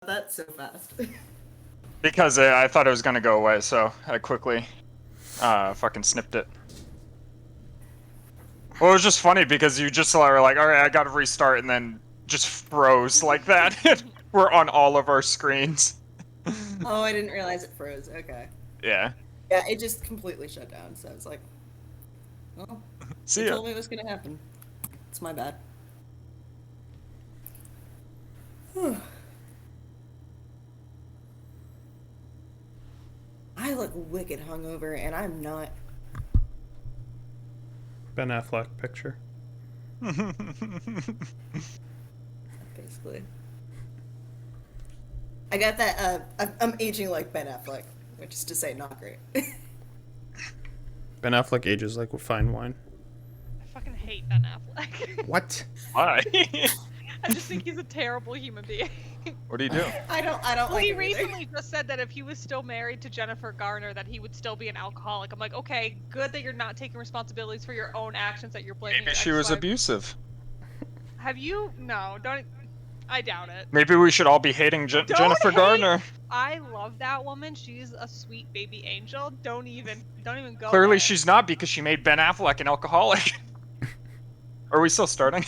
that so fast? Because I thought it was gonna go away, so I quickly fucking snipped it. Well, it was just funny because you just were like, all right, I gotta restart, and then just froze like that. We're on all of our screens. Oh, I didn't realize it froze. Okay. Yeah. Yeah, it just completely shut down. So it's like, well, they See ya. told me it was gonna happen. It's my bad. I look wicked hungover, and I'm not. Ben Affleck picture. Basically, I got that. I'm aging like Ben Affleck, which is to say, not great. Ben Affleck ages like fine wine. I fucking hate Ben Affleck. What? Why? I just think he's a terrible human being. What do you do? I don't Well, like he him either. recently just said that if he was still married to Jennifer Garner, that he would still be an alcoholic. I'm like, okay, good that you're not taking responsibilities for your own actions, that you're blaming Maybe your she was ex-wife. abusive. Have you? No, don't. I doubt it. Maybe we should all be hating Jennifer Garner. I love that woman. She's a sweet baby angel. Don't even go Clearly there. she's not, because she made Ben Affleck an alcoholic. Are we still starting?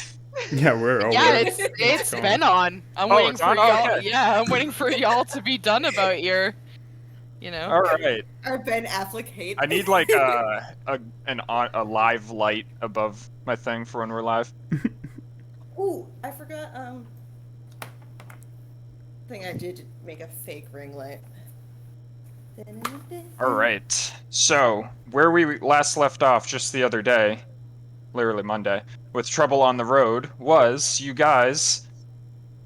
Yeah, we're over. Yeah, it's going. been on. I'm Oh, waiting it's for on? y'all. Okay. Yeah, I'm waiting for y'all to be done about your, All right. Our Ben Affleck hate. I need like a live light above my thing for when we're live. Ooh, I forgot. I think I did make a fake ring light. All right. So where we last left off just the other day, literally Monday, with trouble on the road, was you guys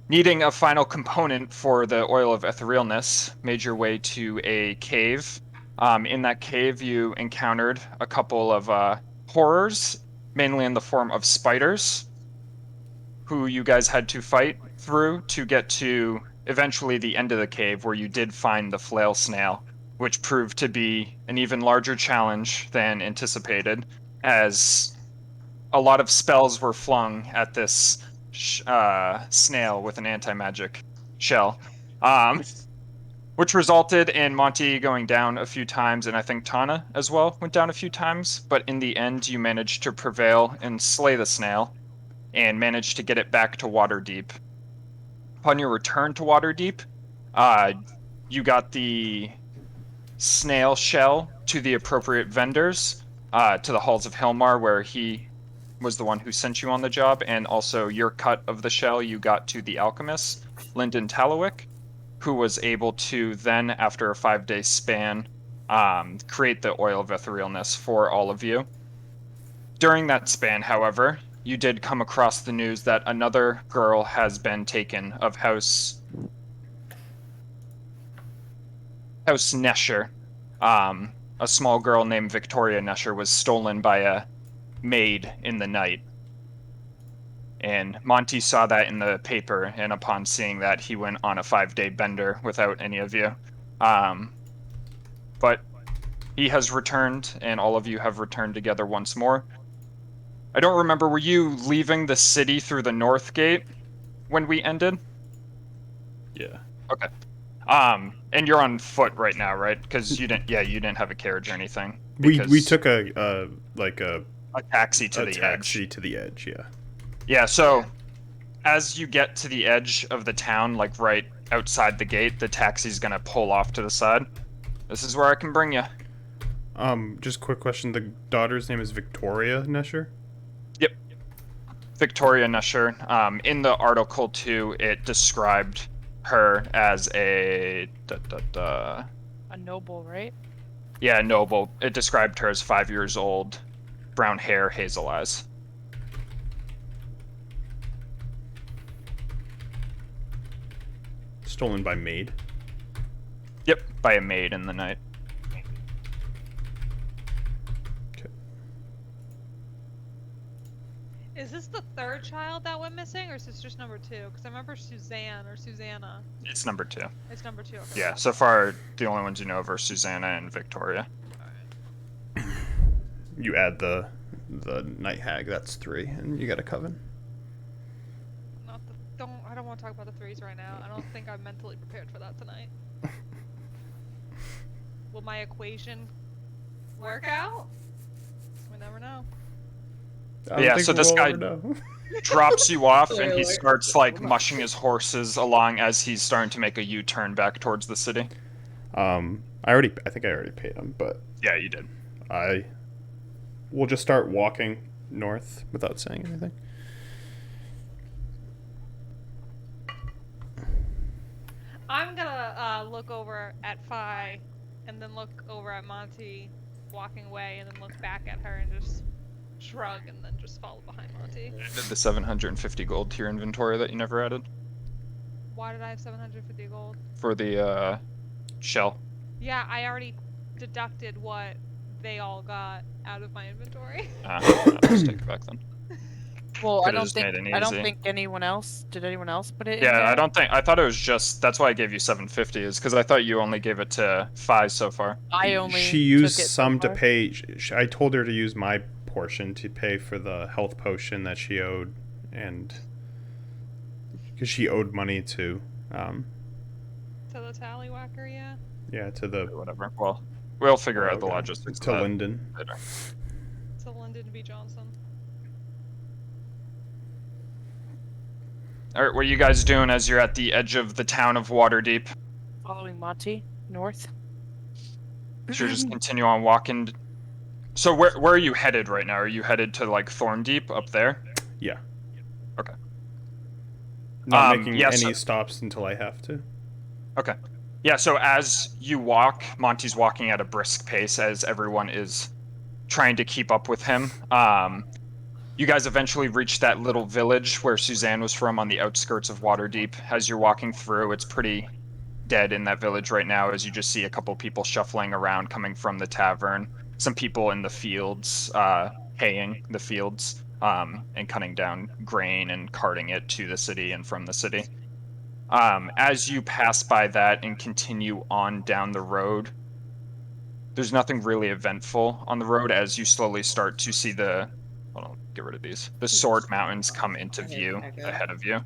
needing a final component for the oil of etherealness, made your way to a cave. In that cave, you encountered a couple of horrors, mainly in the form of spiders, who you guys had to fight through to get to eventually the end of the cave, where you did find the flail snail, which proved to be an even larger challenge than anticipated, as a lot of spells were flung at this snail with an anti-magic shell, which resulted in Monty going down a few times, and I think Tana as well went down a few times, but in the end you managed to prevail and slay the snail, and managed to get it back to Waterdeep. Upon your return to Waterdeep, you got the snail shell to the appropriate vendors, to the halls of Helmar, where he was the one who sent you on the job, and also your cut of the shell you got to the alchemist, Lyndon Talawick, who was able to then, after a 5-day span, create the oil of etherealness for all of you. During that span, however, you did come across the news that another girl has been taken of House Nesher. A small girl named Victoria Nesher was stolen by a maid in the night. And Monty saw that in the paper, and upon seeing that, he went on a 5-day bender without any of you. But he has returned, and all of you have returned together once more. I don't remember, were you leaving the city through the north gate when we ended? Yeah. Okay. And you're on foot right now, right? Because you didn't have a carriage or anything. We took a taxi to the edge. taxi to the edge, yeah. Yeah, so as you get to the edge of the town, like right outside the gate, the taxi's gonna pull off to the side. This is where I can bring you. Just quick question. The daughter's name is Victoria Nesher? Yep. Victoria Nesher. In the article too, it described her as a a noble, right? Yeah, noble. It described her as 5 years old, brown hair, hazel eyes. Stolen by maid? Yep, by a maid in the night. Okay. Is this the third child that went missing, or is this just number 2? Because I remember Suzanne or Susanna. It's number 2. It's number 2. Okay. Yeah, so far the only ones you know of are Susanna and Victoria. You add the night hag, that's 3, and you got a coven. I don't want to talk about the threes right now. I don't think I'm mentally prepared for that tonight. Will my equation work out? We never know. I don't Yeah, think so this we'll guy- ever know. Drops you off, and Spoiler he alert. starts like Hold on. mushing his horses along as he's starting to make a U-turn back towards the city. I think I already paid him, but Yeah, you did. I will just start walking north without saying anything. I'm gonna look over at Fi, and then look over at Monty, walking away, and then look back at her and just shrug, and then just follow behind Monty. Did the 750 gold to your inventory that you never added Why did I have 750 gold? for the shell. Yeah, I already deducted what they all got out of my inventory. I'll just take it back then. Well, Could've just made it I don't easy. think anyone else did. Anyone else put it in Yeah, there? I thought it was just. That's why I gave you 750, is because I thought you only gave it to Fi so far. I only She used took it so some to far. pay. I told her to use my portion to pay for the health potion that she owed, and because she owed money to, To the tallywhacker, yeah. yeah, to the Whatever. Well, we'll figure out the okay, logistics to of that Linden. later. To Lyndon B. Johnson. All right, what are you guys doing as you're at the edge of the town of Waterdeep? Following Monty north. Should we just continue on walking? So where are you headed right now? Are you headed to like Thorndeep up there? Yeah. Okay. Not making yeah, any so- stops until I have to. Okay. Yeah, so as you walk, Monty's walking at a brisk pace as everyone is trying to keep up with him. You guys eventually reach that little village where Suzanne was from on the outskirts of Waterdeep. As you're walking through, it's pretty dead in that village right now as you just see a couple people shuffling around coming from the tavern. Some people in the fields, haying the fields, and cutting down grain and carting it to the city and from the city. As you pass by that and continue on down the road, there's nothing really eventful on the road as you slowly start to see the... Hold on, get rid of these. The Sword Mountains come into view ahead of you.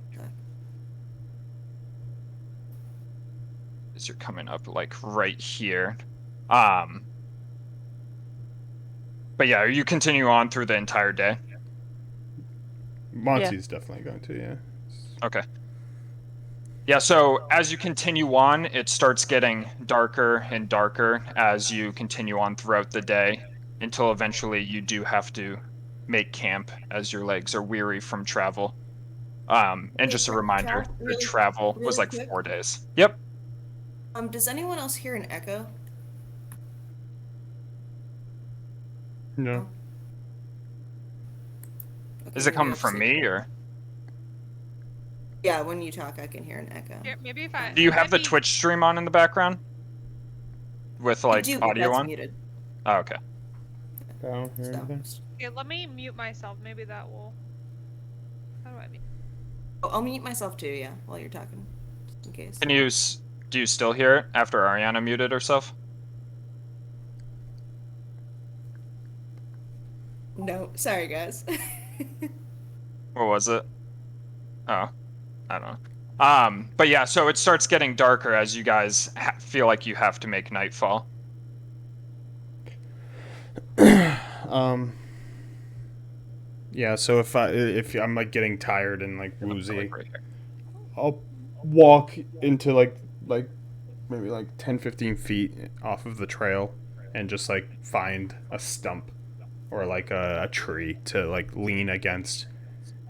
As you're coming up, like, right here. But yeah, you continue on through the entire day? Monty's definitely going to, yeah. Okay. Yeah, so as you continue on, it starts getting darker and darker as you continue on throughout the day until eventually you do have to make camp as your legs are weary from travel. And just a reminder, the travel was like quick. 4 days. Yep. Does anyone else hear an echo? No. Okay, Is it maybe coming I'll from say- me or? Yeah, when you talk, I can hear an echo. Yeah, maybe if I. Do you have the maybe- Twitch stream on in the background? With I like do, but audio that's on? muted. Oh, okay. I don't hear So. anything. Yeah, let me mute myself. Maybe that will. How do I mute? Oh, I'll mute myself too, yeah, while you're talking, just in case. Can you do you still hear it after Ariana muted herself? No, sorry guys. What was it? Oh, I don't know. But yeah, so it starts getting darker as you guys feel like you have to make nightfall. Yeah, so if I'm like getting tired and like woozy, Like right here. I'll walk into like maybe like 10-15 feet off of the trail and just like find a stump or like a tree to like lean against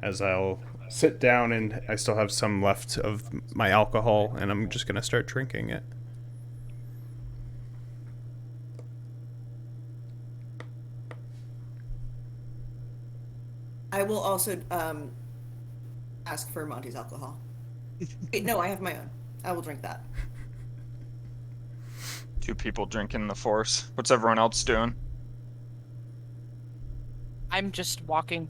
as I'll sit down, and I still have some left of my alcohol and I'm just going to start drinking it. I will also ask for Monty's alcohol. Wait, no, I have my own. I will drink that. 2 people drinking the Force. What's everyone else doing? I'm just walking.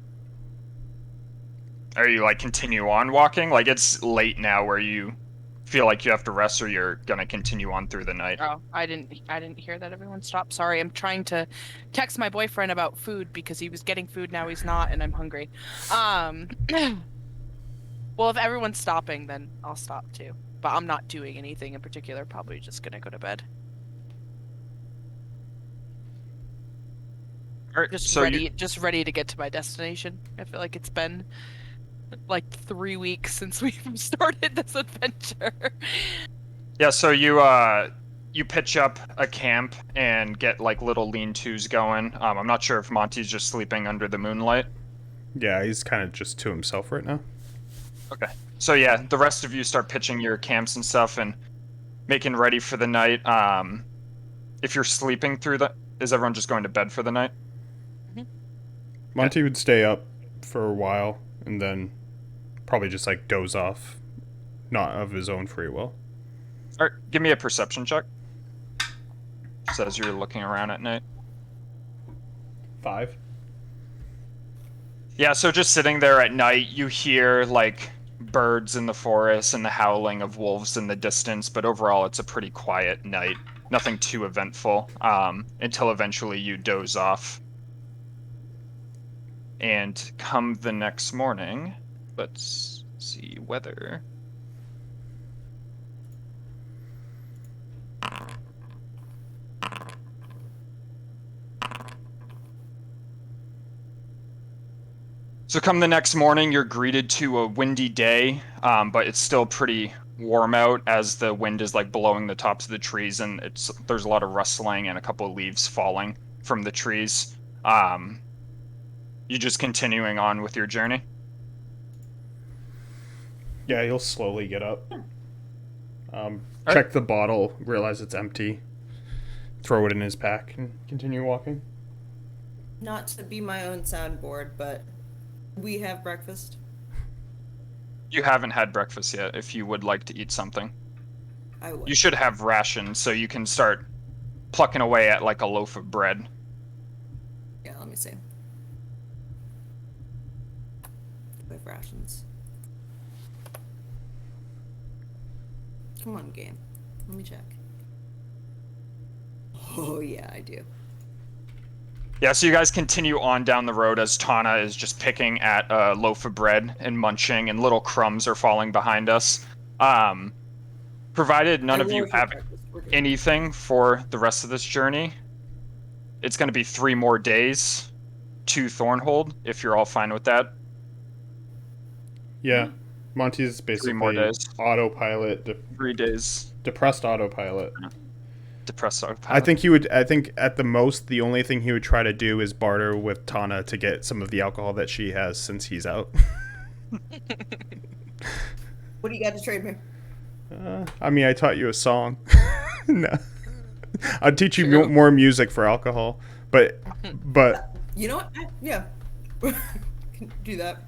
Are you like continue on walking? Like it's late now where you feel like you have to rest, or you're gonna continue on through the night? Oh, I didn't hear that everyone stopped. Sorry, I'm trying to text my boyfriend about food because he was getting food, now he's not, and I'm hungry. Well, if everyone's stopping, then I'll stop too. But I'm not doing anything in particular. Probably just gonna go to bed. All right, Just so ready, just ready to get to my destination. I feel like it's been like 3 weeks since we've started this adventure. Yeah, so you pitch up a camp and get like little lean-tos going. I'm not sure if Monty's just sleeping under the moonlight. Yeah, he's kind of just to himself right now. Okay. So yeah, the rest of you start pitching your camps and stuff and making ready for the night. If you're sleeping through the, is everyone just going to bed for the night? Monty would stay up for a while and then probably just like doze off, not of his own free will. All right, give me a perception check. Says you're looking around at night. 5. Yeah, so just sitting there at night, you hear like birds in the forest and the howling of wolves in the distance, but overall it's a pretty quiet night. Nothing too eventful, until eventually you doze off. And come the next morning, let's see weather. So come the next morning, you're greeted to a windy day, but it's still pretty warm out as the wind is like blowing the tops of the trees, and there's a lot of rustling and a couple of leaves falling from the trees. You just continuing on with your journey? Yeah, he'll slowly get up. Alright. Check the bottle, realize it's empty, throw it in his pack, and continue walking. Not to be my own soundboard, but we have breakfast. You haven't had breakfast yet. If you would like to eat something, I would. you should have rations so you can start plucking away at like a loaf of bread. Yeah, let me see. We have rations. Come on, game. Let me check. Oh, yeah, I do. Yeah, so you guys continue on down the road as Tana is just picking at a loaf of bread and munching, and little crumbs are falling behind us. Provided none of you have anything for the rest of this journey, it's going to be 3 more days to Thornhold, if you're all fine with that. Yeah, Monty's 3 more basically days. autopilot, 3 days. depressed autopilot. Depressed autopilot. I think at the most, the only thing he would try to do is barter with Tana to get some of the alcohol that she has since he's out. What do you got to trade me? I mean, I taught you a song. No. I'd teach you True. more music for alcohol, but You know what? Yeah. Can do that.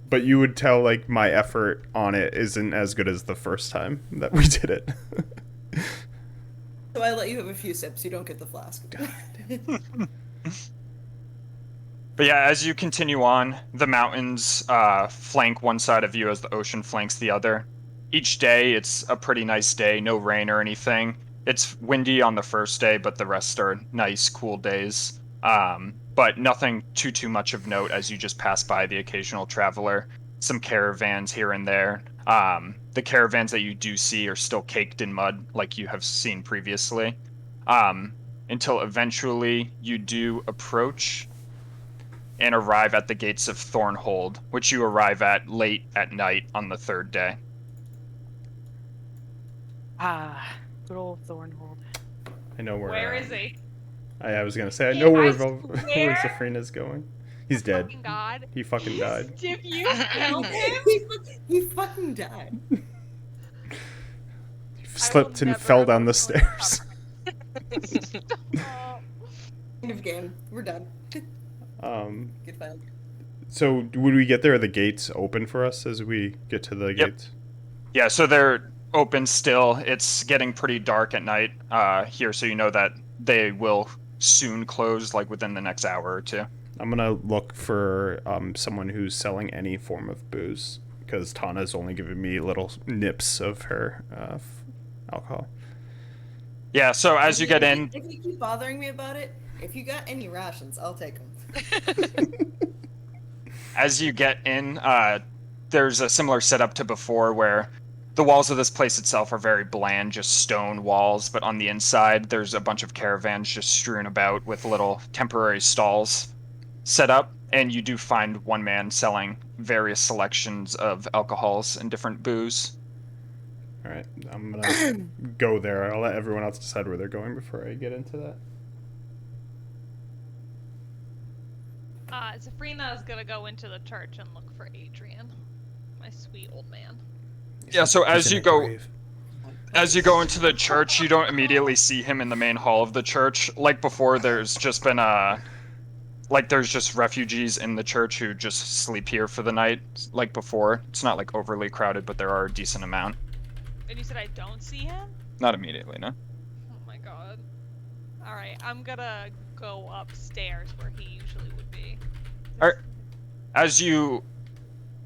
but you would tell like my effort on it isn't as good as the first time that we did it. So I let you have a few sips. You don't get the flask. But yeah, as you continue on, the mountains flank one side of you as the ocean flanks the other. Each day, it's a pretty nice day, no rain or anything. It's windy on the first day, but the rest are nice, cool days. But nothing too much of note as you just pass by the occasional traveler. Some caravans here and there. The caravans that you do see are still caked in mud, like you have seen previously. Until eventually you do approach and arrive at the gates of Thornhold, which you arrive at late at night on the 3rd day. Ah, good old Thornhold. I know Where is he? I was gonna say I Yeah, know where I where swear. Safrina's going. He's dead. Fucking God. He fucking died. If you killed him, he fucking died. He slipped and never fell down the ever stairs. Oh, End of game. We're done. Good file. So would we get there? Are the gates open for us as we get to the Yep. gates? Yeah, so they're open still. It's getting pretty dark at night here, so you know that they will soon close, like within the next hour or 2. I'm gonna look for someone who's selling any form of booze because Tana's only given me little nips of her alcohol. Yeah, so as you get in, If you keep bothering me about it, if you got any rations, I'll take them. as you get in, there's a similar setup to before where the walls of this place itself are very bland, just stone walls, but on the inside there's a bunch of caravans just strewn about with little temporary stalls set up, and you do find one man selling various selections of alcohols and different booze. All right, I'm gonna go there. I'll let everyone else decide where they're going before I get into that. Zafrina is gonna go into the church and look for Adrian, my sweet old man. Yeah, so He's in a grave. as you go into the church, you don't immediately see him in the main hall of the church. Like before, there's just been there's just refugees in the church who just sleep here for the night. Like before, it's not like overly crowded, but there are a decent amount. And you said I don't see him? Not immediately, no. Oh my god. Alright, I'm gonna go upstairs where he usually would be. Alright. As you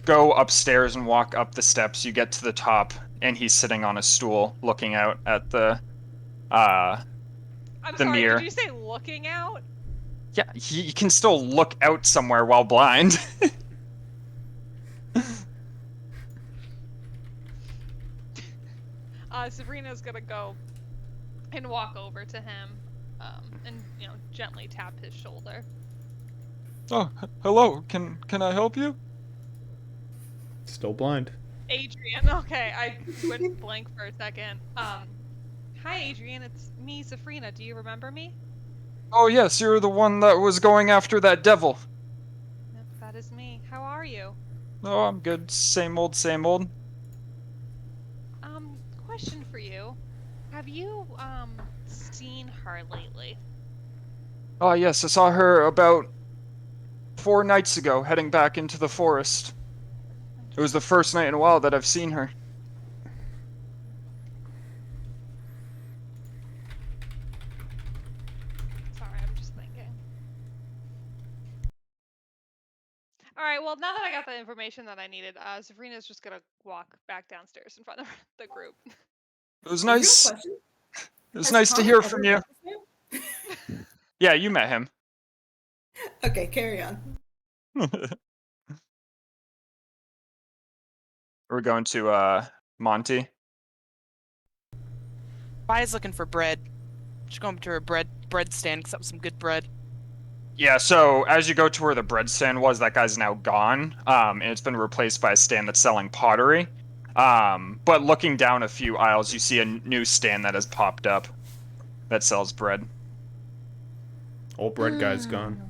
go upstairs and walk up the steps, you get to the top, and he's sitting on a stool looking out at the I'm the sorry, mirror. did you say looking out? Yeah, he can still look out somewhere while blind. Sabrina's gonna go and walk over to him, and gently tap his shoulder. Oh, hello. Can I help you? Still blind. Adrian, okay, I went blank for a second. Hi Adrian, it's me, Safrina. Do you remember me? Oh yes, you're the one that was going after that devil. Yep, that is me. How are you? Oh, I'm good. Same old, same old. Question for you. Have you, seen her lately? Oh yes, I saw her about 4 nights ago, heading back into the forest. It was the first night in a while that I've seen her. Sorry, I'm just thinking. Alright, well, now that I got the information that I needed, Sabrina's just gonna walk back downstairs in front of the group. It was A real nice. question. It was Has nice to Connor hear ever from you. met this man? Yeah, you met him. Okay, carry on. We're going to Monty. Fi's looking for bread. She's going to her bread stand, because that was some good bread. Yeah, so as you go to where the bread stand was, that guy's now gone, and it's been replaced by a stand that's selling pottery. But looking down a few aisles, you see a new stand that has popped up that sells bread. Old bread guy's gone.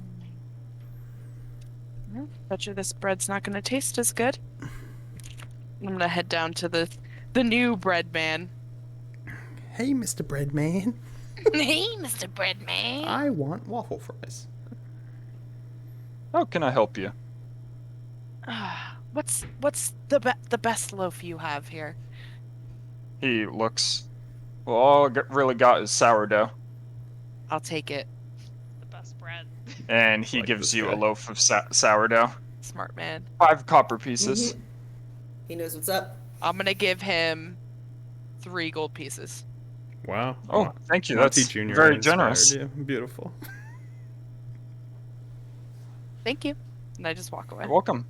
Bet you this bread's not gonna taste as good. I'm gonna head down to the new bread man. Hey, Mr. Bread Man. Hey, Mr. Bread Man. I want waffle fries. How can I help you? What's the best loaf you have here? He looks. Well, all I really got is sourdough. I'll take it. The best bread. And he Like gives this you guy. a loaf of sourdough. Smart man. 5 copper pieces. Mhm. He knows what's up. I'm gonna give him 3 gold pieces. Wow. Oh, thank you. Monty That's Jr. very inspired generous. you. Beautiful. Thank you. And I just walk away. You're welcome.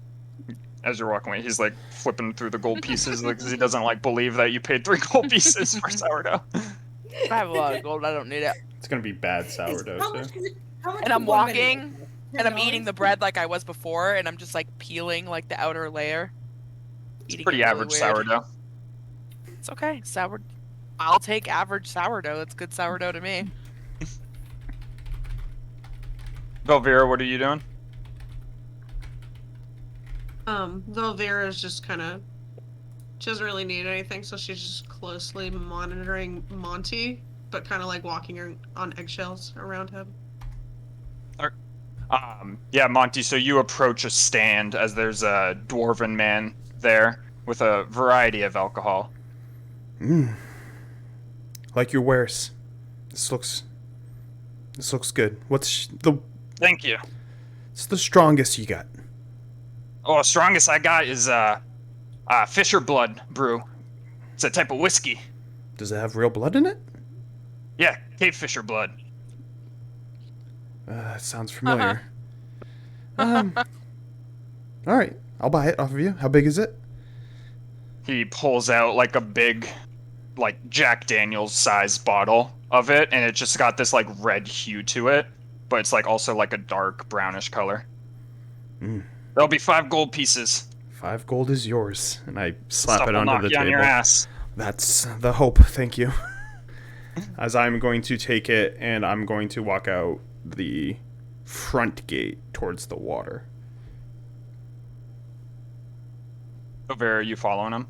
As you're walking away, he's like flipping through the gold pieces because he doesn't like believe that you paid 3 gold pieces for sourdough. I have a lot of gold. I don't need it. It's gonna be bad sourdough, How too. much is it? How much And is I'm one penny? walking, and I'm eating $10? the bread like I was before, and I'm just like peeling like the outer layer. Eating Pretty it really average weird. sourdough. It's okay. I'll take average sourdough. It's good sourdough to me. Velvira, what are you doing? Velvira's just kind of, she doesn't really need anything, so she's just closely monitoring Monty, but kind of like walking on eggshells around him. Yeah, Monty, so you approach a stand as there's a dwarven man there with a variety of alcohol. Like your wares. This looks good. What's the Thank you. It's the strongest you got? Oh, strongest I got is Fisher Blood brew. It's a type of whiskey. Does it have real blood in it? Yeah, Cape Fisher Blood. That sounds familiar. All right. I'll buy it off of you. How big is it? He pulls out like a big, like Jack Daniels size bottle of it, and it just got this like red hue to it, but it's like also like a dark brownish color. There'll be 5 gold pieces. 5 gold is yours, and I slap Stuff it will onto knock the you on your table. ass. That's the hope. Thank you. As I'm going to take it, and I'm going to walk out the front gate towards the water. Over, are you following him?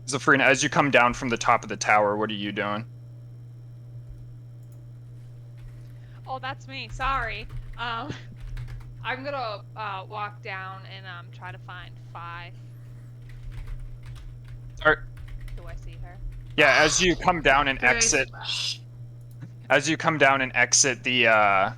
Zafrina, as you come down from the top of the tower, what are you doing? Oh, that's me. Sorry. I'm gonna walk down and try to find Fi. Alright. Do I see her? Yeah, as you come down and exit, the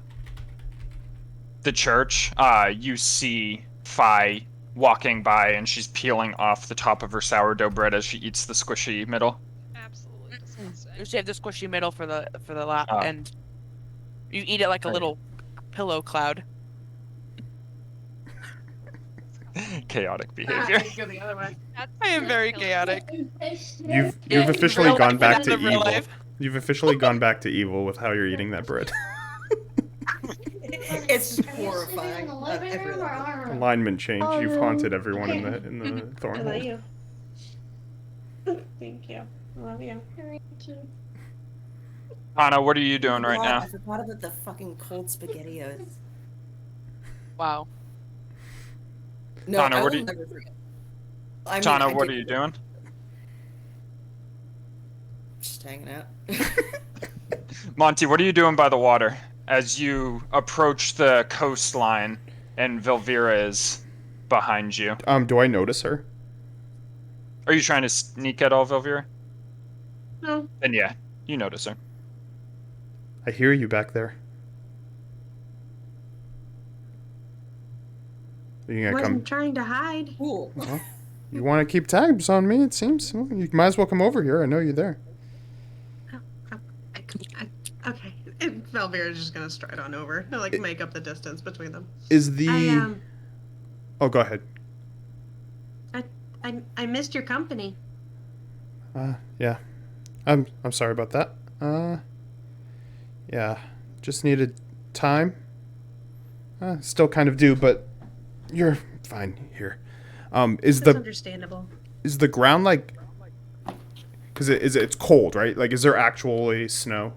church, you see Fi walking by, and she's peeling off the top of her sourdough bread as she eats the squishy middle. Absolutely disgusting. You save the squishy middle for the lap, Oh. and you eat it like a Right. little pillow cloud. Chaotic behavior. Go the other way. That's I am very chaotic. You've Yeah, in officially real gone life back and to in real evil. life. You've officially gone back to evil with how you're eating that bread. It's just horrifying. at every level. Alignment change. You've haunted everyone in the Thornhold. you. Thank you. I love you. Anna, what are you doing right now? I forgot about the fucking cold SpaghettiOs. Wow. No, Tana, I what will are you- never forget. I mean, Tana, I what did- are you doing? Just hanging out. Monty, what are you doing by the water as you approach the coastline and Velvira is behind you? Do I notice her? Are you trying to sneak at all, Velvira? No. Then yeah, you notice her. I hear you back there. Are you gonna come? trying to hide. Cool. You want to keep tabs on me? It seems. Well, you might as well come over here. I know you're there. Okay. Valvira's just gonna stride on over. Like, make up the distance between them. Is the? Oh, go ahead. I missed your company. Yeah. I'm sorry about that. Yeah. Just needed time. Still kind of do, but you're fine here. Is That's the understandable. is the ground like? Because it's cold, right? Like, is there actually snow?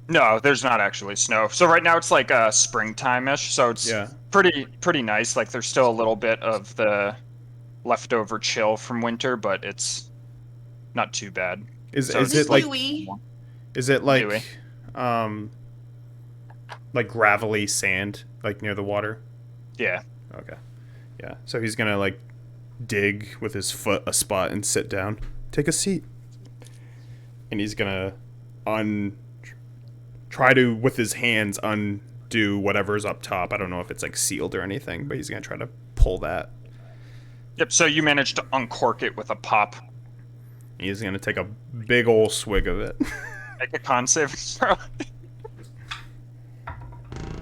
No, there's not actually snow. So right now it's like springtime-ish, so it's Yeah. pretty nice. Like there's still a little bit of the leftover chill from winter, but it's not too bad. Is So is it's it like? dewy? Is it like? Dewy. Like gravelly sand, like near the water? Yeah. Okay. Yeah. So he's gonna like dig with his foot a spot and sit down. Take a seat. And he's gonna try to with his hands undo whatever's up top. I don't know if it's like sealed or anything, but he's gonna try to pull that. Yep, so you managed to uncork it with a pop. He's gonna take a big ol' swig of it. Make a con save throw.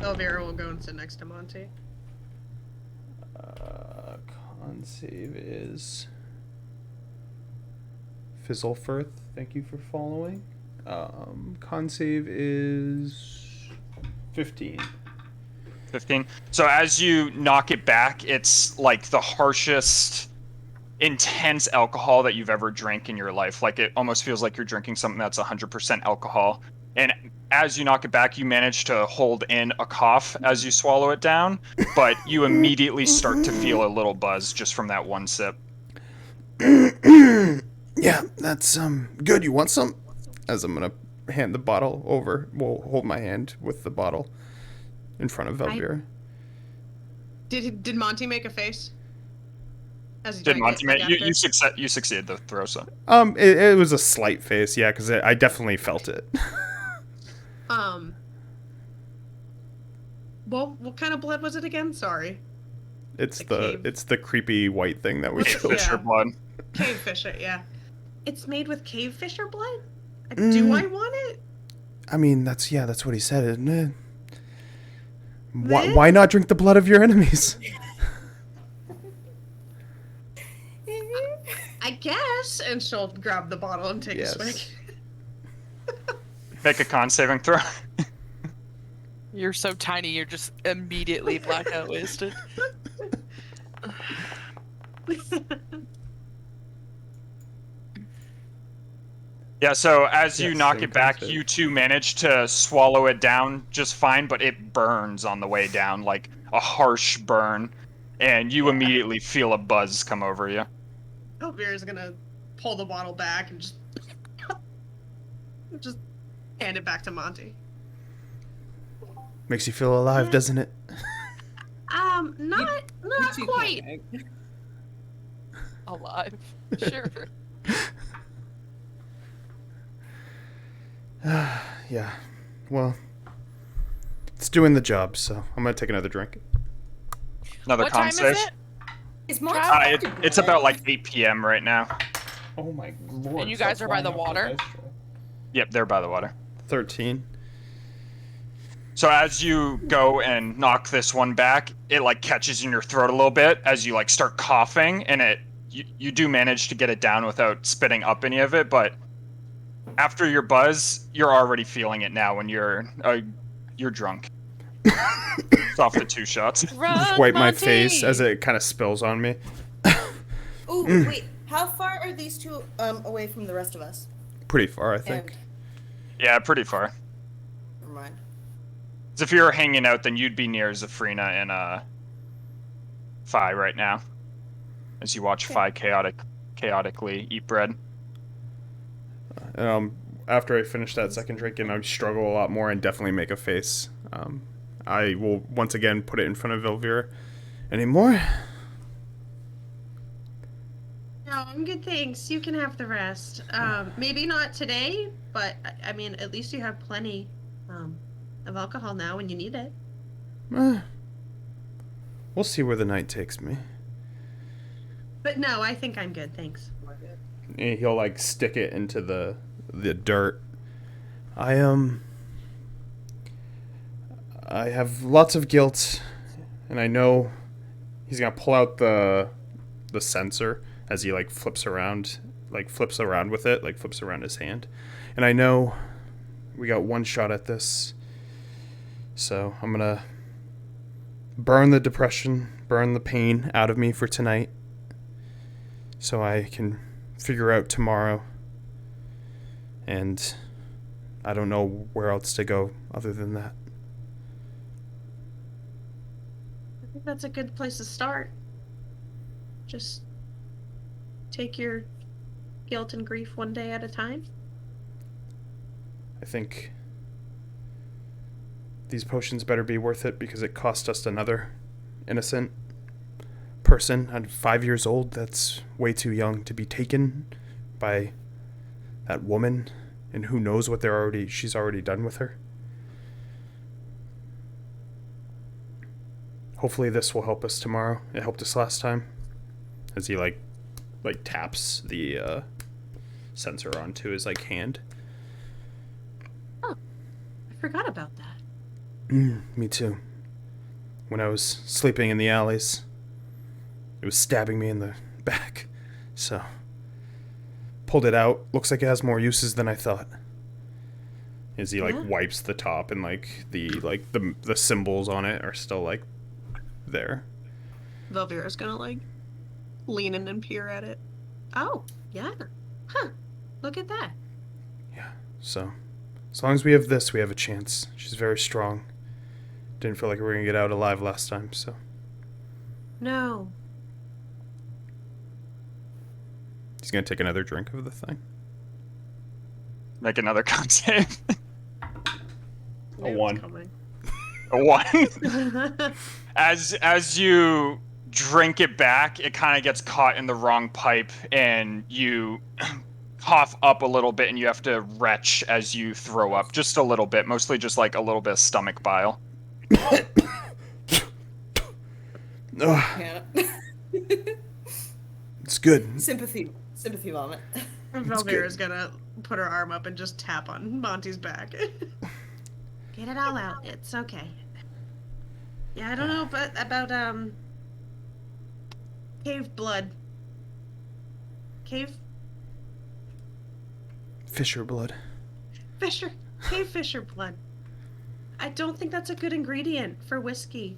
Elvira will go and sit next to Monty. Con save is Fizzlefirth. Thank you for following. Con save is 15. 15. So as you knock it back, it's like the harshest, intense alcohol that you've ever drank in your life. Like it almost feels like you're drinking something that's 100% alcohol. And as you knock it back, you manage to hold in a cough as you swallow it down, but you immediately start to feel a little buzz just from that one sip. Yeah, that's good. You want some? As I'm gonna hand the bottle over. We'll hold my hand with the bottle in front of Velvira. Did Monty make a face? As he Did drank Monty it, like, after? you succeeded the throw, so. It was a slight face, yeah, because I definitely felt it. Well, what kind of blood was it again? Sorry. It's The the cave. it's the creepy white thing that we Cave killed. Fisher Yeah. blood. Cave fisher, yeah. It's made with cave fisher blood? Mm. Do I want it? I mean, that's what he said, isn't it? Why not drink the blood of your enemies? I guess. And she'll grab the bottle and take Yes. a swig. Make a con saving throw. You're so tiny, you're just immediately blackout wasted. Yeah, so as you Yes, knock same it back, con save. you two manage to swallow it down just fine, but it burns on the way down, like a harsh burn, and you immediately feel a buzz come over you. Elvira's gonna pull the bottle back and just hand it back to Monty. Makes you feel alive, doesn't it? Not You two quite. can't, right? Alive. Sure. Yeah. Well, it's doing the job, so I'm gonna take another drink. Another What con time save. is it? Is Monty It's about like 8 p.m. right now. Oh my lord! And you guys are by the water? Yep, they're by the water. 13. So as you go and knock this one back, it like catches in your throat a little bit as you like start coughing, and you do manage to get it down without spitting up any of it, but after your buzz, you're already feeling it now when you're drunk. It's off the 2 shots. Just Run, wipe my Monty! face as it kind of spills on me. Ooh, wait. How far are these two away from the rest of us? Pretty far, I think. And, Yeah, pretty far. never mind. 'Cause if you were hanging out, then you'd be near Zafrina and Phi right now, as you watch Phi chaotically eat bread. After I finish that second drink, and I struggle a lot more and definitely make a face, I will once again put it in front of Elvira. Any more? No, I'm good, thanks. You can have the rest. Maybe not today, but I mean, at least you have plenty of alcohol now when you need it. We'll see where the night takes me. But no, I think I'm good, thanks. And he'll like stick it into the dirt. I have lots of guilt, and I know he's gonna pull out the sensor as he like flips around with it, like flips around his hand. And I know we got one shot at this, so I'm gonna burn the depression, burn the pain out of me for tonight, so I can figure out tomorrow. And I don't know where else to go other than that. I think that's a good place to start. Just take your guilt and grief one day at a time. I think these potions better be worth it because it cost us another innocent person at 5 years old. That's way too young to be taken by that woman, and who knows what she's already done with her. Hopefully this will help us tomorrow. It helped us last time. As he like taps the sensor onto his like hand. I forgot about that. Me too. When I was sleeping in the alleys, it was stabbing me in the back. So pulled it out. Looks like it has more uses than I thought. As he like wipes the top, and like the symbols on it are still like there. Velvira's gonna like lean in and peer at it. Oh, yeah. Huh. Look at that. Yeah. So as long as we have this, we have a chance. She's very strong. Didn't feel like we were gonna get out alive last time, so. No. He's gonna take another drink of the thing. Make another con save. A 1. A 1. As you drink it back, it kind of gets caught in the wrong pipe, and you cough up a little bit, and you have to retch as you throw up just a little bit, mostly just like a little bit of stomach bile. Yeah. It's good. Sympathy vomit. Velvira's gonna put her arm up and just tap on Monty's back. Get it all out. It's okay. Yeah, I don't know about cave blood. Cave Fisher blood. fisher cave fisher blood. I don't think that's a good ingredient for whiskey.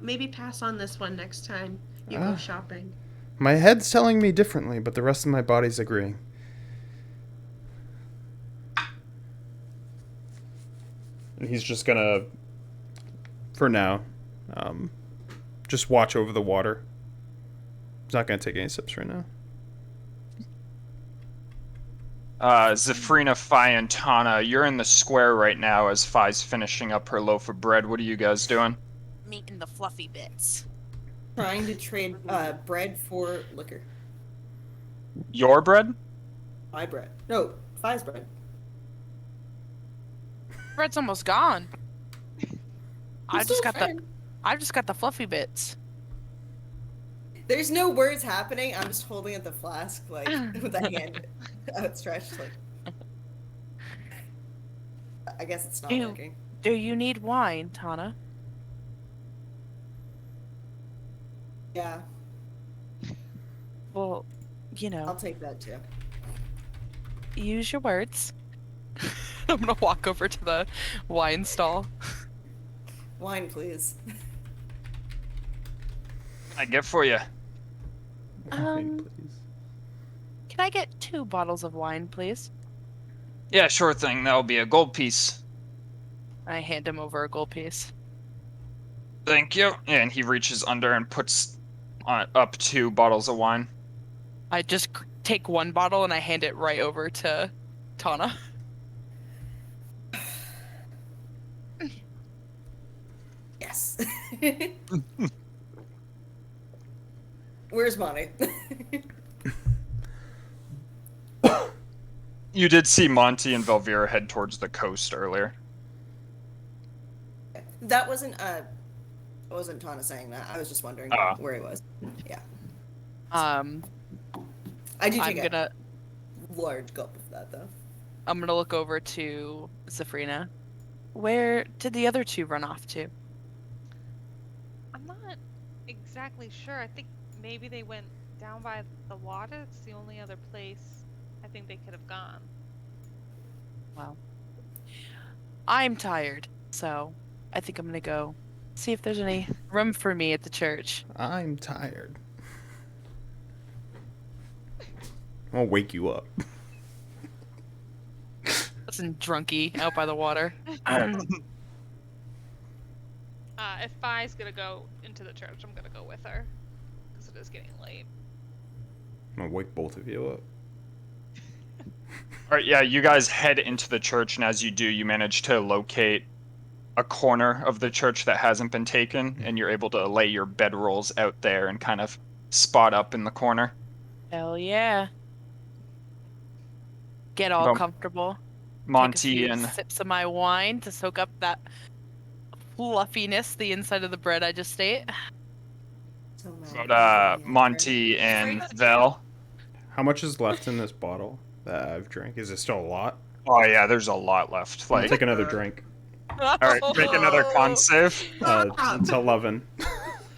Maybe pass on this one next time you go shopping. My head's telling me differently, but the rest of my body's agreeing. And he's just gonna, for now, just watch over the water. He's not gonna take any sips right now. Zephrina, Fi, and Tana, you're in the square right now as Fi's finishing up her loaf of bread. What are you guys doing? Meat the fluffy bits. Trying to trade bread for liquor. Your bread? My bread. No, Fi's bread. Bread's almost gone. I'm I've just still got friend. I've just got the fluffy bits. There's no words happening. I'm just holding at the flask, like, with the hand outstretched, like. I guess it's not Ew. working. Do you need wine, Tana? Yeah, Well, you I'll know, take that too. use your words. I'm gonna walk over to the wine stall. Wine, please. I get for you. Um, Please. Can I get 2 bottles of wine, please? Yeah, sure thing. That'll be a gold piece. I hand him over a gold piece. Thank you. And he reaches under and puts up 2 bottles of wine. I just take 1 bottle and I hand it right over to Tana. Yes. Where's Monty? You did see Monty and Velvira head towards the coast earlier. That wasn't Tana saying that. I was just wondering where he was. Yeah. I do take a large gulp of that though. I'm gonna look over to Zephrina. Where did the other 2 run off to? I'm not exactly sure. I think maybe they went down by the water. It's the only other place I think they could have gone. Well, I'm tired, so I think I'm gonna go see if there's any room for me at the church. I'm tired. I'll wake you up. Listen, drunkie out by the water. If Fi's gonna go into the church, I'm gonna go with her. Because it is getting late. I'm gonna wake both of you up. Alright, yeah, you guys head into the church, and as you do, you manage to locate a corner of the church that hasn't been taken, and you're able to lay your bedrolls out there and kind of spot up in the corner. Hell yeah. Get all Well, comfortable. Monty Take a few and sips of my wine to soak up that fluffiness the inside of the bread I just ate. So Monty and Vel. How much is left in this bottle that I've drank? Is it still a lot? Oh yeah, there's a lot left. I'll Like, take another drink. all right, make another con save. It's 11.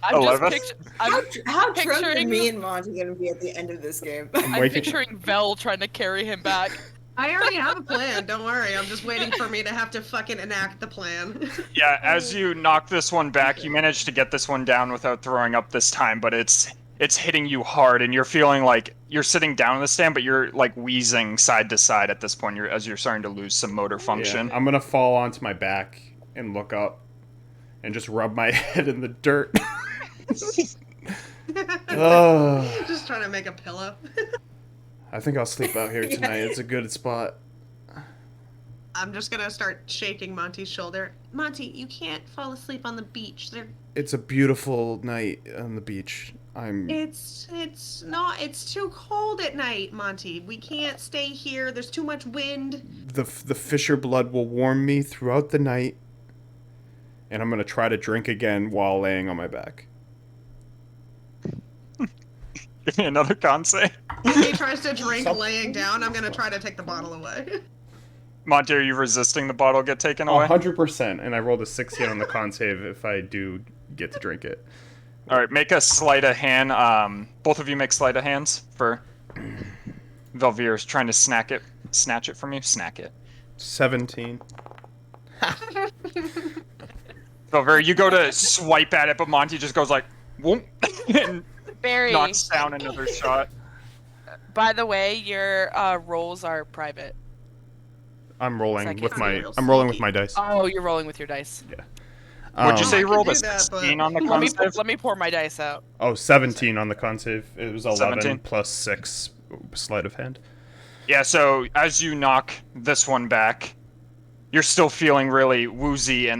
I'm 11? just How drunk are picturing- me and Monty gonna be at the end of this game? I'm waking- picturing Vel trying to carry him back. I already have a plan. Don't worry. I'm just waiting for me to have to fucking enact the plan. Yeah, as you knock this one back, you manage to get this one down without throwing up this time, but it's hitting you hard, and you're feeling like you're sitting down in the stand, but you're like wheezing side to side at this point. As you're starting to lose some motor function. Yeah, I'm gonna fall onto my back and look up and just rub my head in the dirt. Oh, Just trying to make a pillow. I think I'll sleep out here tonight. It's a good spot. I'm just gonna start shaking Monty's shoulder. Monty, you can't fall asleep on the beach. It's a beautiful night on the beach. It's not. It's too cold at night, Monty. We can't stay here. There's too much wind. The fisher blood will warm me throughout the night, and I'm gonna try to drink again while laying on my back. Give me another con save. If he tries to drink laying down, I'm gonna try to take the bottle away. Monty, are you resisting the bottle get taken away? 100%, and I rolled a 16 on the con save if I do get to drink it. All right, make a sleight of hand. Both of you make sleight of hands for Velvir's trying to snatch it from you. Snack it. 17. Velvir, you go to swipe at it, but Monty just goes like, whoop, and Barry, knocks down another shot. by the way, your rolls are private. I'm rolling Second. with my Real I'm rolling with sneaky. my dice. Oh, you're rolling with your dice. What'd you Um, say I you could rolled? do A that, 16 but- on the Let me con save? let me pour my dice out. Oh, 17 on the con save. It was 11 17. plus 6 sleight of hand. Yeah, so as you knock this one back, you're still feeling really woozy,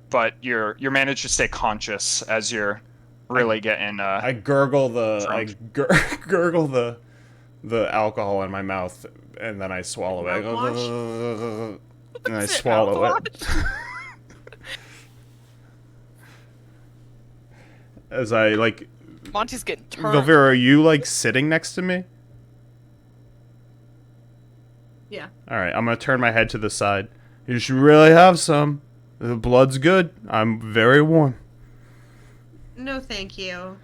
but you're managed to stay conscious as you're really getting I gurgle drunk. gurgle the alcohol in my mouth, and then I swallow it. Mouthwash? And I Is it swallow it. mouthwash? As I like, Monty's getting turned. Velvira, are you like sitting next to me? Yeah. All right, I'm gonna turn my head to the side. You should really have some. The blood's good. I'm very warm. No, thank you.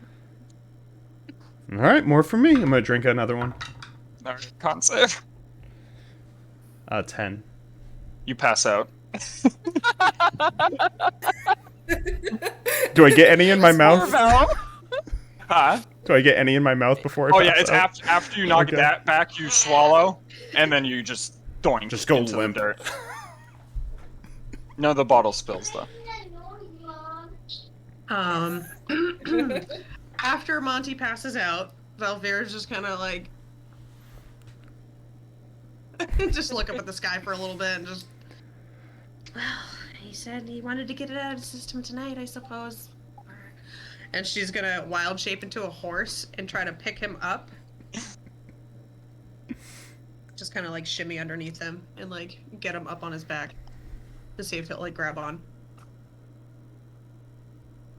All right, more for me. I'm gonna drink another one. All right, con save. 10. You pass out. Do I get any in my Poor mouth? Val. Huh? Do I get any in my mouth before I Oh pass yeah, it's out? after you knock Okay. that back, you swallow, and then you just doink Just go into limp. the dirt. No, the bottle spills though. After Monty passes out, Valvira's just kind of like, just look up at the sky for a little bit and just. Well, he said he wanted to get it out of his system tonight, I suppose. And she's gonna wild shape into a horse and try to pick him up. Just kind of like shimmy underneath him and like get him up on his back to see if he'll like grab on.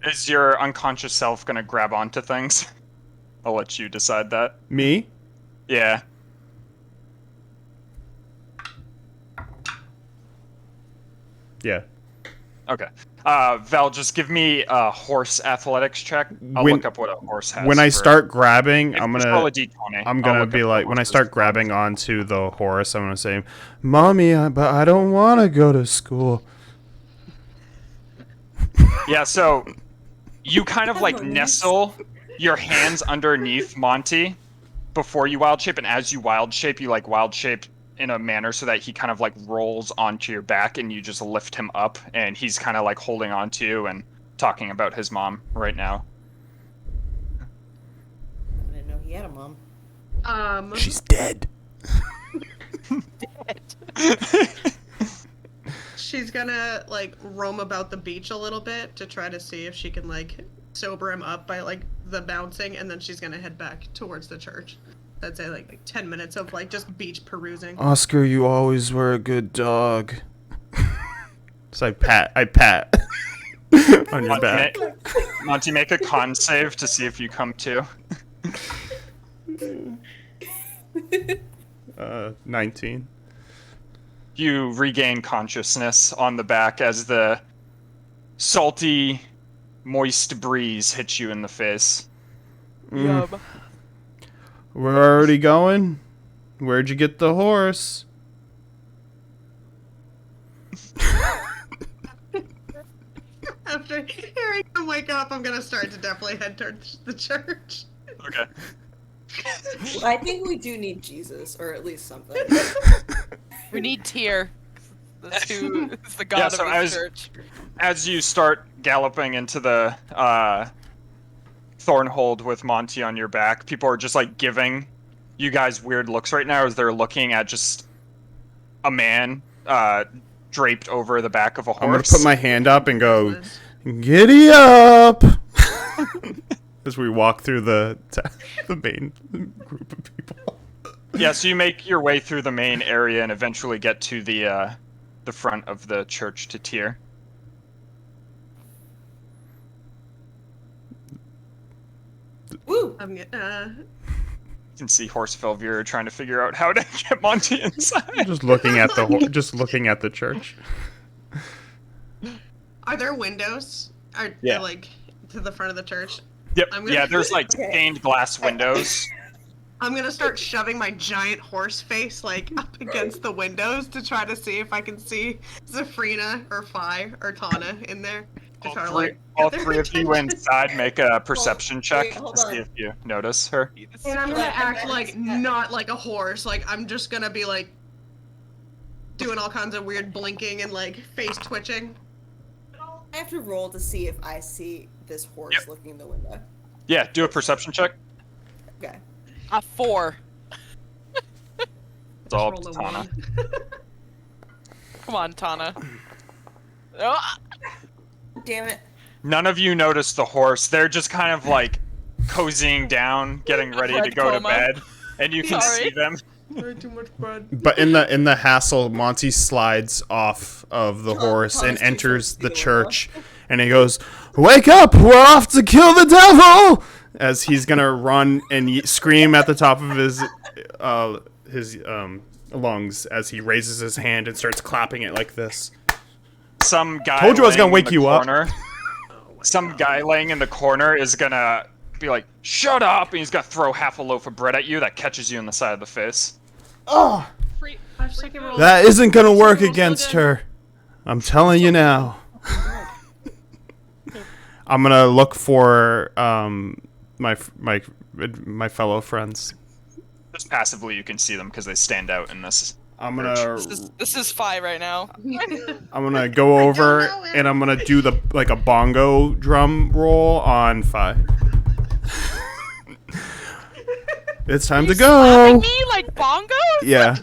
Is your unconscious self gonna grab onto things? I'll let you decide that. Me? Yeah. Yeah. Okay. Val, just give me a horse athletics check. I'll When- look up what a horse has. When I for- start grabbing, I'm Just roll gonna a d20. I'm I'll gonna look be up like, the when I horse's start grabbing onto the horse, I'm gonna say, "Mommy, but I don't want to go to school." Yeah, so you kind of like Come on, nestle your hands underneath Monty before you wild shape, and as you wild shape, you like wild shape in a manner so that he kind of like rolls onto your back, and you just lift him up, and he's kind of like holding on to you and talking about his mom right now. I didn't know he had a mom. She's dead. She's gonna like roam about the beach a little bit to try to see if she can like sober him up by like the bouncing, and then she's gonna head back towards the church. I'd say like 10 minutes of like just beach perusing. Oscar, you always were a good dog. So I pat on your back. Monty, make a con save to see if you come to. 19. You regain consciousness on the back as the salty, moist breeze hits you in the face. Yum. We're already going. Where'd you get the horse? After hearing him wake up, I'm gonna start to definitely head towards the church. Okay. I think we do need Jesus, or at least something. We need Tyr. That's who is the god Yeah, of so this church. As you start galloping into the Thornhold with Monty on your back, people are just like giving you guys weird looks right now as they're looking at just a man draped over the back of a horse. I'm gonna put my hand up and go, "Giddy up!" As we walk through the main group of people. Yeah, so you make your way through the main area and eventually get to the front of the church to Tyr. Woo! I'm gonna. You can see Horse Velvira trying to figure out how to get Monty inside. Just looking at the church. Are there windows Yeah. like to the front of the church. Yep. I'm gonna- Yeah, there's like Okay. stained glass windows. I'm gonna start shoving my giant horse face like up against the windows to try to see if I can see Zafrina or Fi or Tana in there. To try to, like, All get their three of you attention. inside make a perception check wait, hold to see on. if you notice her. And I'm gonna Right, act and like then- not like a horse. Like I'm just gonna be like doing all kinds of weird blinking and like face twitching. I have to roll to see if I see this horse Yep. looking in the window. Yeah, do a perception check. Okay. A 4. It's all Roll a Tana. 1. Come on, Tana. Ah! Damn it. None of you notice the horse. They're just kind of like cozying down, getting ready to Red go to coma. bed, and you can Sorry. see them. Way too much bread. But in the hassle, Monty slides off of the Tom- horse and Tom's too enters short to the do it, church, and he goes, "Wake up! We're off to kill the devil!" As he's gonna run and scream at the top of his lungs as he raises his hand and starts clapping it like this. Some guy. Told you I was gonna laying in wake the you up. corner- Some guy laying in the corner is gonna be like, "Shut up!" and he's gonna throw half a loaf of bread at you that catches you in the side of the face. Oh, Free, 5 second roll. that isn't gonna work Roll so against good. her. I'm telling you now. I'm gonna look for my fellow friends. Just passively, you can see them because they stand out in this. I'm gonna This is Fi right now. I'm gonna go over know him. and I'm gonna do the like a bongo drum roll on Fi. It's time to Slapping go. me like bongos? Yeah,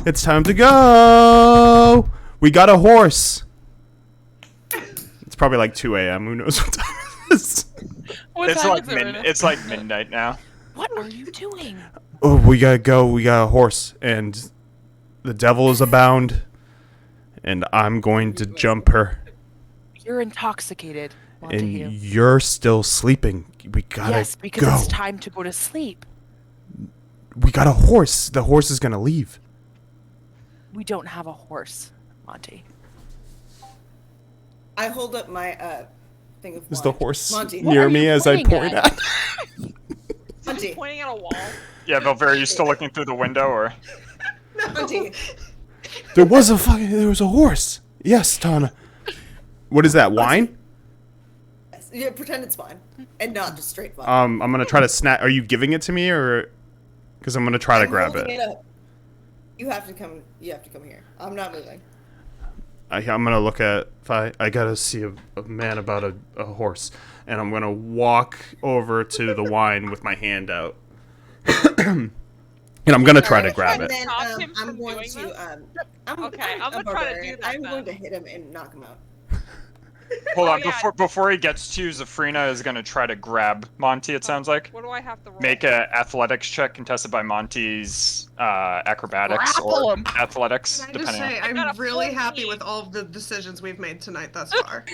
it's time to go. We got a horse. It's probably like 2 a.m. Who knows what time it is? What It's time like is it right now? it's like midnight now. What are you doing? Oh, we gotta go. We got a horse, and the devil is abound, and I'm going to jump her. You're intoxicated, And Montague. you're still sleeping. We gotta Yes, because go. it's time to go to sleep. We got a horse. The horse is gonna leave. We don't have a horse, Monty. I hold up my thing of Is the wine. horse Monty. What near are me you as I pointing point at? at? Monty. pointing at a wall. Yeah, Valvera, are you still looking through the window, or Monty. There was a horse. Yes, Tana. What is that? Wine? Yes. Yeah, pretend it's fine. And not just straight fine. I'm gonna try to snap. Are you giving it to me or? Because I'm gonna try to I'm grab holding it. up. You have to come here. I'm not moving. I'm gonna look at. I gotta see a man about a horse, and I'm gonna walk over to the wine with my hand out, and I'm gonna try to Alright, grab and it. then, Stop him I'm from going doing to this? I'm Okay, I'm gonna a try to barbarian. do that I'm then. going to hit him and knock him out. hold on, Oh, yeah. before he gets to you, Zafrina is gonna try to grab Monty. It sounds like. What do I have to roll? Make a athletics check contested by Monty's acrobatics Grapple or him. athletics, Can I just depending on. say, I got I'm a really happy 14. with all of the decisions we've made tonight thus far.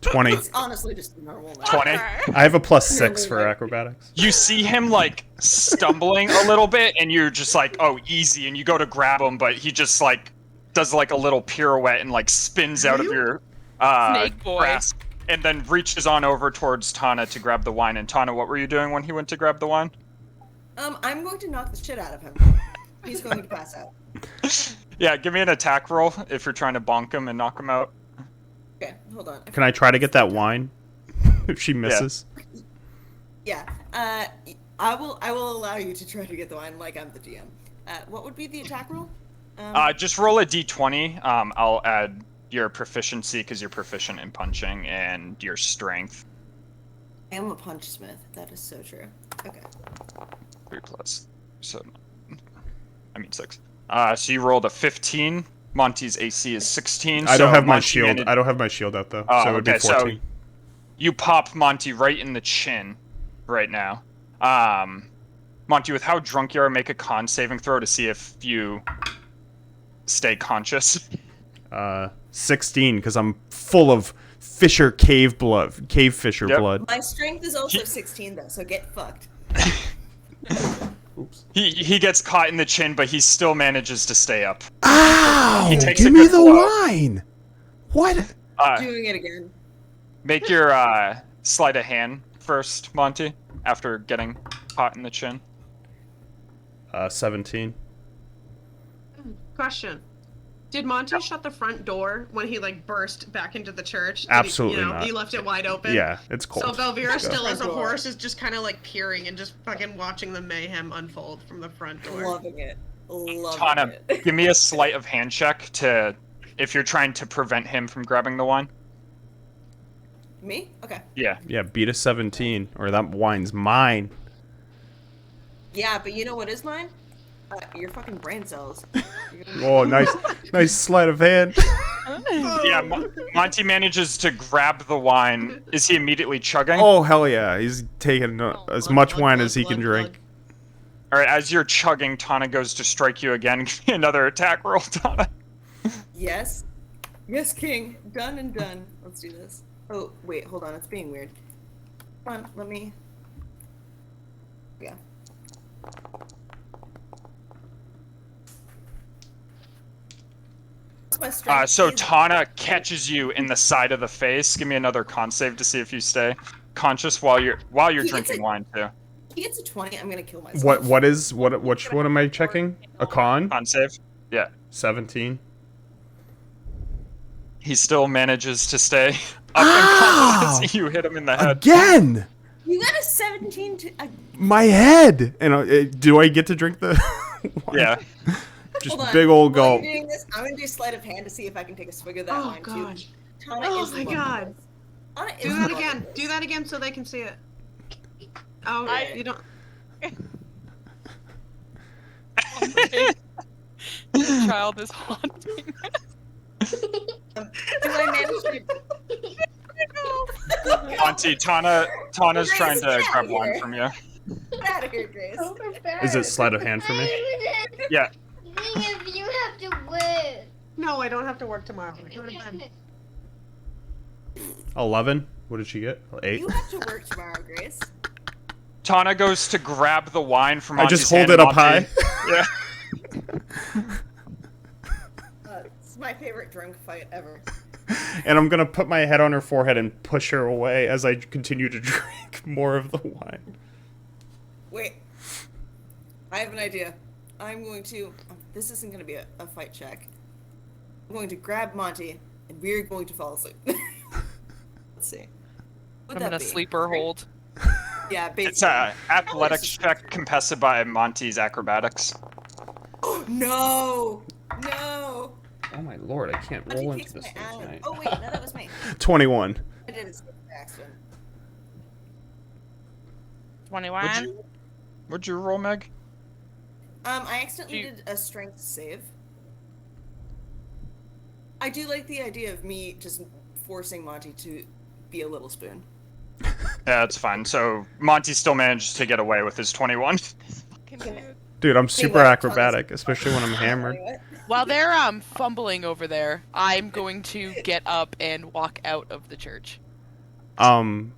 20. It's honestly just a normal night. 20. Okay. I have a +6 for acrobatics. You see him like stumbling a little bit, and you're just like, "Oh, easy!" And you go to grab him, but he just like does like a little pirouette and like spins out of your Snake boy. grasp, and then reaches on over towards Tana to grab the wine. And Tana, what were you doing when he went to grab the wine? I'm going to knock the shit out of him. He's going to pass out. Yeah, give me an attack roll if you're trying to bonk him and knock him out. Okay, hold on. Can I try to get that wine? If she misses. Yeah. I will allow you to try to get the wine like I'm the GM. What would be the attack roll? Just roll a d20. I'll add your proficiency because you're proficient in punching and your strength. I am a punchsmith. That is so true. Okay. 3 plus 7. I mean 6. So you rolled a 15. Monty's AC is 16. I don't so have my Monty shield. managed- I don't have my shield out though, Oh, so it would okay, be 14. so you pop Monty right in the chin right now. Monty, with how drunk you are, make a con saving throw to see if you stay conscious. 16, because I'm full of Fisher cave blood, cave Fisher Yep. blood. My strength is also 16 though, so get fucked. Oops. He gets caught in the chin, but he still manages to stay up. Ow! He takes a Give me good the blow. wine. What? doing it again. Make your sleight of hand first, Monty, after getting caught in the chin. 17. Question. Did Monty shut the front door when he like burst back into the church? Absolutely he, not. He left it wide open. Yeah, it's cold. So Velvira Let's go. still as a Front door. horse is just kind of like peering and just fucking watching the mayhem unfold from the front door. Loving it. Loving Tana, it. give me a sleight of hand check to if you're trying to prevent him from grabbing the wine. Me? Okay. Yeah. Yeah, beat a 17, or that wine's mine. Yeah, but you know what is mine? Your fucking brain cells. Oh, nice sleight of hand. Yeah, Monty manages to grab the wine. Is he immediately chugging? Oh, hell yeah. He's taking as much wine as he can drink. All right, as you're chugging, Tana goes to strike you again. Give me another attack roll, Tana. Yes. Yes, King. Done and done. Let's do this. Oh, wait, hold on. It's being weird. Come on, let me... Yeah. What's my strength? So Tana catches you in the side of the face. Give me another con save to see if you stay conscious while you're drinking wine too. He gets a 20, I'm gonna kill myself. Which one am I checking? A con? Con save. Yeah. 17. He still manages to stay up and conscious as you hit him in the head. Again! You got a 17 to... My head! And do I get to drink the wine? Yeah. Just Hold on. big old While gulp. you're doing this, I'm gonna do sleight of hand to see if I can take a swig of that Oh, wine God. too. Tana Oh is my loving God. this. Tana is Do that loving again. this. Do that again so they can see it. Oh, you don't. The child is haunting. Do I manage to... Auntie, Tana's trying to Grace, get grab out wine here. from you. Get out of here, Grace. Is it sleight of hand for me? Yeah. You have to work. No, I don't have to work tomorrow. Go to bed. 11? What did she get? 8? You have to work tomorrow, Grace. Tana goes to grab the wine from I Auntie's just hold hand it and up high. Yeah. It's my favorite drunk fight ever. And I'm gonna put my head on her forehead and push her away as I continue to drink more of the wine. Wait. I have an idea. I'm going to... This isn't going to be a fight check. I'm going to grab Monty, and we're going to fall asleep. Let's see. I'm in a sleeper hold. Yeah, basically. It's a athletics check contested by Monty's acrobatics. No! No! Oh my lord, I can't Monty roll kicks into this my thing ass. tonight. Oh wait, no, that was me. 21. I did it by accident. 21. What'd you roll, Meg? I accidentally did a strength save. I do like the idea of me just forcing Monty to be a little spoon. Yeah, it's fine. So Monty still managed to get away with his 21. Fucking dude. Dude, I'm super what? acrobatic, especially when I'm hammered. While they're fumbling over there, I'm going to get up and walk out of the church. I'm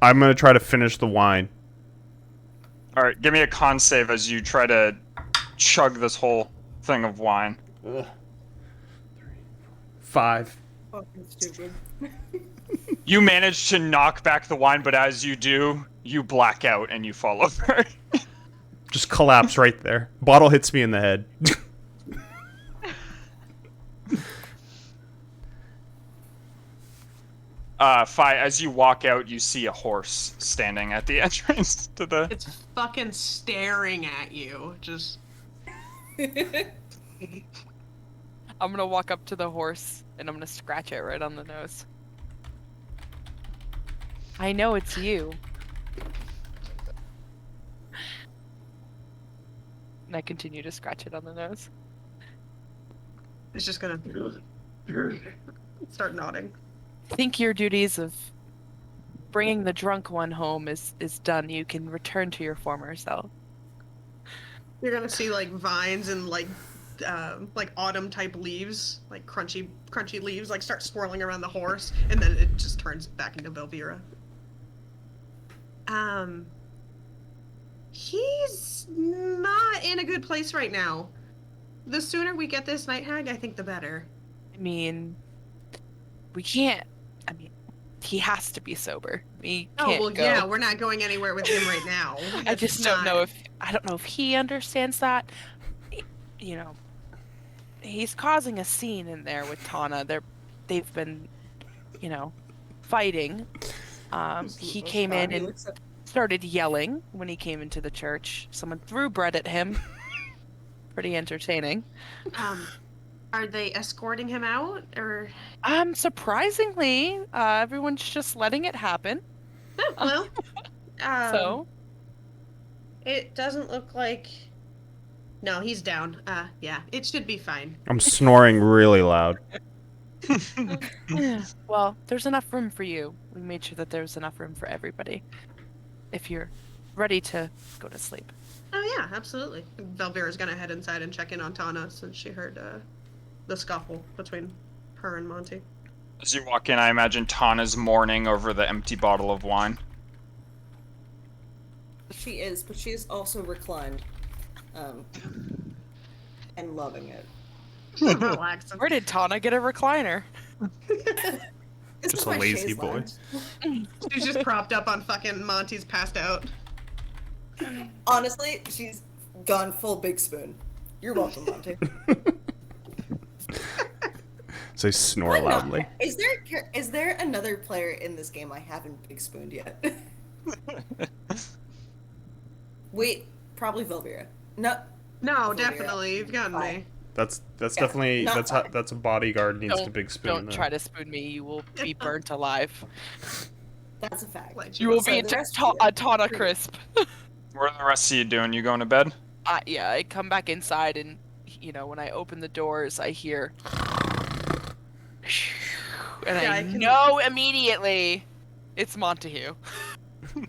gonna try to finish the wine. All right, give me a con save as you try to chug this whole thing of wine. 5. Fucking stupid. You manage to knock back the wine, but as you do, you black out and you fall over. Just collapse right there. Bottle hits me in the head. As you walk out, you see a horse standing at the entrance to the... It's fucking staring at you. Just. I'm gonna walk up to the horse and I'm gonna scratch it right on the nose. I know it's you. And I continue to scratch it on the nose. It's just gonna. Start nodding. I think your duties of bringing the drunk one home is done. You can return to your former self. You're gonna see like vines and like autumn type leaves, like crunchy leaves, like start swirling around the horse, and then it just turns back into Velvira. He's not in a good place right now. The sooner we get this night hag, I think the better. I mean, we can't. I mean, he has to be sober. We Oh can't well, go. yeah, we're not going anywhere with him right now. I It's just don't know not- if I don't know if he understands that. You know, he's causing a scene in there with Tana. They've been, you know, fighting. He came in and started yelling when he came into the church. Someone threw bread at him. Pretty entertaining. Are they escorting him out or? Surprisingly, everyone's just letting it happen. Oh, well, So, it doesn't look like. No, he's down. Yeah, it should be fine. I'm snoring really loud. well, there's enough room for you. We made sure that there's enough room for everybody. If you're ready to go to sleep. Oh yeah, absolutely. Velvira's gonna head inside and check in on Tana since she heard the scuffle between her and Monty. As you walk in, I imagine Tana's mourning over the empty bottle of wine. She is, but she is also reclined. And loving it. Relaxing. Where did Tana get a recliner? This Just is a my lazy chaise boy. lounge. She's just propped up on fucking Monty's passed out. Honestly, she's gone full big spoon. You're welcome, Monty. So I snore Why not? loudly. Is there another player in this game I haven't big spooned yet? Wait, probably Velvira. No. No, Velvira. definitely. You've gotten Fine. me. That's Yeah, definitely not fine. that's a bodyguard needs to Don't, big spoon. don't try to spoon me. You will be burnt alive. That's a fact. Let You will So be the rest of a you- Tana crisp. What are the rest of you doing? You going to bed? Yeah, I come back inside and, you know, when I open the doors, I hear... And Yeah, I I can- know immediately it's Montague.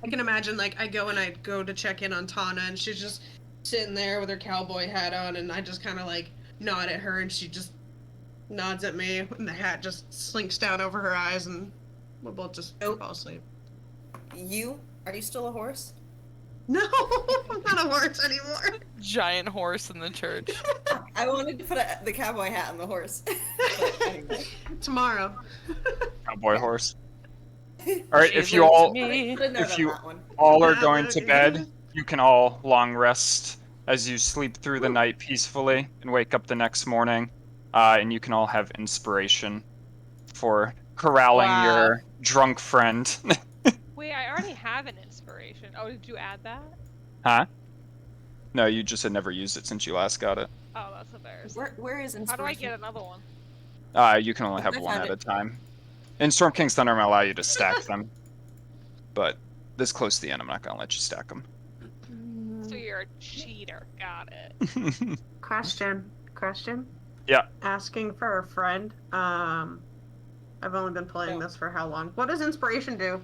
I can imagine, like, I go to check in on Tana, and she's just sitting there with her cowboy hat on, and I just kind of, like, nod at her, and she just nods at me, and the hat just slinks down over her eyes, and we'll both just Nope. fall asleep. Are you still a horse? No, I'm not a horse anymore. Giant horse in the church. I wanted to put the cowboy hat on the horse. But anyway. Tomorrow. Cowboy horse. All right, She if you looked all me. Put a note if on you that one. all are Yeah, going but to okay. bed, you can all long rest as you sleep through the night peacefully and wake up the next morning. And you can all have inspiration for corralling Wow. your drunk friend. Wait, I already have an inspiration. Oh, did you add that? Huh? No, you just had never used it since you last got it. Oh, that's embarrassing. Where is inspiration? How do I get another one? You can only have I one found at it. a time. In Storm King's Thunder, I'm gonna allow you to stack them. But this close to the end, I'm not gonna let you stack them. So you're a cheater. Got it. Question. Yeah. Asking for a friend. I've only been playing this for how long? What does inspiration do?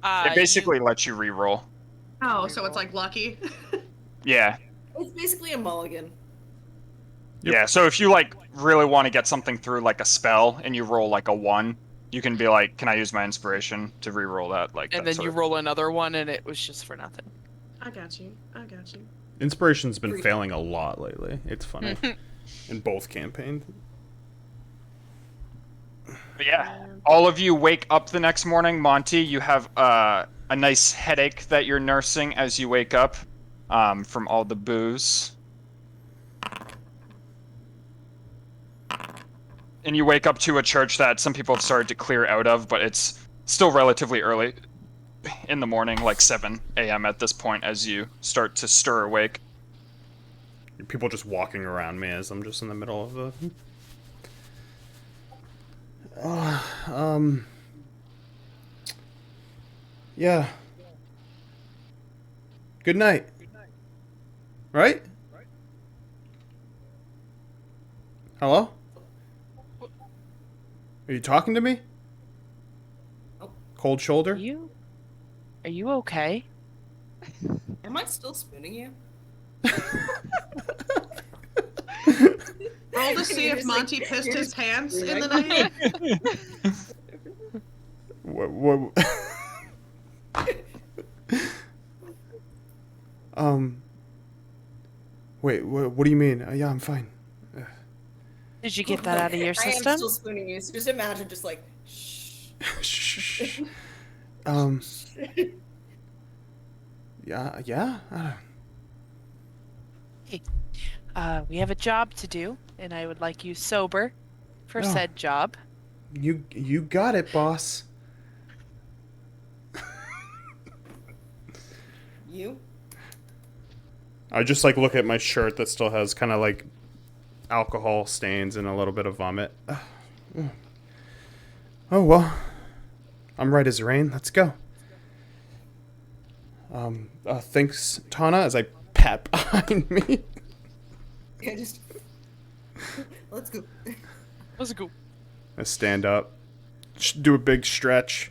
It basically lets you re-roll. Oh, so it's like lucky. Yeah. It's basically a mulligan. Yep. Yeah, so if you like really want to get something through like a spell and you roll like a 1, you can be like, can I use my inspiration to re-roll that? Like, And that then sort you of- roll another one and it was just for nothing. I got you. Inspiration's been Three. failing a lot lately. It's funny. In both campaigns. But yeah, all of you wake up the next morning. Monty, you have a nice headache that you're nursing as you wake up from all the booze. And you wake up to a church that some people have started to clear out of, but it's still relatively early in the morning, like 7 a.m. at this point, as you start to stir awake. People just walking around me as I'm just in the middle of the. Yeah. Good night. Right? Hello? Are you talking to me? Oh. Cold shoulder? Are you okay? Am I still spooning you? Roll to see You're if just like- Monty pissed you're his just- pants you're in the like- night. What? Wait, what do you mean? Yeah, I'm fine. Did you get that out of your I am system? still spooning you, so just imagine just like, shh. Shh. Yeah. We have a job to do, and I would like you sober for Oh. said job. You got it, boss. You? I just like look at my shirt that still has kind of like alcohol stains and a little bit of vomit. Oh well, I'm right as rain. Let's go. Thanks, Tana. As I pat behind me. Yeah, just. Let's go. Let's go. I stand up, do a big stretch.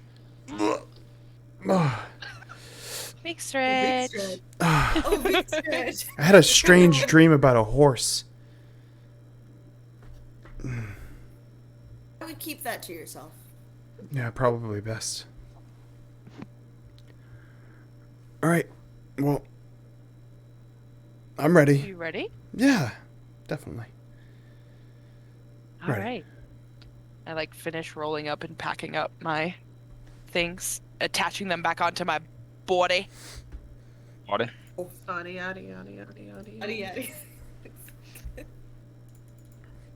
Big stretch. Big stretch. Oh, big stretch. I had a strange dream about a horse. I would keep that to yourself. Yeah, probably best. All right. Well, I'm ready. You ready? Yeah, definitely. All Right. right. I like finish rolling up and packing up my things, attaching them back onto my body. Body. Yada yada yada yada yada. Yada, yada.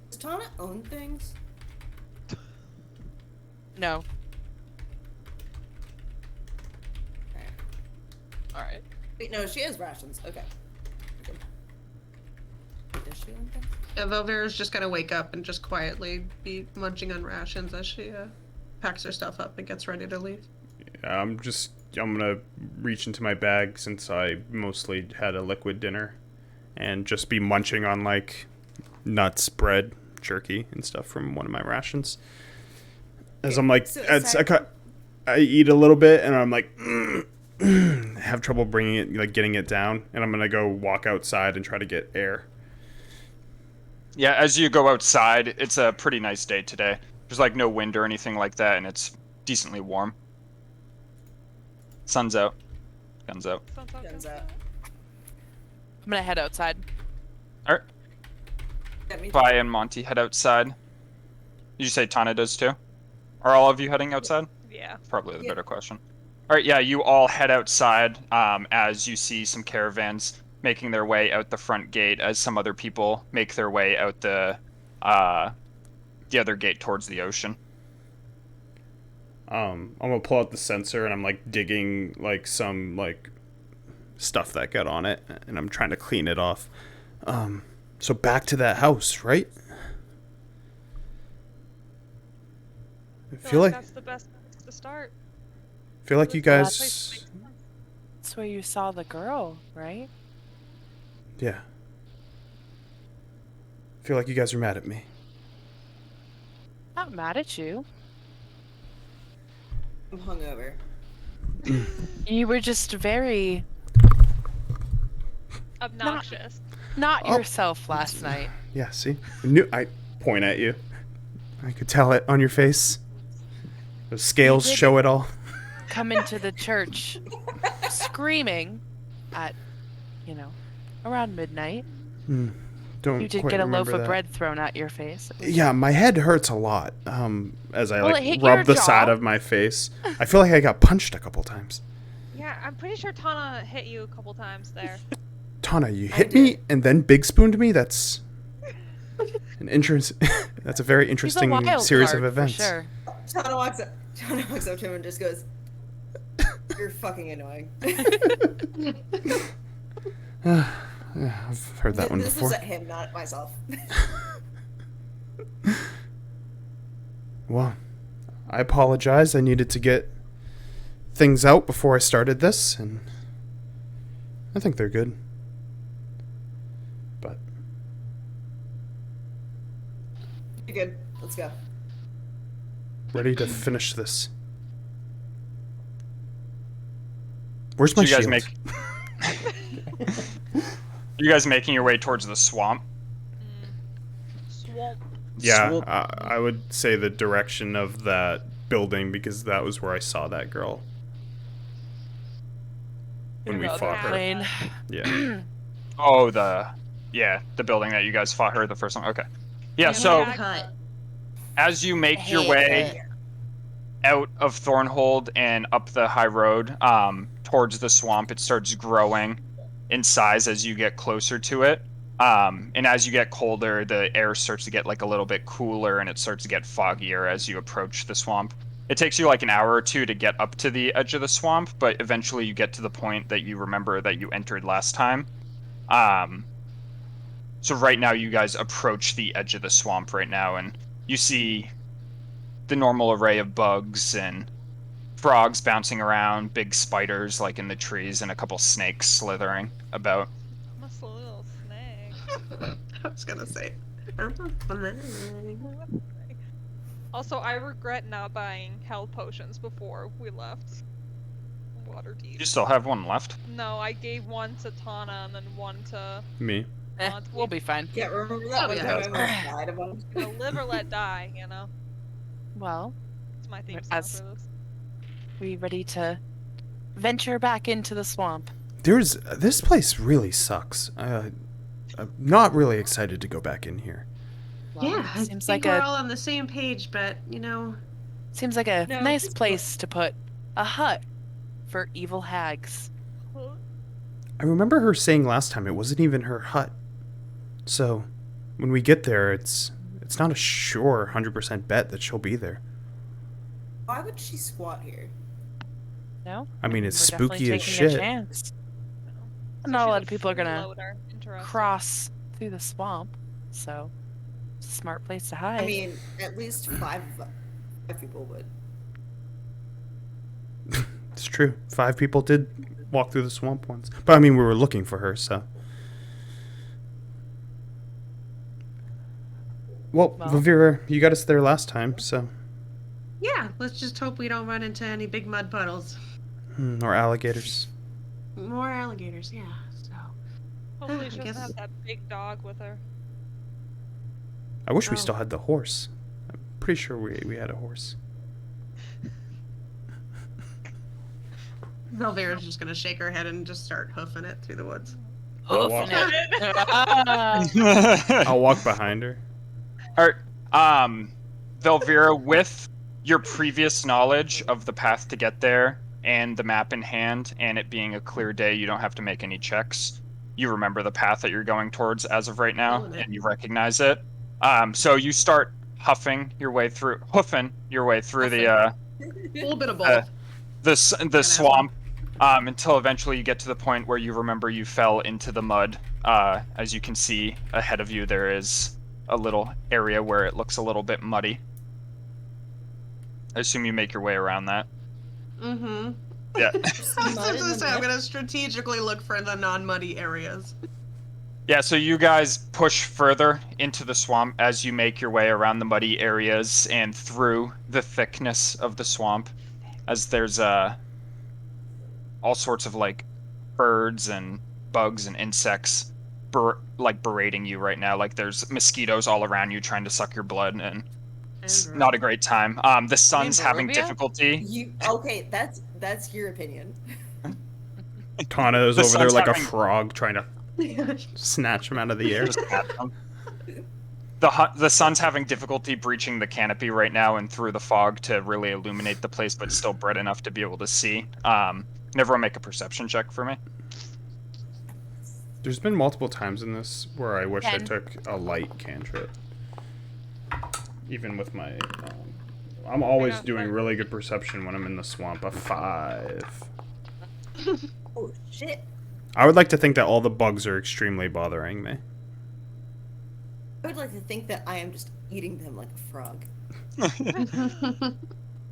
Does Tana own things? No. Okay. All right. Wait, no, she has rations. Okay. Does she own things? Yeah, Velvera's just gonna wake up and just quietly be munching on rations as she packs her stuff up and gets ready to leave. I'm gonna reach into my bag since I mostly had a liquid dinner, and just be munching on like nuts, bread, jerky, and stuff from one of my rations. As I'm like, So I eat a little bit, and I'm like, have trouble bringing it, like getting it down, and I'm gonna go walk outside and try to get air. Yeah, as you go outside, it's a pretty nice day today. There's like no wind or anything like that, and it's decently warm. Sun's out. Guns out. Guns out. I'm gonna head outside. All right. Yeah, me too. Vi and Monty head outside. Did you say Tana does too? Are all of you heading outside? Yeah. Probably the Yeah. better question. All right, yeah, you all head outside as you see some caravans making their way out the front gate as some other people make their way out the other gate towards the ocean. I'm gonna pull out the sensor, and I'm like digging like some like stuff that got on it, and I'm trying to clean it off. So back to that house, right? I feel like that's the best place to start. you Well, guys. That's where you saw the girl, right? Yeah. I feel like you guys are mad at me. Not mad at you. I'm hungover. You were just very Obnoxious. not Oh. yourself last night. Yeah, see? I point at you. I could tell it on your face. Those scales did. show it all. Come into the church screaming at, around midnight. Don't You did quite get a loaf remember of that. bread thrown at your face. Yeah, my head hurts a lot. As I Well, like it hit your rub the side jaw. of my face. I feel like I got punched a couple times. Yeah, I'm pretty sure Tana hit you a couple times there. Tana, you hit me and then big spooned me? That's an interest. That's a very He's a interesting wild series card, of events. For sure. Tana walks up to him and just goes, "You're fucking annoying." Yeah, I've heard that one This before. was at him, not at myself. Well, I apologize. I needed to get things out before I started this, and I think they're good. But You're good. Let's go. ready to finish this. Where's my So you guys shield? You guys making your way towards the swamp? Swamp. Yeah, Swamp. I would say the direction of that building, because that was where I saw that girl when we About fought the her. plane. Yeah. Oh, the building that you guys fought her the first time. Okay. Yeah, Yeah, so my hut. as you make your Hey, way out of Thornhold and up the high road, towards the swamp, it starts growing in size as you get closer to it. And as you get colder, the air starts to get like a little bit cooler and it starts to get foggier as you approach the swamp. It takes you like an hour or two to get up to the edge of the swamp, but eventually you get to the point that you remember that you entered last time. So right now you guys approach the edge of the swamp right now, and you see the normal array of bugs and frogs bouncing around, big spiders like in the trees, and a couple snakes slithering about. I'm a little snake. I was gonna say. Also, I regret not buying health potions before we left Waterdeep. You still have one left? No, I gave one to Tana and then one to Me. Monty. We'll be fine. Yeah, remember that one yeah. time I almost died of one? You know, live or let die, you know? Well, It's my theme song As- for this. we ready to venture back into the swamp? This place really sucks. I'm not really excited to go back in here. Well, Yeah, I seems think like we're a all on the same page, but seems like a No, nice it's place to put a hut for evil hags. I remember her saying last time it wasn't even her hut. So, when we get there, it's not a sure 100% bet that she'll be there. Why would she squat here? No, I mean, it's we're definitely spooky as taking shit. a chance. So Not a she's lot of people are gonna freeloader. Interesting. cross through the swamp, so it's a smart place to hide. I mean, at least five people would. It's true. 5 people did walk through the swamp once. But I mean, we were looking for her, so. Well, Well. Vivira, you got us there last time, so. yeah, let's just hope we don't run into any big mud puddles. Or alligators. More alligators, yeah. So Hopefully I she doesn't guess- have that big dog with her. I wish we Oh. still had the horse. I'm pretty sure we had a horse. Velvera's just gonna shake her head and just start hoofing it through the woods. I'll walk, Ah. I'll walk behind her. Alright, Velvira, with your previous knowledge of the path to get there and the map in hand, and it being a clear day, you don't have to make any checks. You remember the path that you're going towards as of right now, Feeling it. and you recognize it. So you start hoofing your way through the A little bit of both. the swamp, until eventually you get to the point where you remember you fell into the mud. As you can see ahead of you, there is a little area where it looks a little bit muddy. I assume you make your way around that. Mm-hmm. Yeah. I was gonna say, I'm gonna strategically look for the non-muddy areas. Yeah, so you guys push further into the swamp as you make your way around the muddy areas and through the thickness of the swamp, as there's all sorts of like birds and bugs and insects berating you right now. Like there's mosquitoes all around you trying to suck your blood, and it's not a great time. The sun's having Barovia? difficulty. Okay, that's your opinion. Tana is The over there sun's like a having- frog trying to snatch him out of the air. Just at them. The sun's having difficulty breaching the canopy right now and through the fog to really illuminate the place, but still bright enough to be able to see. Can everyone make a perception check for me? There's been multiple times in this where I wish I 10. took a light cantrip. Even with my... I'm always got doing 5. really good perception when I'm in the swamp. A 5. Oh shit! I would like to think that all the bugs are extremely bothering me. I would like to think that I am just eating them like a frog.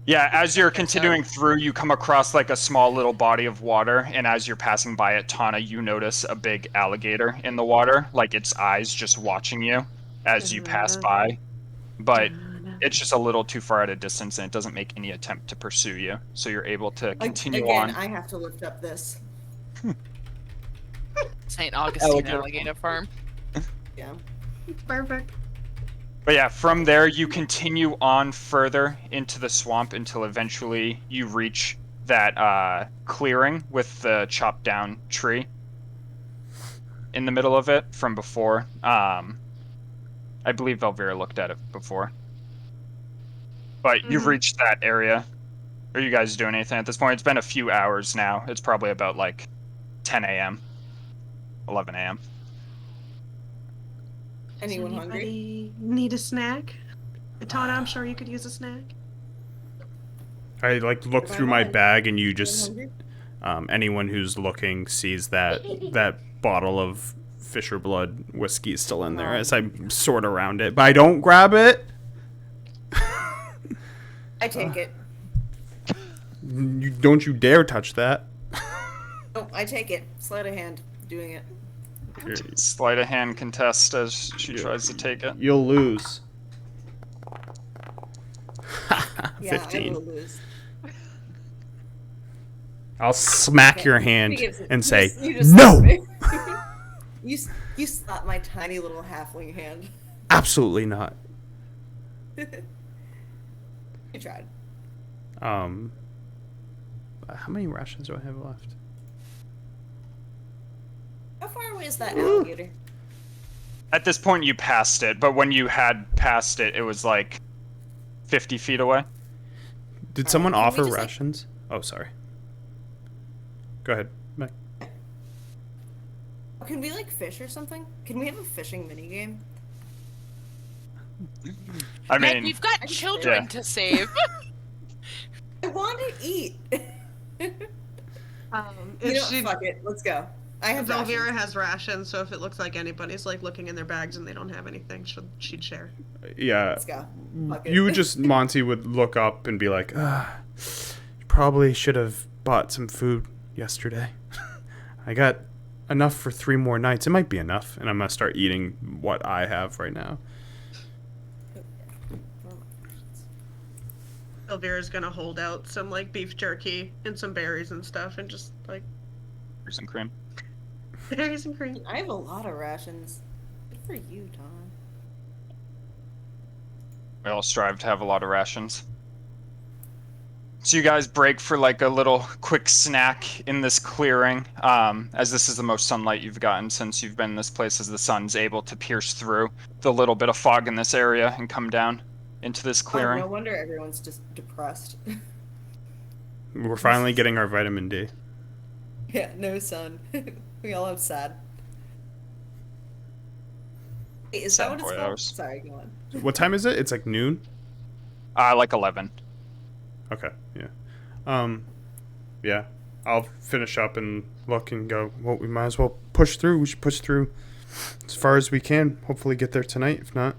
Yeah, as you're continuing through, you come across like a small little body of water, and as you're passing by it, Tana, you notice a big alligator in the water, like its eyes just watching you as you pass by. But it's just a little too far at a distance, and it doesn't make any attempt to pursue you, so you're able to continue Again, on. I have to lift up this. St. Augustine Alligator. Alligator Farm. Yeah. Perfect. But yeah, from there you continue on further into the swamp until eventually you reach that clearing with the chopped down tree in the middle of it from before. I I believe Elvira looked at it before. But you've Mhm. reached that area. Are you guys doing anything at this point? It's been a few hours now. It's probably about like 10 a.m., 11 a.m. Anyone hungry? Anybody need a snack? Tana, I'm sure you could use a snack. I like look If I through my might. bag, and you Anyone just hungry? anyone who's looking sees that bottle of Fisher Blood whiskey still in there as I sort around it, but I don't grab it. I take it. Don't you dare touch that. No, I take it. Sleight of hand. Doing it. Sleight of hand contest as she Yeah. tries to take it. You'll lose. Yeah, 15. I will lose. I'll smack Okay. your He hand gives it- and you say, just- you just "No!" slap me. You slap my tiny little halfling hand. Absolutely not. You tried. How many rations do I have left? How far away is that alligator? At this point, you passed it, but when you had passed it, it was like 50 feet away. Did someone can we offer just, like- rations? Oh, sorry. Go ahead, Mac. Can we like fish or something? Can we have a fishing minigame? I Meg, mean, we've got I just- children Yeah. to save. I want to eat. If You know, she, fuck it. Let's go. I have Velvira rations. has rations, so if it looks like anybody's like looking in their bags and they don't have anything, she'd share. Yeah. Let's go. Fuck it. You would just, Monty would look up and be like, you probably should have bought some food yesterday. I got enough for 3 more nights. It might be enough. And I'm going to start eating what I have right now. Elvira's gonna hold out some like beef jerky and some berries and stuff, and just like here's some cream. berries and cream. I have a lot of rations. Good for you, Tom. We all strive to have a lot of rations. So you guys break for like a little quick snack in this clearing, as this is the most sunlight you've gotten since you've been in this place, as the sun's able to pierce through the little bit of fog in this area and come down into this Oh, clearing. no wonder everyone's just depressed. We're finally getting our vitamin D. Yeah, no sun. We all have sad. Wait, is that Sad what it's boy called? hours. Sorry, go on. What time is it? It's like noon? Like 11. Okay, yeah. Yeah. I'll finish up and look and go, well, we might as well push through. We should push through as far as we can. Hopefully get there tonight, if not,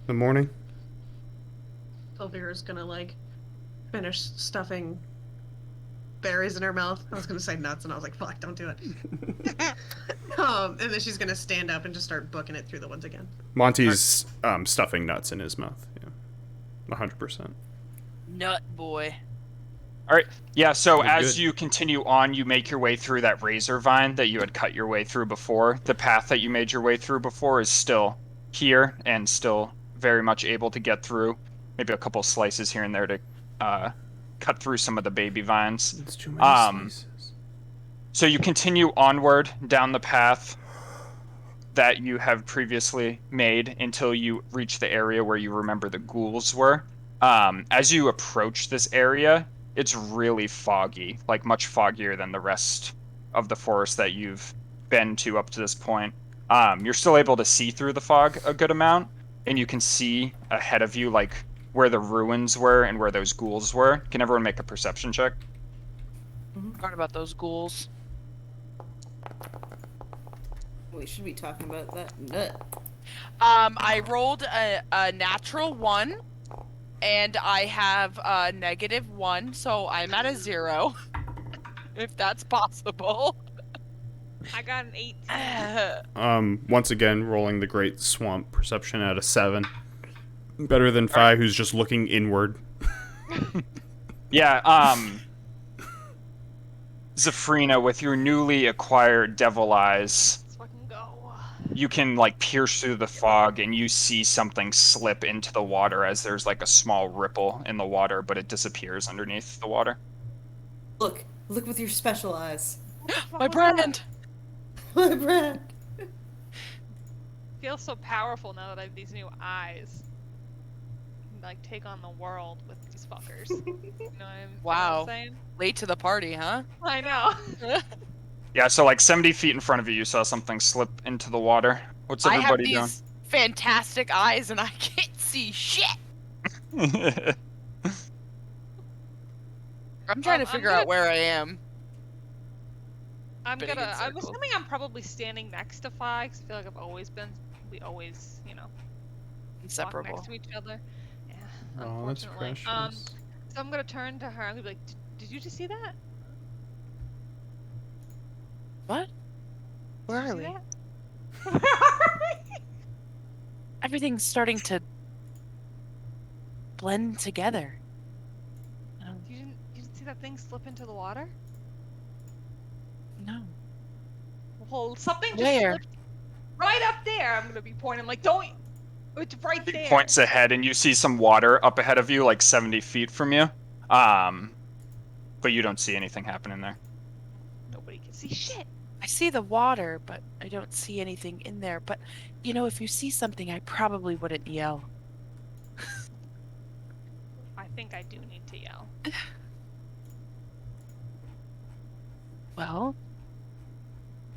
the morning. Elvira's gonna like finish stuffing berries in her mouth. I was gonna say nuts, and I was like, "Fuck, don't do it." And then she's gonna stand up and just start booking it through the woods again. Monty's stuffing nuts in his mouth. Yeah, 100%. Nut boy. All right. Yeah, so Good, as good. you continue on, you make your way through that razor vine that you had cut your way through before. The path that you made your way through before is still here and still very much able to get through. Maybe a couple slices here and there to cut through some of the baby vines. It's too slices. So you continue onward down the path that you have previously made until you reach the area where you remember the ghouls were. As you approach this area, it's really foggy, like much foggier than the rest of the forest that you've been to up to this point. You're still able to see through the fog a good amount, and you can see ahead of you, like, where the ruins were and where those ghouls were. Can everyone make a perception check? Forgot about those ghouls. We should be talking about that nut. I rolled a natural 1, and I have a -1, so I'm at a 0. If that's possible. I got an 18. Once again, rolling the Great Swamp perception at a 7. Better than 5, who's just looking inward. Yeah, Zafrina, with your newly acquired devil eyes, Let's fucking go. you can like pierce through the fog and you see something slip into the water as there's like a small ripple in the water, but it disappears underneath the water. Look with your special eyes. My brand! My brand. feel so powerful now that I have these new eyes. I can, like, take on the world with these fuckers. You know what I'm Wow. saying? Late to the party, huh? I know. Yeah, so like 70 feet in front of you, you saw something slip into the water. What's I have everybody these fantastic eyes and I can't see shit. doing? I'm trying to I'm figure gonna- out where I am. I'm Spinning in I'm circles. assuming I'm probably standing next to Fi, because I feel like we always, you know, walk Inseparable. next to each other. Yeah, Oh, that's unfortunately. precious. So I'm gonna turn to her. I'm gonna be like, "Did you just see that? What? Where Did are you see we? that? Where are we?" Everything's starting to blend together. You didn't see that thing slip into the water? No. Well, something just Where? slipped right up there. I'm gonna be pointing like, don't. It's right He there. points ahead, and you see some water up ahead of you, like 70 feet from you. But you don't see anything happening there. Nobody can see shit. I see the water, but I don't see anything in there. But, if you see something, I probably wouldn't yell. I think I do need to yell. Well,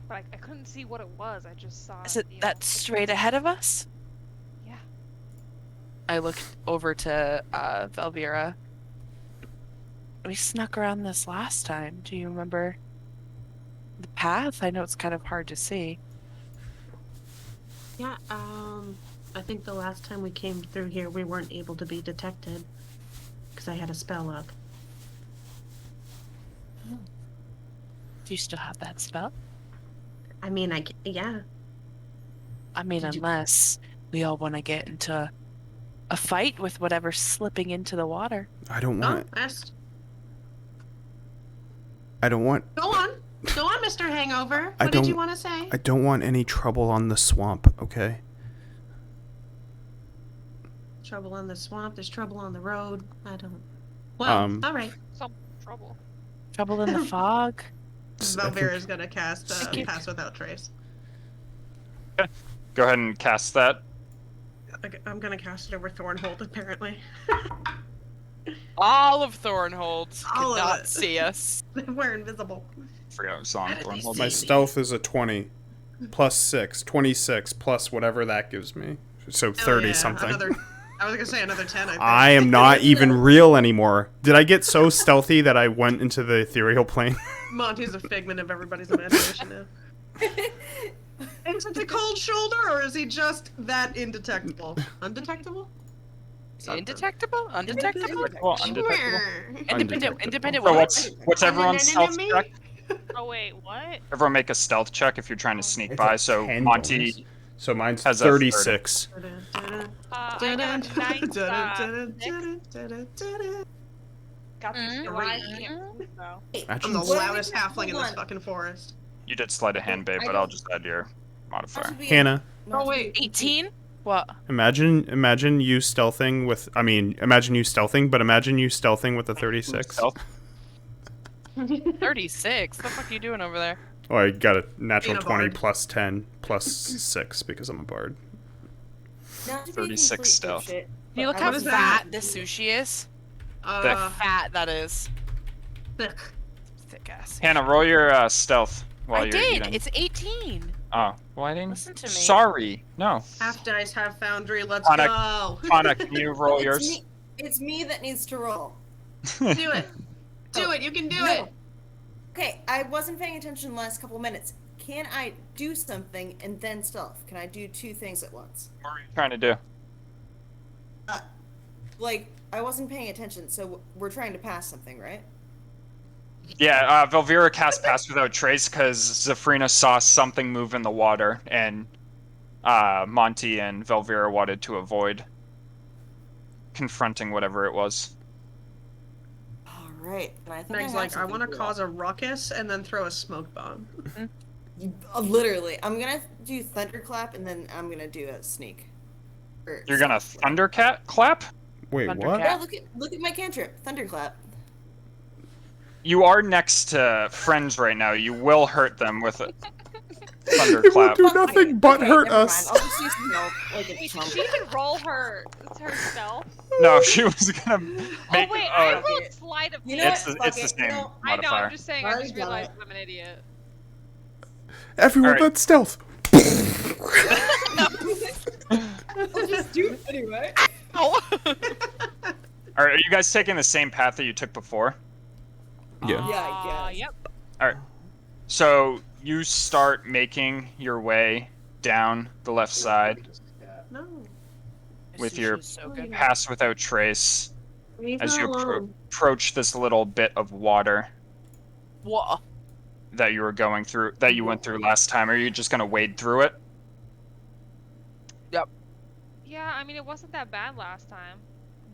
But I couldn't see what it was. I just saw. is it that straight ahead of us? Yeah. I looked over to Velvira. We snuck around this last time. Do you remember the path? I know it's kind of hard to see. Yeah, I think the last time we came through here, we weren't able to be detected. Because I had a spell up. Do you still have that spell? I mean, yeah. I mean, Did you- unless we all want to get into a fight with whatever's slipping into the water. I don't Oh, want. asked. I don't want. Go on. Go on, Mr. Hangover. I What did you don't- want to say? I don't want any trouble on the swamp. Okay. Trouble on the swamp. There's trouble on the road. I don't. Well, all right. Some trouble. Trouble in the fog? I Velvira's gonna cast Skip. Pass Without Trace. Go ahead and cast that. I'm gonna cast it over Thornhold, apparently. All of Thornholds All of cannot it. see us. We're invisible. Forgot it was on How did they Thornhold. see My me? stealth is a 20. Plus 6. 26 plus whatever that gives me. So 30 yeah, something. I was gonna say another 10. I think. I am not even real anymore. Did I get so stealthy that I went into the ethereal plane? Monty's a figment of everybody's imagination now. Is it the cold shoulder, or is he just that indetectable? Undetectable? Something. Indetectable? Undetectable? Well, undetectable. Independent So what? what's everyone's stealth check? Oh wait, what? Everyone make a stealth check if you're trying to sneak by. So 10 Monty bonus. So mine's has a 36. I got a nice, got these new eyes. I can't move, though. I'm the Actually, loudest halfling in this Hold on. fucking forest. You did sleight of hand, babe, I but I'll don't- just add your modifier. Hannah, Not Oh, to wait. be- 18? What? imagine you stealthing with. Imagine you stealthing, but imagine you stealthing with a 36. Stealth? 36? What the fuck are you doing over there? Oh, I got a natural Being a 20 bard. plus 10 plus 6 because I'm a bard. Not to be 36 complete stealth. dipshit, Can you look but how What is fat that? this sushi is? Uh, Fat that is. thick. Thick ass. Hannah, roll your stealth while I you're did. eating. It's 18. Oh, well, I didn't. Listen to me. Sorry, no. Half dice, half foundry. Let's Anna- go. Anna, can you roll it's yours? me, it's me that needs to roll. Do it. Do it. You can do it. Okay, I wasn't paying attention the last couple minutes. Can I do something and then stealth? Can I do two things at once? What were you trying to do? Like, I wasn't paying attention, so we're trying to pass something, right? Yeah, Velvira cast Pass Without Trace because Zafrina saw something move in the water, and Monty and Velvira wanted to avoid confronting whatever it was. Alright, and I think Meg's I have like, I want to something cause a ruckus and then throw a smoke bomb. Literally, I'm gonna do thunderclap and then I'm gonna do a sneak. Or You're gonna something. Thundercat clap? Wait, Thundercat. what? Yeah, look at my cantrip, thunderclap. You are next to friends right now. You will hurt them with it. thunderclap. It will do nothing but hurt never us. Mind. I'll just use stealth like a Wait, chump. did she even roll her stealth? No, she was gonna make. Oh wait, I fuck rolled it. sleight of You know hand. it's the, what? it's the Fuck it, you same know, I know. modifier. I'm just saying. I Already just done realized it. I'm an idiot. Everyone, Alright. that's stealth. I'll just do it anyway. Oh. All right, are you guys taking the same path that you took before? Yeah. Yeah, I guess. Yep. All right. So you start making your way down the left side No. with your Sushi's so good. pass without trace Leave as her you alone. approach this little bit of water Whoa. that you were going through, that you went through last time. Are you just gonna wade through it? Yeah, I mean it wasn't that bad last time.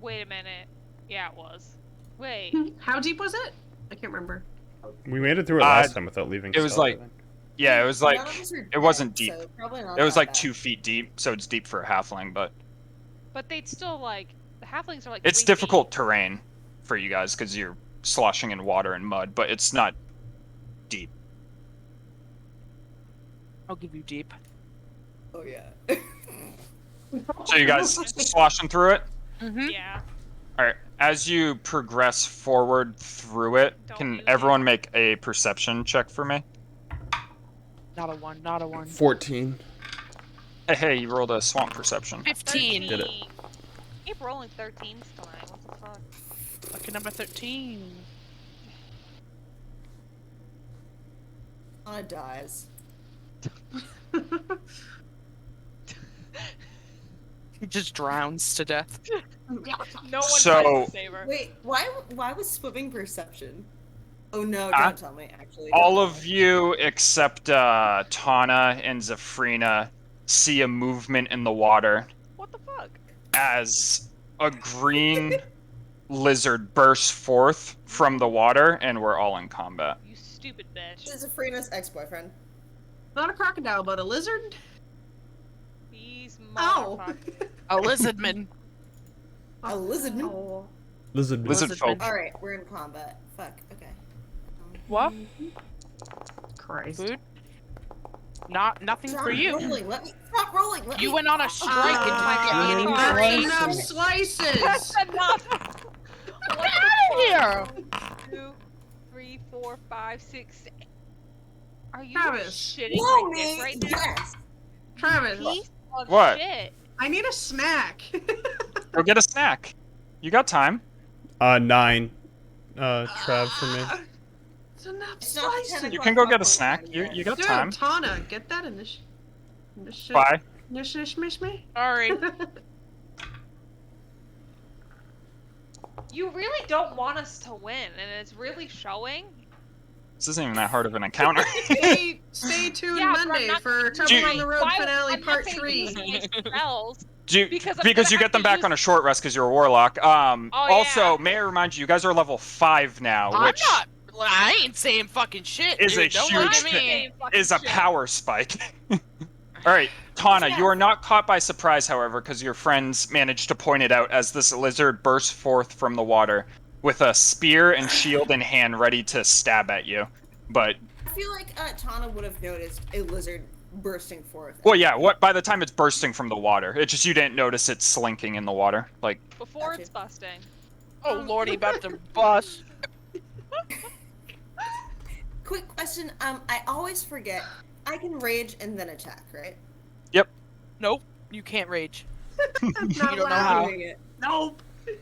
Wait a minute. Yeah, it was. Wait. How deep was it? I can't remember. We made it through it last time without leaving. it was stealth, I like- think. Yeah, it was like None of us are it wasn't dead, deep. so probably not It was that like bad. 2 feet deep, so it's deep for a halfling, but But they'd still like the halflings are like. it's 3 difficult feet. terrain for you guys because you're sloshing in water and mud, but it's not deep. I'll give you deep. Oh yeah. So you guys sloshing through it? Mm-hmm. Yeah. All right. As you progress forward through it, Don't can use everyone it. make a perception check for me? Not a one. Not a one. 14. Hey, you rolled a swamp perception. 15. Did it. Keep rolling 13s tonight. What the fuck? Lucky number 13. Anna dies. He just drowns to death. No one So- tries to save her. Wait, why was swimming perception? Oh no, Ah. don't tell me. Actually, don't All tell of me. you except Tana and Zafrina see a movement in the water What the fuck? as a green lizard bursts forth from the water, and we're all in combat. You stupid bitch. This is Freena's ex-boyfriend. Not a crocodile, but a lizard? These Ow! motherfuckers. A lizardman. A lizard. Oh. Lizard. Lizard Lizardman. folk. All right, we're in combat. Fuck. Okay. What? Christ. Food? Nothing Stop for you. rolling. Let me stop rolling. Let You me. went on a strike and Ah, didn't get any that's rations. enough slices! That's enough. Get out of here! 2, 3, 4, 5, 6. Are you Travis. shitting Blow my dick me. right now? Yes. Travis, Piece of What? shit. I need a smack. Go get a snack. You got time. 9. Trav for me. It's enough It's not slices. 10 You o'clock can go get a popcorn snack. time You yet. you got Dude, time. Tana, get that in this shit. Bye. Nish me. Sorry. You really don't want us to win, and it's really showing. This isn't even that hard of an encounter. Stay tuned Yeah, but I'm Monday not for gonna Trouble on the Road Why- finale I'm not part gonna 3. use my spells. Because I'm gonna you get have them to back use- on a short rest because you're a warlock. Also, yeah. may I remind you, you guys are level 5 now, I'm which not. I ain't saying fucking shit. is dude. a Don't look huge at thing. me. is a power spike. All right, Tana, you are not caught by surprise, however, because your friends managed to point it out as this lizard bursts forth from the water with a spear and shield in hand, ready to stab at you. But I feel like Tana would have noticed a lizard bursting forth. well, yeah. What by the time it's bursting from the water, it just you didn't notice it slinking in the water. Like Before Gotcha. it's busting. Oh lordy, about to bust. Quick question. I always forget. I can rage and then attack, right? Nope, you can't rage. Not You don't know allowed. how. Doing it. Nope. All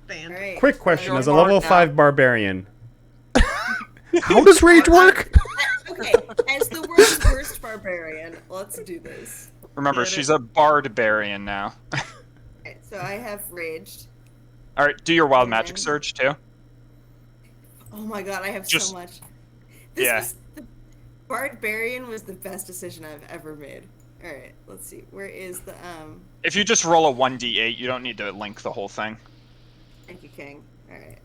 Banned. right. Quick question: You're as a smart level now. 5 barbarian, how does rage work? Okay, as the world's worst barbarian, let's do this. remember, Get it. she's a barbarian now. Okay, so I have raged. All right, do your wild Okay. magic surge too. Oh my god, I have Just- so much. This yeah. was the barbarian was the best decision I've ever made. All right, let's see. Where is the If you just roll a 1d8, you don't need to link the whole thing. Thank you, King. All right.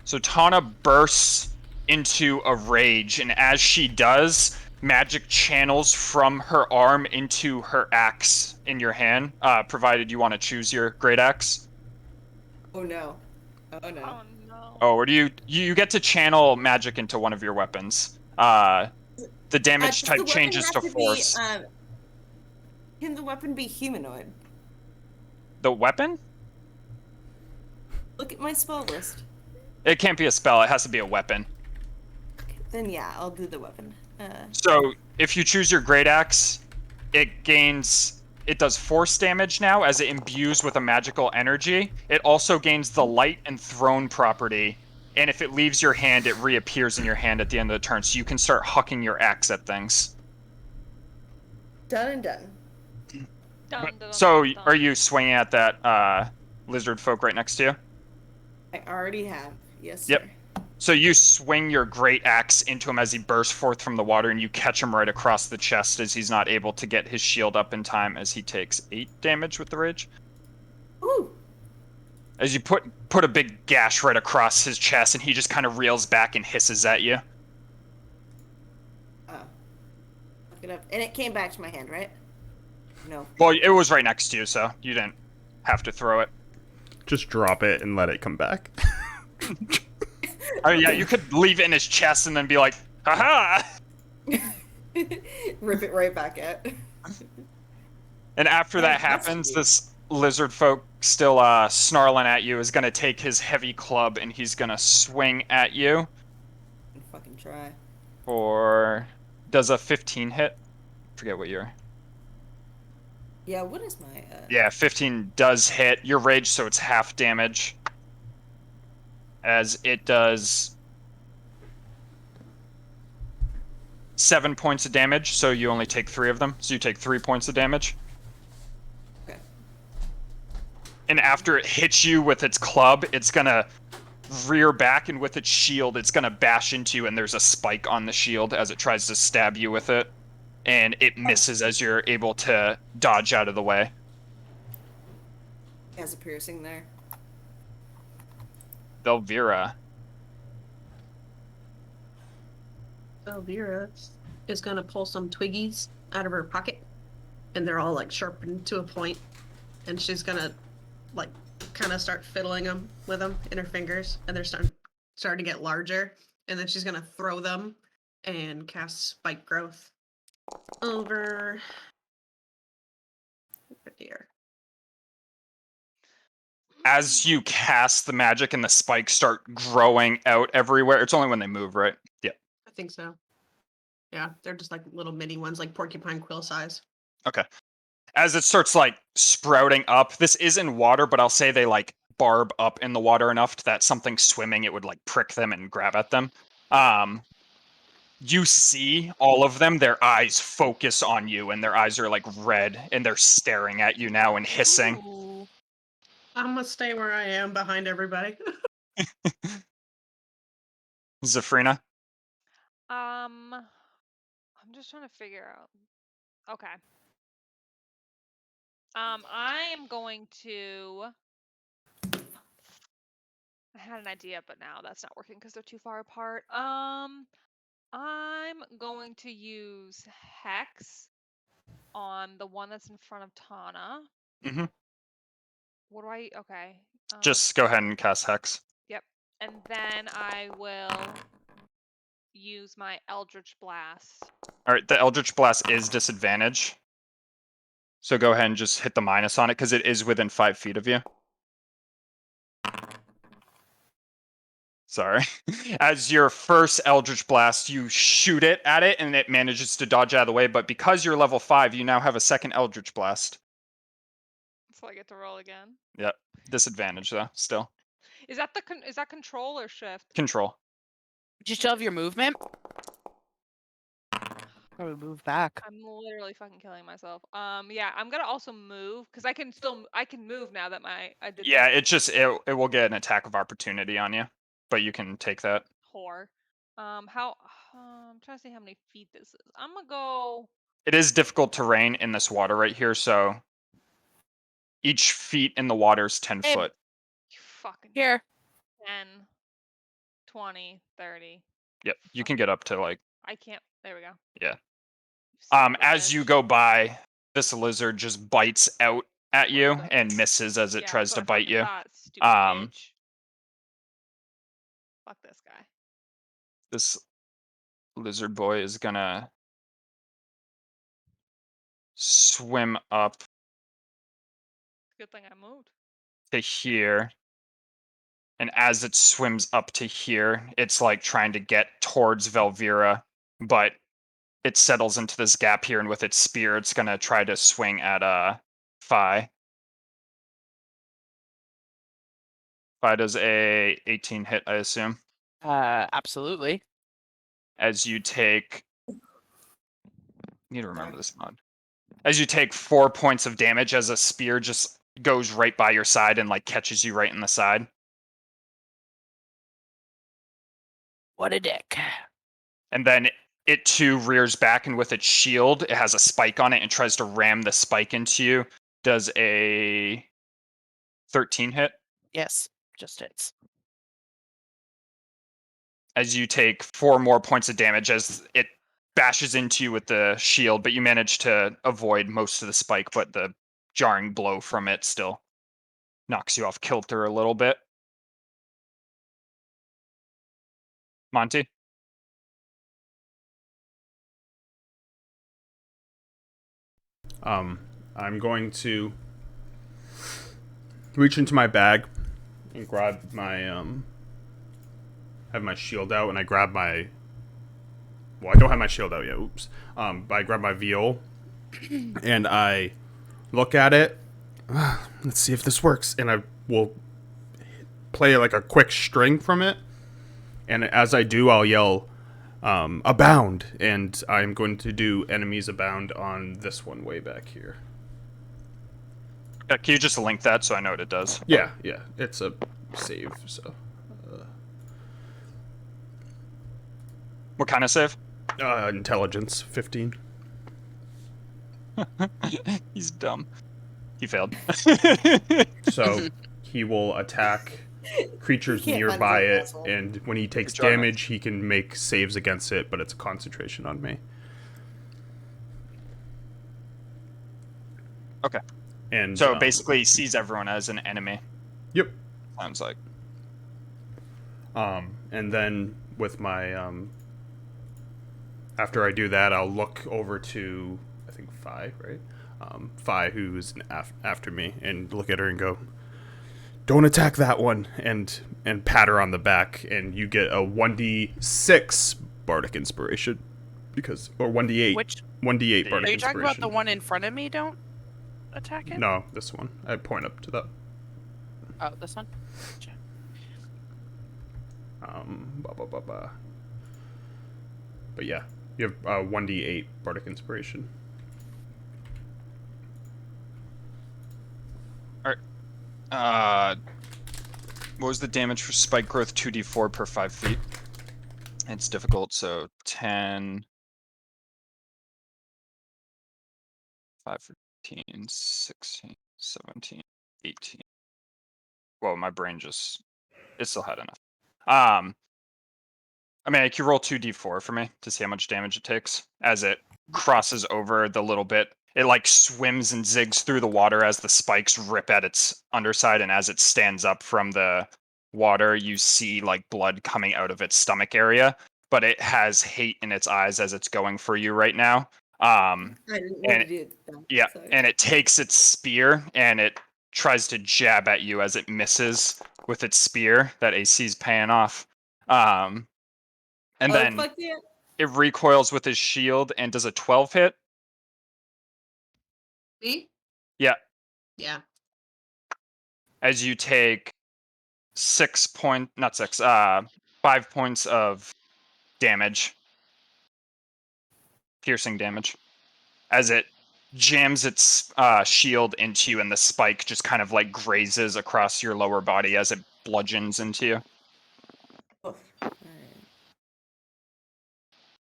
So Tana bursts into a rage, and as she does, magic channels from her arm into her axe in your hand, provided you want to choose your great axe. Oh no. Oh no. Oh no. Oh, or do you get to channel magic into one of your weapons? The damage Does type the weapon changes have to be, force. Can the weapon be humanoid? The weapon? Look at my spell list. It can't be a spell. It has to be a weapon. Then yeah, I'll do the weapon. So if you choose your great axe, it does force damage now as it imbues with a magical energy. It also gains the light and thrown property, and if it leaves your hand, it reappears in your hand at the end of the turn. So you can start hucking your axe at things. Done and done. Dun, dun, So dun, dun. are you swinging at that lizard folk right next to you? I already have. Yes, Yep. sir. So you swing your great axe into him as he bursts forth from the water, and you catch him right across the chest as he's not able to get his shield up in time as he takes 8 damage with the rage. Ooh. As you put a big gash right across his chest, and he just kind of reels back and hisses at you. Oh. Look it up. And it came back to my hand, right? No. Well, it was right next to you, so you didn't have to throw it. Just drop it and let it come back. Oh yeah, you could leave it in his chest and then be like, haha! Rip it right back at. And after that happens, this lizard folk still snarling at you is going to take his heavy club and he's going to swing at you. Fucking try. Does a 15 hit? Forget what year. Yeah, what is my Yeah, 15 does hit. Your rage, so it's half damage. As it does 7 points of damage, so you only take 3 of them. So you take 3 points of damage. Okay. And after it hits you with its club, it's gonna rear back, and with its shield, it's gonna bash into you, and there's a spike on the shield as it tries to stab you with it. And it misses as you're able to dodge out of the way. Has a piercing there. Velvira. Elvira is gonna pull some twiggies out of her pocket, and they're all like sharpened to a point, and she's gonna like kind of start fiddling them with them in her fingers, and they're starting to get larger, and then she's gonna throw them and cast spike growth over here. As you cast the magic and the spikes start growing out everywhere, it's only when they move, right? Yeah. I think so. Yeah, they're just like little mini ones, like porcupine quill size. Okay. As it starts like sprouting up, this is in water, but I'll say they like barb up in the water enough that something swimming, it would like prick them and grab at them. You see all of them, their eyes focus on you, and their eyes are like red, and they're staring at you now and hissing. Ooh. I'm gonna stay where I am behind everybody. Zafrina? I'm just trying to figure out. Okay. I am going to. I had an idea, but now that's not working because they're too far apart. I'm going to use Hex on the one that's in front of Tana. Mm-hmm. What do I? Okay. Just go ahead and cast Hex. Yep. And then I will use my Eldritch Blast. Alright, the Eldritch Blast is disadvantage. So go ahead and just hit the minus on it, because it is within 5 feet of you. Sorry. As your first Eldritch Blast, you shoot it at it, and it manages to dodge out of the way, but because you're level 5, you now have a second Eldritch Blast. So I get to roll again. Yep. Disadvantage, though, still. Is that is that control or shift? Control. Do you still have your movement? Probably move back. I'm literally fucking killing myself. Yeah, I'm gonna also move because I can move now that I did. Yeah, it will get an attack of opportunity on you, but you can take that. Whore. I'm trying to see how many feet this is. I'm gonna go. It is difficult terrain in this water right here, so each feet in the water is 10 Hey. foot. You fucking Here. 10, 20, 30. Yep, you can get up to like. I can't. There we go. Yeah. You son of a As you bitch. go by, this lizard just bites out at you What the- and misses as it Yeah, tries that's to what I bite fucking you. thought, stupid bitch. Fuck this guy. This lizard boy is gonna swim up Good thing I moved. to here. And as it swims up to here, it's like trying to get towards Velvira, but it settles into this gap here, and with its spear, it's gonna try to swing at Phi. Phi does a 18 hit, I assume. Absolutely. As you take, you need to remember this mod. As you take 4 points of damage, as a spear just goes right by your side and like catches you right in the side. What a dick. And then it too rears back, and with its shield, it has a spike on it and tries to ram the spike into you. Does a 13 hit. Yes, just hits. As you take 4 more points of damage as it bashes into you with the shield, but you manage to avoid most of the spike, but the jarring blow from it still knocks you off kilter a little bit. Monty? I'm going to reach into my bag and grab my have my shield out, and I grab my. Well, I don't have my shield out yet. Oops. But I grab my viol, and I look at it. Let's see if this works, and I will play like a quick string from it. And as I do, I'll yell, "Abound!" And I'm going to do enemies abound on this one way back here. Can you just link that so I know what it does? Yeah, it's a save. So, What kind of save? intelligence 15. He's dumb. He failed. So he will attack creatures He can't find nearby his own it, asshole. and when he takes Good job, damage, he can make saves against it, but it's a concentration on me. Okay. And So basically, he sees everyone as an enemy. yep. Sounds like. And then with my after I do that, I'll look over to I think Phi, right? Phi, who's after me, and look at her and go, "Don't attack that one," and pat her on the back, and you get a 1d6 bardic inspiration, because or 1d8. Which 1d8 bardic are you inspiration. talking about? The one in front of me? Don't attack it. No, this one. I point up to that. Oh, this one. Gotcha. But yeah, you have 1d8 bardic inspiration. What was the damage for spike growth? 2d4 per 5 feet. It's difficult, so 10, 5, 15, 16, 17, 18. Whoa, my brain just, it still had enough. I mean, can you roll 2d4 for me to see how much damage it takes as it crosses over the little bit. It like swims and zigs through the water as the spikes rip at its underside, and as it stands up from the water, you see like blood coming out of its stomach area, but it has hate in its eyes as it's going for you right now. I didn't mean And to do that. yeah, Sorry. and it takes its spear and it tries to jab at you as it misses with its spear. That AC's paying off. And then Fuck yeah. it recoils with his shield and does a 12 hit. Me? Yeah, Yeah. as you take 5 points of damage, piercing damage, as it jams its shield into you, and the spike just kind of like grazes across your lower body as it bludgeons into you. Oh, alright.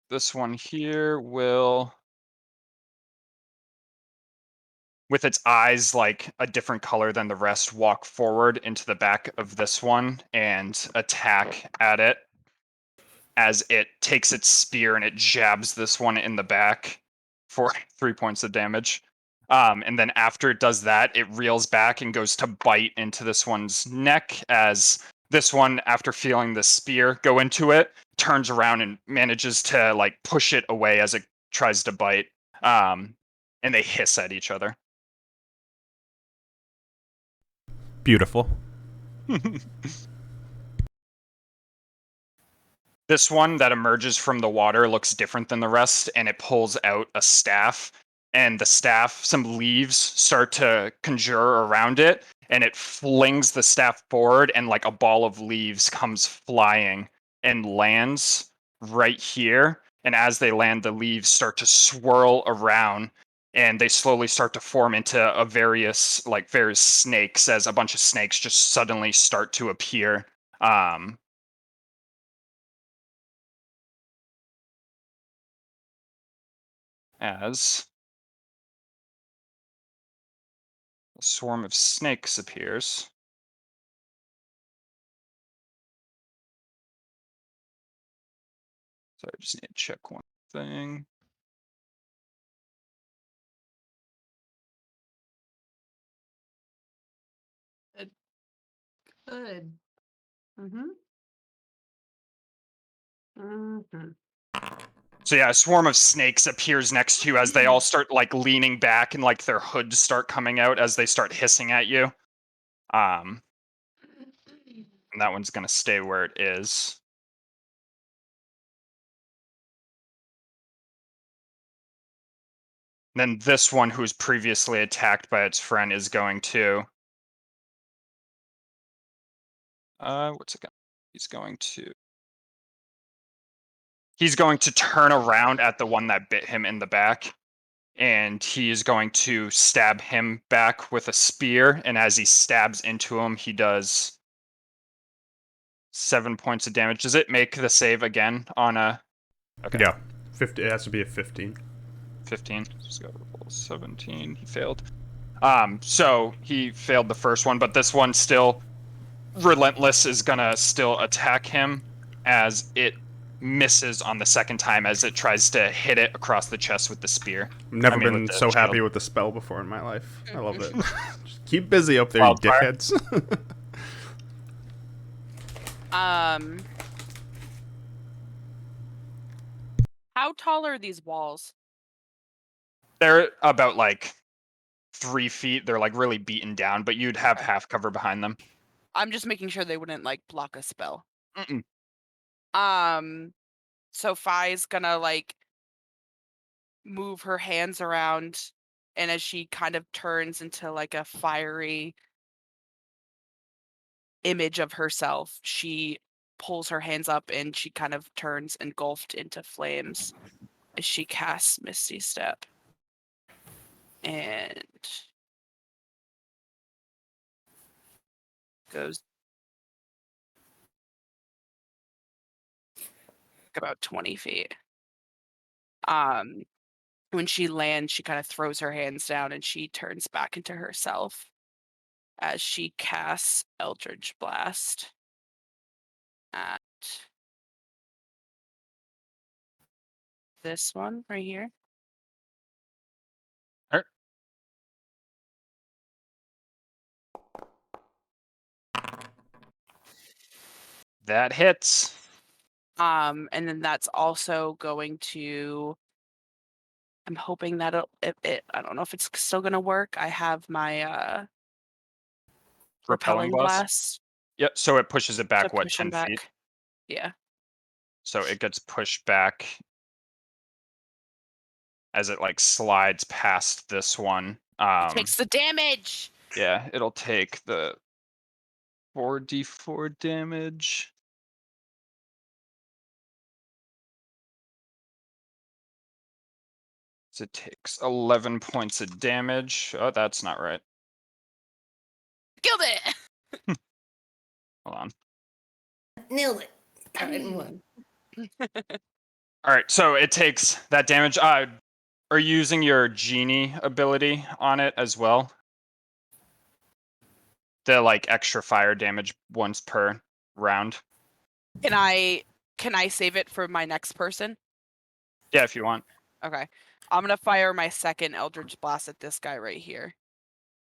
This one here will, with its eyes like a different color than the rest, walk forward into the back of this one and attack at it as it takes its spear and it jabs this one in the back for 3 points of damage. And then after it does that, it reels back and goes to bite into this one's neck as this one, after feeling the spear go into it, turns around and manages to like push it away as it tries to bite. And they hiss at each other. Beautiful. This one that emerges from the water looks different than the rest, and it pulls out a staff. And the staff, some leaves start to conjure around it, and it flings the staff forward, and like a ball of leaves comes flying and lands right here. And as they land, the leaves start to swirl around, and they slowly start to form into various snakes, as a bunch of snakes just suddenly start to appear. As a swarm of snakes appears. So I just need to check one thing. Good. Mm-hmm. Mm-hmm. So yeah, a swarm of snakes appears next to you as they all start like leaning back and like their hoods start coming out as they start hissing at you. And that one's gonna stay where it is. Then this one, who's previously attacked by its friend, is going to. What's it going? He's going to turn around at the one that bit him in the back, and he is going to stab him back with a spear. And as he stabs into him, he does 7 points of damage. Does it make the save again on a? Okay. Yeah, 50. It has to be a 15. 15. Just got to roll 17. He failed. So he failed the first one, but this one still relentless is gonna still attack him as it misses on the second time as it tries to hit it across the chest with the spear. I've never with been the so happy shield. with the spell before in my life. I love it. Just keep busy up there, Wildfire. you dickheads. How tall are these walls? They're about like 3 feet. They're like really beaten down, but you'd have half cover behind them. I'm just making sure they wouldn't like block a spell. Mm-mm. So Fi's gonna like move her hands around, and as she kind of turns into like a fiery image of herself, she pulls her hands up and she kind of turns engulfed into flames as she casts Misty Step. And goes about 20 feet. When she lands, she kind of throws her hands down and she turns back into herself as she casts Eldritch Blast at this one right here. Alright. That hits. And then that's also going to. I'm hoping that I don't know if it's still gonna work. I have my repelling blast. Yep, so it pushes it back, to what, push him 10 feet? back. Yeah. So it gets pushed back as it like slides past this one. Takes the damage. Yeah, it'll take the 4d4 damage. So it takes 11 points of damage. Oh, that's not right. Killed it. Hold on. Nailed it. Got it in one. All right, so it takes that damage. Are you using your genie ability on it as well? The like extra fire damage once per round. Can I save it for my next person? Yeah, if you want. Okay. I'm gonna fire my second Eldritch Blast at this guy right here.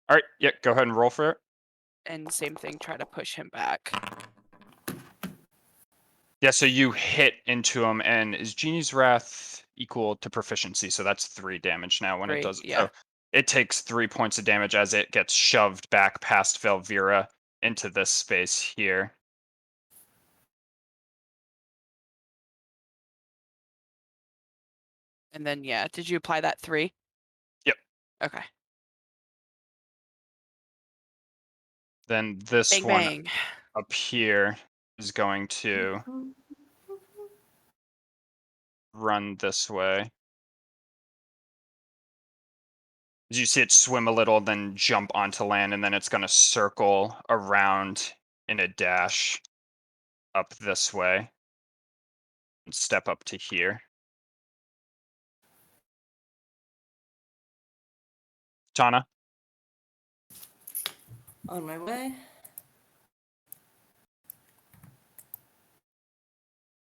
All right, yeah, go ahead and roll for it. And same thing, try to push him back. Yeah, so you hit into him, and is Genie's Wrath equal to proficiency? So that's 3 damage now when it 3, does it. yeah. So it takes 3 points of damage as it gets shoved back past Velvira into this space here. And then, yeah, did you apply that 3? Yep. Okay. Then this Bang, one bang. up here is going to run this way. As you see it swim a little, then jump onto land, and then it's going to circle around in a dash up this way and step up to here. Tana? On my way.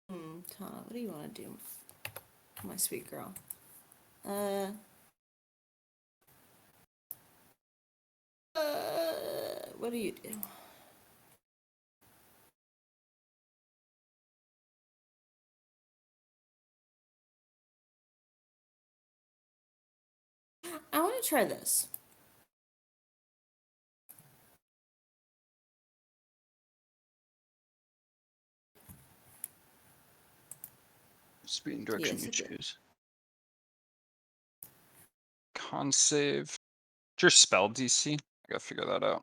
Tana, what do you want to do? My sweet girl. What do you do? I want to try this. Speed and direction Yes, you it did. choose. Con save. What's your spell DC? I gotta figure that out.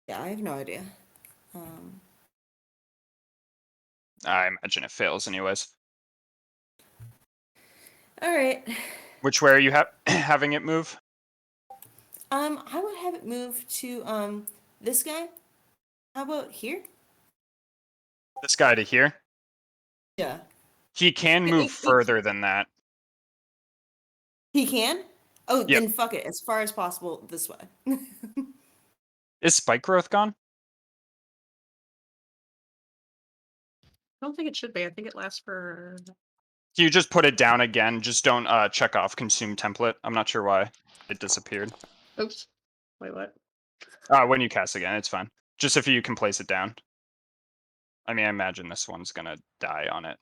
Yeah, I have no idea. I imagine it fails anyways. All right. Which way are you having it move? I would have it move to this guy. How about here? This guy to here? Yeah. He can move further than that. He can? Oh, Yep. then fuck it. As far as possible this way. Is spike growth gone? I don't think it should be. I think it lasts for. You just put it down again. Just don't check off consume template. I'm not sure why it disappeared. Oops. Wait, what? When you cast again, it's fine. Just if you can place it down. I mean, I imagine this one's gonna die on it.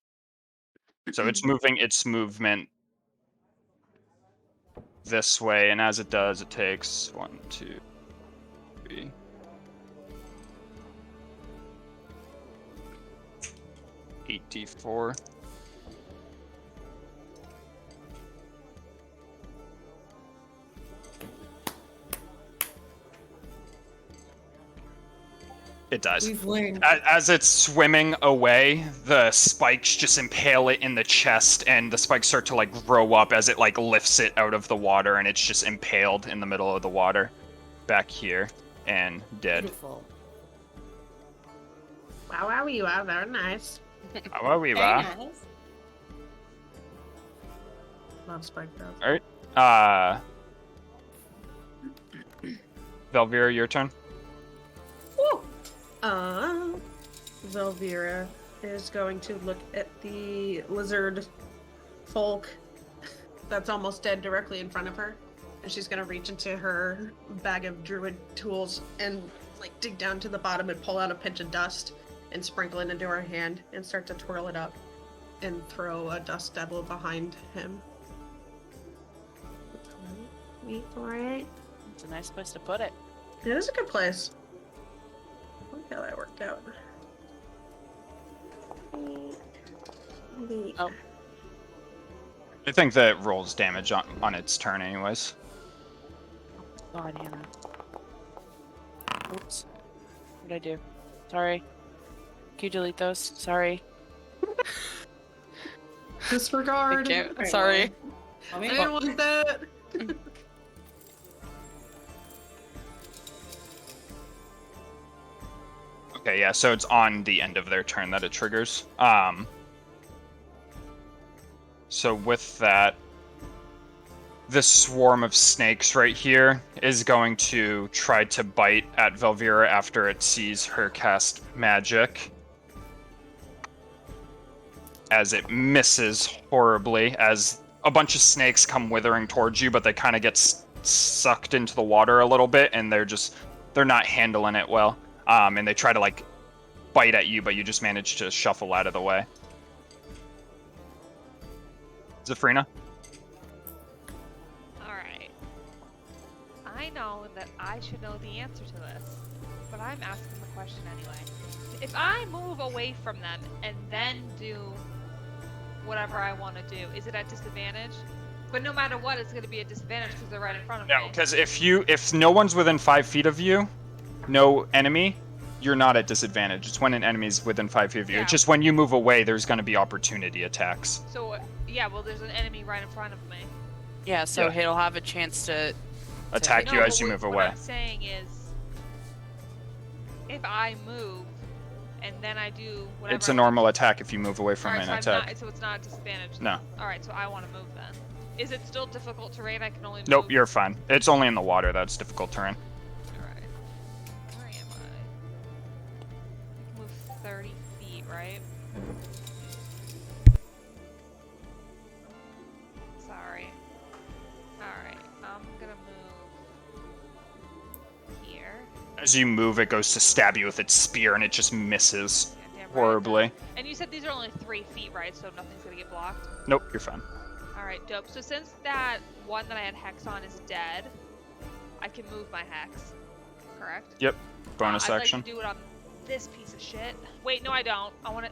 So it's moving its movement this way, and as it does, it takes 1, 2, 3. 8d4. It dies. We've learned. As it's swimming away, the spikes just impale it in the chest, and the spikes start to like grow up as it like lifts it out of the water, and it's just impaled in the middle of the water, back here, and dead. Beautiful. Wow, wow, you are very nice. How are we, Very wa? nice. Love spike growth. All right. Velvira, your turn. Woo! Velvira is going to look at the lizard folk that's almost dead directly in front of her. And she's going to reach into her bag of druid tools and like dig down to the bottom and pull out a pinch of dust and sprinkle it into her hand and start to twirl it up and throw a dust devil behind him. Wait for it. It's a nice place to put it. It is a good place. Look how that worked out. Oh. I think that rolls damage on its turn, anyways. God, Hannah. Oops. What did I do? Sorry. Can you delete those? Sorry. Disregard. Thank you. Sorry. I I mean, didn't want that. Okay, yeah, so it's on the end of their turn that it triggers. So with that, this swarm of snakes right here is going to try to bite at Velvira after it sees her cast magic. As it misses horribly, as a bunch of snakes come withering towards you, but they kind of get sucked into the water a little bit, and they're not handling it well. And they try to like bite at you, but you just managed to shuffle out of the way. Zafrina? Alright. I know that I should know the answer to this, but I'm asking the question anyway. If I move away from them and then do whatever I want to do, is it at disadvantage? But no matter what, it's going to be a disadvantage because they're right in front of No, me. because if no one's within 5 feet of you, no enemy, you're not at disadvantage. It's when an enemy's within 5 feet of you. Yeah. It's just when you move away, there's going to be opportunity attacks. So, yeah, well, there's an enemy right in front of me. Yeah, so Yeah. he'll have a chance to Attack you No, as but you move what away. I'm saying is, if I move and then I do whatever. It's a normal attack if you move away from Alright, an so attack. so it's not a disadvantage. No. Alright, so I want to move then. Is it still difficult terrain? I can only move. Nope, you're fine. It's only in the water that's difficult terrain. Alright. Where am I? I can move 30 feet, right? Sorry. Alright, I'm gonna move here. As you move, it goes to stab you with its spear, and it just misses Yeah, damn right. horribly. And you said these are only 3 feet, right? So nothing's gonna get blocked? Nope, you're fine. Alright, dope. So since that one that I had Hex on is dead, I can move my Hex. Correct? Yep, bonus I'd action. like to do it on this piece of shit. Wait, no I don't. I want it...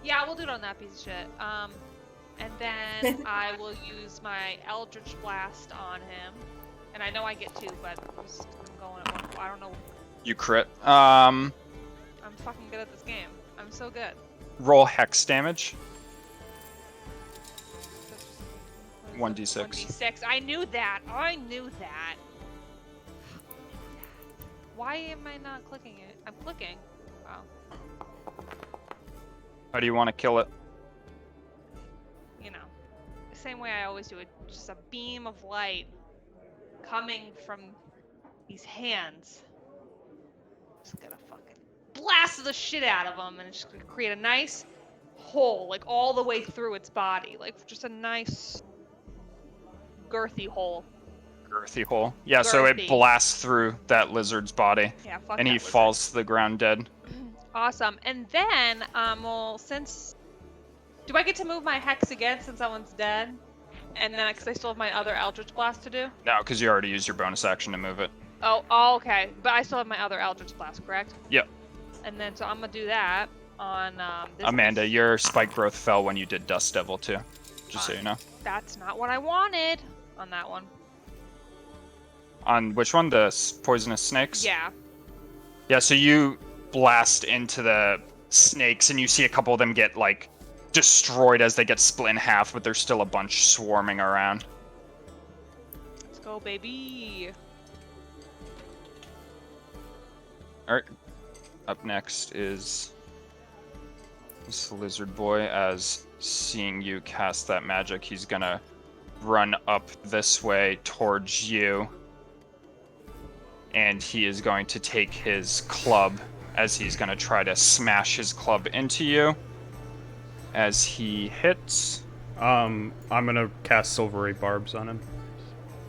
Yeah, we'll do it on that piece of shit. And then I will use my Eldritch Blast on him. And I know I get 2, but I'm going at 1. I don't know. You crit. I'm fucking good at this game. I'm so good. Roll hex damage. What is it? 1d6. 1d6. I knew that. I knew that. Why am I not clicking it? I'm clicking. Wow. How do you want to kill it? You know, the same way I always do it. Just a beam of light coming from these hands. Just gonna fucking blast the shit out of them, and it's just gonna create a nice hole, like all the way through its body, like just a nice girthy hole. Girthy hole. Yeah, so it Girthy. blasts through that lizard's body, Yeah, fuck and that he lizard. falls to the ground dead. Awesome. And then, well, since... Do I get to move my Hex again since that one's dead? And then, because I still have my other Eldritch Blast to do? No, because you already used your bonus action to move it. Oh, okay. But I still have my other Eldritch Blast, correct? Yep. And then, so I'm gonna do that on, this Amanda, piece. your spike growth fell when you did Dust Devil too. Just so you know. That's not what I wanted on that one. On which one? The poisonous snakes? Yeah. Yeah, so you blast into the snakes, and you see a couple of them get, like, destroyed as they get split in half, but there's still a bunch swarming around. Let's go, baby. Alright. Up next is this lizard boy. As seeing you cast that magic, he's gonna run up this way towards you. And he is going to take his club as he's going to try to smash his club into you. As he hits. I'm gonna cast silvery barbs on him.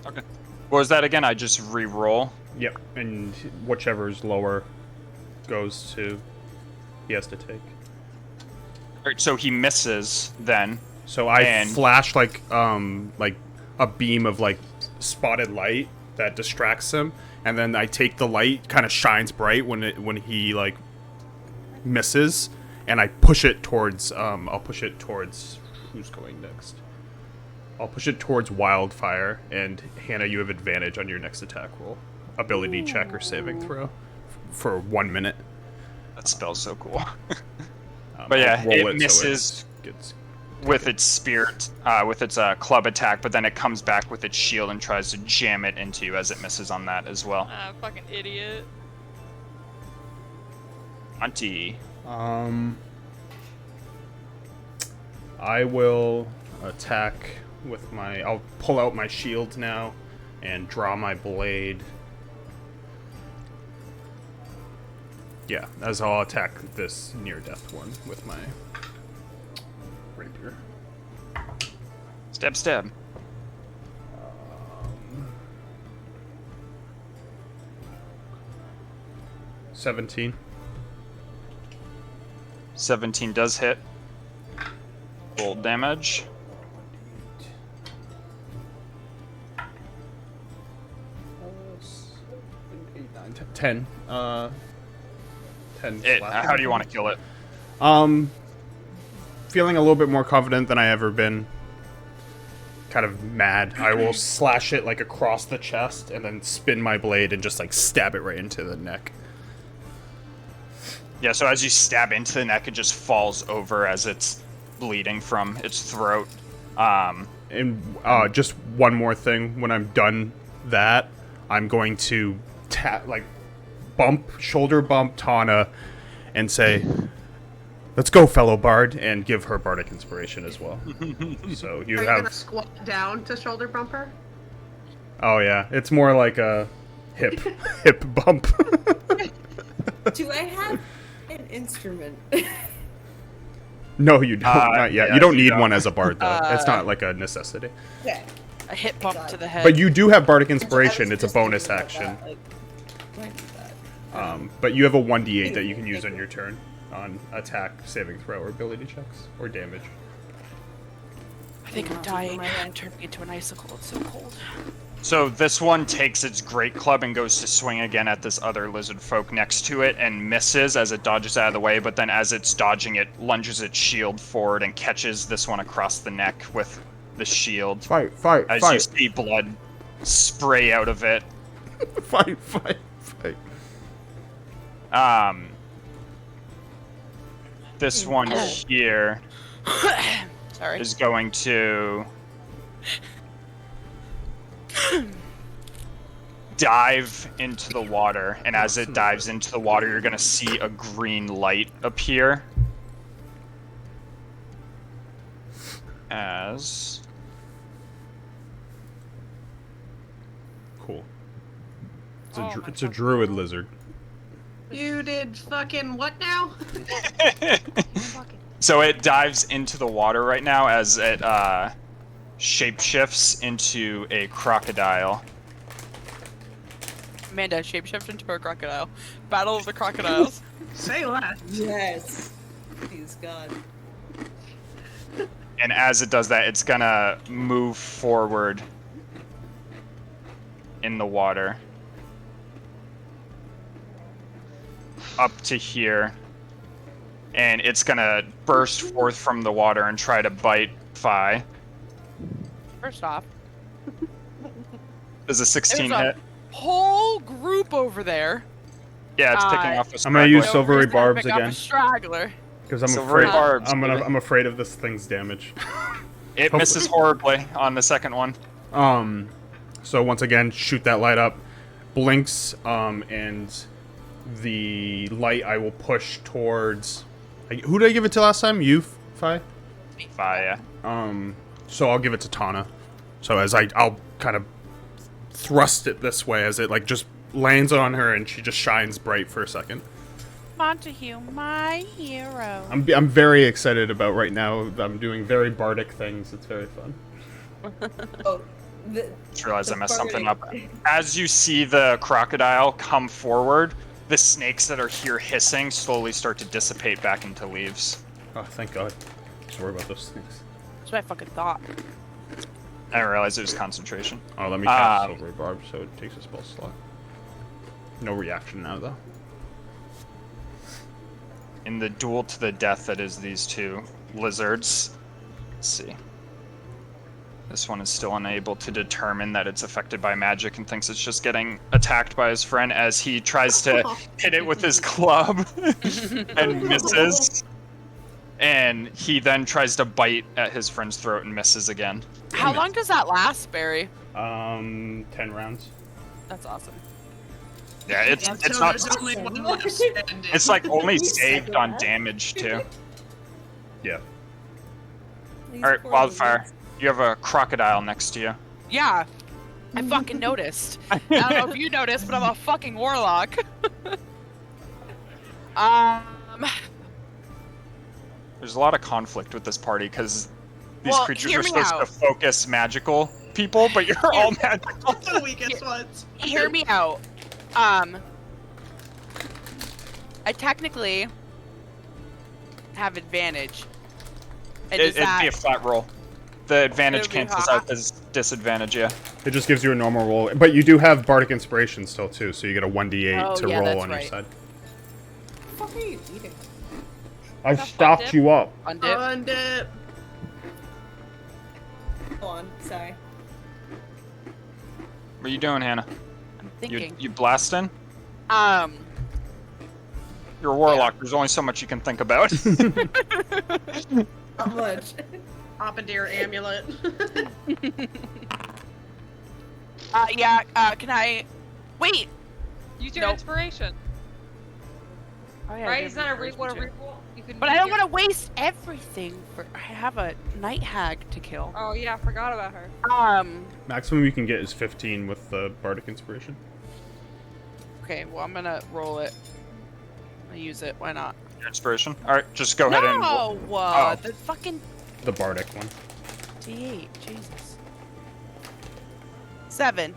Okay. What was that again? I just re-roll. Yep, and whichever's lower goes to he has to take. Alright, so he misses then. So I And- flash like a beam of like spotted light that distracts him, and then I take the light, kind of shines bright when he like misses, and I push it towards I'll push it towards who's going next. I'll push it towards Wildfire, and Hannah, you have advantage on your next attack roll, ability check or saving throw for 1 minute. That spell's so cool. I'll But yeah, roll it misses so it gets with its spirit, with its club attack, but then it comes back with its shield and tries to jam it into you as it misses on that as well. Ah, fucking idiot. Auntie. I will attack with my... I'll pull out my shield now and draw my blade. Yeah, as I'll attack this near-death one with my rapier. Stab, stab. 17. 17 does hit. Full damage. Eight, 9, 10. 10. How do you want to kill it? Feeling a little bit more confident than I ever been. Kind of mad. I will slash it like across the chest and then spin my blade and just like stab it right into the neck. Yeah, so as you stab into the neck, it just falls over as it's bleeding from its throat. And just one more thing. When I'm done that, I'm going to shoulder bump Tana and say, "Let's go, fellow bard," and give her bardic inspiration as well. So Are you gonna squat down to shoulder bump her? Oh yeah, it's more like a hip bump. Do I have an instrument? No, you don't. Not yet. yeah, you don't you need don't. one as a bard though. It's not like a necessity. Okay. A hit bump to the head. But you do have bardic I was inspiration. It's a just bonus thinking about action. that, like, why do that? But you have a 1d8 that you can use on your turn on attack, saving throw, or ability checks, or damage. I think I'm dying. I'm turning into an icicle. It's so cold. So this one takes its great club and goes to swing again at this other lizard folk next to it and misses as it dodges out of the way, but then as it's dodging, it lunges its shield forward and catches this one across the neck with the shield. Fight! As you see blood spray out of it. Fight! This one here Sorry. is going to dive into the water, and as it dives into the water, you're going to see a green light appear. As... Cool. Oh my It's a God. druid lizard. You did fucking what now? So it dives into the water right now as it shapeshifts into a crocodile. Amanda, shapeshift into a crocodile. Battle of the crocodiles. Say less. Yes. Please God. And as it does that, it's gonna move forward in the water. Up to here. And it's gonna burst forth from the water and try to bite Fi. First off, Does a 16 There's a- hit? whole group over there. Yeah, it's picking off a I'm gonna use straggler. silvery Nobody's gonna barbs pick up again a straggler. because I'm Silvery afraid. barbs, I'm baby. afraid of this thing's damage. It misses horribly on the second one. So once again, shoot that light up, blinks, and the light I will push towards. Who did I give it to last time? You, Fi? Fi, yeah. So I'll give it to Tana. So as I'll kind of thrust it this way as it like just lands on her and she just shines bright for a second. Montague, my hero. I'm very excited about right now. I'm doing very bardic things. It's very fun. Oh, Just realized I messed something up. bardic. As you see the crocodile come forward, the snakes that are here hissing slowly start to dissipate back into leaves. Oh, thank God. Just worry about those things. That's what I fucking thought. I didn't realize it was concentration. Oh, let me cast Um, Silvery Barb so it takes a spell slot. No reaction now, though. In the duel to the death that is these two lizards. Let's see. This one is still unable to determine that it's affected by magic and thinks it's just getting attacked by his friend as he tries to hit it with his club and misses. And he then tries to bite at his friend's throat and misses again. How long does that last, Barry? 10 rounds. That's awesome. Yeah, it's So not. there's only one left standing. It's like only saved on damage too. Yeah. These All right, poor Wildfire. lizards. You have a crocodile next to you. Yeah, I fucking noticed. I don't know if you noticed, but I'm a fucking warlock. There's a lot of conflict with this party because these Well, creatures hear are me supposed out. to focus magical people, but you're all magical. the weakest ones. Hear me out. I technically have advantage. And It'd does be a flat roll. The advantage It'll be cancels hot. out this disadvantage, yeah. It just gives you a normal roll, but you do have bardic inspiration still too, so you get a 1d8 Oh, to yeah, roll that's on your right. side. What the fuck are you eating? I've Is that stocked dip? you up. on dip? On dip. Go on, sorry. What are you doing, Hannah? I'm thinking. You blasting? Um, You're a warlock. There's only so much you can think about. Not much. Opadir amulet. yeah, can I... Wait! Use your Nope. inspiration. Oh, yeah, Right? give Is that a inspiration what a too. reroll? You can. But I use don't your- want to waste everything for... I have a night hag to kill. Oh yeah, I forgot about her. Maximum you can get is 15 with the bardic inspiration. Okay, well, I'm gonna roll it. I use it, why not? Your inspiration. All right, just go ahead and. No! Oh. The fucking The bardic one. D8, Jesus. 7.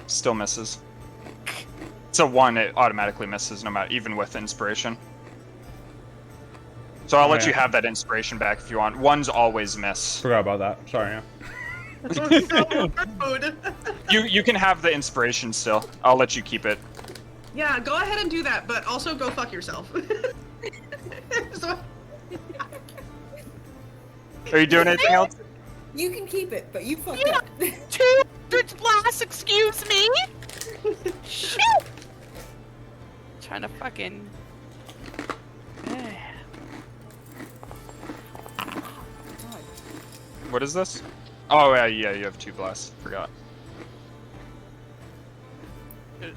Still misses. It's a 1. It automatically misses, no matter even with inspiration. So I'll let yeah. you have that inspiration back if you want. 1s always miss. Forgot about that. Sorry, yeah. So rude. You can have the inspiration still. I'll let you keep it. Yeah, go ahead and do that, but also go fuck yourself. So- Are you doing anything else? You can keep it, but you fucked Yeah. up. 2 Eldritch Blasts, excuse me? Shoot! Trying to fucking... What is this? Oh yeah, you have 2 blasts. Forgot.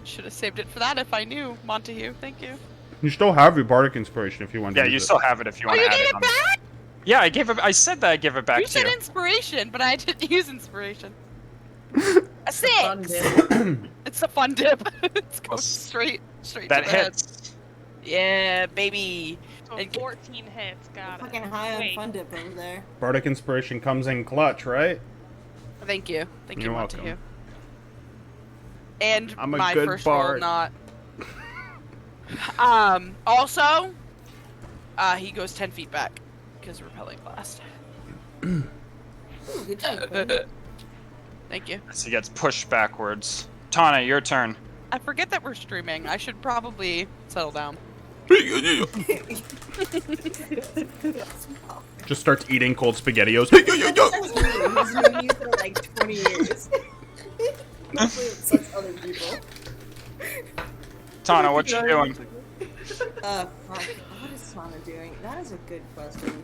Should have saved it for that if I knew, Montague. Thank you. You still have your bardic inspiration if you want to Yeah, use you it. still have it if you Oh, want you to add gave it. it On. back? Yeah, I gave it. I said that I give it back You to said you. inspiration, but I didn't use inspiration. A 6! Fun dip. It's a fun dip. It's going Well, straight That to the head. hits. Yeah, baby. So And- 14 hits. Got it. Fucking high on Wait. fun dip over there. Bardic inspiration comes in clutch, right? Thank you. Thank you, You're Montague. welcome. And I'm a my good first roll bard. not. Also, he goes 10 feet back because repelling blast. Ooh, good job, buddy. Thank you. As he gets pushed backwards. Tana, your turn. I forget that we're streaming. I should probably settle down. Just starts eating cold SpaghettiOs. That's me. He's known you for like 20 years. Hopefully it sucks other people. Tana, what you doing? Fuck. What is Tana doing? That is a good question.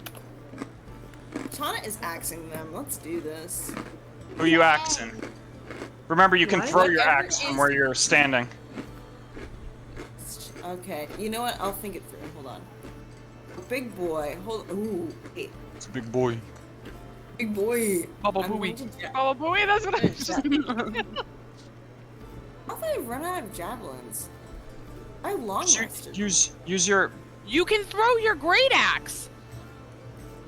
Tana is axing them. Let's do this. Who you axing? Remember, you can What? throw your Whatever axe from is- where you're standing. Okay, you know what? I'll think it through. Hold on. Big boy. Hold. Ooh, wait. It's a big boy. Big boy. Bubble I'm Booey. going to ja- Oh boy, that's what I just. How have I run out of javelins? I long rested. Use your. You can throw your great axe,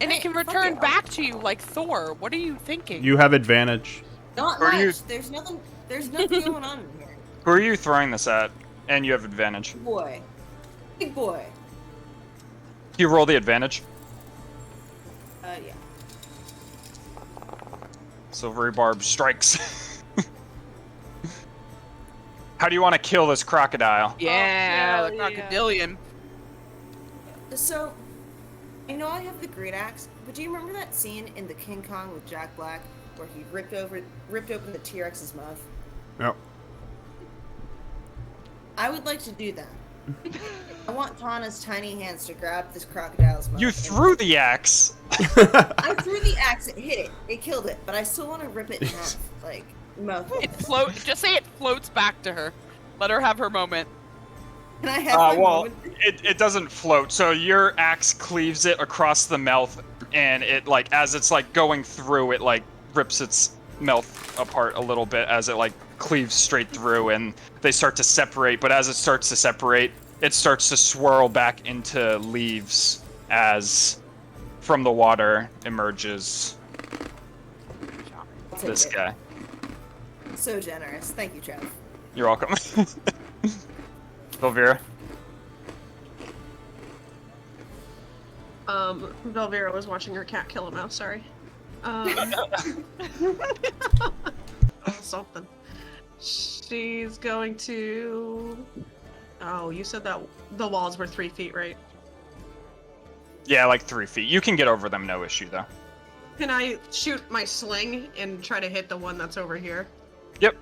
and Hey, it can fuck return it. back to you like Thor. What are you thinking? You have advantage. Not Or do you- much. There's nothing. There's nothing going on in here. Who are you throwing this at? And you have advantage. Big boy. Big boy. You roll the advantage. Yeah. Silvery barb strikes. How do you want to kill this crocodile? Yeah, Oh, the hell crocodilian. So, I know I have the great axe, but do you remember that scene in the King Kong with Jack Black where he ripped open the T-Rex's mouth? Yep. I would like to do that. I want Tana's tiny hands to grab this crocodile's mouth. You and- threw the axe. I threw the axe. It hit it. It killed it. But I still want to rip it in half, like mouth. It floats. Just say it floats back to her. Let her have her moment. Can I have my Well, moment? it doesn't float. So your axe cleaves it across the mouth, and it like as it's like going through, it like rips its mouth apart a little bit as it like cleaves straight through, and they start to separate. But as it starts to separate, it starts to swirl back into leaves as from the water emerges I'll take this it. guy. So generous. Thank you, Trev. You're welcome. Silvira. Velvira was watching her cat kill a mouse, sorry. Something. She's going to... Oh, you said that the walls were 3 feet, right? Yeah, like 3 feet. You can get over them, no issue, though. Can I shoot my sling and try to hit the one that's over here? Yep.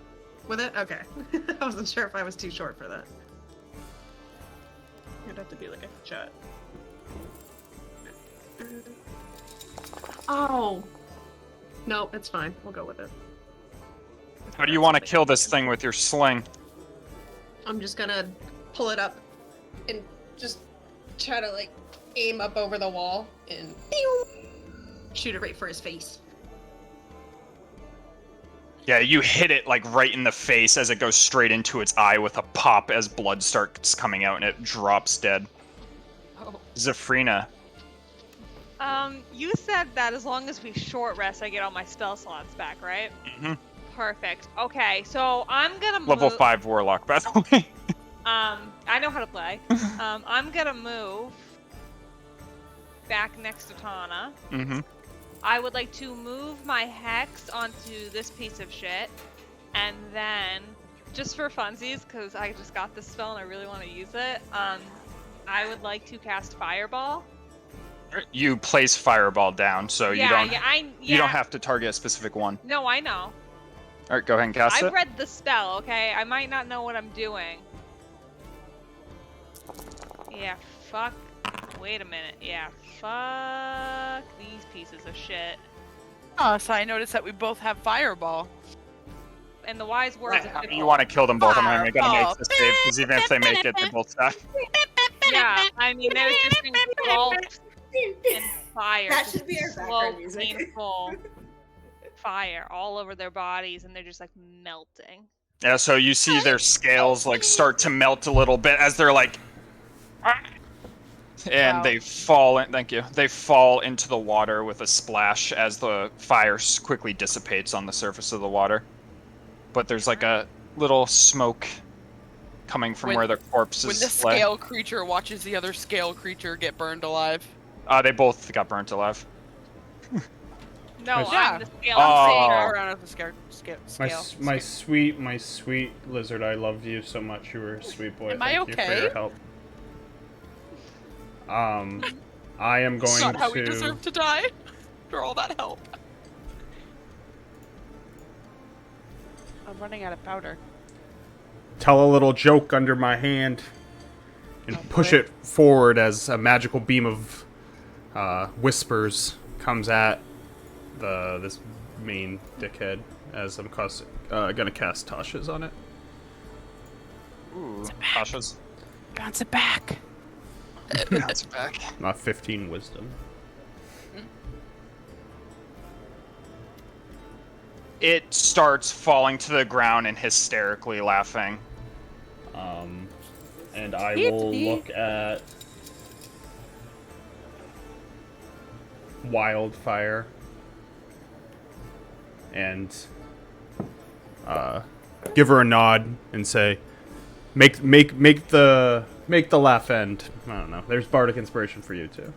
With it? Okay. I wasn't sure if I was too short for that. It'd have to be like a shot. Oh! No, it's fine. We'll go with it. How do you want to kill this thing with your sling? I'm just gonna pull it up and just try to, like, aim up over the wall and shoot it right for his face. Yeah, you hit it, like, right in the face as it goes straight into its eye with a pop as blood starts coming out and it drops dead. Oh. Zafrina. You said that as long as we short rest, I get all my spell slots back, right? Mm-hmm. Perfect. Okay, so I'm gonna move... Level 5 Warlock, by the way. I know how to play. I'm gonna move back next to Tana. Mm-hmm. I would like to move my hex onto this piece of shit, and then, just for funsies, because I just got this spell and I really want to use it, I would like to cast Fireball. You place Fireball down, so you don't have to target a specific one. No, I know. Alright, go ahead and cast it. I've read the spell, okay? I might not know what I'm doing. Yeah, fuck. Wait a minute. Yeah, fuck these pieces of shit. Oh, so I noticed that we both have Fireball. And the wise words of You want to kill them both. I'm gonna make the save, because even if they make it, they both die. Yeah, I mean, they're just engulfed in fire. That just should be our slow, background music. painful fire all over their bodies, and they're just like melting. Yeah, so you see their scales like start to melt a little bit as they're like, and Wow. they fall in. Thank you. They fall into the water with a splash as the fire quickly dissipates on the surface of the water. But there's like a little smoke coming from where their corpses When the lay. scale creature watches the other scale creature get burned alive. They both got burnt alive. No, Yeah. I'm the scale. Oh. I'm saying creature. around at the scale. My sweet lizard, I loved you so much. You were a sweet boy. Am I Thank you for okay? your help. I am going Not how to... we deserve to die. For all that help. I'm running out of powder. tell a little joke under my hand and push it forward as a magical beam of whispers comes at this main dickhead as I'm gonna cast Tasha's on it. Ooh, Tasha's. Bounce it back. Bounce back. 15 wisdom. It starts falling to the ground and hysterically laughing. And I will look at Wildfire and give her a nod and say, make the laugh end. I don't know. There's bardic inspiration for you too.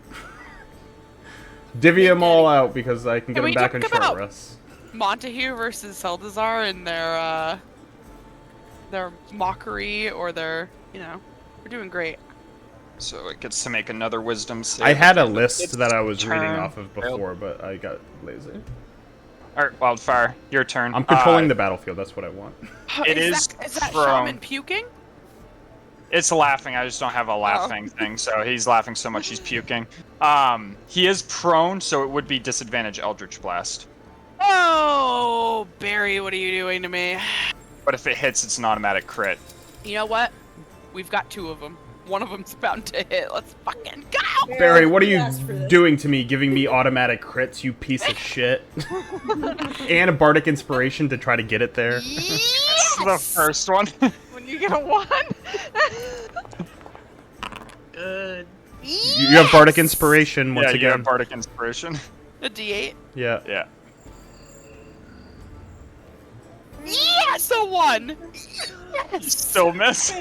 Divvy them all out because I can get Can them we back on talk short about- rests. Montague versus Seldazar and their mockery or their, we're doing great. So it gets to make another wisdom save. I had a at the end of list its that I was reading turn. off of before, but I got lazy. Alright, Wildfire, your turn. I'm controlling the battlefield. That's what I want. It is that from- shaman puking? It's laughing, I just don't have a laughing thing, so he's laughing so much he's puking. He is prone, so it would be disadvantage Eldritch Blast. Oh, Barry, what are you doing to me? But if it hits, it's an automatic crit. You know what? We've got two of them. One of them's bound to hit. Let's fucking go! Barry, what are you asked for this. doing to me? Giving me automatic crits, you piece of shit. And a bardic inspiration to try to get it there. The first one. When you get a 1? Good. You have bardic inspiration once yeah, you have again. Bardic Inspiration. A D8? Yeah. Yeah. Yes, a 1! You still miss.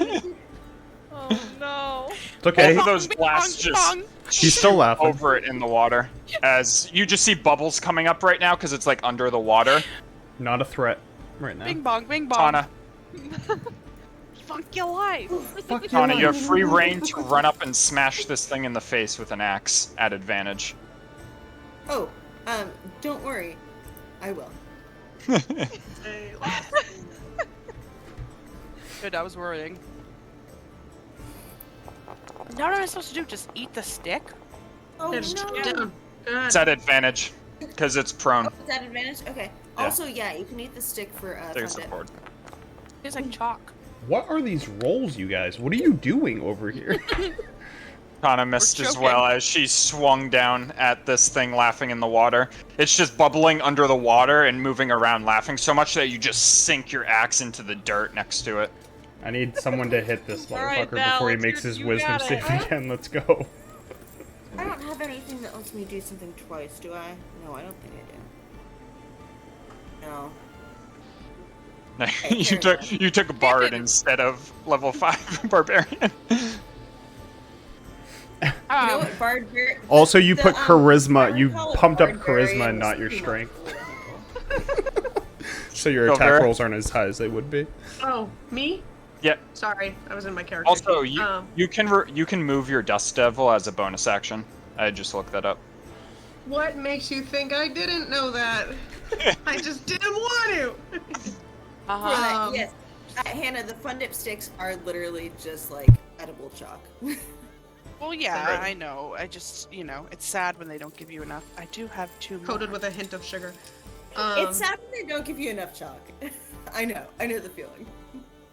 Oh no. It's okay. Both of those Bing blasts bong, just bing He's still shoot laughing. over it in the water. As you just see bubbles coming up right now because it's like under the water. Not a threat right now. Bing bong, bing bong. Tana, Fuck your life. Fuck Tana, you have free reign to run up and smash this thing in the face with an axe at advantage. Oh, don't worry. I will. Hey, Good, I was worrying. Now what am I supposed to do? Just eat the stick? Oh, it's no. down. God. It's at advantage because it's prone. Oh, is that advantage? Okay. Yeah. Also, yeah, you can eat the stick for There's fun the dip. board. It's like chalk. What are these rolls, you guys? What are you doing over here? Tana missed as choking. well as she swung down at this thing laughing in the water. It's just bubbling under the water and moving around laughing so much that you just sink your axe into the dirt next to it. I need someone to hit this All right, motherfucker Val, before he let's makes hear- his you wisdom got it. save again. Let's go. I don't have anything that lets me do something twice, do I? No, I don't think I do. No. You took a bard instead of level 5 barbarian. You know what, Barbarian? Also, you put charisma. I You recall pumped up Barbarian charisma and was not your too much strength. for me. So your Go, attack Vera. rolls aren't as high as they would be. Oh, me? Yeah. Sorry, I was in my character. Also, sheet. you can move your dust devil as a bonus action. I just looked that up. What makes you think I didn't know that? I just didn't want to. Uh-huh. Yes. Hannah, the fun dip sticks are literally just like edible chalk. Well, yeah, I know. I just, it's sad when they don't give you enough. I do have 2 more. Coated with a hint of sugar. It's sad when they don't give you enough chalk. I know the feeling.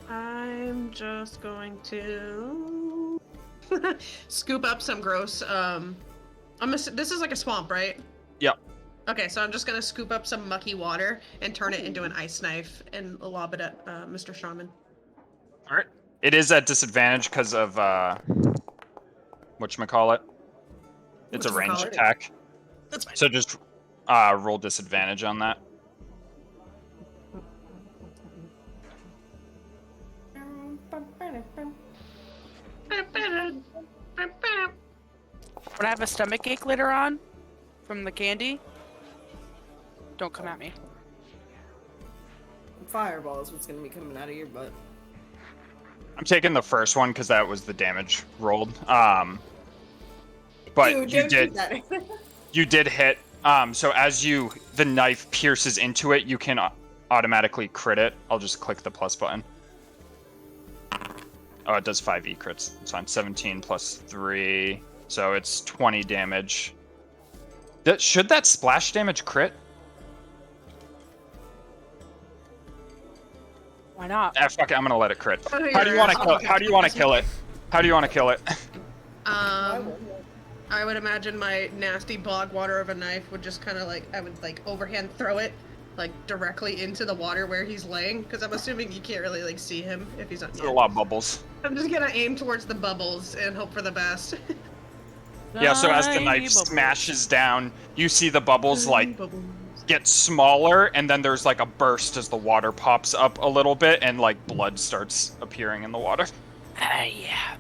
I'm just going to scoop up some gross. This is like a swamp, right? Yep. Okay, so I'm just gonna scoop up some mucky water and turn it into an ice knife and lob it at Mr. Shaman. All right. It is at disadvantage because of whatchamacallit. It's a ranged Whatchamacallit? attack. That's fine. So just roll disadvantage on that. Would I have a stomach ache later on? From the candy? Don't come at me. Fireball is what's gonna be coming out of your butt. I'm taking the first one because that was the damage rolled. But Dude, you don't do did that. you did hit. So as the knife pierces into it, you can automatically crit it. I'll just click the plus button. Oh, it does 5 crits. It's fine. 17 plus 3, so it's 20 damage. Should that splash damage crit? Why not? Fuck it, I'm gonna let it crit. Oh, How do you want to you're- kill it? How do you want to kill it? How do you want to kill it? I would imagine my nasty bog water of a knife would just kind of I would overhand throw it directly into the water where he's laying, because I'm assuming you can't really see him if he's not. There's a lot of bubbles. I'm just gonna aim towards the bubbles and hope for the best. Yeah, so as the Tiny knife bubbles. smashes down, you see the bubbles Bubbles. get smaller, and then there's a burst as the water pops up a little bit, and blood starts appearing in the water. Yeah.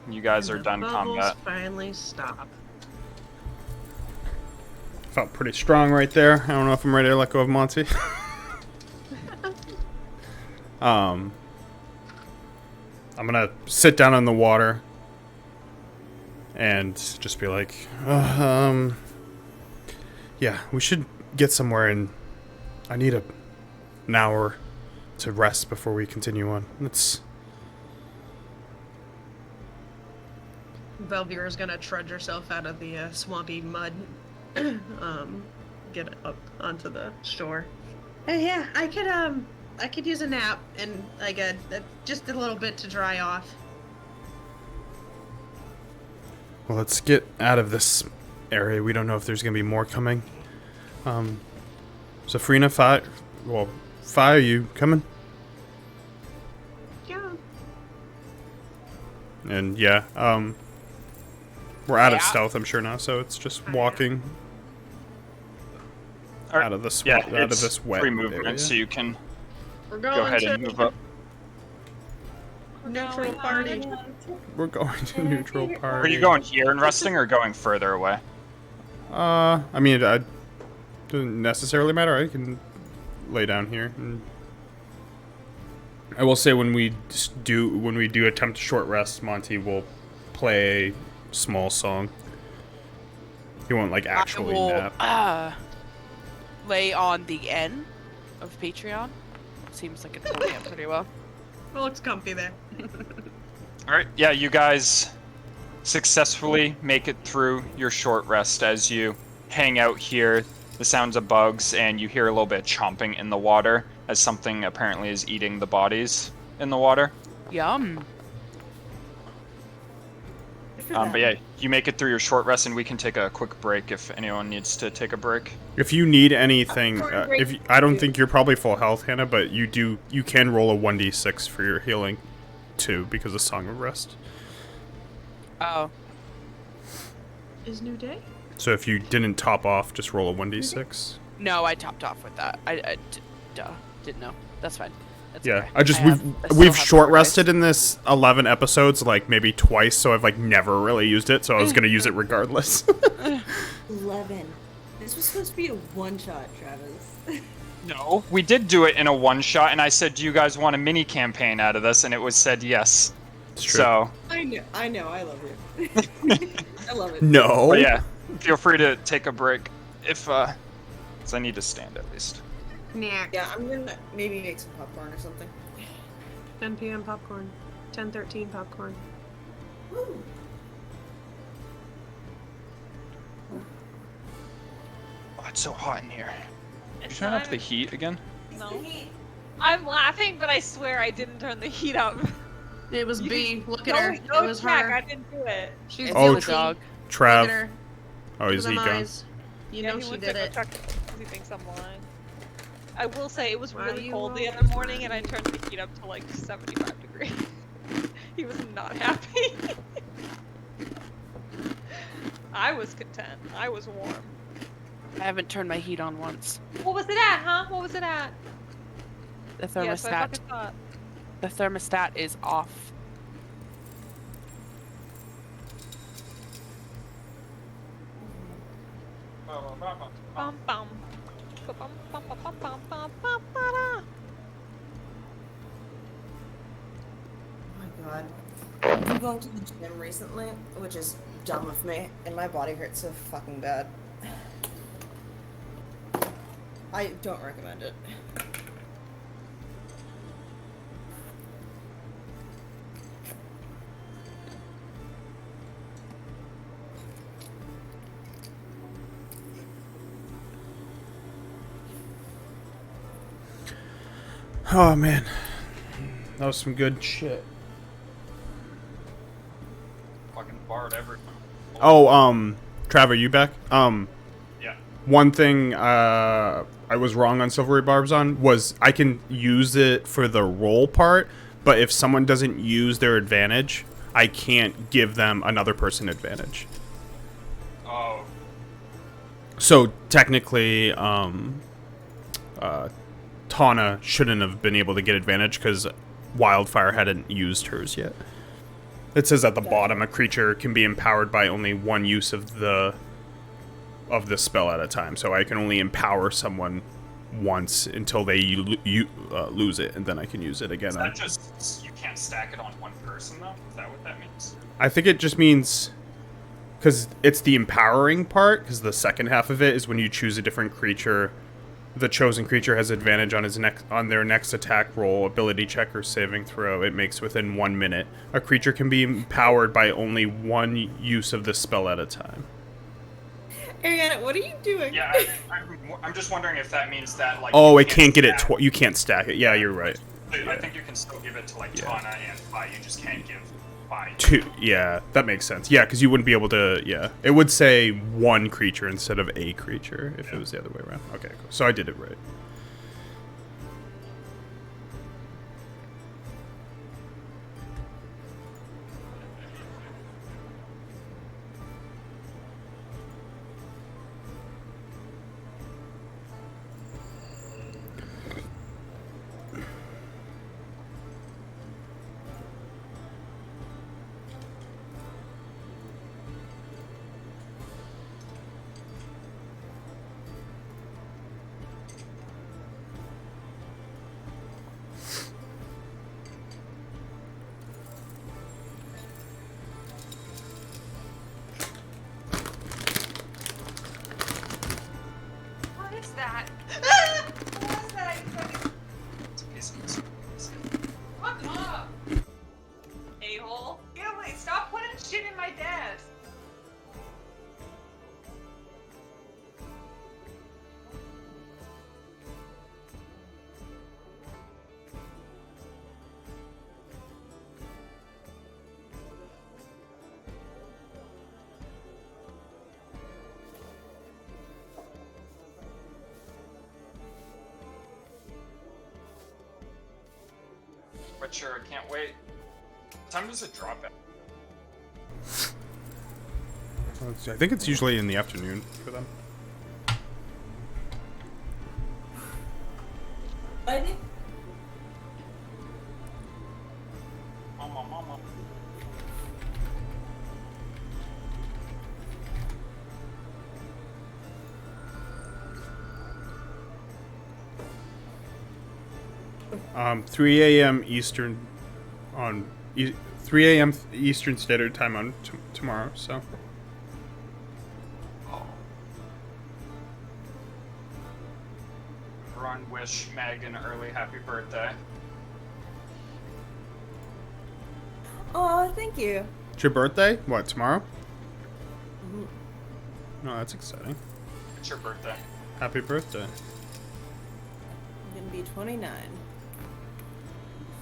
You guys are The done bubbles combat. finally stop. Felt pretty strong right there. I don't know if I'm ready to let go of Monty. I'm gonna sit down in the water and just be like, yeah, we should get somewhere, and I need an hour to rest before we continue on. Velvira's gonna trudge herself out of the swampy mud, get up onto the shore. Hey, yeah, I could use a nap and just a little bit to dry off. Well, let's get out of this area. We don't know if there's gonna be more coming. Safrina, Fi, are you coming? Yeah. And yeah, we're out of Yeah. stealth, I'm sure now, so it's just walking Alright, out of this Yeah, out of it's this wet free movement, area. so you can We're go going ahead to and move up. Neutral going party. on. We're going to neutral Are party. you going here and resting or going further away? I mean, it doesn't necessarily matter. I can lay down here. And I will say when we do attempt a short rest, Monty will play a small song. He won't like actually nap. Lay on the N of Patreon. Seems like it's holding up pretty well. It looks comfy there. All right. Yeah, you guys successfully make it through your short rest as you hang out here. The sounds of bugs, and you hear a little bit of chomping in the water as something apparently is eating the bodies in the water. Yum. But yeah, you make it through your short rest, and we can take a quick break if anyone needs to take a break. If you need anything, I don't think you're probably full health, Hannah, but you can roll a 1d6 for your healing too because of Song of Rest. Oh. Is New Day? So if you didn't top off, just roll a 1d6. No, I topped off with that. Didn't know. That's fine. That's Yeah, okay. I just still we've have short more rested in this 11 episodes like maybe twice, so I've like never really used it, so I was gonna use it regardless. 11. This was supposed to be a one-shot, Travis. No, we did do it in a one-shot, and I said, do you guys want a mini campaign out of this? And it was said yes. It's true. So, I know, I love you. I love it. No. but yeah, feel free to take a break if, 'cause I need to stand at least. Nah. Yeah, I'm gonna maybe make some popcorn or something. 10 p.m. popcorn. 10:13 popcorn. Woo. Oh, it's so hot in here. Did you It's turn not up the even- heat again? No. I'm laughing, but I swear I didn't turn the heat up. It was You B. Look at Go- her. Go It was check. her. I didn't do it. She's Oh, guilty. dog. Look at Trav. her. Oh, Look is at he them gone? eyes. You Yeah, know he she went did to go it. check because he thinks I'm lying. I will say it was Why really you cold the other always morning, and I turned the heat up to like 75 degrees. He was not happy. I was content. I was warm. I haven't turned my heat on once. What was it at, huh? What was it at? The Yes, I thermostat. fucking thought. The thermostat is off. Bum bum. Ba-bum, bum, ba, bum, bum, bum, bum, ba-da. Oh my god. I've been going to the gym recently, which is dumb of me, and my body hurts so fucking bad. I don't recommend it. Oh man, that was some good shit. Fucking barred everything. Oh, Trav, are you back? Yeah. One thing I was wrong on Silvery Barbs on was I can use it for the roll part, but if someone doesn't use their advantage, I can't give them another person advantage. Oh. So technically, Tana shouldn't have been able to get advantage because Wildfire hadn't used hers yet. It says at the bottom, a creature can be empowered by only one use of the spell at a time. So I can only empower someone once until they lose it, and then I can use it again. Is that just, you can't stack it on one person, though? Is that what that means? I think it just means, because it's the empowering part, because the second half of it is when you choose a different creature. The chosen creature has advantage on their next attack roll, ability check, or saving throw it makes within 1 minute. A creature can be empowered by only one use of the spell at a time. Ariana, what are you doing? Yeah, I'm just wondering if that means that, like... Oh, you it can't get it. stack- You can't stack it. Yeah, you're right. I think you can still give it to, like, Tana and Fi. You just can't give Fi. Two. Yeah, that makes sense. Yeah, because you wouldn't be able to. Yeah, it would say one creature instead of a creature if it was the other way around. Okay, cool. So I did it right. What's that? It's a piece of this. Fuck up! A-hole. Get away! Stop putting shit in my desk! But sure, I can't wait. What time does it drop at? I think it's usually in the afternoon for them. Buddy? Mama. Um, 3 a.m. Eastern on 3 a.m. Eastern Standard Time on tomorrow. So Everyone wish Meg an early happy birthday. Oh, thank you. it's your birthday? What, tomorrow? Mhm. No, that's exciting. It's your birthday. Happy birthday. I'm gonna be 29.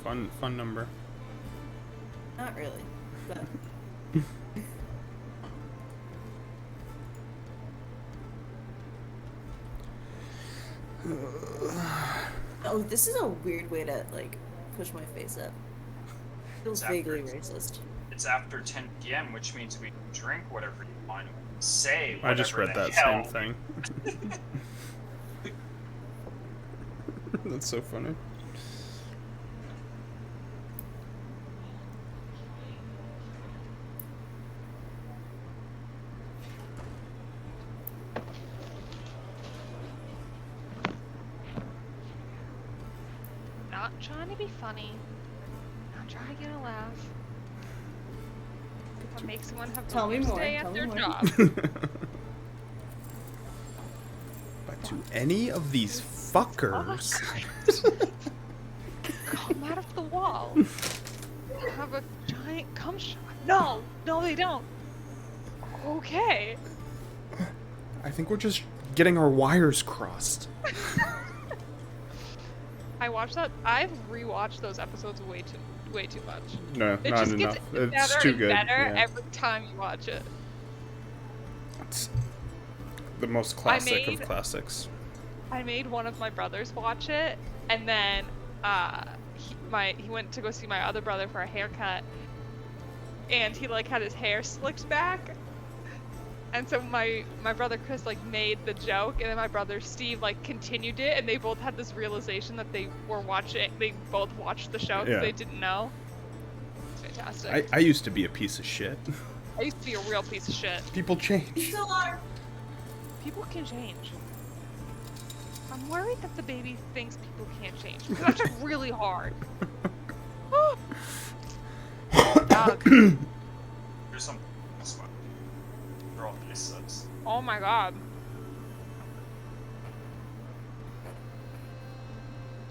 Fun number. Not really, but. Oh, this is a weird way to, like, push my face up. Feels It's vaguely after- racist. It's after 10 p.m., which means we can drink whatever you want. Say whatever I just read the that hell. same thing. That's so funny. Not trying to be funny. Not trying to get a laugh. If I make someone have Tell me to more, stay tell at me their more. job. But to any of these fuckers, Come out of the wall. Have a giant cum shot. No, they don't. Okay. I think we're just getting our wires crossed. I watched that. I've rewatched those episodes way too much. No, It not just enough. gets It's better too and good. better Yeah. every time you watch it. It's the most classic made- of classics. I made one of my brothers watch it, and then he went to go see my other brother for a haircut, and he like had his hair slicked back, and so my brother Chris like made the joke, and then my brother Steve like continued it, and they both had this realization that they both watched the show because Yeah. they didn't know. It's fantastic. I used to be a piece of shit. I used to be a real piece of shit. People You change. still are. People can change. I'm worried that the baby thinks people can't change. Because that's really hard. Dog. Here's some this one. They're all bases. Oh my god.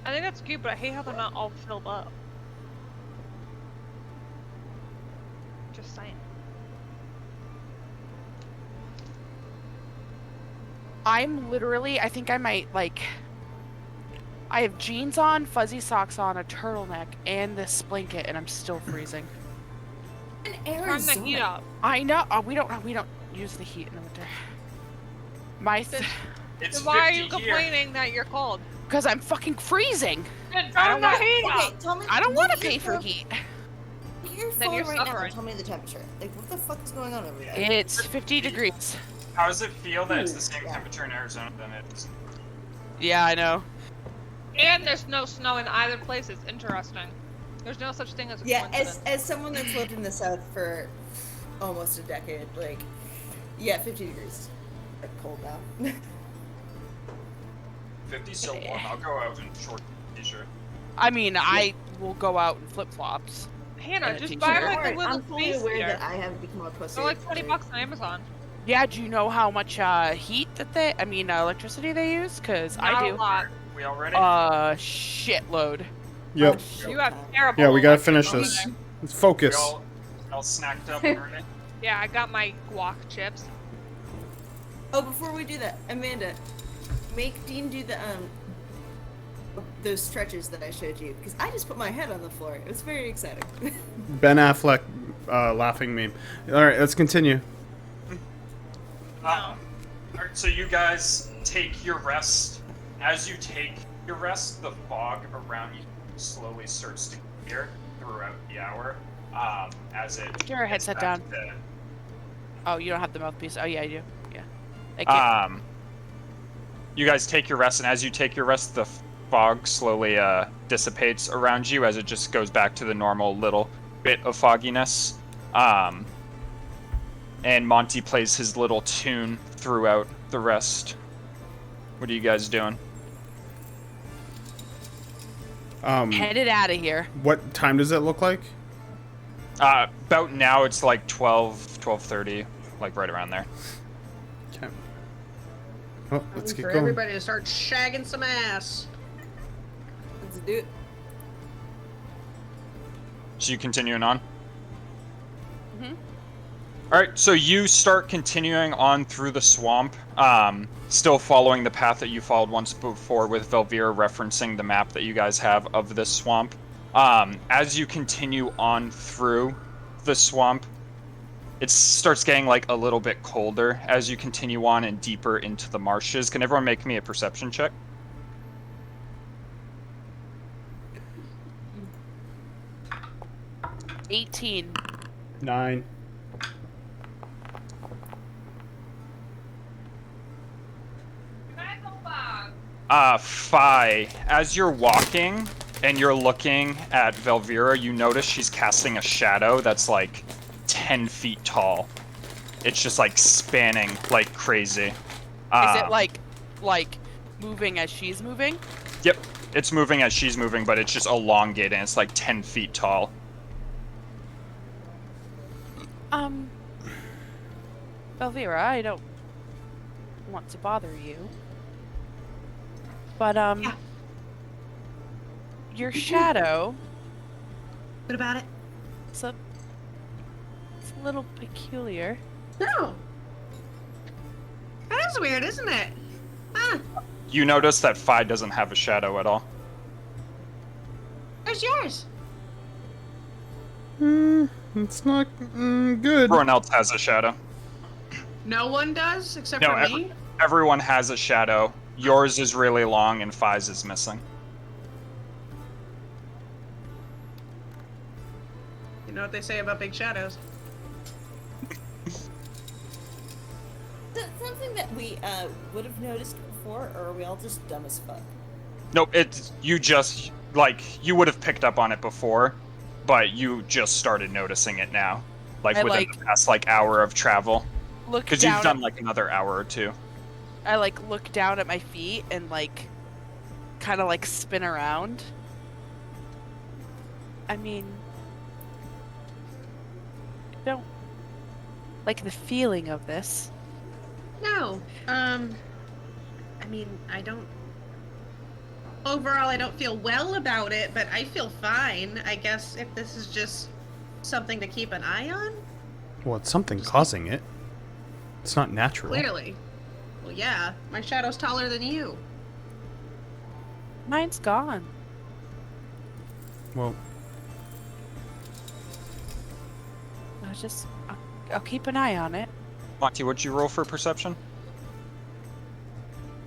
I think that's cute, but I hate how they're not all filled up. Just saying. I'm literally, I think I might, like, I have jeans on, fuzzy socks on, a turtleneck, and this blanket, and I'm still freezing. In Turn the heat up. I know, we don't use the heat in the winter. It's Then why are you 50 here. complaining that you're cold? Because I'm fucking freezing. Then I turn don't the want- heat Okay, up! tell me. I don't look want at to pay your for phone- heat. Look at your Then phone you're right now suffering. and tell me the temperature. Like, what the fuck is going on over there? It's 50 degrees. How does it feel that it's the Ooh, same yeah. temperature in Arizona than it is? Yeah, I know. And there's no snow in either place. It's interesting. There's no such thing as a Yeah, coincidence. as someone that's lived in the South for almost a decade, like, yeah, 50 degrees. Like, cold now. 50's so warm. I'll go out in short t-shirt. I mean, I will go out in flip-flops. Hannah, and a just t-shirt. buy like Alright, a little I'm fully space aware here. that I have become a pussy. They're like $20 on Amazon. Yeah, do you know how much heat that electricity they use? Because I Not do. a lot. We all ready? Shitload. Yep. You have Showtime. terrible. Yeah, we gotta electric finish over this. there. Let's We focus. all snacked up and ready? Yeah, I got my guac chips. Oh, before we do that, Amanda, make Dean do the those stretches that I showed you, because I just put my head on the floor. It was very exciting. Ben Affleck laughing meme. All right, let's continue. Alright, so you guys take your rest. As you take your rest, the fog around you slowly starts to clear throughout the hour. As it Get your gets headset back down. to- Oh, you don't have the mouthpiece. Oh, yeah, I do. Yeah. Thank you. You guys take your rest, and as you take your rest, the fog slowly dissipates around you as it just goes back to the normal little bit of fogginess. And Monty plays his little tune throughout the rest. What are you guys doing? Headed out of here. What time does it look like? About now, it's like 12:30, like right around there. Okay. Oh, let's For get going. everybody to start shagging some ass. Let's do it. So you continuing on? Mhm. All right, so you start continuing on through the swamp, still following the path that you followed once before with Velvira referencing the map that you guys have of this swamp. As you continue on through the swamp, it starts getting like a little bit colder as you continue on and deeper into the marshes. Can everyone make me a perception check? – 18. 9. Fi, as you're walking and you're looking at Velvira, you notice she's casting a shadow that's like 10 feet tall. It's just like spanning like crazy. Is it like moving as she's moving? Yep, it's moving as she's moving, but it's just elongated and it's like 10 feet tall. Velvira, I don't want to bother you, but your shadow. What about it? It's a little peculiar. No. That is weird, isn't it? Huh. You notice that Fi doesn't have a shadow at all. Where's yours? It's not good. Everyone else has a shadow. No one does, except No, for me? everyone has a shadow. Yours is really long and Fi's is missing. You know what they say about big shadows? Something that we would have noticed before, or are we all just dumb as fuck? Nope, it's you just like you would have picked up on it before, but you just started noticing it now, like I, within the past like hour of travel, Look because down. you've done like another hour or two. I look down at my feet and kind of spin around. I mean, I don't like the feeling of this. No. I mean, I don't... Overall, I don't feel well about it, but I feel fine. I guess if this is just something to keep an eye on? Well, it's something causing it. It's not natural. Clearly. Well, yeah. My shadow's taller than you. Mine's gone. Well, I'll keep an eye on it. Monty, what'd you roll for perception?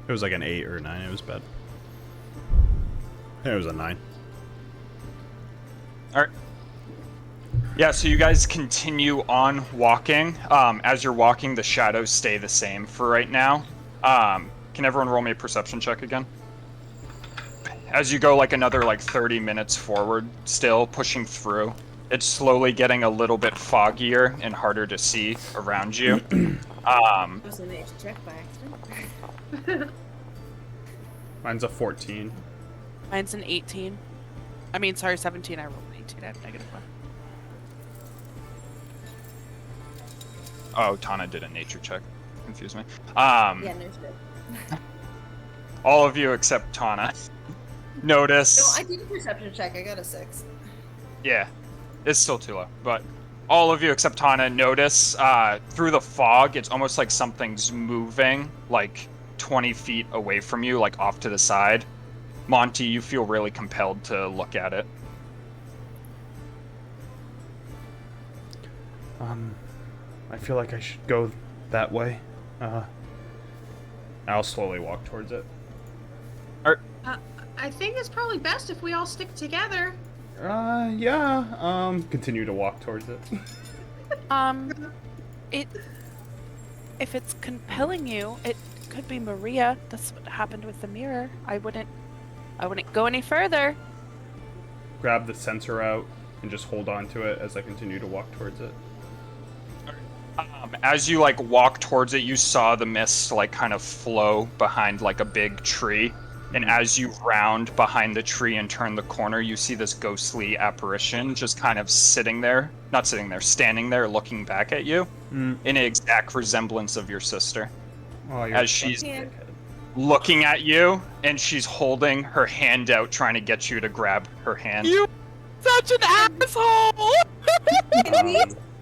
it was like an 8 or a 9. It was bad. It was a 9. All right. Yeah, so you guys continue on walking. As you're walking, the shadows stay the same for right now. Can everyone roll me a perception check again? As you go like another 30 minutes forward, still pushing through, it's slowly getting a little bit foggier and harder to see around you. It was an age check by accident. Mine's a 14. Mine's an 18. I mean, sorry, 17. I rolled an 18. I have -1. Oh, Tana did a nature check. Confuse me. Yeah, no shit. All of you except Tana No, notice. I did a perception check. I got a 6. Yeah, it's still too low, but all of you except Tana notice through the fog, it's almost like something's moving, like 20 feet away from you, like off to the side. Monty, you feel really compelled to look at it. I feel like I should go that way. I'll slowly walk towards it. I think it's probably best if we all stick together. Yeah. Continue to walk towards it. If it's compelling you, it could be Maria. That's what happened with the mirror. I wouldn't go any further. Grab the sensor out and just hold on to it as I continue to walk towards it. As you like walk towards it, you saw the mist like kind of flow behind like a big tree. And as you round behind the tree and turn the corner, you see this ghostly apparition just kind of standing there, looking back at you in an exact resemblance of your sister. Oh, you're As she's looking at you, and she's holding her hand out, trying to get you to grab her hand. You such an asshole!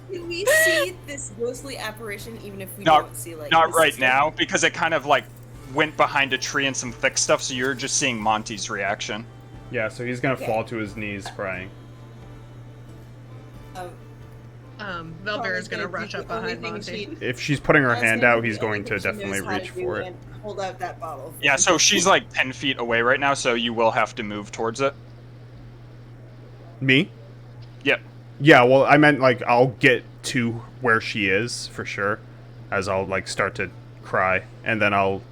Can we see this ghostly apparition even if we don't see like... Not right now, because it kind of like went behind a tree and some thick stuff, so you're just seeing Monty's reaction. Yeah, so he's gonna fall to his knees crying. Velvera's gonna rush up behind Monty. If she's putting her hand out, he's going to definitely reach for it. Hold out that bottle. Yeah, so she's like 10 feet away right now, so you will have to move towards it. Me? Yep. Yeah, well, I meant, like, I'll get to where she is, for sure, as I'll, like, start to cry, and then I'll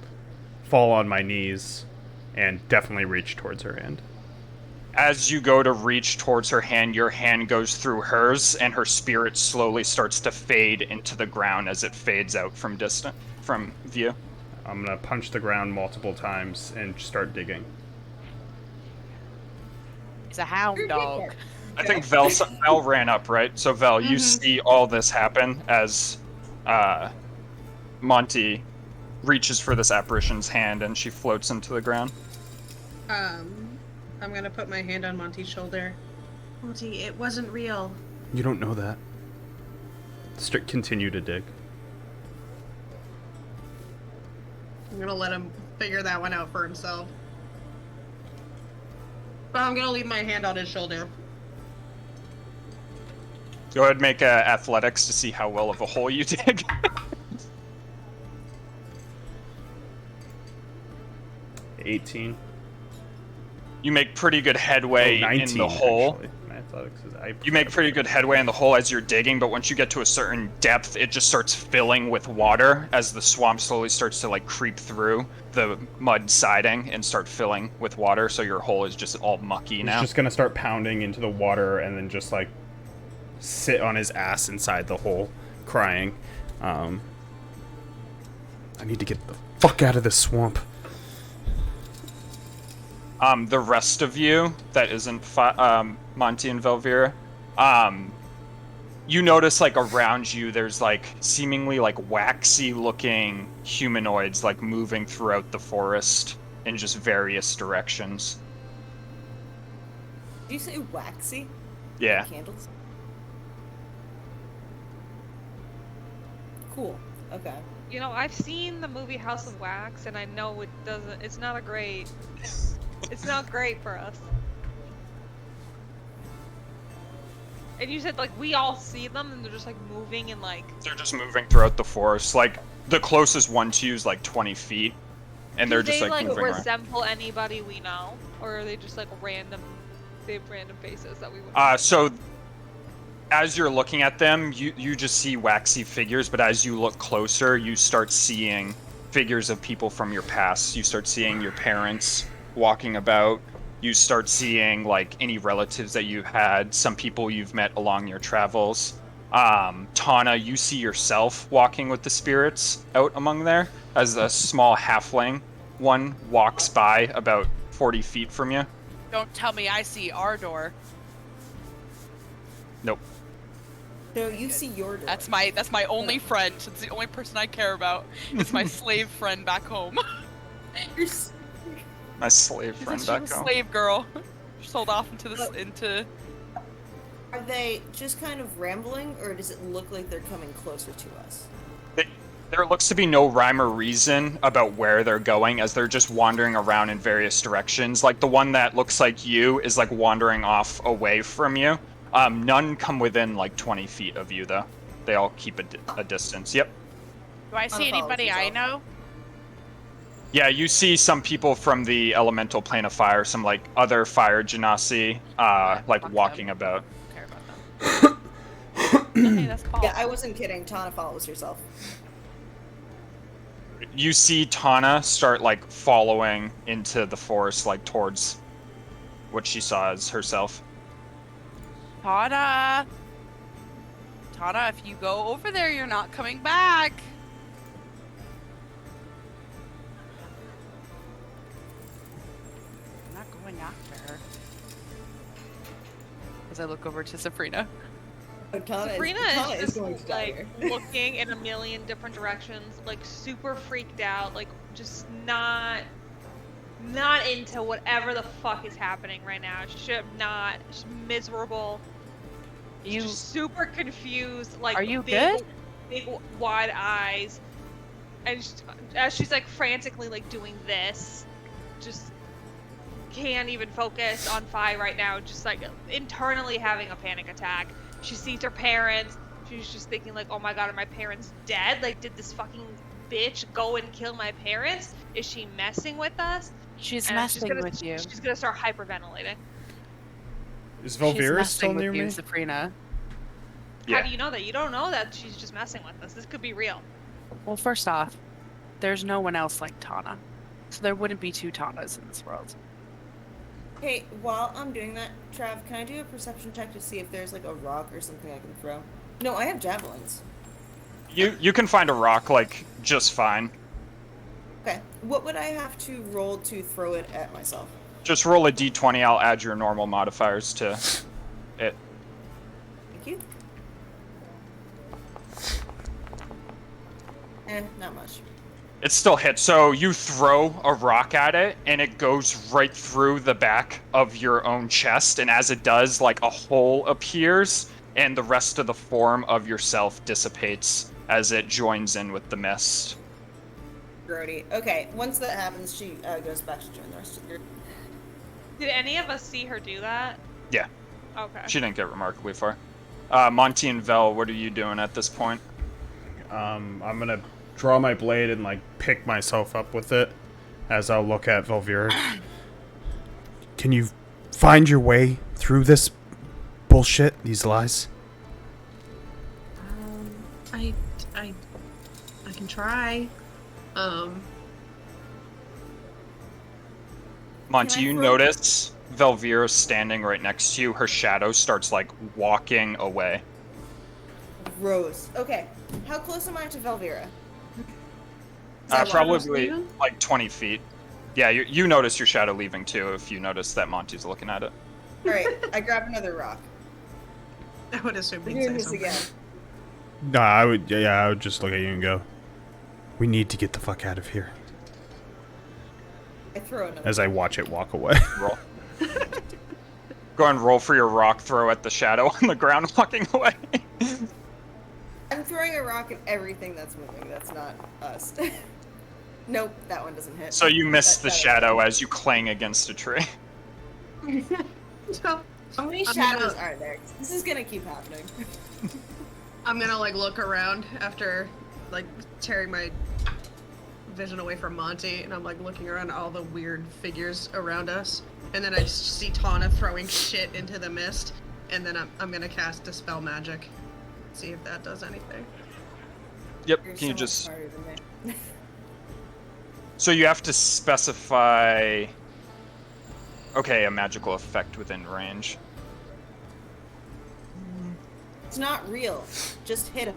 fall on my knees and definitely reach towards her hand. As you go to reach towards her hand, your hand goes through hers, and her spirit slowly starts to fade into the ground as it fades out from view. I'm gonna punch the ground multiple times and start digging. He's a hound dog. I think Vel ran up, right? So Vel, you see all this happen as Monty reaches for this apparition's hand and she floats into the ground. I'm gonna put my hand on Monty's shoulder. Monty, it wasn't real. You don't know that. Continue to dig. I'm gonna let him figure that one out for himself. But I'm gonna leave my hand on his shoulder. Go ahead and make athletics to see how well of a hole you dig. 18. You make pretty good headway 19, in the hole. Actually. My athletics is You make pretty good headway in the hole as you're digging, but once you get to a certain depth, it just starts filling with water as the swamp slowly starts to like creep through the mud siding and start filling with water, so your hole is just all mucky now. He's just gonna start pounding into the water and then just like sit on his ass inside the hole, crying. I need to get the fuck out of this swamp. The rest of you, that isn't Monty and Velvira, you notice like around you there's like seemingly like waxy looking humanoids like moving throughout the forest in just various directions. Did you say waxy? Yeah. Like candles? Cool. Okay. You know, I've seen the movie House of Wax, and I know it doesn't. It's not great for us. And you said like we all see them, and they're just like moving and like. They're just moving throughout the forest. Like the closest one to you is like 20 feet, and they're just like moving around. Resemble anybody we know, or are they just like random? They have random faces that we would. So as you're looking at them, you just see waxy figures, but as you look closer, you start seeing figures of people from your past. You start seeing your parents walking about. You start seeing like any relatives that you had, some people you've met along your travels. Tana, you see yourself walking with the spirits out among there as a small halfling one walks by about 40 feet from you. Don't tell me I see Ardor. Nope. So you see your door. That's my only friend. It's the only person I care about. It's my slave friend back home. You're s- My slave She's friend a back home. slave girl. Sold off into. Are they just kind of rambling, or does it look like they're coming closer to us? There looks to be no rhyme or reason about where they're going, as they're just wandering around in various directions. Like the one that looks like you is like wandering off away from you. None come within like 20 feet of you, though. They all keep a distance. Yep. Do I see Unfollows anybody I yourself. know? Yeah, you see some people from the elemental plane of fire, some like other fire genasi, like Fuck walking them. about. Don't care about them. Hey, that's Paul. Yeah, I wasn't kidding. Tana follows herself. You see Tana start like following into the forest, like towards what she saw as herself. Tana, if you go over there, you're not coming back. I'm not going after her. As I look over to Sabrina. Oh, Tana Sabrina Tana is just going to die like here. looking in a million different directions, like super freaked out, like just not into whatever the fuck is happening right now. She's miserable. You Just super confused, like Are you big, good? big wide eyes, and as she's like frantically like doing this, just can't even focus on Fi right now. Just like internally having a panic attack. She sees her parents. She's just thinking like, oh my god, are my parents dead? Like, did this fucking bitch go and kill my parents? Is she messing with us? She's And messing with you. She's gonna start hyperventilating. Is She's Velvira still messing near with you, me? Sabrina. Yeah. How do you know that? You don't know that she's just messing with us. This could be real. Well, first off, there's no one else like Tana. So there wouldn't be two Tanas in this world. Hey, while I'm doing that, Trav, can I do a perception check to see if there's like a rock or something I can throw? No, I have javelins. You can find a rock like just fine. Okay, what would I have to roll to throw it at myself? Just roll a d20. I'll add your normal modifiers to it. Thank you. Not much. It still hits. So you throw a rock at it, and it goes right through the back of your own chest. And as it does, like a hole appears, and the rest of the form of yourself dissipates as it joins in with the mist. Grody. Okay, once that happens, she goes back to join the rest of the group. Did any of us see her do that? Yeah, Okay. she didn't get remarkably far. Monty and Vel, what are you doing at this point? I'm gonna draw my blade and like pick myself up with it as I'll look at Velvira. Can you find your way through this bullshit, these lies? I can try. Monty, Can I you throw- notice Velvira standing right next to you. Her shadow starts like walking away. Rose. Okay, how close am I to Velvira? Is that Probably leaving? like 20 feet. Yeah, you notice your shadow leaving too if you notice that Monty's looking at it. Alright, I grab another rock. I would assume We're he'd doing say this something. again. No, I would just look at you and go, we need to get the fuck out of here. I throw another. As I watch it walk away. Roll. Go and roll for your rock throw at the shadow on the ground walking away. I'm throwing a rock at everything that's moving. That's not us. Nope, that one doesn't hit. So you miss That the shadow as you clang against a tree. So, How many I'm shadows gonna- are there? This is gonna keep happening. I'm gonna like look around after like tearing my vision away from Monty, and I'm like looking around all the weird figures around us, and then I just see Tana throwing shit into the mist, and then I'm gonna cast Dispel Magic, see if that does anything. Yep, You're can you so much just... smarter than me. So you have to specify... Okay, a magical effect within range. It's not real. Just hit him.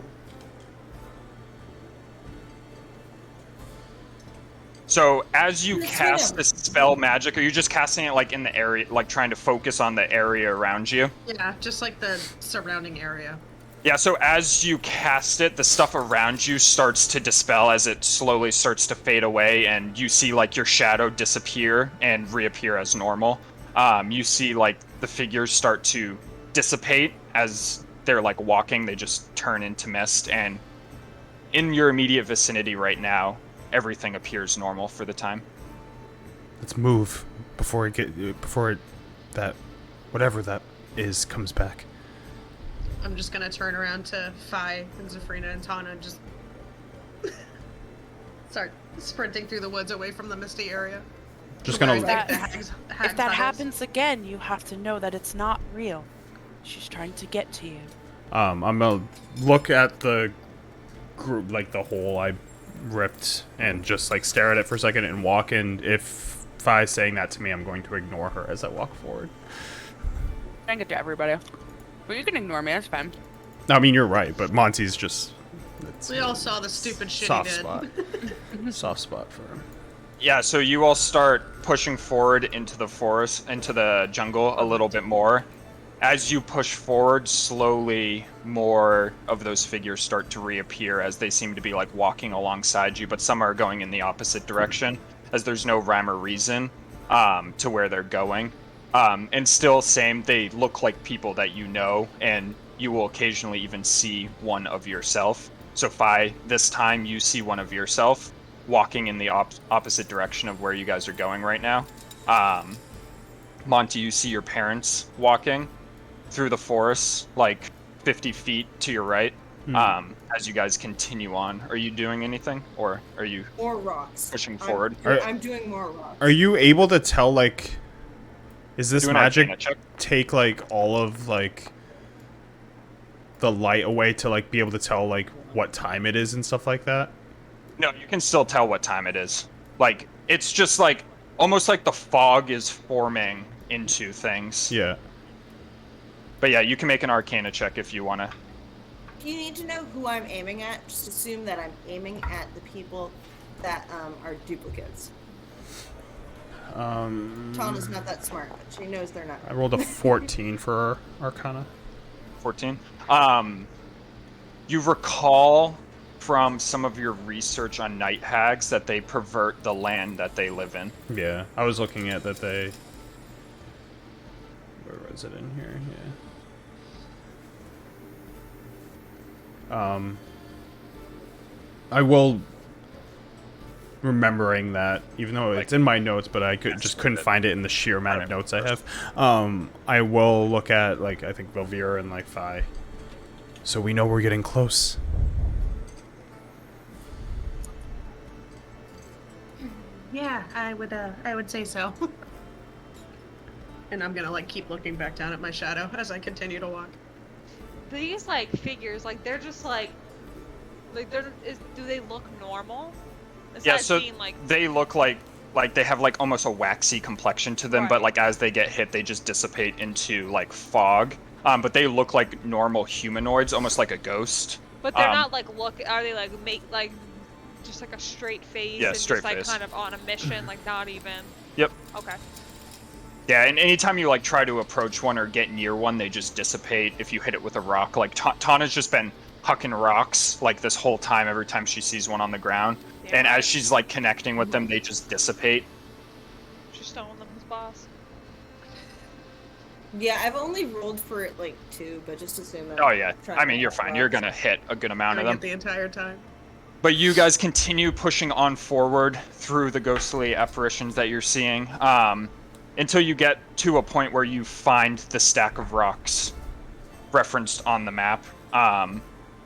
So as you Just hit cast him. this spell magic, are you just casting it like in the area, like trying to focus on the area around you? Yeah, just like the surrounding area. Yeah, so as you cast it, the stuff around you starts to dispel as it slowly starts to fade away, and you see like your shadow disappear and reappear as normal. You see like the figures start to dissipate as they're like walking, they just turn into mist, and in your immediate vicinity right now, everything appears normal for the time. Let's move before that whatever that is comes back. I'm just gonna turn around to Fi and Zafrina and Tana and just start sprinting through the woods away from the misty area. Just Where gonna I think the If hags that huddles. happens again, you have to know that it's not real. She's trying to get to you. I'm gonna look at the group, like the hole I ripped, and just like stare at it for a second and walk. And if Fi's saying that to me, I'm going to ignore her as I walk forward. Trying to get to everybody. But you can ignore me, that's fine. I mean, you're right, but Monty's just it's We all saw the stupid shit soft he did. spot. Soft spot for him. Yeah, so you all start pushing forward into the forest, into the jungle a little bit more. As you push forward, slowly more of those figures start to reappear as they seem to be like walking alongside you, but some are going in the opposite direction as there's no rhyme or reason to where they're going. And still, same, they look like people that you know, and you will occasionally even see one of yourself. So, Fi, this time you see one of yourself walking in the opposite direction of where you guys are going right now. Monty, you see your parents walking through the forest, like 50 feet to your right, as you guys continue on. Are you doing anything, or are you More rocks. pushing forward? I'm doing more rocks. Are you able to tell, like, is this Do an magic Arcana check. take like all of like the light away to like be able to tell like what time it is and stuff like that? No, you can still tell what time it is. Like, it's just like, almost like the fog is forming into things. Yeah. But yeah, you can make an Arcana check if you want to. You need to know who I'm aiming at. Just assume that I'm aiming at the people that are duplicates. Tana's not that smart, but she knows they're not. I rolled a 14 for Arcana. 14. You recall from some of your research on night hags that they pervert the land that they live in. Yeah, I was looking at that they... Where was it in here? Yeah. I will... Remembering that, even though it's in my notes, but I couldn't find it in the sheer amount of notes I have. I will look at, like, I think Velvira and, like, Fi. So we know we're getting close. Yeah, I would say so. And I'm gonna like keep looking back down at my shadow as I continue to walk. These like figures, like they're just like do they look normal? Yeah, Besides so being, like, they look like they have like almost a waxy complexion to them, but Right. like as they get hit, they just dissipate into like fog. But they look like normal humanoids, almost like a ghost. but they're not like are they like just like a straight face Yeah, and straight just like face. kind of on a mission, like not even. Yep. Okay. Yeah, and anytime you like try to approach one or get near one, they just dissipate if you hit it with a rock. Like Tana's just been hucking rocks like this whole time every time she sees one on the ground. Yeah. And as she's like connecting with them, they just dissipate. She's stolen them his boss. Yeah, I've only rolled for it like 2, but just assume that. Oh yeah, trying I to mean you're hit fine. You're rocks. gonna hit a good amount of Doing them. it the entire time. But you guys continue pushing on forward through the ghostly apparitions that you're seeing, until you get to a point where you find the stack of rocks referenced on the map.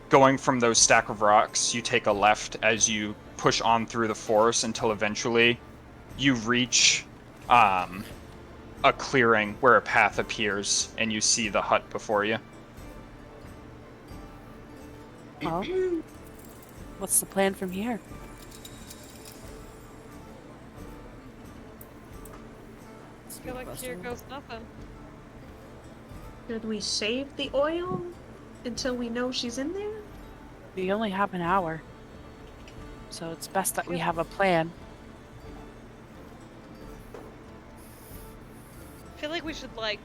Going from those stack of rocks, you take a left as you push on through the forest until eventually you reach a clearing where a path appears and you see the hut before you. Well, what's the plan from here? I feel like here goes nothing. Should we save the oil until we know she's in there? We only have an hour. So it's best that we have a plan. I feel like we should like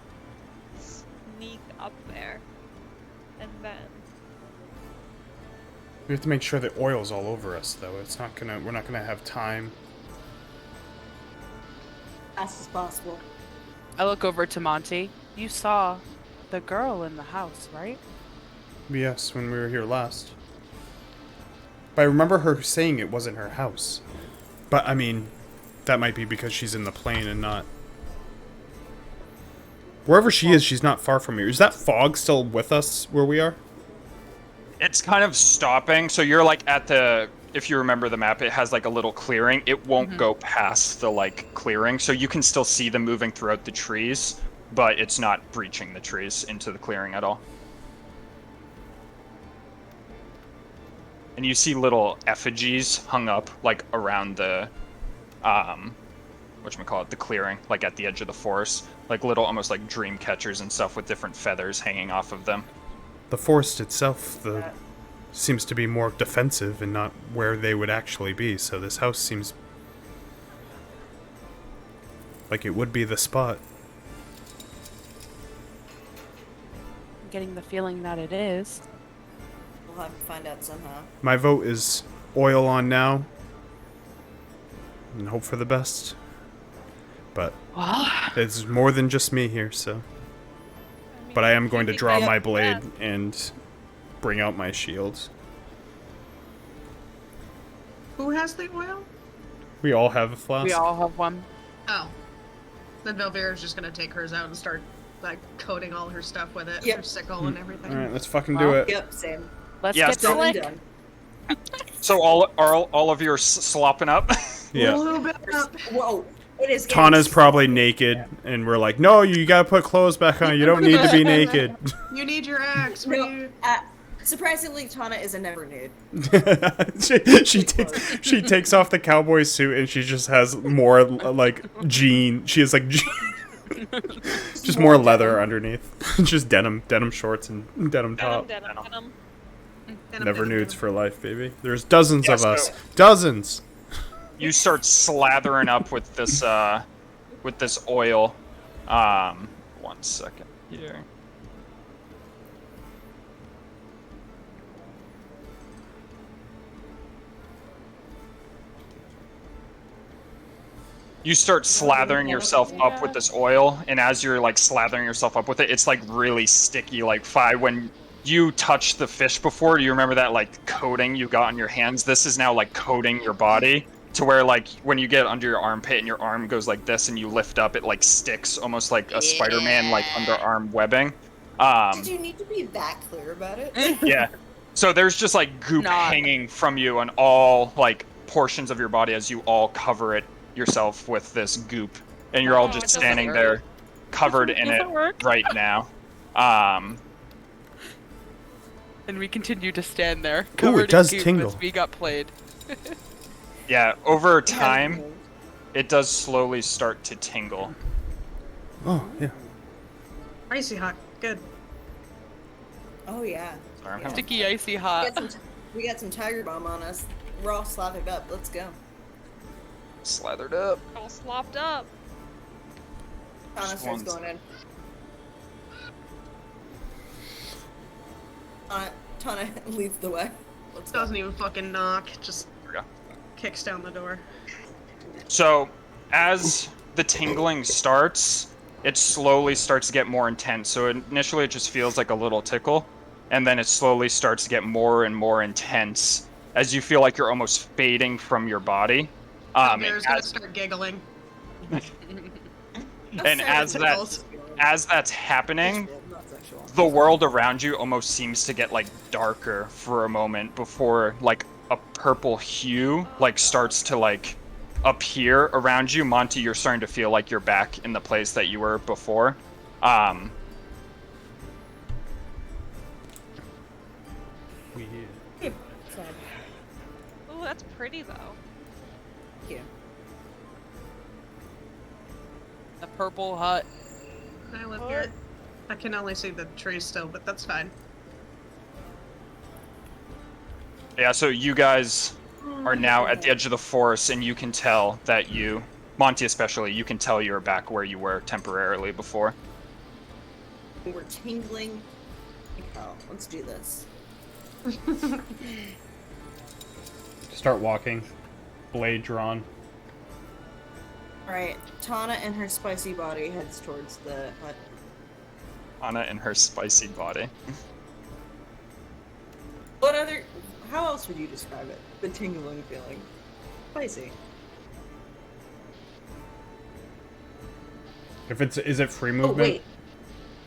sneak up there and then We have to make sure the oil's all over us, though. We're not gonna have time. Fast as possible. I look over to Monty. You saw the girl in the house, right? Yes, when we were here last. But I remember her saying it wasn't her house. But, I mean, that might be because she's in the plane and not... Wherever she is, she's not far from here. Is that fog still with us where we are? It's kind of stopping, so you're like at the... If you remember the map, it has like a little clearing. It won't go past the like clearing, so you can still see them moving throughout the trees, but it's not breaching the trees into the clearing at all. And you see little effigies hung up like around the whatchamacallit, the clearing, like at the edge of the forest, like little almost like dream catchers and stuff with different feathers hanging off of them. The forest itself, seems to be more defensive and not where they would actually be, so this house seems like it would be the spot. I'm getting the feeling that it is. We'll have to find out somehow. My vote is oil on now and hope for the best. But Well, it's more than just me here, so. But I am going to draw my blade and bring out my shield. Who has the oil? We all have a flask. we all have one. Oh. Then Velvira's just gonna take hers out and start like coating all her stuff with it. Yep. Her sickle and everything. Alright, let's fucking do it. Yep, same. Let's Yeah, get so- Done and slick. done. So all of you are slopping up. A Yeah. little bit up. Whoa. It is getting Tana's probably naked, and we're like, no, you gotta put clothes back on. You don't need to be naked. You need your axe. No, What do you... surprisingly, Tana is a never nude. she takes off the cowboy suit, and she just has more like jean. She has like just more leather underneath. Just denim shorts and denim top. Denim, Never denim, nudes denim. for life, baby. There's dozens Yeah, of so- us. Dozens. You start slathering up with this oil. 1 second here. You start slathering yourself up with this oil, and as you're like slathering yourself up with it, it's like really sticky. Like when you touched the fish before, do you remember that like coating you got on your hands? This is now like coating your body to where like when you get under your armpit and your arm goes like this and you lift up, it like sticks almost like a Spider-Man like underarm webbing. Did you need to be that clear about it? Yeah. So there's just like goop Not. hanging from you on all like portions of your body as you all cover it yourself with this goop, and you're all Oh, just it doesn't standing work. there covered in it Doesn't work. right now. And we continue to stand there, covered in does goop tingle. as we got played. Yeah, over time, it does slowly start to tingle. Oh yeah. Icy hot. Good. Oh yeah. Sorry, I'm having- Sticky, icy We hot. we got some tiger bomb on us. We're all slathered up. Let's go. slathered up. All slopped up. Tana Just starts once. going in. Tana leads the way. Let's go. Doesn't even fucking knock. Just There we go. kicks down the door. So, as the tingling starts, it slowly starts to get more intense. So initially it just feels like a little tickle, and then it slowly starts to get more and more intense as you feel like you're almost fading from your body. And Velvira's gonna as, start giggling. and as that Tickles. as that's happening, Not sexual. the world around you almost seems to get like darker for a moment before like a purple hue like starts to like appear around you. Monty, you're starting to feel like you're back in the place that you were before. Ooh, that's pretty though. Yeah. The purple hut. I live here. I can only see the trees still, but that's fine. Yeah, so you guys are now at the edge of the forest, and you can tell that you, Monty especially, you can tell you're back where you were temporarily before. We're tingling. Oh, let's do this. Start walking. Blade drawn. Alright, Tana and her spicy body heads towards the hut. Anna and her spicy body. What other... How else would you describe it? The tingling feeling. Spicy. If it's... Is it free Oh, movement? wait.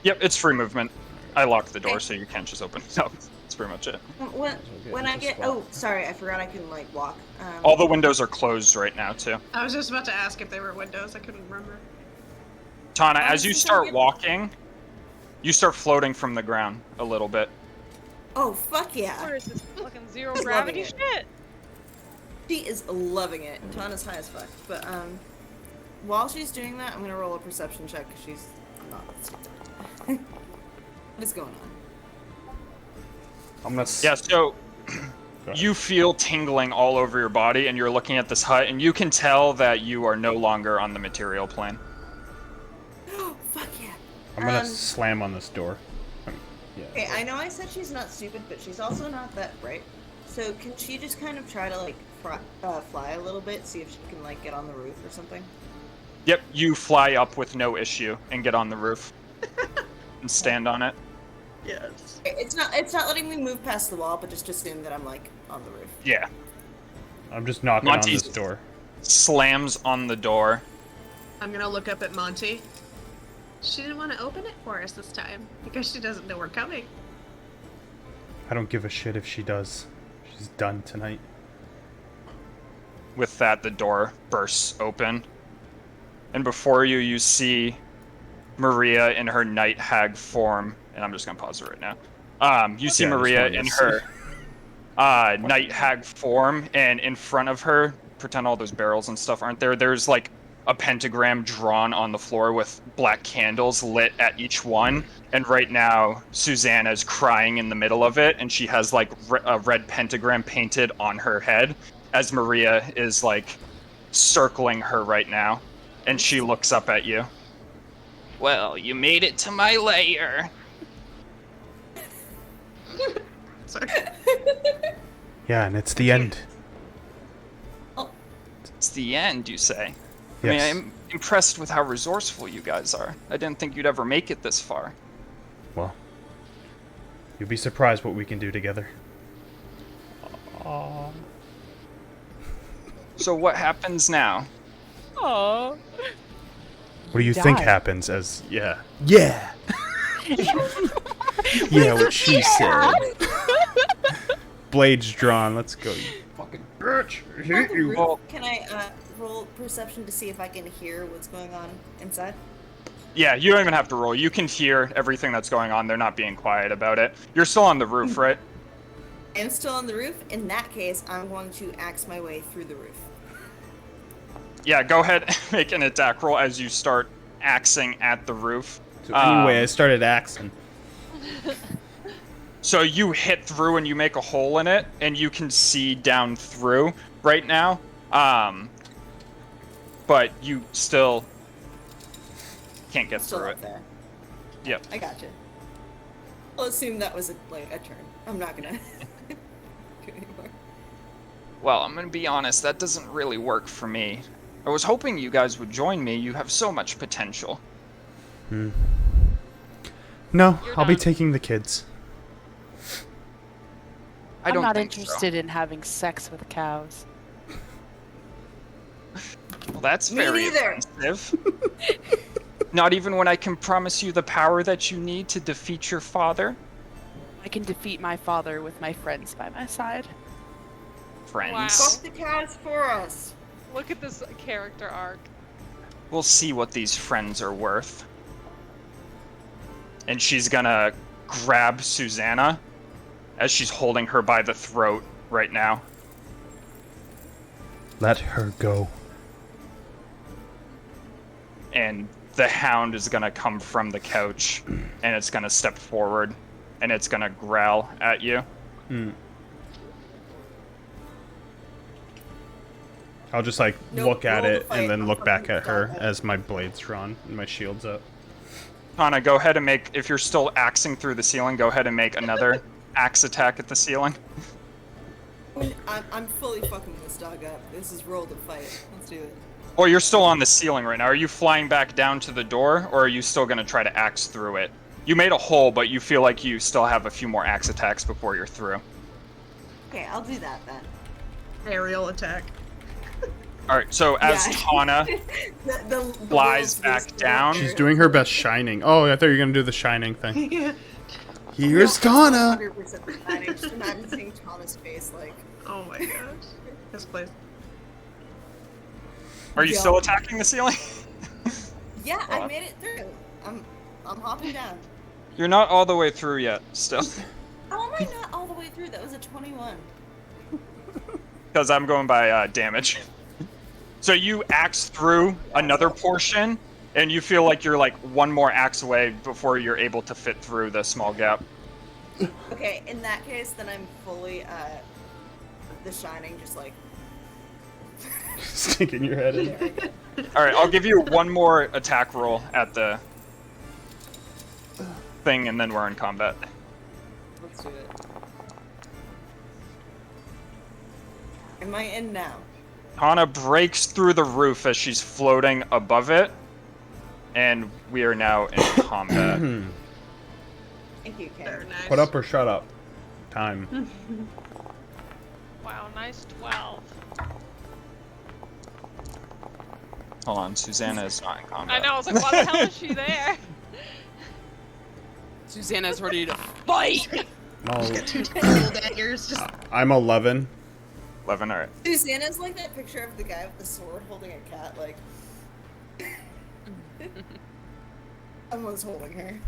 Yep, it's free movement. I locked the door, so you can't just open it up. That's pretty much it. When I get... Oh, sorry, I forgot I can, like, walk. All the windows are closed right now, too. I was just about to ask if they were windows. I couldn't remember. Tana, as you since I'm start getting- walking, you start floating from the ground a little bit. Oh, fuck yeah. Where is this fucking zero Loving gravity it. shit? She is loving it. Tana's high as fuck. But, while she's doing that, I'm gonna roll a perception check, because she's not stupid. What is going on? I'm gonna... Yeah, so Go ahead. you feel tingling all over your body, and you're looking at this hut, and you can tell that you are no longer on the material plane. Fuck yeah. I'm gonna Um, slam on this door. Yeah. Okay, I know I said she's not stupid, but she's also not that bright. So can she just kind of try to, like, fly a little bit, see if she can, like, get on the roof or something? Yep, you fly up with no issue and get on the roof and stand on it. Yes. It's not letting me move past the wall, but just assume that I'm, like, on the roof. Yeah. I'm just knocking Monty's- on this door. Slams on the door. I'm gonna look up at Monty. She didn't want to open it for us this time because she doesn't know we're coming. I don't give a shit if she does. She's done tonight. With that, the door bursts open. And before you, you see Maria in her night hag form. And I'm just going to pause it right now. You see Yeah, I just Maria wanted in to her night hag form. And in front of her, pretend all those barrels and stuff aren't there. There's like a pentagram drawn on the floor with black candles lit at each one. And right now, Susanna's crying in the middle of it. And she has like a red pentagram painted on her head as Maria is like circling her right now. And she looks up at you. Well, you made it to my lair. Sorry. Yeah, and it's the end. It's the end, you say? Yes. I mean, I'm impressed with how resourceful you guys are. I didn't think you'd ever make it this far. Well, you'll be surprised what we can do together. So what happens now? Oh. What do you think Die. happens as... Yeah. Yeah! Yeah, what she said. Blades drawn. Let's go, you fucking bitch. I hate you. Well, Can I roll perception to see if I can hear what's going on inside? yeah, you don't even have to roll. You can hear everything that's going on. They're not being quiet about it. You're still on the roof, right? I am still on the roof. In that case, I'm going to axe my way through the roof. Yeah, go ahead and make an attack roll as you start axing at the roof. So anyway, I started axing. So you hit through and you make a hole in it, and you can see down through right now. But you still can't get Still through up it. there. Yep. I gotcha. I'll assume that was a turn. I'm not gonna do anymore. Well, I'm gonna be honest, that doesn't really work for me. I was hoping you guys would join me. You have so much potential. No, You're I'll be done. taking the kids. I I'm don't not think interested in having sex with cows. So. Well, that's Me very neither. offensive. Not even when I can promise you the power that you need to defeat your father. I can defeat my father with my friends by my side. Friends. Wow. Fuck the cows for us. Look at this character arc. We'll see what these friends are worth. And she's gonna grab Susanna as she's holding her by the throat right now. Let her go. And the hound is gonna come from the couch and it's gonna step forward and it's gonna growl at you. I'll just like Nope, look at roll the it fight. and then I'll look back fucking at her stop it. as my blade's drawn and my shield's up. Hana, go ahead and make, if you're still axing through the ceiling, go ahead and make another axe attack at the ceiling. Ooh, I'm fully fucking this dog up. This is roll to fight. Let's do it. Well, you're still on the ceiling right now. Are you flying back down to the door, or are you still going to try to axe through it? You made a hole, but you feel like you still have a few more axe attacks before you're through. Okay, I'll do that then. Aerial attack. Alright, so as Yeah. Tana The flies world's back least down. She's doing her best shining. Oh, I thought you were gonna do the shining thing. Yeah. Here's Tana. 100% exciting. Just imagine seeing Tana's face, like. Oh my gosh. This place. Are you Yeah. still attacking the ceiling? Yeah, I made it through. I'm hopping down. You're not all the way through yet, still. How am I not all the way through? That was a 21. Because I'm going by damage. So you axe through another portion, and you feel like you're like one more axe away before you're able to fit through the small gap. Okay, in that case, then I'm fully the shining, just like. Sticking your head in. Alright, I'll give you one more attack roll at the thing, and then we're in combat. Let's do it. Am I in now? Tana breaks through the roof as she's floating above it, and we are now in combat. Thank you, Ken. Very nice. Put up or shut up. Time. Wow, nice 12. Hold on, Susanna is not in I combat. know, I was like, why the hell is she there? Susanna's ready to fight. No, Two tentacle daggers. Just I'm 11. 11, alright. Susanna's like that picture of the guy with the sword holding a cat, like. Someone's holding her.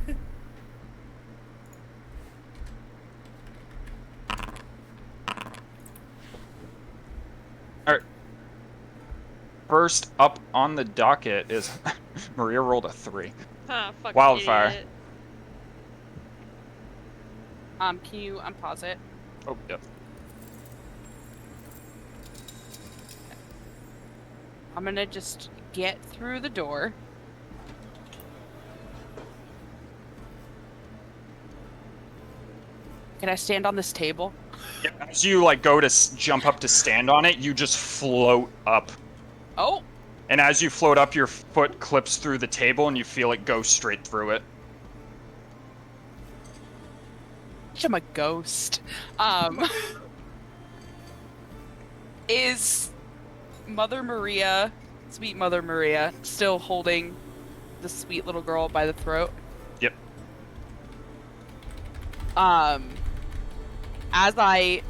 Alright. First up on the docket is Maria rolled a 3. Huh, fucking Wildfire. idiot. Can you unpause it? Oh, yep. I'm gonna just get through the door. Can I stand on this table? Yep. As you like go to jump up to stand on it, you just float up. Oh, And as you float up, your foot clips through the table and you feel it go straight through it. I'm a ghost. Is Mother Maria, sweet Mother Maria, still holding the sweet little girl by the throat? Yep. As I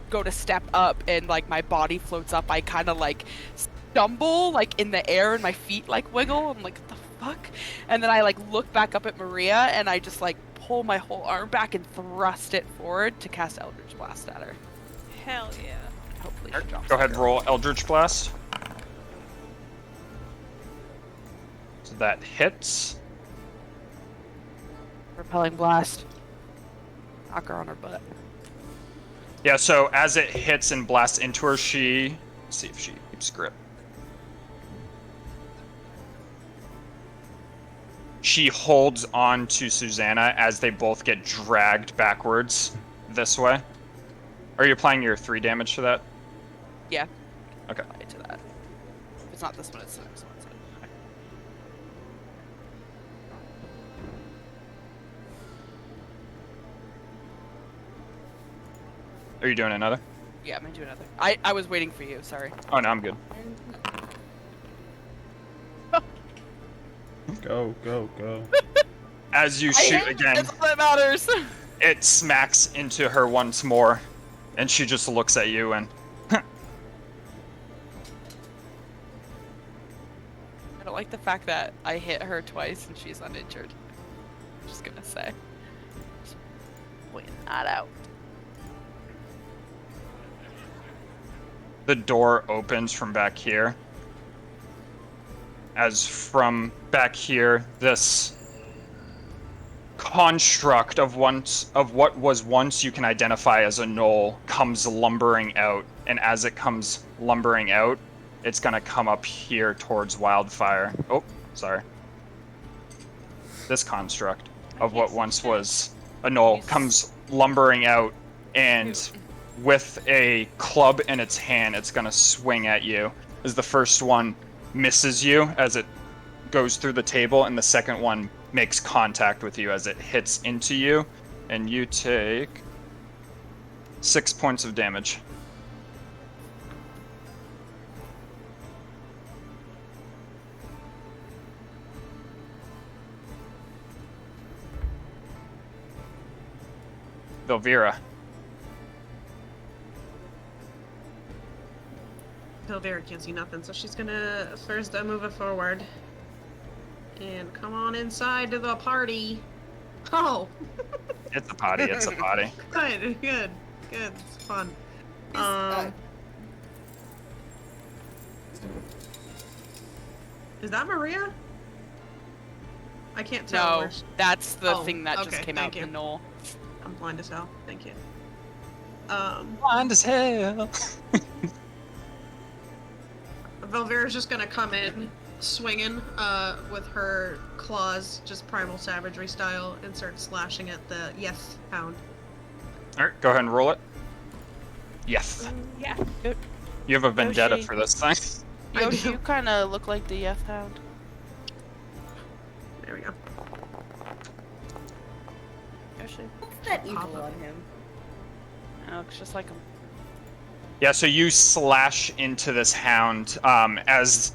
go to step up and like my body floats up, I kind of like stumble like in the air and my feet like wiggle. I'm like, what the fuck? And then I like look back up at Maria and I just like pull my whole arm back and thrust it forward to cast Eldritch Blast at her. Hell yeah. Hopefully she drops Go ahead, it. roll Eldritch Blast. So that hits. Repelling blast. Knock her on her butt. Yeah, so as it hits and blasts into her, let's see if she keeps grip. She holds on to Susanna as they both get dragged backwards this way. Are you applying your 3 damage to that? Yeah. Okay. Apply it to that. If it's not this one, it's the next one. So. Are you doing another? Yeah, I'm gonna do another. I was waiting for you, sorry. Oh, no, I'm good. Go, go, go. As you shoot again, That's all that matters. it smacks into her once more, and she just looks at you and I don't like the fact that I hit her twice and she's uninjured. I'm just gonna say. Just pointing that out. the door opens from back here. As from back here, this construct of what was once you can identify as a knoll comes lumbering out, and as it comes lumbering out, it's gonna come up here towards Wildfire. Oh, sorry. This construct of what once was a knoll comes lumbering out, and with a club in its hand, it's gonna swing at you. As the first one misses you as it goes through the table, and the second one makes contact with you as it hits into you, and you take 6 points of damage. Velvira. Velvira can't see nothing, so she's gonna first move it forward. And come on inside to the party. Oh! It's a potty, it's a potty. Good. It's fun. Is that Maria? I can't tell. No, where she- that's the Oh, thing that just okay, came thank out you. the knoll. I'm blind as hell. Thank you. Blind as hell. Velvira's just gonna come in swinging with her claws, just primal savagery style, and start slashing at the yes hound. Alright, go ahead and roll it. Yes. Yeah. You have a vendetta Yoshi. for this thing. I Yoshi, do. you kind of look like the Yeth Hound. There we go. Yoshi. What's that evil on him? It looks just like him. Yeah, so you slash into this hound. As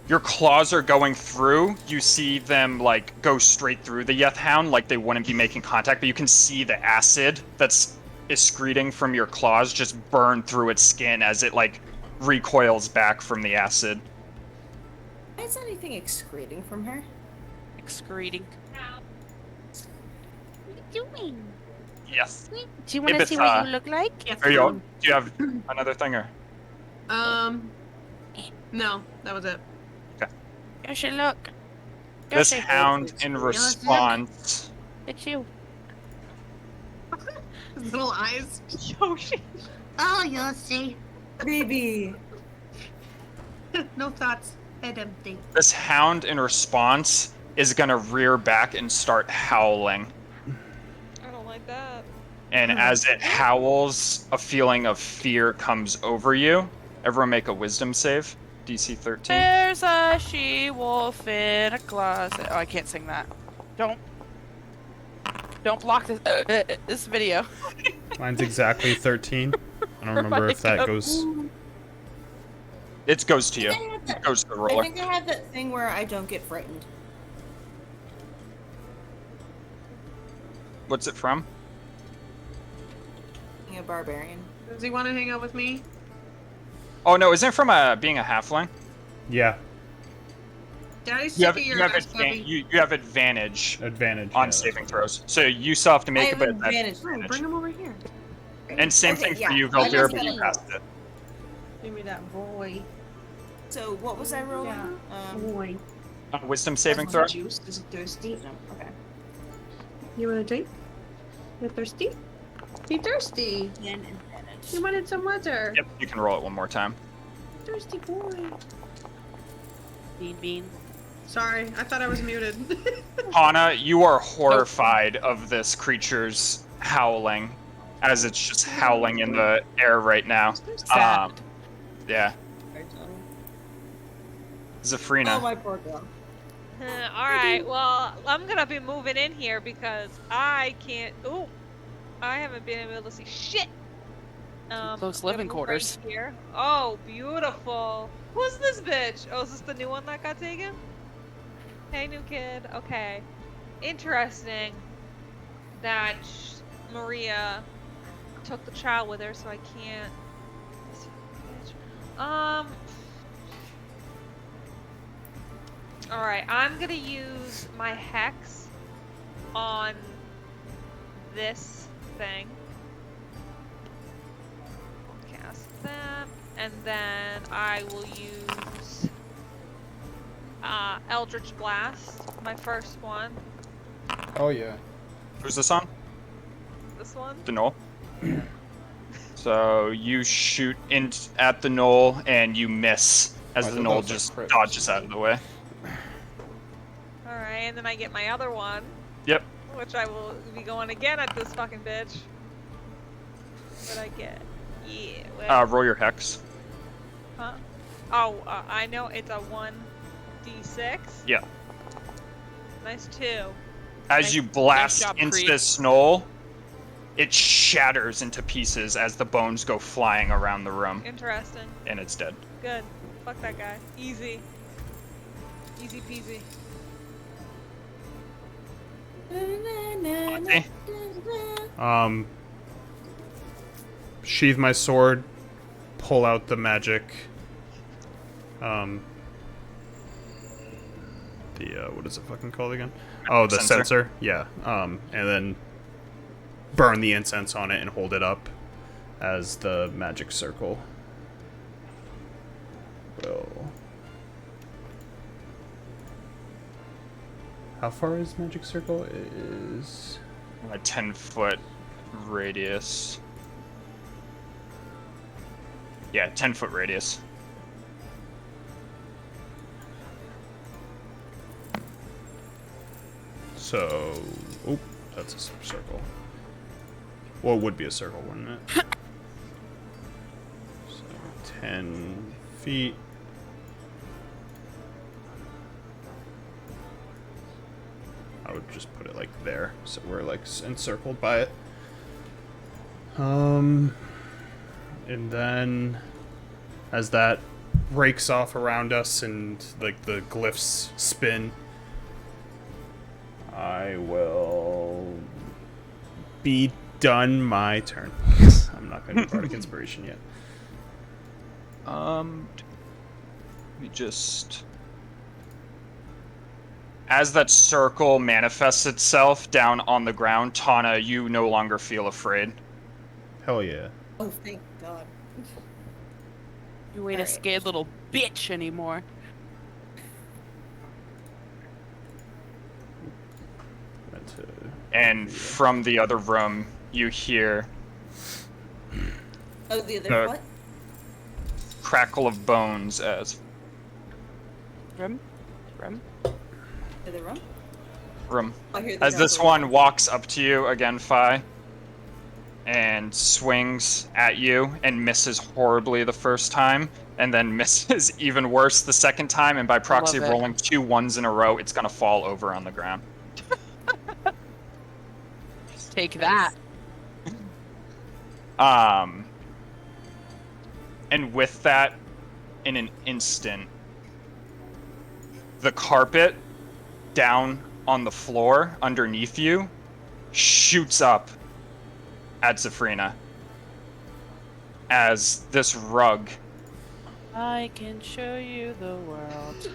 your claws are going through, you see them like go straight through the Yeth hound, like they wouldn't be making contact, but you can see the acid that's excreting from your claws just burn through its skin as it like recoils back from the acid. Why is anything excreting from her? Excreting. What are you doing? Yes. Do you want to see what you look like? Yes. There you go. Do you have another thing or? No, that was it. Yoshi, look. This Yoshi, hound in response. it's you. His little eyes. Yoshi. Oh, you'll see. Baby. No thoughts. Head empty. This hound in response is gonna rear back and start howling. I don't like that. And as it howls, a feeling of fear comes over you. Everyone make a wisdom save. DC 13. There's a she-wolf in a closet. Oh, I can't sing that. Don't block this video. Mine's exactly 13. I don't remember if that goes. It goes to you. It goes to the I roller. think I have that thing where I don't get frightened. What's it from? Being a barbarian. Does he want to hang out with me? Oh no, isn't it from being a halfling? Yeah, Daddy's You sick have, of your you, have ass, puppy. you have advantage advantage. on yeah, saving throws. So you still have to I make have it, but that's advantage. Oh, bring him over here. And same Okay, thing yeah. for you, I Velvira, just but you gotta- passed it. Give me that boy. So what was I rolling? Boy. Wisdom saving that's throw? my juice. Is it thirsty? No. Okay. You want a drink? You thirsty? You thirsty? And advantage. You wanted some water? Yep, you can roll it one more time. Thirsty boy. Bean. Sorry, I thought I was muted. Hana, you are horrified of this creature's howling, as it's just howling in the air right now. Sad. Yeah. Zafrina. Oh, my poor girl. Alright, well, I'm gonna be moving in here because I can't. Ooh, I haven't been able to see shit. Close I'm gonna living move quarters. Right here. Oh, beautiful. Who's this bitch? Oh, is this the new one that got taken? Hey, new kid. Okay. Interesting that Maria took the child with her, so I can't. Alright, I'm gonna use my hex on this thing. Cast that, and then I will use Eldritch Blast, my first one. Oh yeah. Who's this on? This one. The knoll. So you shoot in at the knoll and you miss as I the thought knoll that was a just crit. dodges out of the way. Alright, and then I get my other one, Yep. which I will be going again at this fucking bitch. What'd I get? Yeah. Well, Roll your hex. huh? Oh, I know it's a 1d6. Yeah. Nice 2. As Nice- you nice blast job, into Creed. this knoll, it shatters into pieces as the bones go flying around the room, Interesting. and it's dead. Good. Fuck that guy. Easy. Easy peasy. Monty? Sheathe my sword, pull out the magic. What is it fucking called again? Oh, the Censer. censer. Yeah. And then burn the incense on it and hold it up as the magic circle will. How far is magic circle? It is A 10-foot radius. Yeah, 10-foot radius. so. Oh, that's a circle. Well, it would be a circle, wouldn't it? So 10 feet. I would just put it like there, so we're like encircled by it. And then as that rakes off around us and like the glyphs spin, I will be done my turn. I'm not going to do Bardic Inspiration yet. Let me just... As that circle manifests itself down on the ground, Tana, you no longer feel afraid. Hell yeah. Oh, thank God. You ain't a Alright. scared little bitch anymore. And from the other room, you hear Oh, the other Uh, what? crackle of bones as Rim? Rim? The other room? room. I hear the As this crackle. one walks up to you again, Fi, and swings at you and misses horribly the first time, and then misses even worse the second time, and by proxy of love it. rolling 2 1s in a row, it's gonna fall over on the ground. Take that. And with that, in an instant, the carpet down on the floor underneath you shoots up at Zafrina as this rug I can show you the world.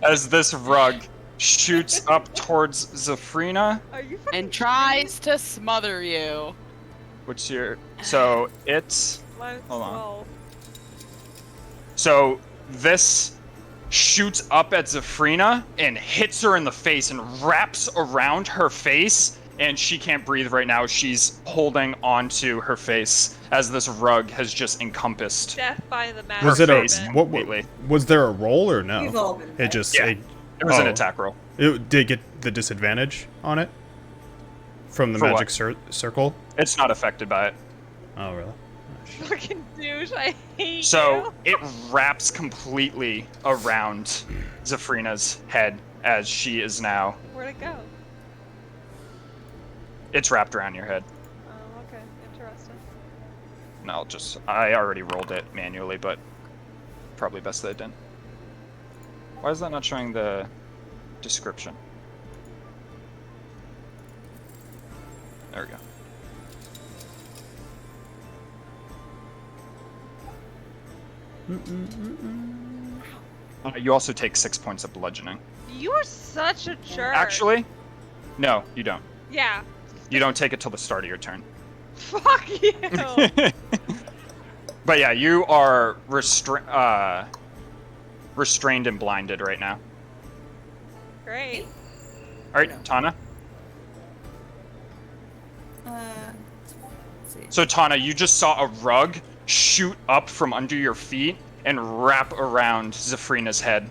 as this rug shoots up towards Zafrina. Are you fucking And tries to smother you. What's your... So, it's... Minus Hold on. 12. So, this shoots up at Zafrina and hits her in the face and wraps around her face, and she can't breathe right now. She's holding onto her face as this rug has just encompassed. Death by the magic. Was it a face. what? Completely. Was there a roll or no? We've all been It there. just Yeah. It was an oh. attack roll. It did get the disadvantage on it from the For magic what? circle. It's not affected by it. Oh really? Fucking douche, I hate So you. it wraps completely around Zafrina's head as she is now. Where'd it go? It's wrapped around your head. Oh, okay. Interesting. And I already rolled it manually, but probably best that it didn't. Why is that not showing the description? There we go. You also take 6 points of bludgeoning. You are such a jerk. Actually, no, you don't. Yeah. You don't take it till the start of your turn. Fuck you. But yeah, you are restrained and blinded right now. Great. All right, No. Tana. Let's see. So Tana, you just saw a rug shoot up from under your feet and wrap around Zafrina's head.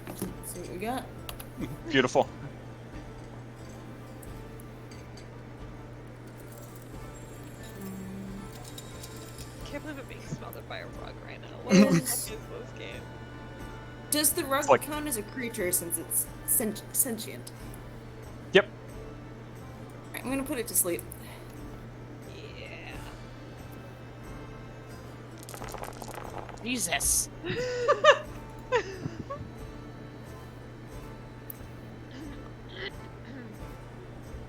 Let's see what we got. Beautiful. can't believe I'm being smothered by a rug right now. What the fuck is this game? Does the rug like- count as a creature since it's sentient? Yep. Alright, I'm gonna put it to sleep. Yeah. Jesus.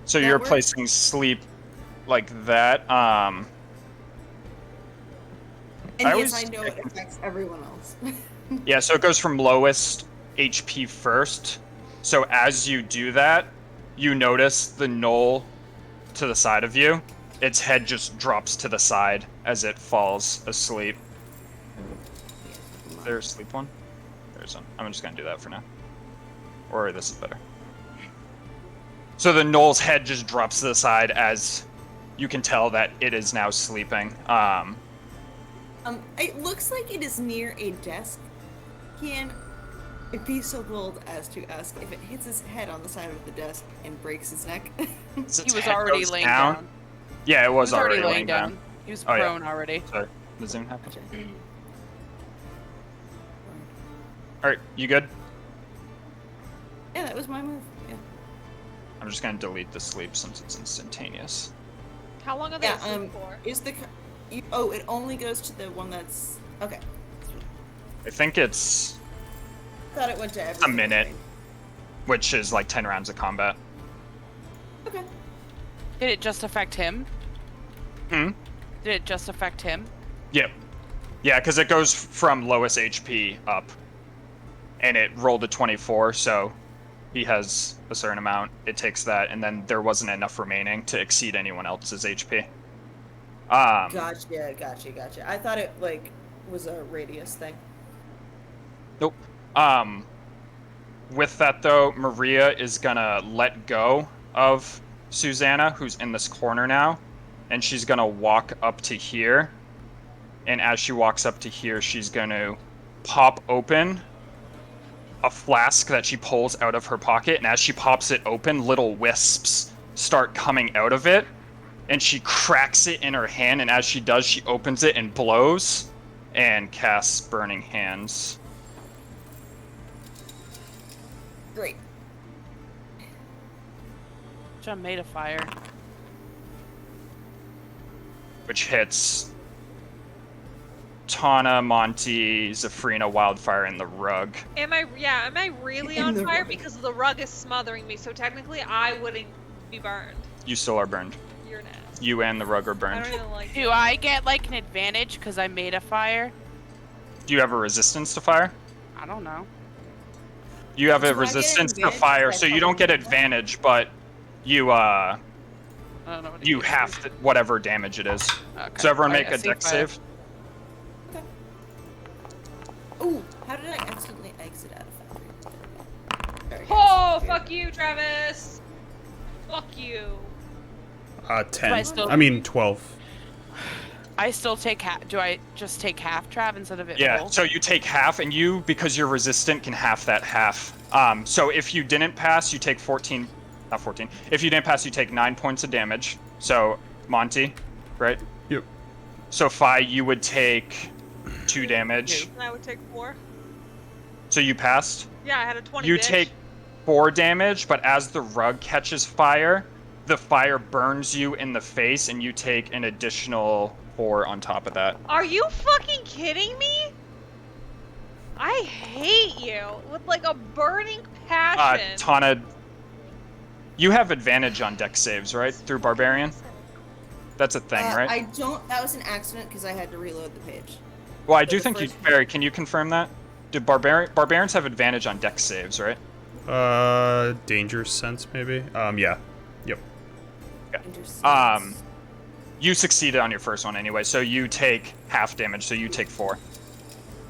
So That you're works. placing sleep like that. And I yes, always- I know it affects everyone else. Yeah, so it goes from lowest HP first. So as you do that, you notice the knoll to the side of you. Its head just drops to the side as it falls asleep. Is there a sleep one? There's one. I'm just gonna do that for now. Or this is better. So the knoll's head just drops to the side as you can tell that it is now sleeping. It looks like it is near a desk. Can it be so bold as to ask if it hits his head on the side of the desk and breaks his neck? Its He was head already goes laying down. down. Yeah, it He was, was already laying laying down. He was Oh, yeah. prone already. Sorry, the zoom happened. Alright, you good? Yeah, that was my move. Yeah. I'm just gonna delete the sleep since it's instantaneous. How long are they Yeah, asleep for? is the oh, it only goes to the one that's okay. I think it's Thought it went to everything. minute. which is like 10 rounds of combat. Okay. Did it just affect him? Hmm? Did it just affect him? Yep. Yeah, because it goes from lowest HP up. And it rolled a 24, so he has a certain amount. It takes that, and then there wasn't enough remaining to exceed anyone else's HP. Gotcha. I thought it like was a radius thing. Nope. With that though, Maria is gonna let go of Susanna, who's in this corner now, and she's gonna walk up to here. And as she walks up to here, she's gonna pop open a flask that she pulls out of her pocket, and as she pops it open, little wisps start coming out of it, and she cracks it in her hand, and as she does, she opens it and blows and casts Burning Hands. Great. Which I'm made of fire. Which hits Tana, Monty, Zafrina, Wildfire, and the rug. Am I really In on the fire? rug. Because the rug is smothering me, so technically I wouldn't be burned. You still are burned. You're nasty. You and the rug are I burned. don't even like Do you. I get like an advantage because I'm made of fire? Do you have a resistance to fire? I don't know. You have a Do I get resistance to advantage fire, if I so you don't fucking get do that? advantage, but you I don't know what it you is. have to, whatever damage it is. Okay. So everyone Oh, make yeah, a dex fire. save. Ooh, how did I accidentally exit out of factory? There we go. Oh, fuck you, Travis! Fuck you. 10. I still- I mean, 12. I still take half. Do I just take half, Trav, instead of it Yeah, full? so you take half, and you, because you're resistant, can half that half. So if you didn't pass, you take 14, not 14. If you didn't pass, you take 9 points of damage. So, Monty, right? Yep. So, Fi, you would take 2 damage. And I would take 4. So you passed. Yeah, I had a 20. You bitch. take 4 damage, but as the rug catches fire, the fire burns you in the face, and you take an additional 4 on top of that. Are you fucking kidding me? I hate you with like a burning passion. Tana, you have advantage on dex saves, right? Through Barbarian? That's a thing, right? I don't. That was an accident because I had to reload the page. Well, I do the think you, first- Barry, can you confirm that? Do Barbarians have advantage on dex saves, right? Danger sense, maybe? Yeah. Yep. Intercedes. You succeeded on your first one anyway, so you take half damage, so you take 4.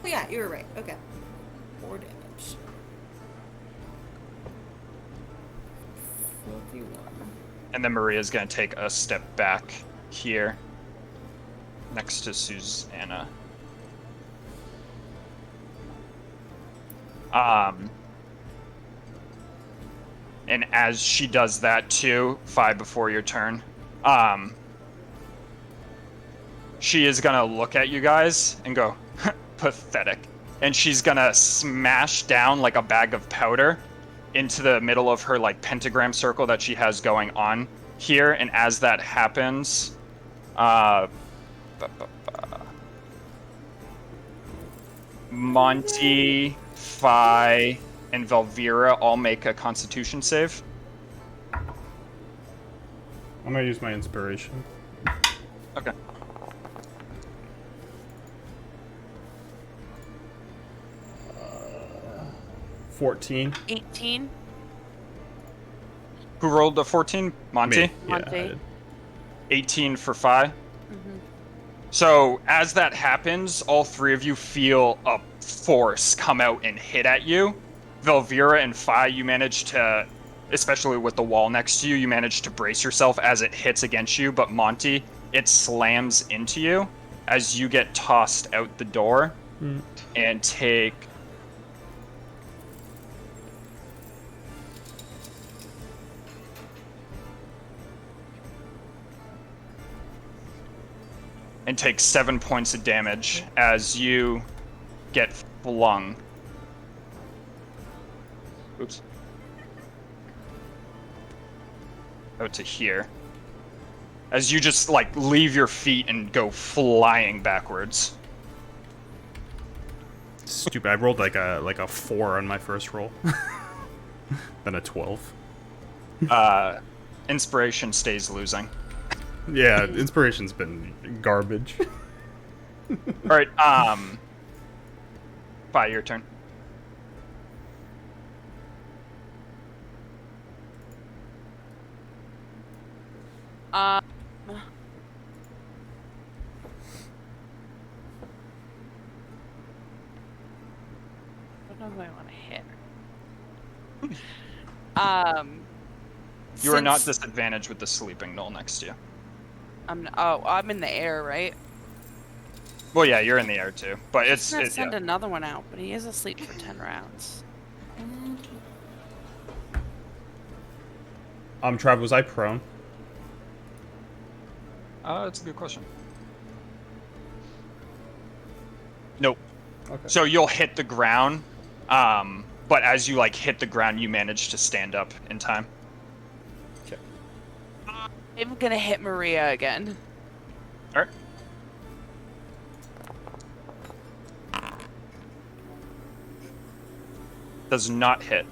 Oh yeah, you were right. Okay. 4 damage. 41. And then Maria's gonna take a step back here, next to Susanna. And as she does that too, 5 before your turn, she is gonna look at you guys and go, pathetic. And she's gonna smash down like a bag of powder into the middle of her like pentagram circle that she has going on here. And as that happens, Monty, Fi, and Velvira all make a Constitution save. I'm gonna use my inspiration. Okay. Uh, 14. 18. Who rolled a 14? Monty? Me. Yeah, Monty. I did. 18 for Fi. Mm-hmm. So as that happens, all three of you feel a force come out and hit at you. Velvira and Fi, you manage to, especially with the wall next to you, you manage to brace yourself as it hits against you. But Monty, it slams into you as you get tossed out the door and take... and take 7 points of damage as you get flung. Oops. Out to here. As you just, like, leave your feet and go flying backwards. Stupid. I rolled like a 4 on my first roll. Then a 12. Inspiration stays losing. Yeah, inspiration's been garbage. Alright, Fi, your turn. I don't know if I want to hit. You are not since disadvantaged with the sleeping knoll next to you. I'm in the air, right? Well, yeah, you're in the air too, but Let's not it's send yeah. another one out, but he is asleep for 10 rounds. Trav, was I prone? That's a good question. Nope. Okay. So you'll hit the ground, but as you like hit the ground, you manage to stand up in time. Okay. I'm gonna hit Maria again. All right. Does not hit.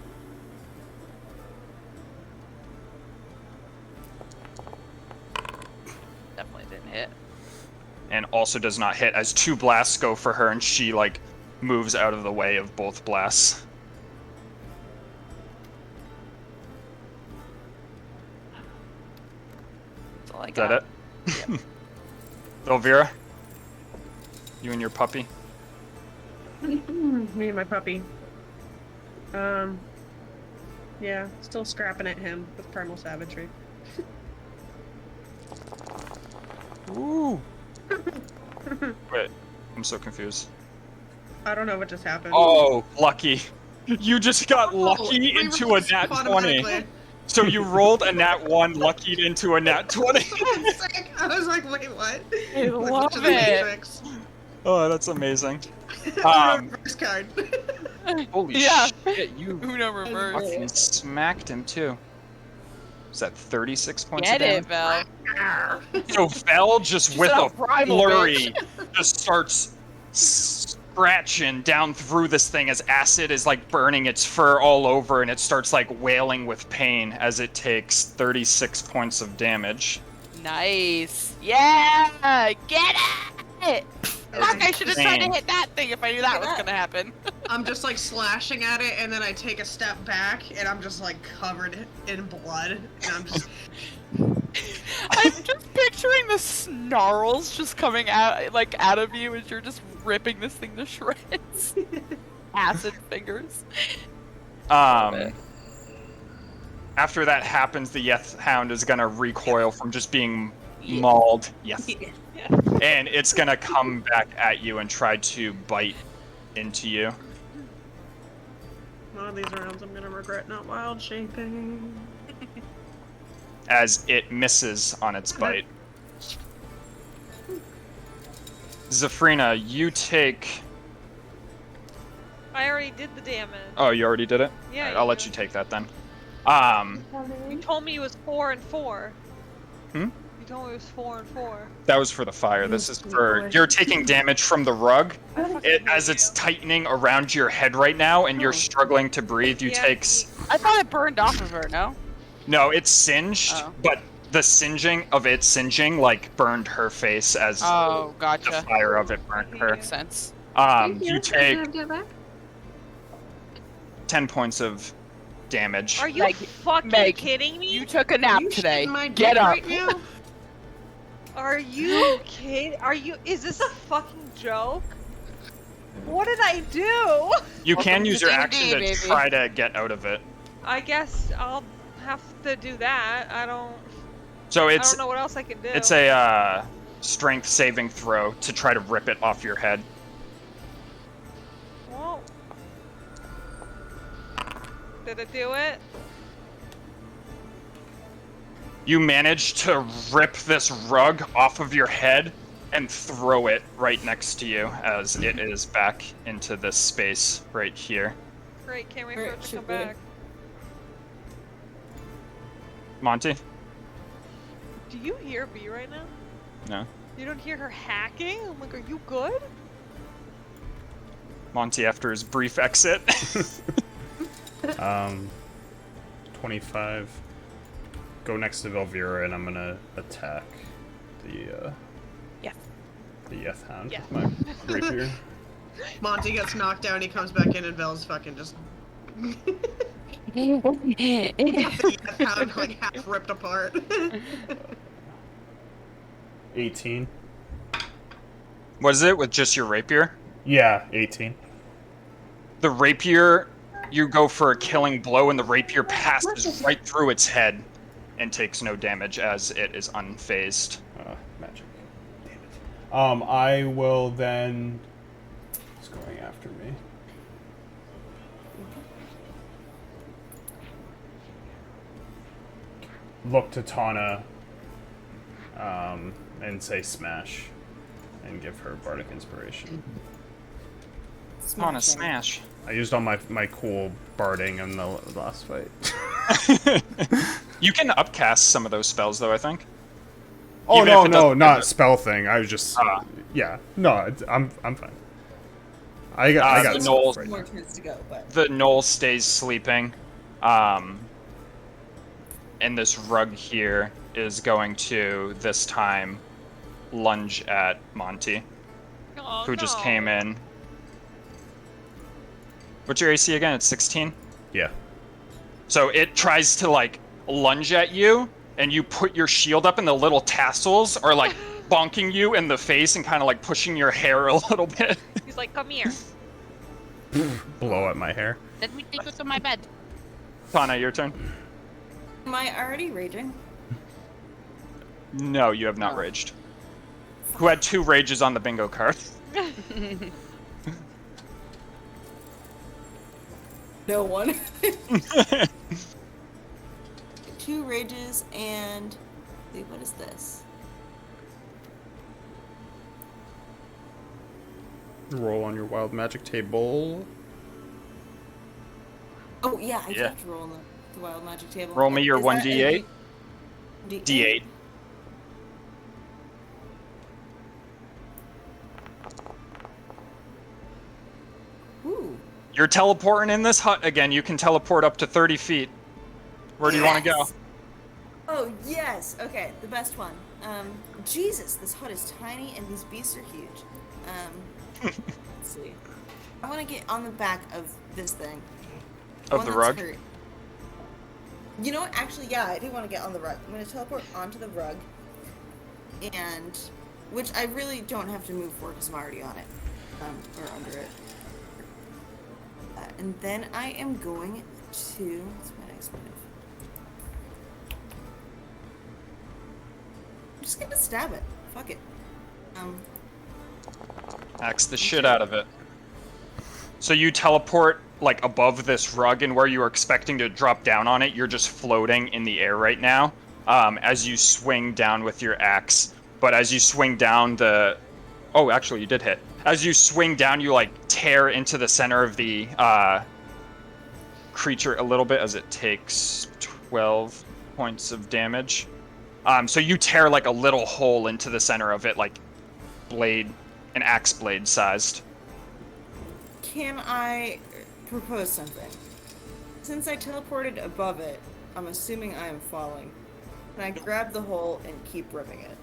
Definitely didn't hit. And also does not hit as 2 blasts go for her and she like moves out of the way of both blasts. That's all I Is that got. it? Elvira? You and your puppy? Me and my puppy. Yeah, still scrapping at him with primal savagery. Ooh. Wait, I'm so confused. I don't know what just happened. Oh, lucky. You just got lucky we into a rolled nat 20. automatically. So you rolled a nat 1, luckied into a nat 20. I was like, wait, what? I Like, love to the it. Matrix. Oh, that's amazing. Reverse card. Holy Yeah. shit, you Uno reverse. fucking smacked him too. Is that 36 points Get of it, damage? Vel. So Vel just She's with a a primal flurry just starts scratching down through this thing as acid is like burning its fur all over and it starts like wailing with pain as it takes 36 points of damage. Nice. Yeah! Get it! Fuck, I should have tried to Insane. hit that thing if I knew that was gonna happen. I'm just like slashing at it, and then I take a step back, and I'm just like covered in blood, and I'm just. I'm just picturing the snarls just coming out like out of you as you're just ripping this thing to shreds. Acid fingers. After that happens, the Yeth Hound is gonna recoil from just being mauled. Yes. And it's gonna come back at you and try to bite into you. One of these rounds I'm gonna regret not wild shaping. As it misses on its bite. Zafrina, you take... I already did the damage. Oh, you already did it? Yeah, Alright, you I'll let did. you take that then. You told me it was 4 and 4. Hmm? You told me it was 4 and 4. That was for the fire. This is Sweet for... boy. You're taking damage from the rug. I fucking hate As you. it's tightening around your head right now and you're struggling to breathe, you Yeah, take... I thought it burned off of her, no? No, it's singed, Oh. but the singeing of it singeing, like, burned her face as Oh, the gotcha. fire of it burnt her. Makes sense. You take 10 points of damage. Are you Meg- fucking Meg, kidding me? You took a nap You today. shitting my Get dick up. right now? Are you kidding? Is this a fucking joke? What did I do? You Welcome can to use your D&D, action to baby. try to get out of it. I guess I'll have to do that. I don't So it's know what else I can do. it's a strength saving throw to try to rip it off your head. Well, did it do it? You manage to rip this rug off of your head and throw it right next to you as it is back into this space right here. Great, can't wait for Alright, it to should come we- back. Monty? Do you hear B right now? No. You don't hear her hacking? I'm like, are you good? Monty after his brief exit. 25. Go next to Velvira, and I'm gonna attack the Yes. the Yeth Hound Yeah. with my rapier. Monty gets knocked down, he comes back in, and Vel's fucking just the Yeth Hound like half ripped apart. 18. What is it with just your rapier? Yeah, 18. The rapier, you go for a killing blow, and the rapier passes right through its head and takes no damage as it is unfazed. Magic. Damn it. I will then. It's going after me. Look to Tana, and say smash, and give her bardic inspiration. On a smash. I used all my cool barding in the last fight. You can upcast some of those spells, though, I think. Oh Even if no, it no, doesn't not hit it. spell thing. I was just, yeah, no, I'm fine. I got the stuff Knowles- right More now. turns to go, but The knoll stays sleeping. And this rug here is going to, this time, lunge at Monty, Oh, who just no. came in. What's your AC again? It's 16? Yeah. So it tries to, like, lunge at you, and you put your shield up, and the little tassels are, like, bonking you in the face and kind of, like, pushing your hair a little bit. He's like, come here. Blow at my hair. Let me take you to my bed. Tana, your turn. am I already raging? No, you have not No. raged. Who had 2 rages on the bingo card? No one. 2 rages and wait, what is this? Roll on your wild magic table. Oh yeah, I do Yeah. have to roll on the wild magic table. Roll me your Is that a 1d8. D8? D8. Ooh. You're teleporting in this hut again. You can teleport up to 30 feet. Where do you want to go? Yes! Oh yes. Okay, the best one. Jesus, this hut is tiny and these beasts are huge. Let's see. I want to get on the back of this thing. Of One the that's rug? hurt. You know what? Actually, yeah, I do want to get on the rug. I'm going to teleport onto the rug, and which I really don't have to move for because I'm already on it, or under it. And then I am going to. What's my next move? I'm just gonna stab it. Fuck it. Axe the shit out of it. So you teleport like above this rug, and where you were expecting to drop down on it, you're just floating in the air right now. As you swing down with your axe, but as you swing down, the Oh, actually, you did hit. As you swing down, you like tear into the center of the creature a little bit, as it takes 12 points of damage. So you tear like a little hole into the center of it, like an axe blade sized. Can I propose something? Since I teleported above it, I'm assuming I am falling. Can I grab the hole and keep ripping it?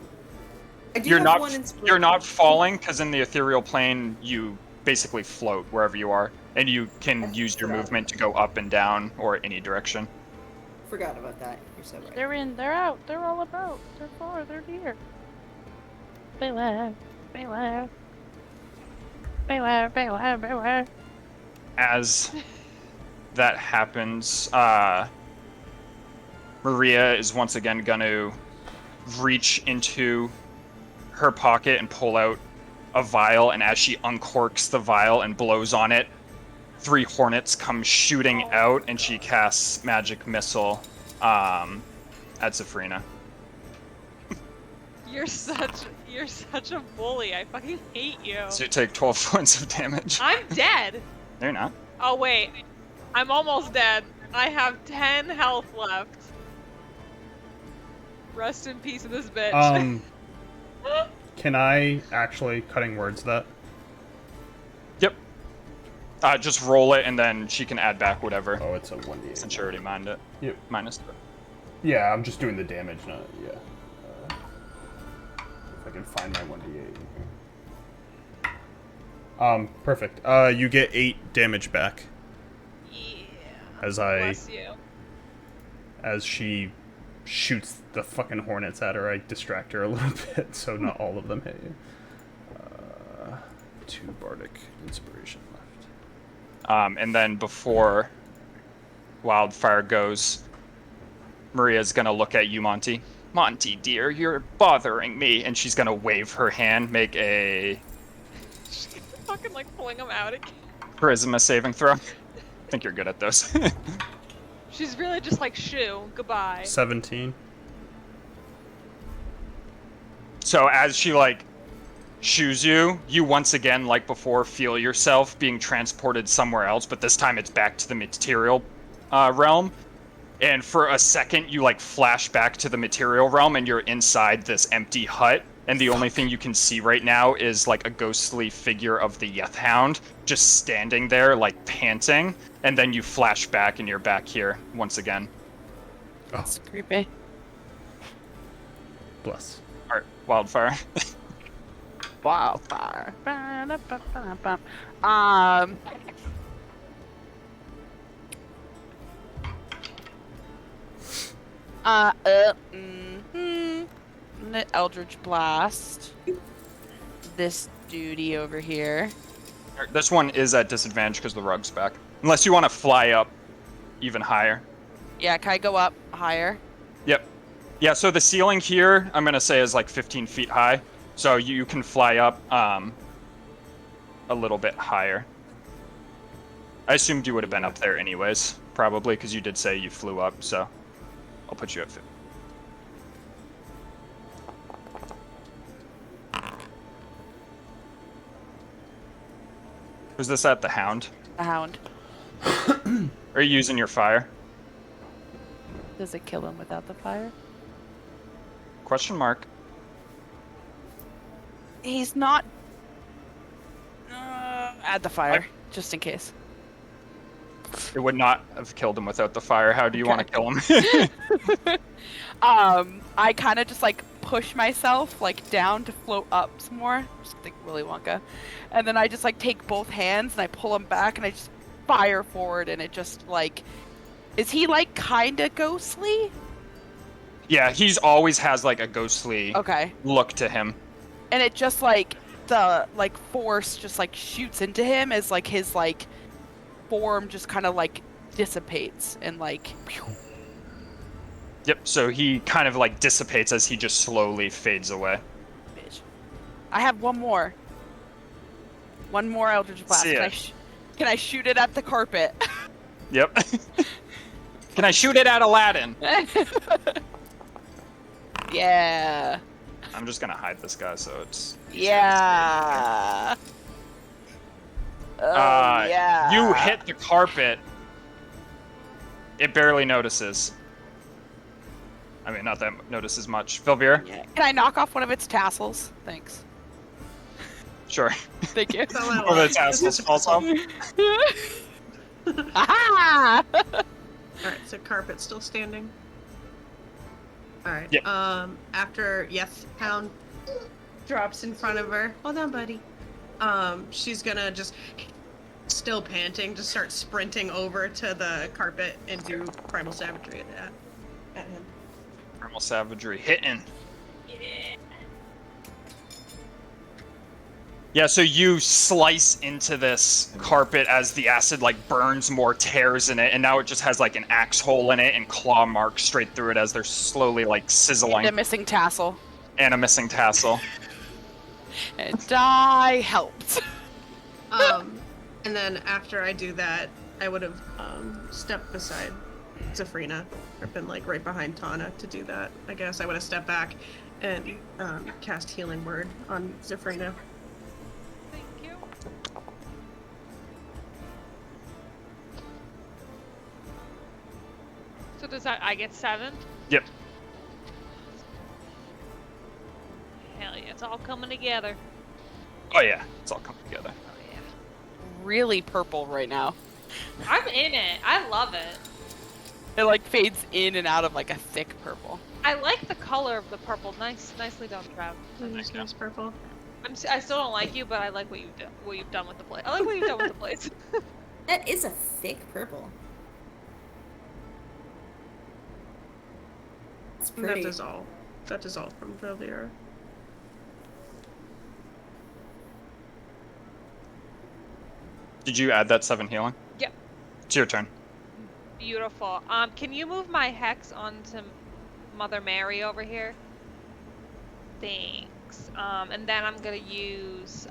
I do You're have not one inspiration. you're not falling, because in the ethereal plane you basically float wherever you are, and you can use your movement to go up and down or any direction. Forgot about that. You're so right. They're in, they're out, they're all about, they're far, they're near. Beware, beware. Beware, beware, beware. As that happens, Maria is once again going to reach into her pocket and pull out a vial, and as she uncorks the vial and blows on it, 3 hornets come shooting out, and she casts magic missile at Zephrina. You're such a bully. I fucking hate you. So you take 12 points of damage. I'm dead. No, you're not. Oh wait, I'm almost dead. I have 10 health left. Rest in peace of this bitch. Can I actually cutting words that? Yep. Just roll it, and then she can add back whatever. Oh, it's a 1d8. Since you already mined it. Yep. Minus 2. Yeah, I'm just doing the damage, not yeah. If I can find my 1d8. Perfect. You get 8 damage back. Yeah. Bless you. As she shoots the fucking hornets at her, I distract her a little bit, so not all of them hit you. 2 bardic inspiration left. And then before Wildfire goes, Maria's gonna look at you, Monty. Monty, dear, you're bothering me. And she's gonna wave her hand, make a She's fucking like pulling him out again. charisma saving throw. I think you're good at those. She's really just like, shoo, goodbye. 17. So as she like shoos you, you once again, like before, feel yourself being transported somewhere else, but this time it's back to the material realm. And for a second, you like flash back to the material realm, and you're inside this empty hut. And the only thing you can see right now is like a ghostly figure of the Yeth Hound just standing there, like panting. And then you flash back, and you're back here once again. That's creepy. Bless. All right, Wildfire. Wildfire. Eldritch Blast. This duty over here. This one is at disadvantage because the rug's back. Unless you want to fly up even higher. Yeah, can I go up higher? Yep. Yeah, so the ceiling here, I'm going to say, is like 15 feet high. So you can fly up a little bit higher. I assumed you would have been up there anyways, probably, because you did say you flew up, so I'll put you at 50. Was this at the Hound? The Hound. Are you using your fire? Does it kill him without the fire? Question mark. He's not. Add the fire, just in case. It would not have killed him without the fire. How do you want to kill him? I kind of just like push myself like down to float up some more, just like Willy Wonka, and then I just like take both hands and I pull him back and I just fire forward, and it just like, is he like kind of ghostly? Yeah, he's always has like a ghostly look to him. And it just like the like force just like shoots into him as like his like form just kind of like dissipates and like. Yep, so he kind of like dissipates as he just slowly fades away. Bitch. I have one more. One more Eldritch Blast. Can I shoot it at the carpet? Yep. Can I shoot it at Aladdin? Yeah. I'm just gonna hide this guy so it's. Yeah. Oh, yeah. You hit the carpet. It barely notices. I mean, not that notices much. Vilbeer? Yeah. Can I knock off one of its tassels? Thanks. Sure. Thank you. That's all I One of the want. tassels falls off. Aha! Alright, so carpet's still standing. Alright. Yep. After Yes Hound drops in front of her. Hold on, buddy. She's gonna just still panting, just start sprinting over to the carpet and do primal savagery at him. Primal savagery hitting. Yeah, so you slice into this carpet as the acid like burns more tears in it, and now it just has like an axe hole in it and claw marks straight through it as they're slowly like sizzling. And a missing tassel. And a missing tassel. And I helped. And then after I do that, I would have stepped beside Zafrina, or been like right behind Tana to do that. I guess I would have stepped back and cast Healing Word on Zafrina. Thank you. So does that I get 7? Yep. Hell yeah, it's all coming together. Oh yeah, it's all coming together. Oh yeah. Really purple right now. I'm in it. I love it. It like fades in and out of like a thick purple. I like the color of the purple. Nicely done, Trav. Nice purple. I still don't like you, but I like what you've done with the place. I like what you've done with the place. That is a thick purple. It's pretty. That is all. That is all from Vilvier. Did you add that 7 healing? Yep. It's your turn. Beautiful. Can you move my hex onto Mother Mary over here? Thanks. And then I'm gonna use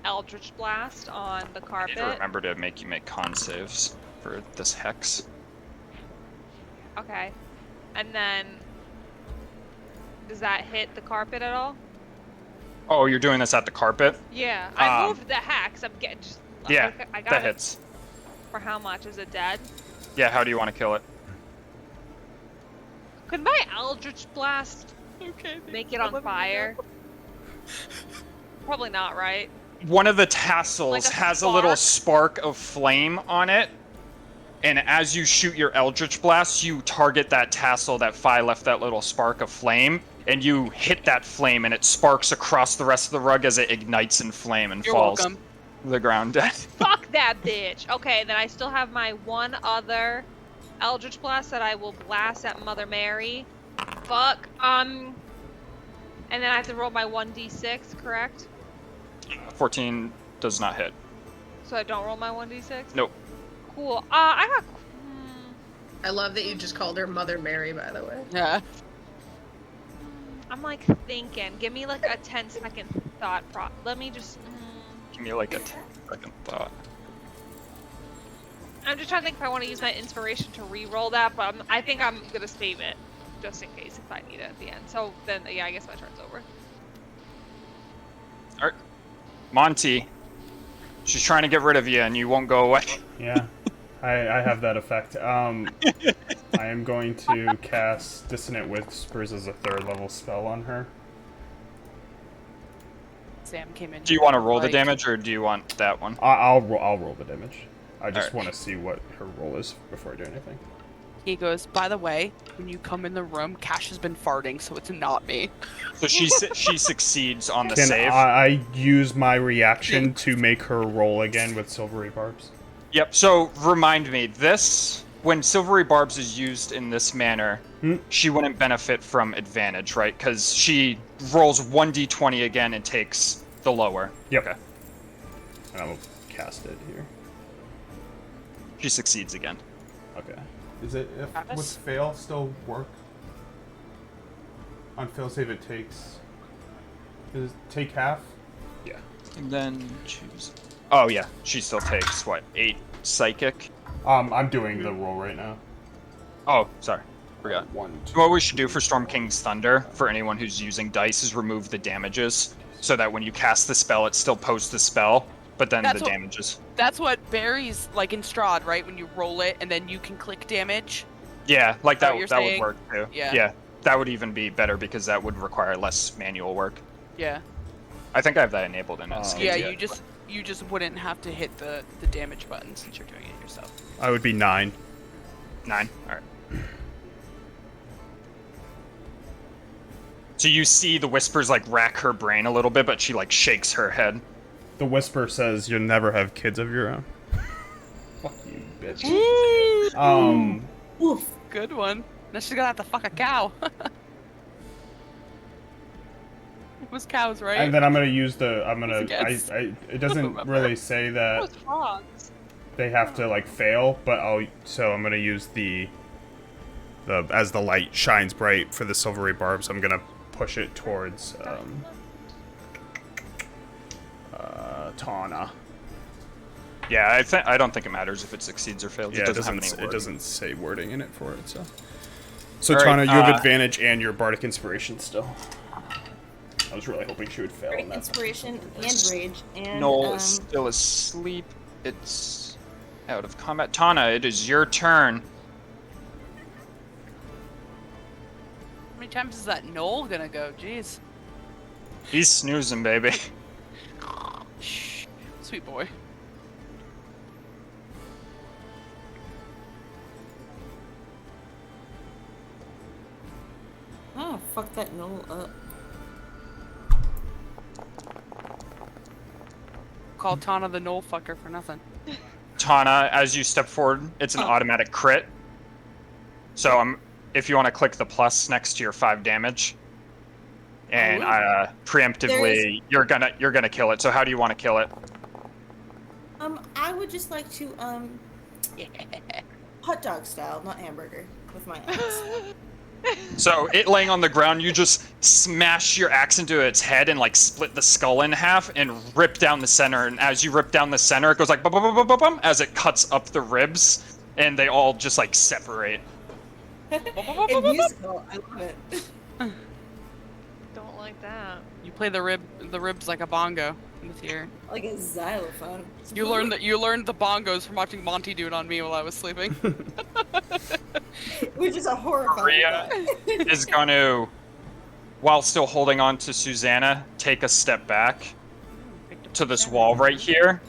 Eldritch Blast on the I carpet. need to remember to make you make con saves for this hex. Okay. And then does that hit the carpet at all? Oh, you're doing this at the carpet? Yeah. I moved the hex. I'm getting just. Yeah, I got that it. hits. For how much? Is it dead? Yeah, how do you want to kill it? Could my Eldritch Blast make it on fire? Probably not, right? One of the tassels Like a has a little spark? spark of flame on it, and as you shoot your Eldritch Blast, you target that tassel that Phi left that little spark of flame, and you hit that flame, and it sparks across the rest of the rug as it ignites in flame and You're falls welcome. to the ground dead. Fuck that bitch. Okay, then I still have my one other Eldritch Blast that I will blast at Mother Mary. Fuck. And then I have to roll my 1d6, correct? 14 does not hit. So I don't roll my 1d6? Nope. Cool. I got. I love that you just called her Mother Mary, by the way. Yeah. I'm like thinking. Give me like a 10-second thought. Let me just. Give me like a 10-second thought. I'm just trying to think if I want to use my inspiration to re-roll that, but I think I'm gonna save it just in case if I need it at the end. So then, yeah, I guess my turn's over. Alright. Monty. She's trying to get rid of you and you won't go away. Yeah, I have that effect. I am going to cast Dissonant Whispers as a 3rd level spell on her. Sam came in. Do you want to roll the like- damage or do you want that one? I'll roll the damage. I just Alright. want to see what her roll is before I do anything. He goes, by the way, when you come in the room, Cash has been farting, so it's not me. So she succeeds on the Can save. I use my reaction to make her roll again with Silvery Barbs? Yep, so remind me, when Silvery Barbs is used in this manner, she wouldn't benefit from advantage, right? Because she rolls 1d20 again and takes the lower. Yep. Okay. And I'll cast it here. She succeeds again. Okay. Is it, would Travis? fail still work? On fail save it takes... Does it take half? Yeah. And then choose... Oh yeah, she still takes, what, 8 psychic? I'm doing the roll right now. Oh, sorry. Forgot. 1, 2, What we should do for Storm King's Thunder, for anyone who's using dice, is remove the damages, so that when you cast the spell, it still posts the spell, but then That's the what- damages. That's what Barry's like in Strahd, right? When you roll it and then you can click damage. Yeah, like that that. what you're That would saying? work too. Yeah. That would even be better because that would require less manual work. Yeah. I think I have that enabled in it. Yeah, you just wouldn't have to hit the damage button since you're doing it yourself. I would be 9. 9. All right. So you see the whispers like rack her brain a little bit, but she like shakes her head. The whisper says you'll never have kids of your own. Fuck you, bitch. Oof. Good one. Now she's gonna have to fuck a cow. It was cows, right? And then I'm gonna use the. Yes. It doesn't really say It that was frogs. they have to like fail, but I'm gonna use the as the light shines bright for the silvery barbs. I'm gonna push it towards Tawna. Yeah, I don't think it matters if it succeeds or fails. Yeah, it doesn't have any it wording. doesn't say wording in it for it. So All right, Tawna, you have advantage and your bardic inspiration still. I was really hoping she would fail on that. Inspiration and rage and Noel is still asleep. It's out of combat. Tawna, it is your turn. How many times is that Noel gonna go? Jeez. He's snoozing, baby. Shh. Sweet boy. oh fuck that Noel up. Call Tana the Noel fucker for nothing. Tawna, as you step forward, it's an automatic crit. So if you want to click the plus next to your 5 damage, and preemptively you're gonna kill it. So how do you want to kill it? I would just like to hot dog style, not hamburger, with my axe. So it laying on the ground, you just smash your axe into its head and like split the skull in half and rip down the center. And as you rip down the center, it goes like bum bum bum bum bum as it cuts up the ribs, and they all just like separate. In musical, I love it. Don't like that. You play the ribs like a bongo with your. Like a xylophone. You learned the bongos from watching Monty do it on me while I was sleeping. Which is a horrifying Maria thought. is going to, while still holding on to Susanna, take a step back to this wall right here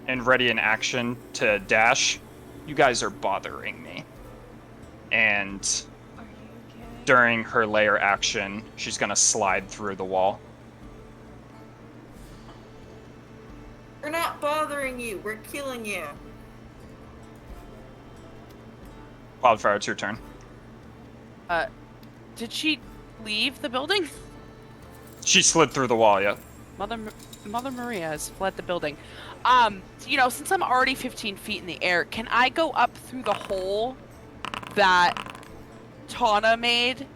and ready in action to dash. You guys are bothering me. And Are you okay? during her layer action, she's going to slide through the wall. We're not bothering you. We're killing you. Wildfire, it's your turn. Did she leave the building? She slid through the wall, yeah. Mother Maria has fled the building. Since I'm already 15 feet in the air, can I go up through the hole that Tawna made?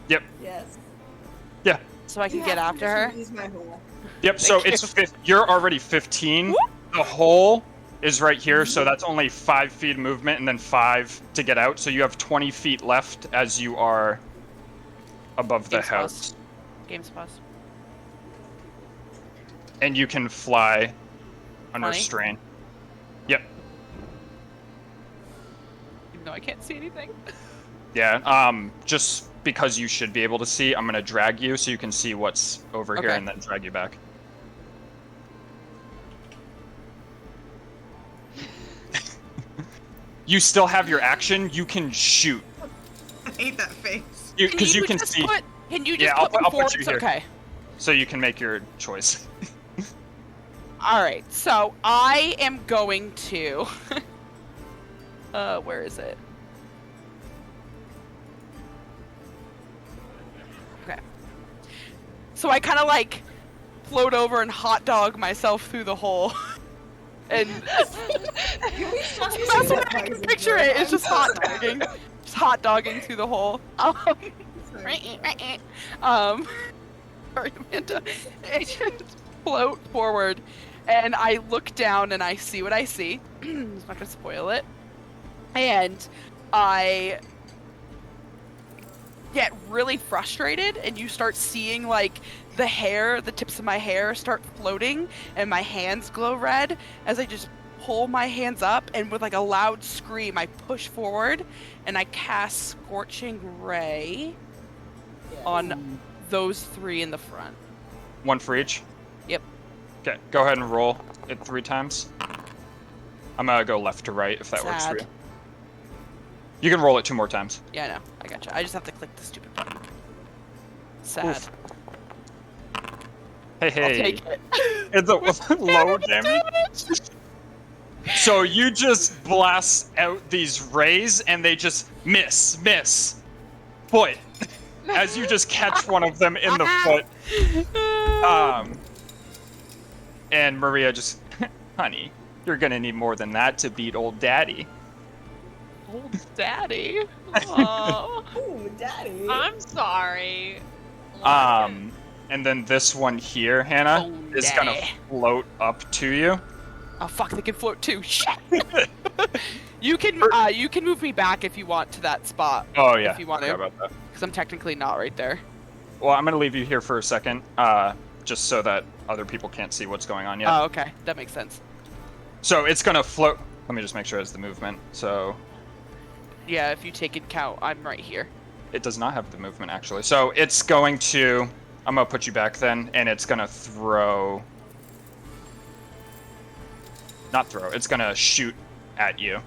Yep. Yes. Yeah. So I can get after her? Use my hole. Yep, so Thank it's you're already 15. The hole is right here, so that's only 5 feet of movement and then 5 to get out. So you have 20 feet left as you are above the Game's house. paused. Game's paused. And you can fly 20? unrestrained. Yep. Even though I can't see anything. Yeah, just because you should be able to see, I'm going to drag you so you can see what's over here Okay. and then drag you back. You still have your action. You can shoot. I hate that face. Because you can just see. Can you just Yeah, put them I'll put forwards? you here. Okay. So you can make your choice. All right. So I am going to. Where is it? Okay. So I kind of like float over and hot dog myself through the hole. And that's what I can picture it. It's just hot dogging. Just hot dogging through the hole. Sorry, Amanda. I just float forward And I look down and I see what I see. It's not gonna spoil it. And I get really frustrated, and you start seeing like the tips of my hair start floating, and my hands glow red as I just pull my hands up, and with like a loud scream, I push forward and I cast Scorching Ray on those 3 in the front. 1 for each? Yep. Okay, go ahead and roll it 3 times. I'm gonna go left to right if that works for you. Sad. You can roll it 2 more times. Yeah, I know. I gotcha. I just have to click the stupid button. Sad. Oof. Hey, I'll hey. take it. It's a low damage. So you just blast out these rays, and they just miss. Foot. As you just catch one of them in the foot. And Maria just, honey, you're gonna need more than that to beat old daddy. Old daddy. Oh. Ooh, daddy. I'm sorry. And then this one here, Hannah, Oh, is gonna daddy. float up to you. Oh fuck! They can float too. Shit. You can move me back if you want to that spot. Oh yeah, If you want forgot to, about that. because I'm technically not right there. Well, I'm gonna leave you here for a second, just so that other people can't see what's going on yet. Oh, okay, that makes sense. So it's gonna float. Let me just make sure it's the movement. So Yeah, if you take into account, I'm right here. it does not have the movement actually. So it's going to. I'm gonna put you back then, and it's gonna throw. Not throw. It's gonna shoot at you.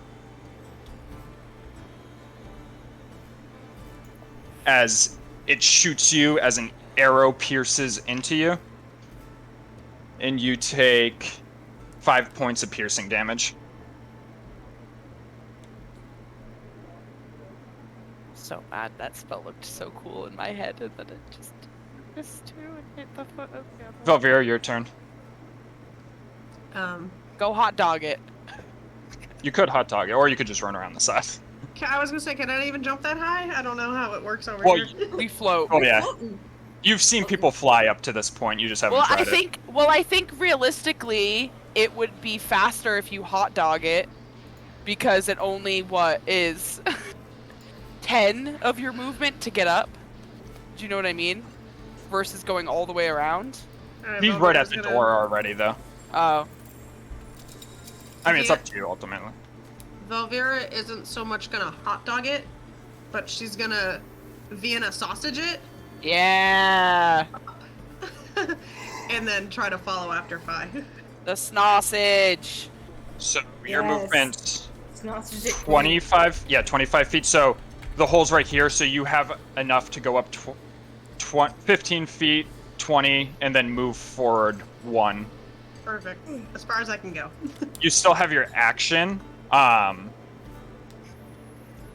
As it shoots you, as an arrow pierces into you, and you take 5 points of piercing damage. So mad that spell looked so cool in my head, and then it just missed too and hit the foot of the other. Velvira, your turn. Go hot dog it. You could hot dog it, or you could just run around the side. I was gonna say, can I even jump that high? I don't know how it works over Well, here. We float. Oh yeah, you've seen people fly up to this point. You just haven't Well, tried it. I think realistically, it would be faster if you hot dog it, because it only is 10 of your movement to get up. Do you know what I mean? Versus going all the way around. He's right at the door already, though. Oh. I mean, it's up to you ultimately. Velvira isn't so much gonna hot dog it, but she's gonna Vienna sausage it Yeah. and then try to follow after Fi. The sausage. So your Yes. movement, It's not so dick- 25. Yeah, 25 feet. So the hole's right here. So you have enough to go up 15 feet, 20, and then move forward 1. Perfect. As far as I can go. You still have your action.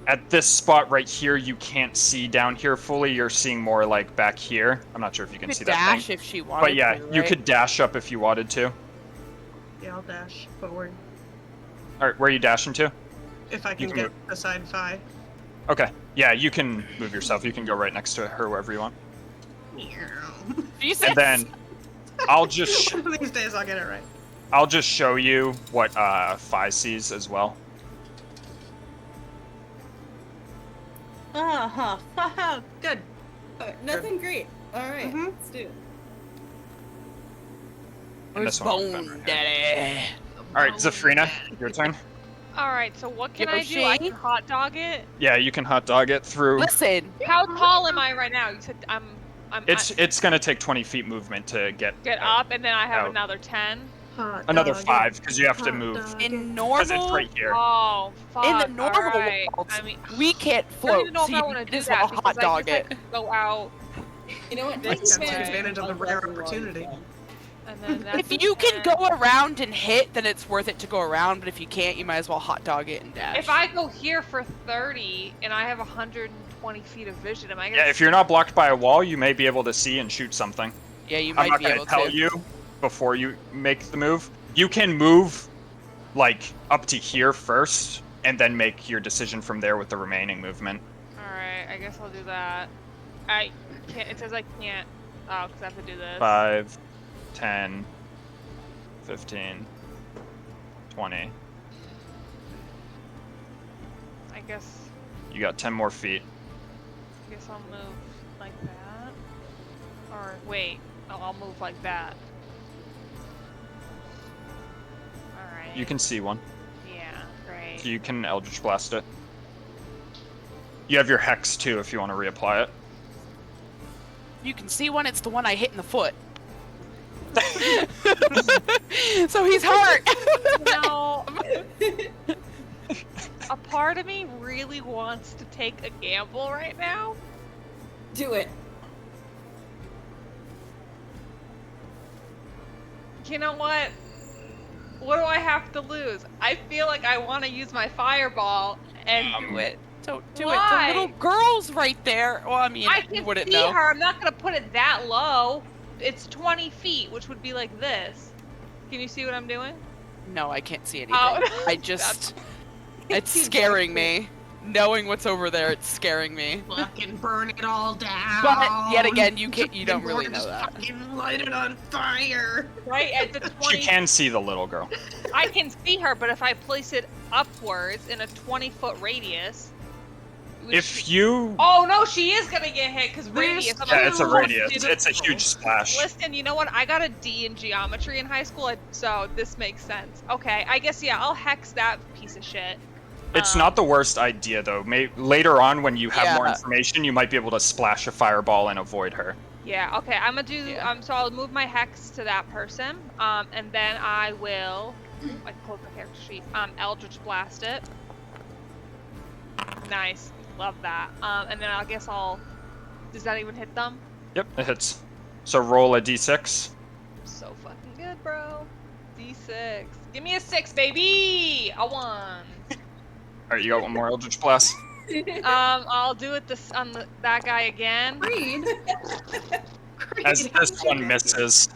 At this spot right here, you can't see down here fully. You're seeing more like back here. I'm not sure if you can Could see that dash thing. if she wanted. But yeah, to, you right? could dash up if you wanted to. Yeah, I'll dash forward All right, where are you dashing to? if I can can get move. beside Fi. Okay. Yeah, you can move yourself. You can go right next to her wherever you want. Jesus. And then I'll just One of these days I'll get it right. show you what Fi sees as well. Good. Nothing great. All right, Mhm. let's do it. And Where's this one will Bone remember. Daddy? All right, Zafrina, your turn. All right. So what can I do? I Yoshi? can hot dog it. Yeah, you can hot dog it through. Listen. How tall am I right now? You said I'm. It's gonna take 20 feet movement to get up, and then I have out. another 10. Another 5 because you have to move. In Because it's normal, right here. Oh, fuck. in the normal alright. world, I mean, we can't I don't float. even know So if I you want to might do as well that hot because I dog guess I it. could go out, You know what? This Take man- advantage of the rare opportunity. and then that's If you can 10. go around and hit, then it's worth it to go around. But if you can't, you might as well hot dog it and dash. If I go here for 30 and I have 120 feet of vision, am I gonna? Yeah, if you're not blocked by a wall, you may be able to see and shoot something. yeah, you I'm might not be gonna able tell to. you before you make the move. You can move like up to here first, and then make your decision from there with the remaining movement. All right, I guess I'll do that. I can't. It says I can't. Oh, because I have to do this. 5, 10, 15, 20. I guess You got 10 more feet. I'll move like that. Or wait, I'll move like that. Alright. You can see one. Yeah, great. You can Eldritch Blast it. You have your Hex, too, if you want to reapply it. You can see one. It's the one I hit in the foot. So he's hurt. No. A part of me really wants to take a gamble right now. Do it. You know what? What do I have to lose? I feel like I want to use my fireball and do it. Don't do Why? it. The little girl's right there. Well, I mean, I you can wouldn't see know. her. I'm not gonna put it that low. It's 20 feet, which would be like this. Can you see what I'm doing? No, I can't see anything. Oh. I just... It's scaring me. Knowing what's over there, it's scaring me. Fucking burn it all down. But yet again, you don't really Or know just that. Fucking light it on fire. Right at the 20. She can see the little girl. I can see her, but if I place it upwards in a 20-foot radius. If you... Oh no, she is gonna get hit because radius. Yeah, it's a radius. It's a huge splash. Listen, you know what? I got a D in geometry in high school, so this makes sense. Okay, I guess yeah, I'll hex that piece of shit. It's not the worst idea, though. Later on, when you have more Yeah. information, you might be able to splash a fireball and avoid her. Yeah. Okay, I'm gonna do. Yeah. So I'll move my hex to that person. And then I will. I can close my character sheet. Eldritch Blast it. Nice. Love that. And then I guess I'll. Does that even hit them? Yep, it hits. So roll a d6. So fucking good, bro. D6. Give me a 6, baby. A 1. All right, you got one more Eldritch Blast. I'll do it on that guy again. Creed. As this one misses.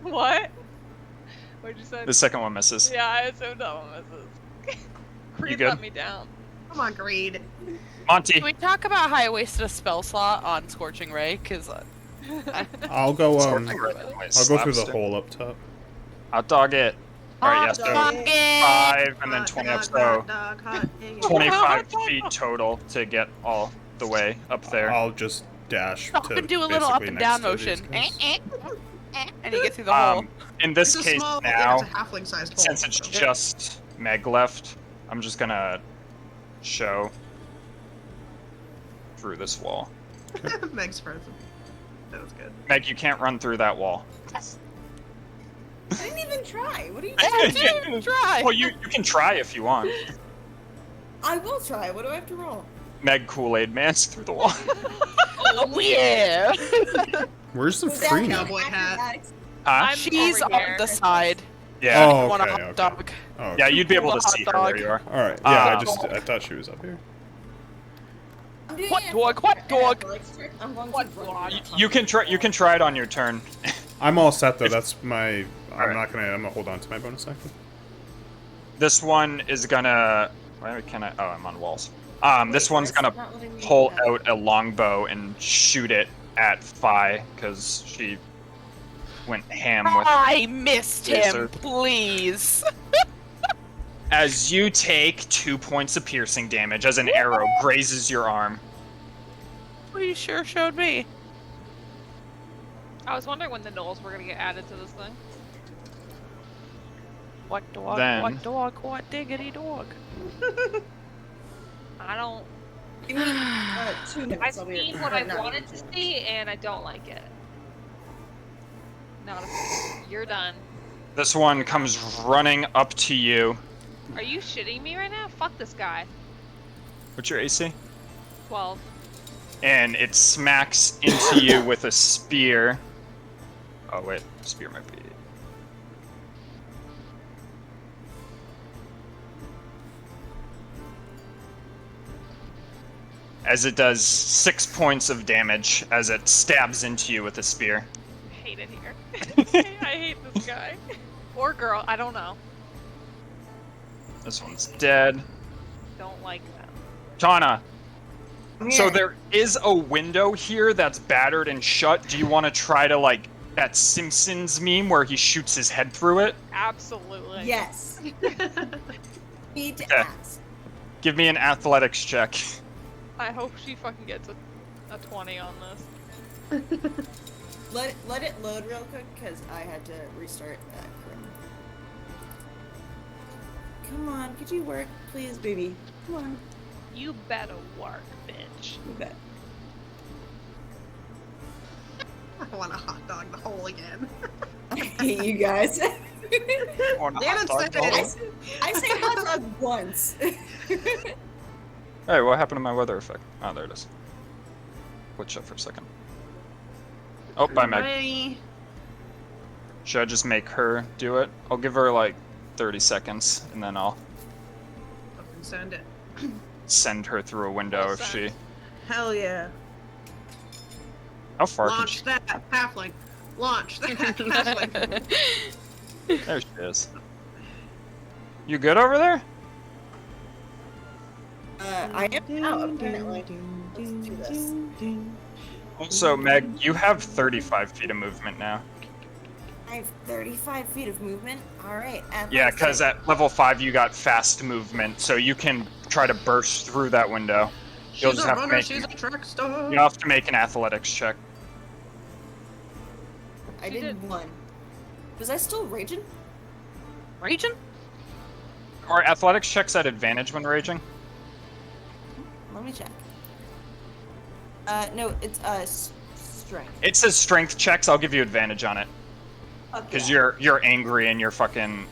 What? What'd you say? The second one misses. Yeah, I assumed that one misses. Creed good? let me down. Come on, Creed. Monty. Can we talk about how I wasted a spell slot on Scorching Ray? Because I'll go. Scorching Ray I'll go slaps through the it. hole up top. Hot dog it. All right, yes, so dog. 5 and then 20 up, so Hot dog. 25 feet total to get all the way up there. I'll just dash Stop to and do a little up basically and next down to motion. these guys. And you get through the hole. In this It's a case small, now, it's a halfling-sized hole. since it's just Meg left, I'm just gonna show through this wall. Meg's frozen. That was good. Meg, you can't run through that wall. I didn't even try. What are you I doing? didn't try. Well, you can try if you want. I will try. What do I have to roll? Meg Kool-Aid Man's through the wall. Oh yeah. Where's the Was that free? Cowboy hat. acrobatics? Huh? I'm She's over on here. the side. Yeah. Oh, I want a okay, hot okay. dog. Oh, okay. Yeah, you'd be able to Hot see her where dog. you are. All right. Yeah, Uh, I thought she was up here. I'm doing What it. dog? What dog? I'm going What to dog? You can try. You can try it on your turn. I'm all set though. That's my. I'm Alright. not gonna. I'm gonna hold on to my bonus action. This one is gonna. Why can I? Oh, I'm on walls. This one's gonna Not letting me pull do that. out a longbow and shoot it at Fi because she went ham with. I missed Yes, him. sir. Please. As you take 2 points of piercing damage as an arrow grazes your arm. Well, you sure showed me. I was wondering when the gnolls were gonna get added to this thing. What dog? Then- What dog? What diggity dog? I don't. Give me 2 minutes. I've I'll be seen what I not wanted even to close. see, and I don't like it. Not a fan. You're done. This one comes running up to you. Are you shitting me right now? Fuck this guy. What's your AC? 12. And it smacks into you with a spear. Oh wait, spear might be. As it does 6 points of damage as it stabs into you with a spear. I hate it here. I hate this guy. Or girl, I don't know. This one's dead. Don't like them. Tana, I'm so here. there is a window here that's battered and shut. Do you want to try to like that Simpsons meme where he shoots his head through it? Absolutely. Yes. Need to Okay. ask. Give me an athletics check. I hope she fucking gets a 20 on this. Let it load real quick because I had to restart that. Come on, could you work, please, baby? Come on. You better work, bitch. You bet. I want a hot dog the hole again. I hate you guys. On a Dan hot dog said bowl. it. I say hot dog once. Hey, what happened to my weather effect? Oh, there it is. Glitch up for a second. Oh, bye, Meg. Bye. Should I just make her do it? I'll give her like 30 seconds, and then I'll Fucking send it. send her through a window Well if she... sent. Hell yeah. How far can Launch she... that halfling. Launch that halfling. There she is. You good over there? I am now, apparently. Let's do this. Also, Meg, you have 35 feet of movement now. I have 35 feet of movement. Alright. Yeah, because at level 5 you got fast movement, so you can try to burst through that window. You'll She's just a have to runner, make... she's a track star. You have to make an athletics check. I She did did. 1. Was I still raging? Region? Are athletics checks at advantage when raging? Let me check. No, it's strength. It says strength checks, I'll give you advantage on it. Because you're angry and you're fucking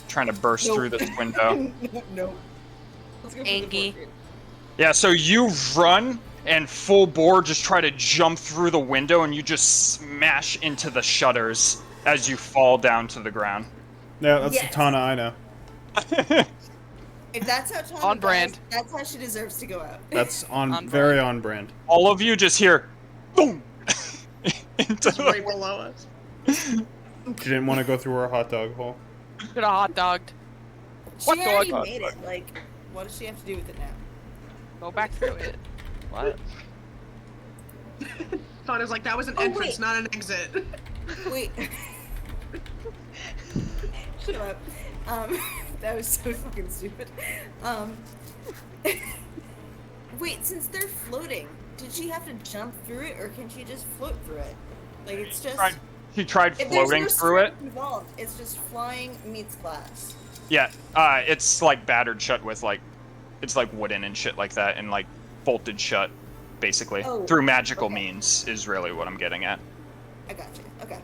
trying to burst Nope. through this window. Nope. Let's go for the Angie. 14. Yeah, so you run and full bore just try to jump through the window and you just smash into the shutters as you fall down to the ground. Yeah, that's Yes. the Tana I know. If that's how Tana On dies, brand. that's how she deserves to go out. That's on, On very brand. on brand. All of you just hear boom into It's right below us. She didn't want to go through her hot dog hole. Could have hot dogged. She What the already fuck? made it. Like, what does she have to do with it now? Go back through it. What? Connor's like, that was an Oh, entrance, wait. not an exit. Wait. Shut up. That was so fucking stupid. Wait, since they're floating, did she have to jump through it, or can she just float through it? Like, it's just... He tried If there's floating no through it. strength involved, it's just flying meets glass. Yeah, it's like battered shut with like, it's like wooden and shit like that, and like bolted shut, basically Oh, through magical okay. means is really what I'm getting at. I got you. Okay.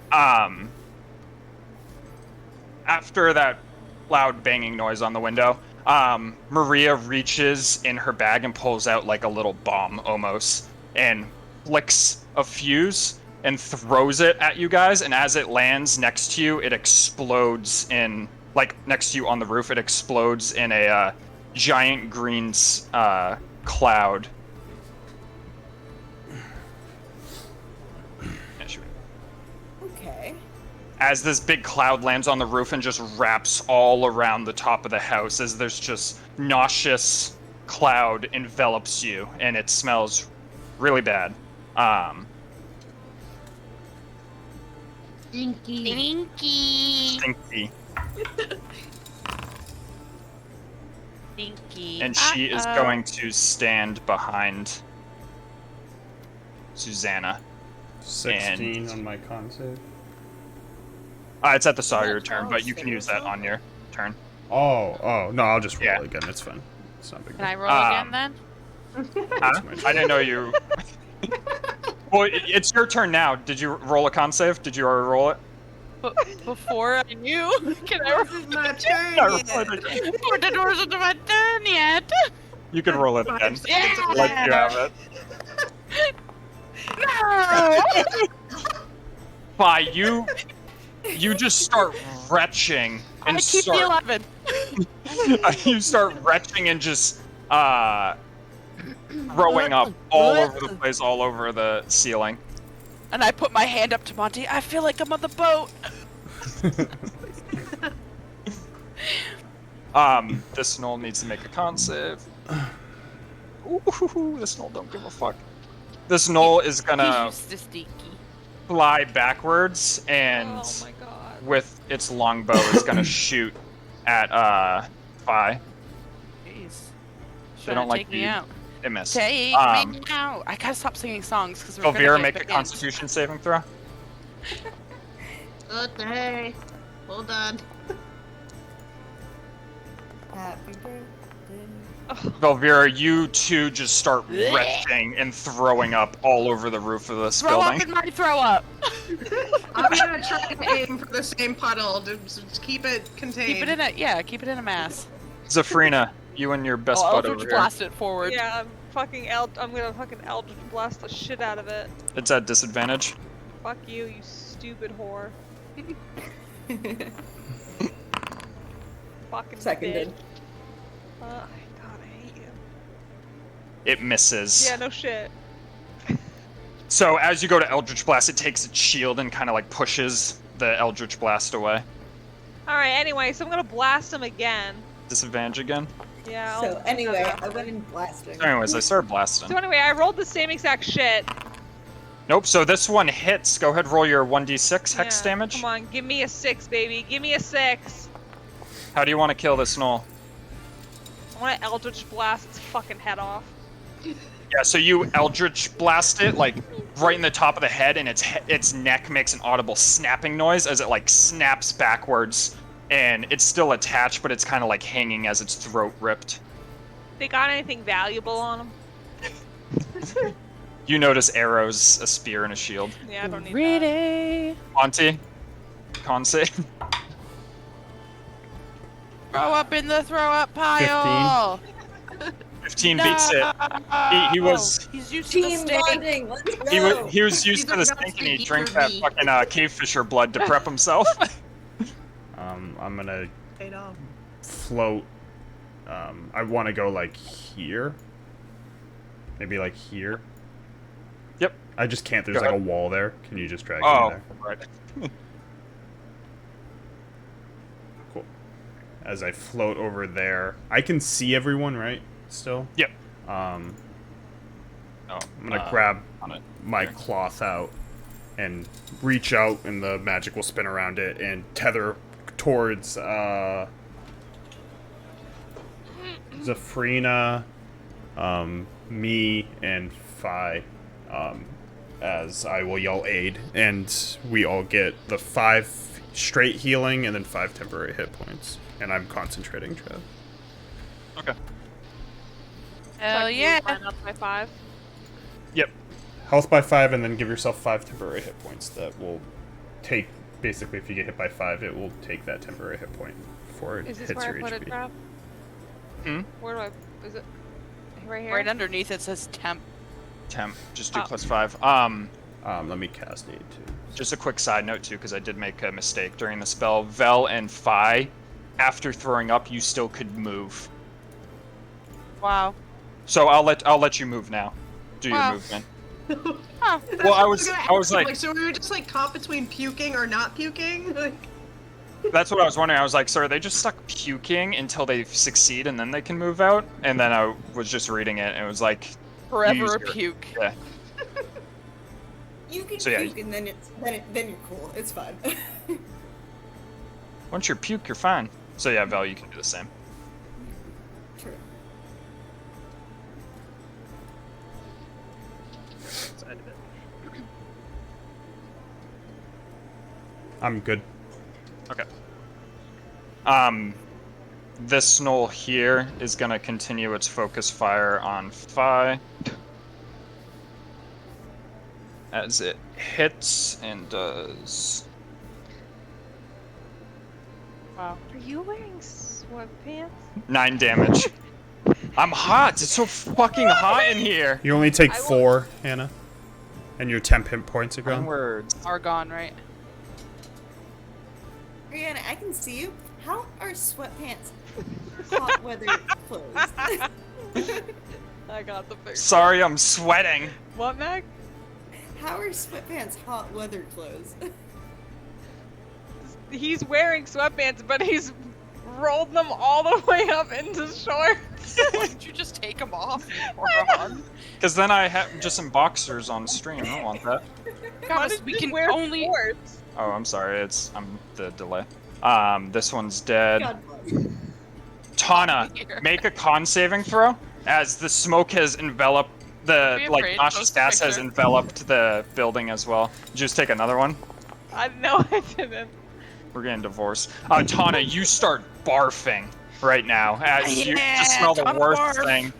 After that loud banging noise on the window, Maria reaches in her bag and pulls out like a little bomb almost, and flicks a fuse and throws it at you guys, and as it lands next to you, it explodes in, like, next to you on the roof, it explodes in a giant green cloud. Yeah, shoot. Okay. As this big cloud lands on the roof and just wraps all around the top of the house, as there's just nauseous cloud envelops you, and it smells really bad. Stinky. Stinky. Stinky. And she is going to stand behind Susanna. 16 on my con save. It's at the start of your that turn, but you can save use that yourself? on your turn. Oh, no, I'll just roll Yeah. again. It's fine. It's not a big Can I deal. roll again then? Huh? I didn't know you... Well, it's your turn now. Did you roll a con save? Did you already roll it? Before I knew, can I roll? This is my turn Yeah, yet. roll it again. Before the doors into my turn yet. You can roll it again. 5 seconds of Let you have it. No! Bye, you just start retching and I keep the 11. you start retching and just throwing up all over the place, all over the ceiling. And I put my hand up to Monty. I feel like I'm on the boat. This Knoll needs to make a con save. Ooh, this Knoll don't give a fuck. This Knoll is He's gonna used to stinky. fly backwards, and Oh my god. with its longbow, it's gonna shoot at Fi. Jeez. They don't like take me you. out. It missed. Take me out. I gotta stop singing songs because we're Elvira, gonna make get a banned. Constitution saving throw. Okay. Hold on. Happy birthday. Velvira, you two just start retching and throwing up all over the roof of this Throw building. up in my throw up. I'm gonna try to aim for the same puddle to just keep it contained. Keep it in a mass. Zafrina, you and your best Oh, bud Eldritch over here. blast it forward. Yeah, I'm gonna fucking Eldritch Blast the shit out of it. It's at disadvantage. Fuck you, you stupid whore. Fucking Seconded. bitch. God, I hate you. It misses. Yeah, no shit. So as you go to Eldritch Blast, it takes its shield and kind of like pushes the Eldritch Blast away. Alright, anyway, so I'm gonna blast him again. Disadvantage again. Yeah. So anyway, I went in blasting. Anyways, I started blasting. So anyway, I rolled the same exact shit. Nope, so this one hits. Go ahead, roll your 1d6 hex Yeah, damage. Come on, give me a 6, baby. Give me a 6. How do you want to kill this gnoll? I want to Eldritch Blast its fucking head off. Yeah, so you Eldritch Blast it, like, right in the top of the head, and its neck makes an audible snapping noise as it, like, snaps backwards. And it's still attached, but it's kind of, like, hanging as its throat ripped. They got anything valuable on them? You notice arrows, a spear, and a shield. Yeah, I don't need that. Ready. Monty, con save. Throw up in the throw up pile. 15 beats it. He was He's used to the Team stink. bonding, let's go. he was used to the stink, and he drank that fucking cave fisher blood to prep himself. I'm gonna Paid off. float. I want to go like here. Maybe like here. Yep. I just can't. There's Go like a ahead. wall there. Can you just drag me Oh, there? right. Cool. As I float over there, I can see everyone, right? Still. Yep. Um, Oh, I'm gonna grab on it. my Here. cloth out and reach out, and the magic will spin around it and tether towards Zafrina, me, and Fi, as I will yell aid, and we all get the 5 straight healing and then 5 temporary hit points. And I'm concentrating, Trev. Okay. Hell So I can yeah. line up by 5. Yep. Health by 5, and then give yourself 5 temporary hit points. That will take, basically, if you get hit by 5, it will take that temporary hit point before it Is this hits where your I put HP. it, Trav? Hmm? Where do I... Is it... Right here? Right underneath it says temp. Temp. Just do Oh. +5. Let me cast aid too. Just a quick side note too, because I did make a mistake during the spell. Vel and Fi, after throwing up, you still could move. Wow. So I'll let you move now. Do your Wow. movement. Huh. Well, I was like, so we were just like caught between puking or not puking. Like, that's what I was wondering. I was like, so are they just stuck puking until they succeed and then they can move out? And then I was just reading it and it was like, Forever use a your- puke. yeah. You can So, yeah, puke and then then you're cool. It's fine. Once you're puke, you're fine. So yeah, Vel, you can do the same. True. I'm good. Okay. This gnoll here is gonna continue its focus fire on Fi. As it hits and does... Wow. Are you wearing sweatpants? 9 damage. I'm hot! It's so fucking hot in here! You only take I will- 4, Hannah. And your 10 hit points are gone. Onwards. Are gone, right? Brianna, I can see you. How are sweatpants hot weather clothes? I got the picture. Sorry, I'm sweating. What, Meg? How are sweatpants hot weather clothes? He's wearing sweatpants, but he's rolled them all the way up into shorts. Why didn't you just take them off, you moron? Because then I have just some boxers on stream. I don't want that. Travis, we can wear only. shorts? Oh, I'm sorry. I'm the delay. This one's dead. God bless. Tana, make a con saving throw as the smoke has enveloped the Be like afraid, noxious post a gas has picture. enveloped the building as well. Did you just take another one? No, I didn't. We're getting divorced. Tana, you start barfing right now as you Yeah, just smell the Tana worst barf. thing.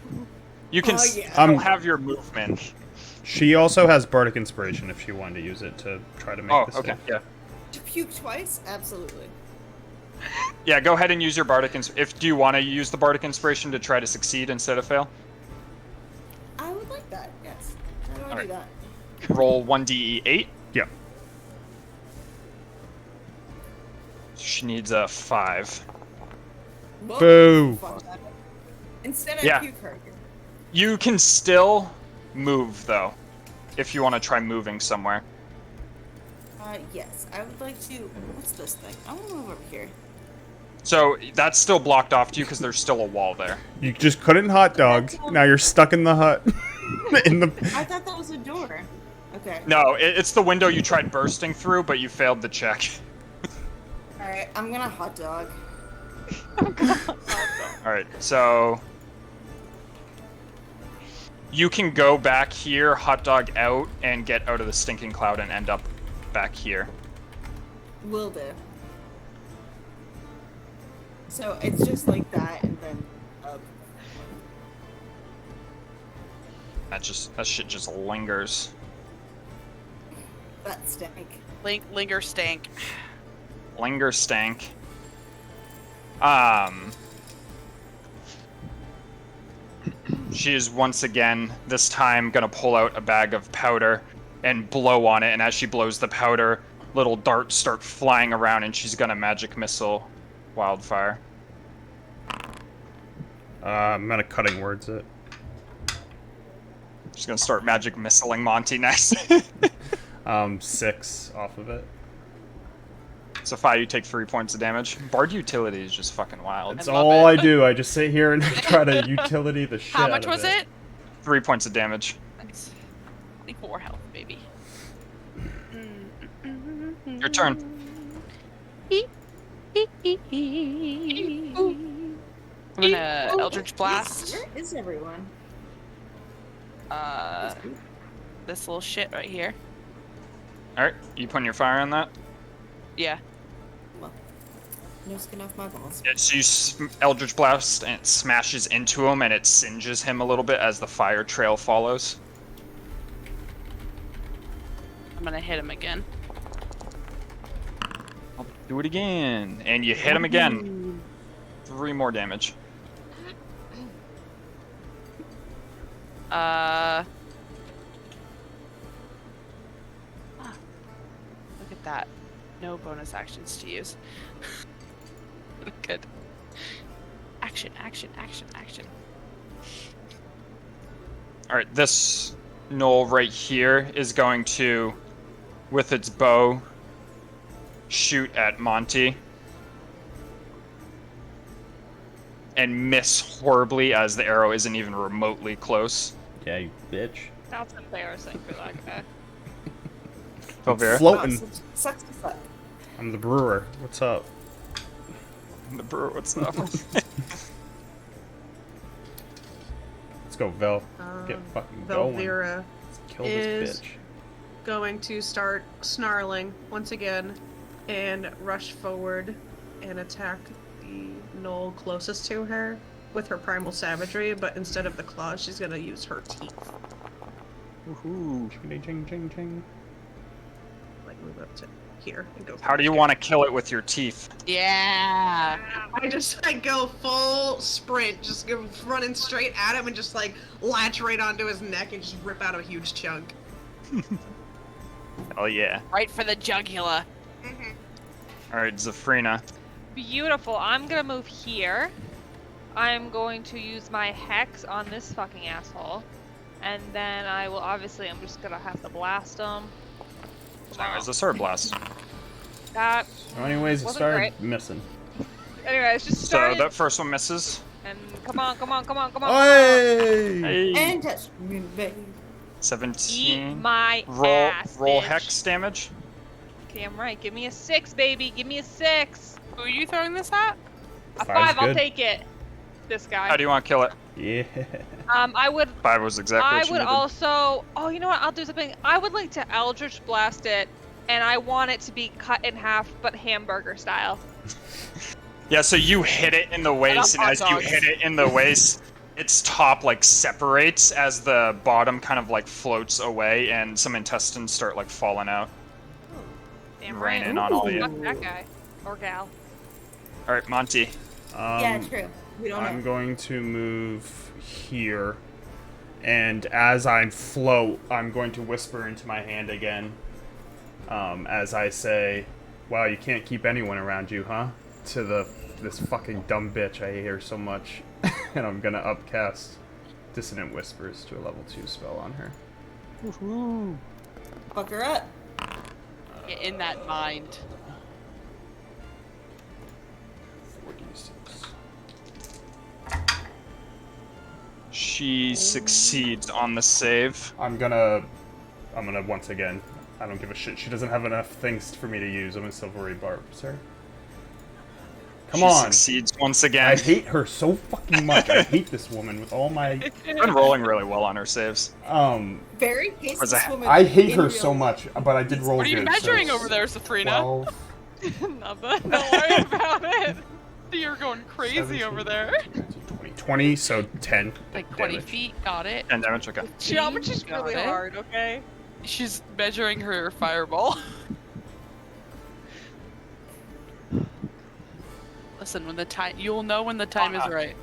You can Oh, still yeah. have your movement. She also has bardic inspiration if she wanted to use it to try to make Oh, this. okay, yeah. To puke twice? Absolutely. Yeah, go ahead and use your bardic do you want to use the bardic inspiration to try to succeed instead of fail? I would like that, yes. How do I do Alright. that? Roll 1d8. Yeah. She needs a 5. Whoa, Boo. fuck that. Instead, I Yeah. puke her. You can still move, though, if you want to try moving somewhere. Yes. I would like to... What's this thing? I want to move over here. So that's still blocked off to you because there's still a wall there. You just couldn't hot dog. Now you're stuck in the hut. in the. I thought that was a door. Okay. No, it's the window you tried bursting through, but you failed the check. Alright, I'm gonna hot dog. Alright, so... You can go back here, hot dog out, and get out of the stinking cloud and end up back here. Will do. So it's just like that and then up. That shit just lingers. That stank. Linger stank. Linger stank. She is once again, this time, gonna pull out a bag of powder and blow on it, and as she blows the powder, little darts start flying around, and she's gonna magic missile wildfire. I'm gonna cutting words it. She's gonna start magic missiling Monty next. 6 off of it. So Fi, you take 3 points of damage. Bard utility is just fucking wild. That's I love all it. I do. I just sit here and try to utility the shit How out much of was it? 3 points of damage. Nice. 24 health, baby. Your turn. I'm gonna Eldritch Blast. Where is everyone? This little shit right here. Alright, you putting your fire on that? Yeah. Well, no skin off my balls. Yeah, so you Eldritch Blast, and it smashes into him, and it singes him a little bit as the fire trail follows. I'm gonna hit him again. I'll do it again. And you hit him again. 3 more damage. Look at that. No bonus actions to use. Good. Action, action, action, action. Alright, this knoll right here is going to, with its bow, shoot at Monty. And miss horribly as the arrow isn't even remotely close. Yeah, you bitch. That's embarrassing for that guy. Velvira. Floating. Wow, sucks to suck. I'm the brewer. What's up? The brewer, what's up? Let's go, Vel. Get fucking going. Velvira Let's kill is- this bitch. going to start snarling once again and rush forward and attack the knoll closest to her with her primal savagery, but instead of the claws, she's gonna use her teeth. Woohoo. Ching, ching, ching, ching. Like move up to here and go. How do you want to kill it with your teeth? Yeah. I go full sprint, just go running straight at him and just like latch right onto his neck and just rip out a huge chunk. Oh yeah. Right for the jugular. Alright, Zafrina. Beautiful. I'm gonna move here. I'm going to use my hex on this fucking asshole. And then I will I'm just gonna have to blast him. Now is a sword blast. That So anyways, it Wasn't started great. missing. Anyways, just So start that first one misses. and come on. Hey! And touch me, baby. 17. Eat my roll ass, roll bitch. hex damage. Damn right. Give me a 6, baby. Give me a 6. Who are you throwing this at? A Five's 5. I'll good. take it. This guy. How do you want to kill it? Yeah. I would. 5 was exactly I what you would needed. also. Oh, you know what? I'll do something. I would like to Eldritch Blast it, and I want it to be cut in half, but hamburger style. Yeah, so you hit it in the waist, and hot as you dogs. hit it in the waist, its top like separates as the bottom kind of like floats away, and some intestines start like falling out. Damn Rain right. in on all you. Fuck that guy or gal. All right, Monty. Yeah, true. We don't I'm know. going to move here, and as I float, I'm going to whisper into my hand again, as I say, "Wow, you can't keep anyone around you, huh?" To this fucking dumb bitch. I hate her so much, and I'm gonna upcast Dissonant Whispers to a level 2 spell on her. Fuck her up. Get in that mind. 4d6. She succeeds on the save. I'm gonna once again. I don't give a shit. She doesn't have enough things for me to use. I'm a Silvery Barb, sir. Come She on. succeeds once I again. hate her so fucking much. I hate this woman with all my. Been rolling really well on her saves. Very hates Was this that- woman. I hate in her real so life. much, but I did roll What are you good. measuring so over there, Safrina? 12, Nothing. Don't worry about it. You're going crazy 17, over there. 20, so 10. Like 20 damage. feet, got it. 10 damage, okay. Geometry's is Got really it. hard, okay? She's measuring her fireball. Listen, when the time you'll know when the time is right.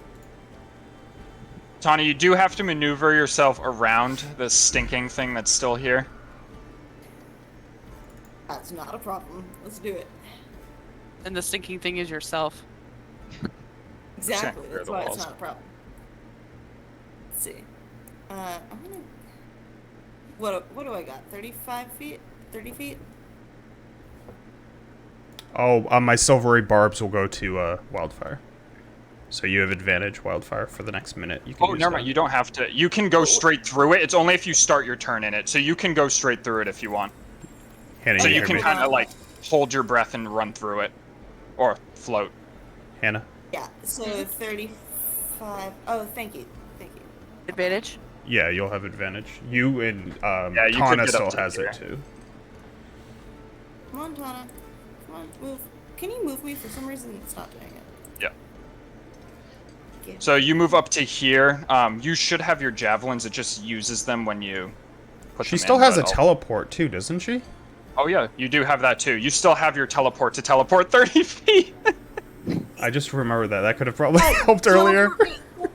Tawny, you do have to maneuver yourself around the stinking thing that's still here. That's not a problem. Let's do it. And the stinking thing is yourself. Exactly. Clear That's the why it's walls. not a problem. Let's see. I'm gonna. What do I got? 35 feet? 30 feet? Oh, my Silvery Barbs will go to Wildfire. So you have advantage, Wildfire, for the next minute. You can Oh, use never that. mind. You don't have to. You can go straight through it. It's only if you start your turn in it. So you can go straight through it if you want. Hannah, So you you hear can me? kind of like hold your breath and run through it. Or float. Hannah? Yeah. So 35. Oh, thank you. Thank you. Advantage? Yeah, you'll have advantage. You and you could Tana get up still to has here. it too. Come on, Tana. Come on, move. Can you move me? For some reason, it's not doing it. Yeah. Okay. So you move up to here. You should have your javelins. It just uses them when you put She them still in, has a but I'll- teleport too, doesn't she? Oh yeah, you do have that too. You still have your teleport to teleport 30 feet. I just remembered that. That could have probably helped earlier.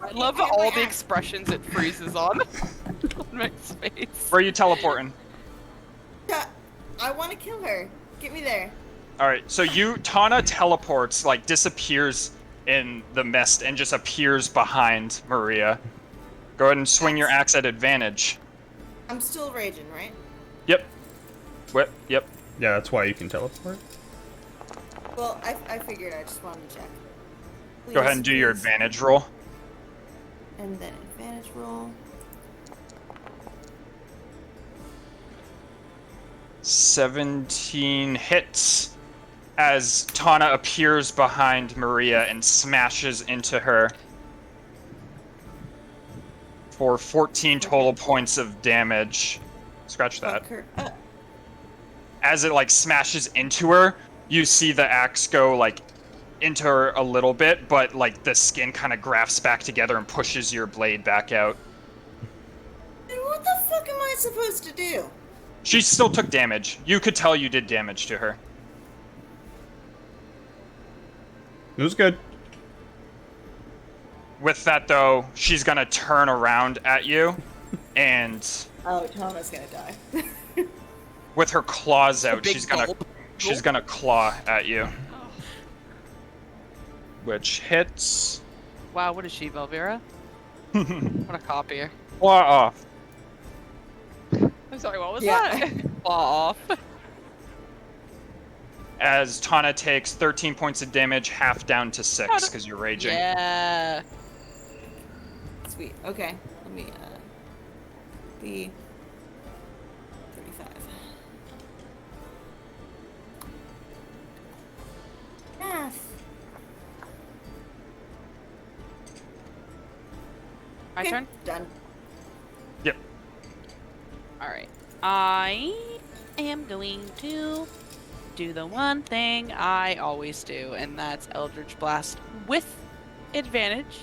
I love all the expressions it freezes on. On my face. Where are you teleporting? Yeah, I want to kill her. Get me there. All right, so Tana teleports, like disappears in the mist and just appears behind Maria. Go ahead and swing your axe at advantage. I'm still raging, right? Yep. What? Yep. Yeah, that's why you can teleport. Well, I figured. I just wanted to check. Go ahead and do your Please. advantage roll. And then advantage roll. 17 hits as Tana appears behind Maria and smashes into her for 14 total points of damage. Scratch that. Fuck her up. As it like smashes into her, you see the axe go like into her a little bit, but like the skin kind of grafts back together and pushes your blade back out. And what the fuck am I supposed to do? She still took damage. You could tell you did damage to her. It was good. With that though, she's gonna turn around at you and Oh, Tana's gonna die. with her claws out, big she's gonna gulp. claw at you. Which hits. Wow, what is she, Velvira? What a copier. Claw off. I'm sorry, what was Yeah. that? Claw off. as Tana takes 13 points of damage, half down to 6 because you're raging. Yeah. Sweet. Okay. Let me the 35. Math. My Okay, turn? Done. Yep. Alright. I am going to do the one thing I always do, and that's Eldritch Blast with advantage.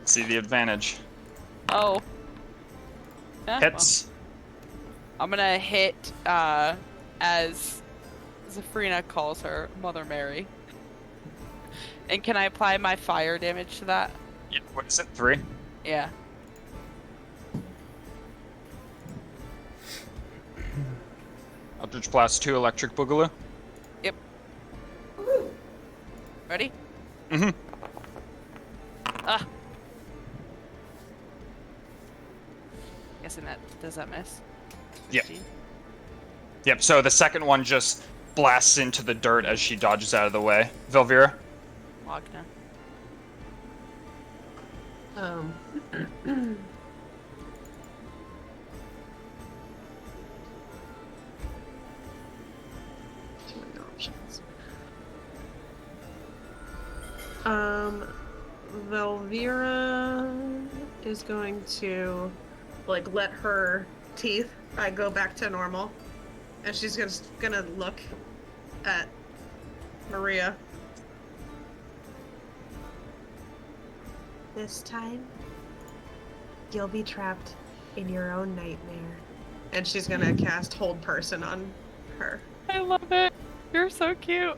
See the advantage. Oh. Yeah, Hits. well, I'm gonna hit, as Zafrina calls her, Mother Mary. And can I apply my fire damage to that? Yeah, what is it? 3? Yeah. Eldritch Blast 2, Electric Boogaloo. Yep. Ready? Mm-hmm. Ah. Guessing that does that miss? Yep. 15? Yep, so the second one just blasts into the dirt as she dodges out of the way. Velvira? Wagner. Too many options. Velvira is going to like let her teeth go back to normal, and she's gonna look at Maria. This time, you'll be trapped in your own nightmare. And she's gonna cast Hold Person on her. I love it. You're so cute.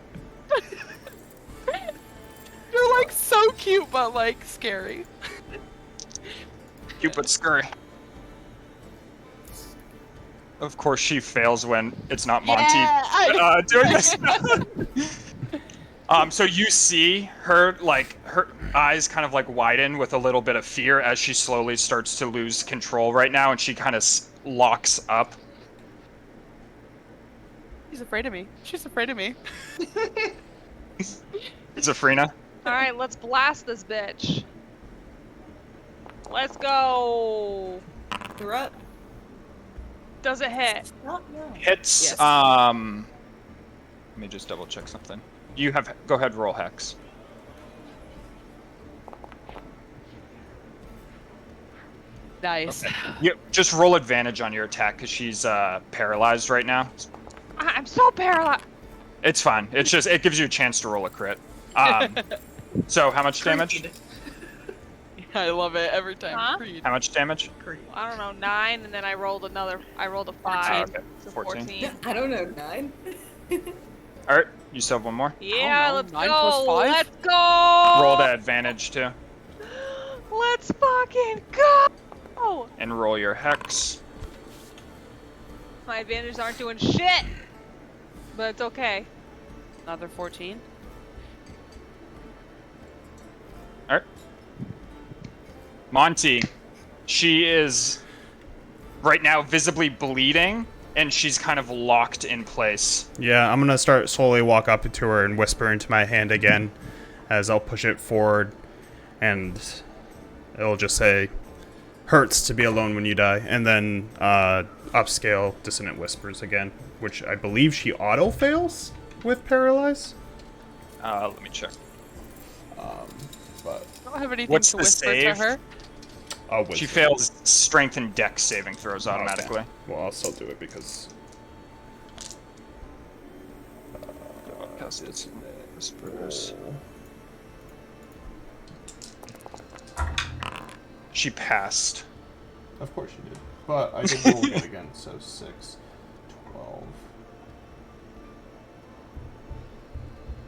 You're like so cute, but like scary. Cute but scurry. Of course, she fails when it's not Monty Yeah, doing this. So you see her, like, her eyes kind of like widen with a little bit of fear as she slowly starts to lose control right now, and she kind of locks up. She's afraid of me. She's afraid of me. Zafrina? Alright, let's blast this bitch. Let's go. You're up. Does it hit? Not yet. Hits, Yes. let me just double check something. You have, go ahead, roll Hex. Nice. Okay. You just roll advantage on your attack because she's paralyzed right now. I'm so paralyzed. It's fine. It's just, it gives you a chance to roll a crit. So how much damage? I love it every time. Huh? Creed. How much damage? I don't know, 9, and then I rolled a 5. Okay, So 14. I don't know, 9. All right, you still have one more. Yeah, know, let's 9 go. plus 5? Let's go. Roll that advantage too, Let's fucking go. and roll your hex. My advantages aren't doing shit, but it's okay. Another 14. All right. Monty, she is right now visibly bleeding, and she's kind of locked in place. Yeah, I'm gonna start slowly walk up to her and whisper into my hand again, as I'll push it forward, and it'll just say, "Hurts to be alone when you die," and then upscale Dissonant Whispers again, which I believe she auto fails with Paralyze. Let me check. But I don't have anything What's to the whisper save? to her. I'll She whisper. fails strength and dex saving throws automatically. Okay. Well, I'll still do it because Whispers. She passed. of course you did. But I did roll it again, so 6, 12.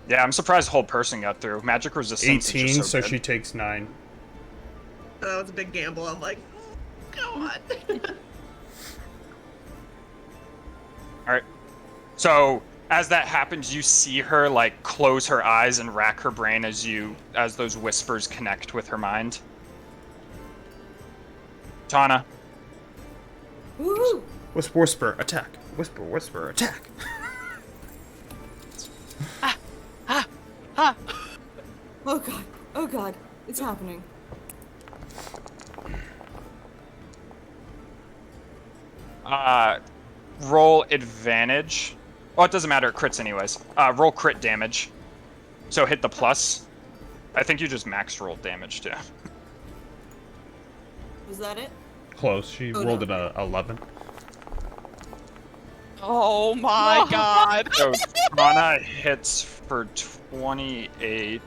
Yeah, I'm surprised the whole person got through. Magic resistance 18, is just so so she good. takes 9. That was a big gamble. I'm like, go on. Alright. So as that happens, you see her like close her eyes and rack her brain as those whispers connect with her mind. Tana. Woo! Whisper, whisper, attack. Whisper, whisper, attack. Huh. Oh god. Oh god. It's happening. Roll advantage. Oh, it doesn't matter. It crits anyways. Roll crit damage. So hit the plus. I think you just maxed roll damage too. Was that it? Close. She Oh, rolled no. an 11. Oh my god. So Mana hits for 28.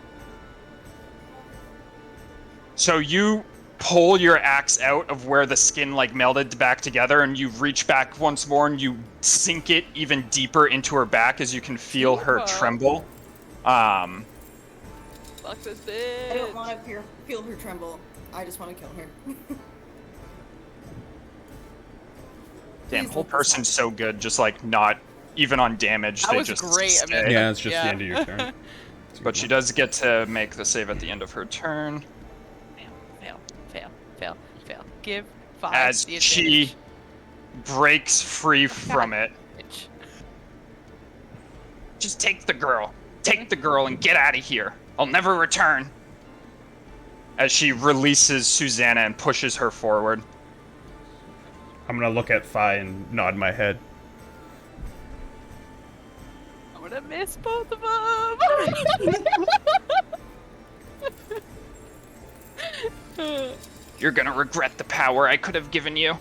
So you pull your axe out of where the skin like melted back together, and you reach back once more and you sink it even deeper into her back as you can feel her Wow. tremble. Fuck this bitch. I don't want to feel her tremble. I just want to kill her. Damn, Please whole let this person's so good, just like not even on damage. That They was just great, stay. Amanda. Yeah, it's just Yeah. the end of your turn. But she does get to make the save at the end of her turn. Fail. Give 5 As the she advantage. breaks free from it. Bitch. Just take the girl. Take the girl and get out of here. I'll never return. As she releases Susanna and pushes her forward. I'm gonna look at Fi and nod my head. I'm gonna miss both of them. You're gonna regret the power I could have given you.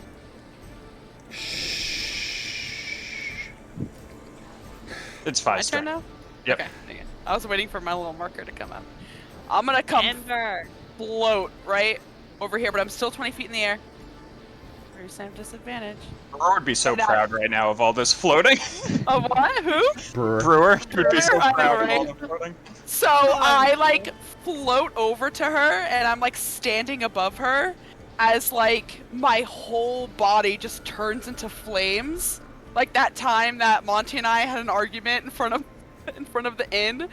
It's My 5 turn now? Yep. Okay. I was waiting for my little marker to come up. I'm gonna come Amber. float right over here, but I'm still 20 feet in the air. Or you say I'm disadvantage. Brewer would be so And now- proud right now of all this floating. Of what? Who? Brewer. Brewer would be so Brewer, I know, proud of all right? the floating. So I like float over to her and I'm like standing above her as like my whole body just turns into flames. Like that time that Monty and I had an argument in front of the inn.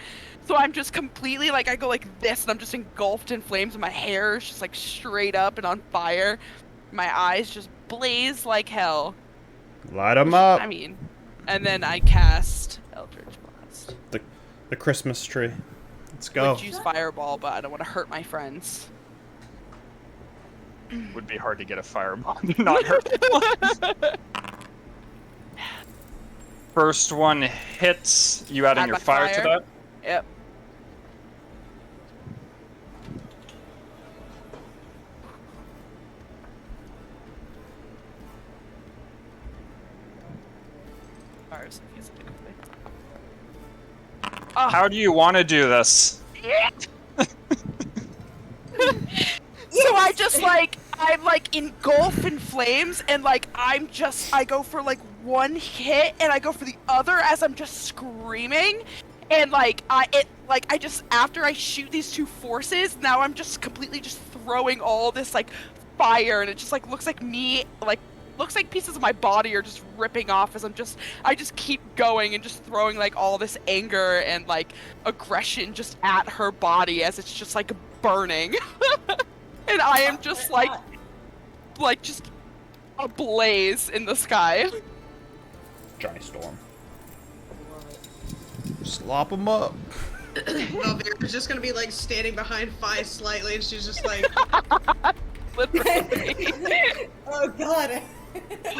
So I'm just completely like I go like this and I'm just engulfed in flames and my hair is just like straight up and on fire. My eyes just blaze like hell. Light 'em up. I mean, and then I cast Eldritch Blast. The Christmas tree. Let's go. Would use Fireball, but I don't want to hurt my friends. Would be hard to get a fireball to not hurt. First one hits. You adding Add your my fire to fire. that? Yep. How do you want to do this? So I just like I'm like engulfed in flames and like I go for like one hit and I go for the other as I'm just screaming and like I just after I shoot these two forces now I'm just completely just throwing all this like fire and it just like looks like me like looks like pieces of my body are just ripping off as I just keep going and just throwing like all this anger and like aggression just at her body as it's just like burning. And I am just like just ablaze in the sky. Johnny Storm. Slop 'em up. Velvira's just gonna be like standing behind Fi slightly, and she's just like, Literally. Oh god.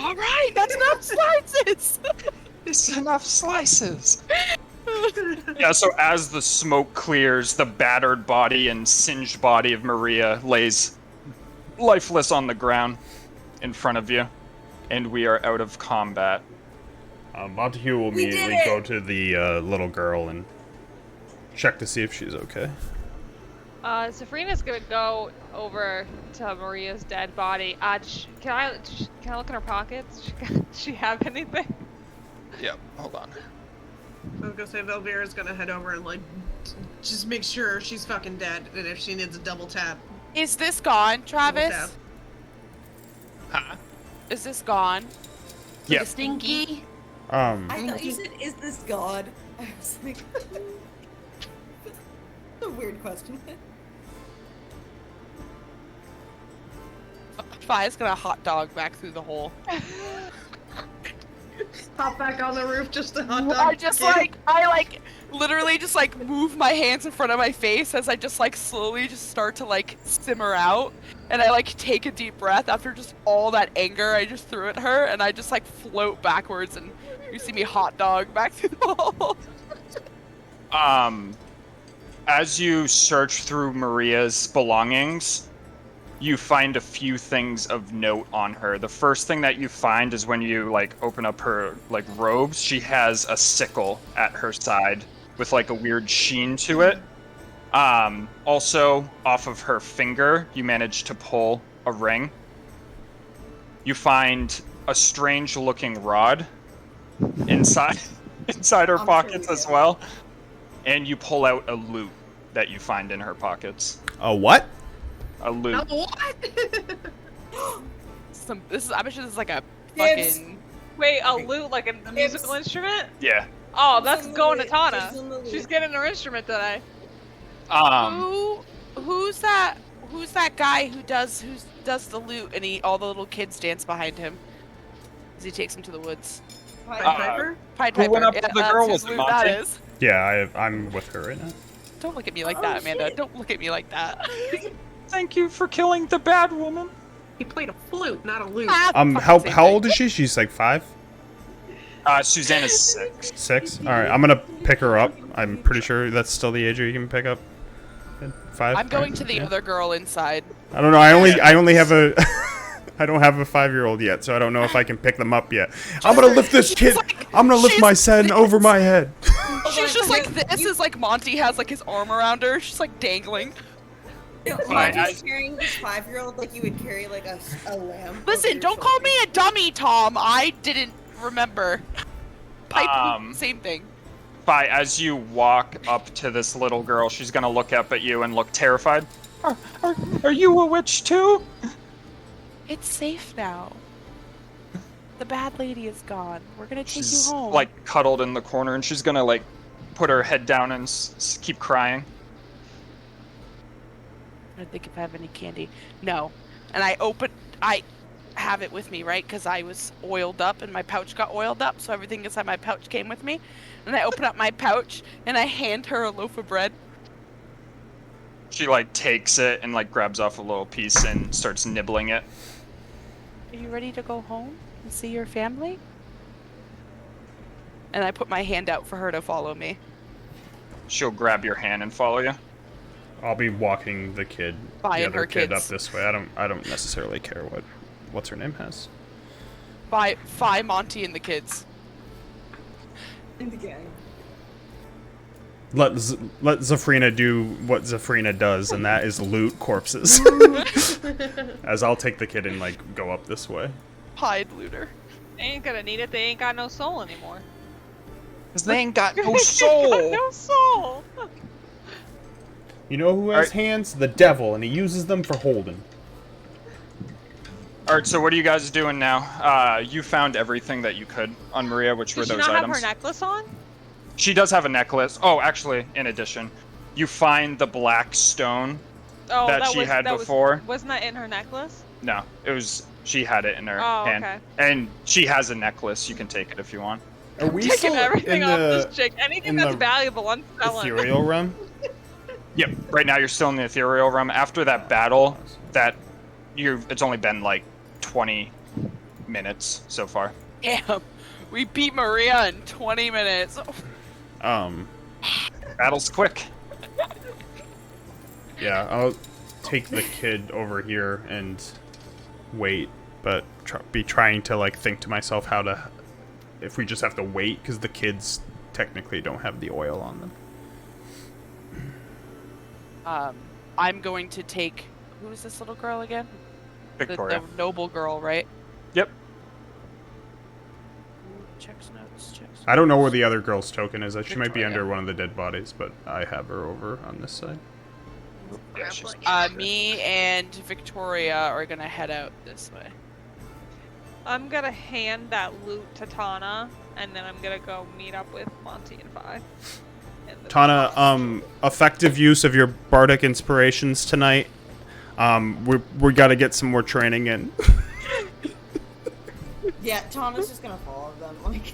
All right, that's enough slices. It's enough slices. Yeah, so as the smoke clears, the battered body and singed body of Maria lays lifeless on the ground in front of you, and we are out of combat. Montague will We did immediately it! go to the little girl and check to see if she's okay. Sabrina's gonna go over to Maria's dead body. Can I look in her pockets? Does she have anything? Yep, hold on. I was gonna say Velvira's gonna head over and like just make sure she's fucking dead, and if she needs a double tap, Is this gone, double Travis? tap. Huh? Is this gone? Yep. Stinky. I thought you said, "Is this God?" I was like, a weird question. Fi's gonna hot dog back through the hole. Hop back on the roof just to hot dog. I just like I like literally just like move my hands in front of my face as I just like slowly just start to like simmer out, and I like take a deep breath after just all that anger I just threw at her, and I just like float backwards, and you see me hot dog back through the hole. As you search through Maria's belongings, you find a few things of note on her. The first thing that you find is when you like open up her like robes, she has a sickle at her side with like a weird sheen to it. Also off of her finger, you manage to pull a ring. You find a strange looking rod inside her pockets as well. And you pull out a loot that you find in her pockets. A what? A loot. A what? I bet you this is like a Dibs. fucking. Wait, a lute like a musical instrument? Yeah. Oh, that's on the going to lute. Tana. Dibs on the lute. She's getting her instrument today. Who's that guy who does the loot and all the little kids dance behind him as he takes them to the woods? Pied Piper? Pied Who Piper. went up Yeah, with the that's girl? whose Was it loot that Monty? is. Yeah, I'm with her right now. Don't look at me like that, Amanda. shit. Don't look at me like that. Thank you for killing the bad woman. He played a flute, not a lute. How old is she? She's like 5? Suzanne is 6. 6? Alright, I'm gonna pick her up. I'm pretty sure that's still the age where you can pick up. 5? I'm going to the other girl inside. I don't know, I only have a... I don't have a 5-year-old yet, so I don't know if I can pick them up yet. I'm gonna lift this kid! I'm gonna lift my son over my head! She's just like this is like Monty has like his arm around her. She's like dangling. Monty's carrying this 5-year-old like you would carry like a lamb. over Listen, your don't call shoulder. me a dummy, Tom. I didn't remember. Pipe, same thing. Fi, as you walk up to this little girl, she's gonna look up at you and look terrified. Are you a witch too? It's safe now. The bad lady is gone. We're gonna take She's you home. like cuddled in the corner, and she's gonna like put her head down and keep crying. I don't think if I have any candy. No. And I have it with me, right? Because I was oiled up and my pouch got oiled up, so everything inside my pouch came with me. And I open up my pouch and I hand her a loaf of bread. She like takes it and like grabs off a little piece and starts nibbling it. Are you ready to go home and see your family? And I put my hand out for her to follow me. She'll grab your hand and follow you. I'll be walking the kid, Buying the other her kid up kids. this way. I don't necessarily care what's her name has. By Monty and the kids. In the gang. Let Zafrina do what Zafrina does, and that is loot corpses. As I'll take the kid and like go up this way. Pied looter. They ain't gonna need it. They ain't got no soul anymore. Cause they ain't got no soul. No soul. You know who has hands? The devil, and he uses them for holding. Alright, so what are you guys doing now? You found everything that you could on Maria, which were Does she those not items. have her necklace on? She does have a necklace. Oh, actually, in addition, you find the black stone Oh, that she had before. Wasn't that in her necklace? No, it was. She had it in her Oh, hand, okay. and she has a necklace. You can take it if you want. Are we Taking still everything in off the this chick. Anything in that's the valuable, I'm selling. ethereal realm? Yep. Right now, you're still in the ethereal realm. After that battle, it's only been like 20 minutes so far. Damn. We beat Maria in 20 minutes. Battle's quick. Yeah, I'll take the kid over here and wait, but be trying to like think to myself if we just have to wait because the kids technically don't have the oil on them. I'm going to take. Who is this little girl again? Victoria. The noble girl, right? Yep. Checks notes. I don't know where the other girl's token is. She might be Victoria. under one of the dead bodies, but I have her over on this side. Yeah, she's- Me and Victoria are gonna head out this way. I'm gonna hand that loot to Tana, and then I'm gonna go meet up with Monty and Vi. Tana, effective use of your bardic inspirations tonight. We got to get some more training in. Yeah, Tana's just gonna follow them. Like,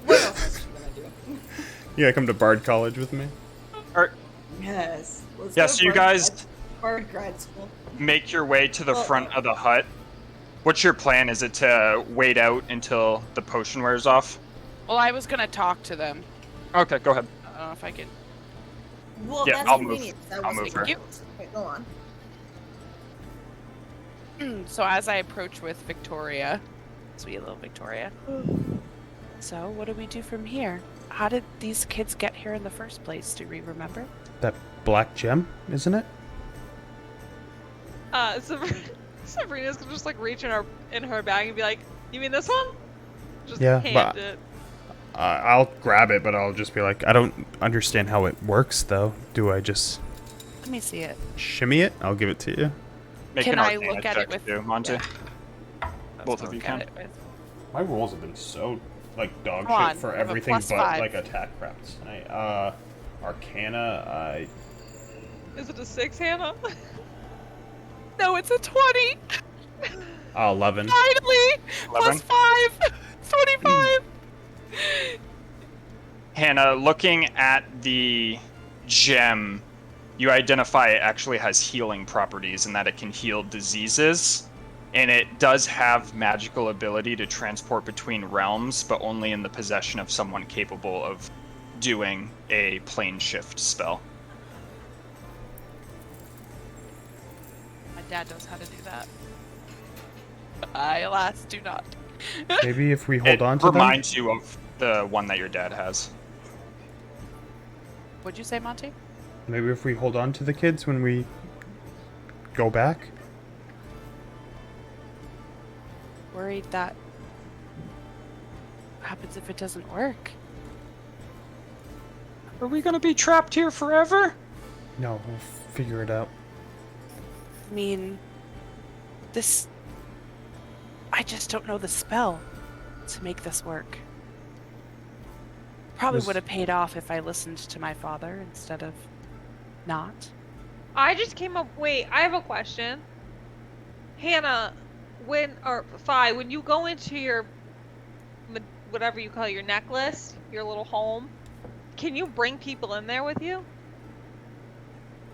what else is she gonna do? You gotta come to Bard College with me. Yes. Let's Yeah, go so you Bard guys grad school. make your way to the Well, front of the hut. What's your plan? Is it to wait out until the potion wears off? Well, I was gonna talk to them. Okay, go ahead. I don't know if I can. Well, Yeah, that's I'll move. convenient. That I'll wasn't move her. close. Wait, go on. So as I approach with Victoria, sweet little Victoria. So what do we do from here? How did these kids get here in the first place? Do we remember? That black gem, isn't it? Sabrina's gonna just like reach in her bag and be like, "You mean this one?" Just Yeah, hand but- it. I'll grab it, but I'll just be like, I don't understand how it works, though. Do I just Let me see it. shimmy it? I'll give it to you. Make Can an I Arcana look at check it with? too, Monty. Yeah. Both Let's of you look at can. it with- My rolls have been so, like, dog Come on, shit for I have a everything but, +5. like, attack crap tonight. Arcana, Is it a 6, Hannah? No, it's a 20. 11. Finally, 11? +5. 25. Hannah, looking at the gem, you identify it actually has healing properties and that it can heal diseases. And it does have magical ability to transport between realms, but only in the possession of someone capable of doing a plane shift spell. My dad knows how to do that. I, alas, do not. Maybe if we hold It on to them? reminds you of the one that your dad has. What'd you say, Monty? Maybe if we hold on to the kids when we go back? Worried that. What happens if it doesn't work? Are we gonna be trapped here forever? No, we'll figure it out. I mean, this. I just don't know the spell to make this work. Probably Was- would have paid off if I listened to my father instead of not. I just came up. Wait, I have a question. Hannah, Fi, when you go into your whatever you call it, your necklace, your little home, can you bring people in there with you?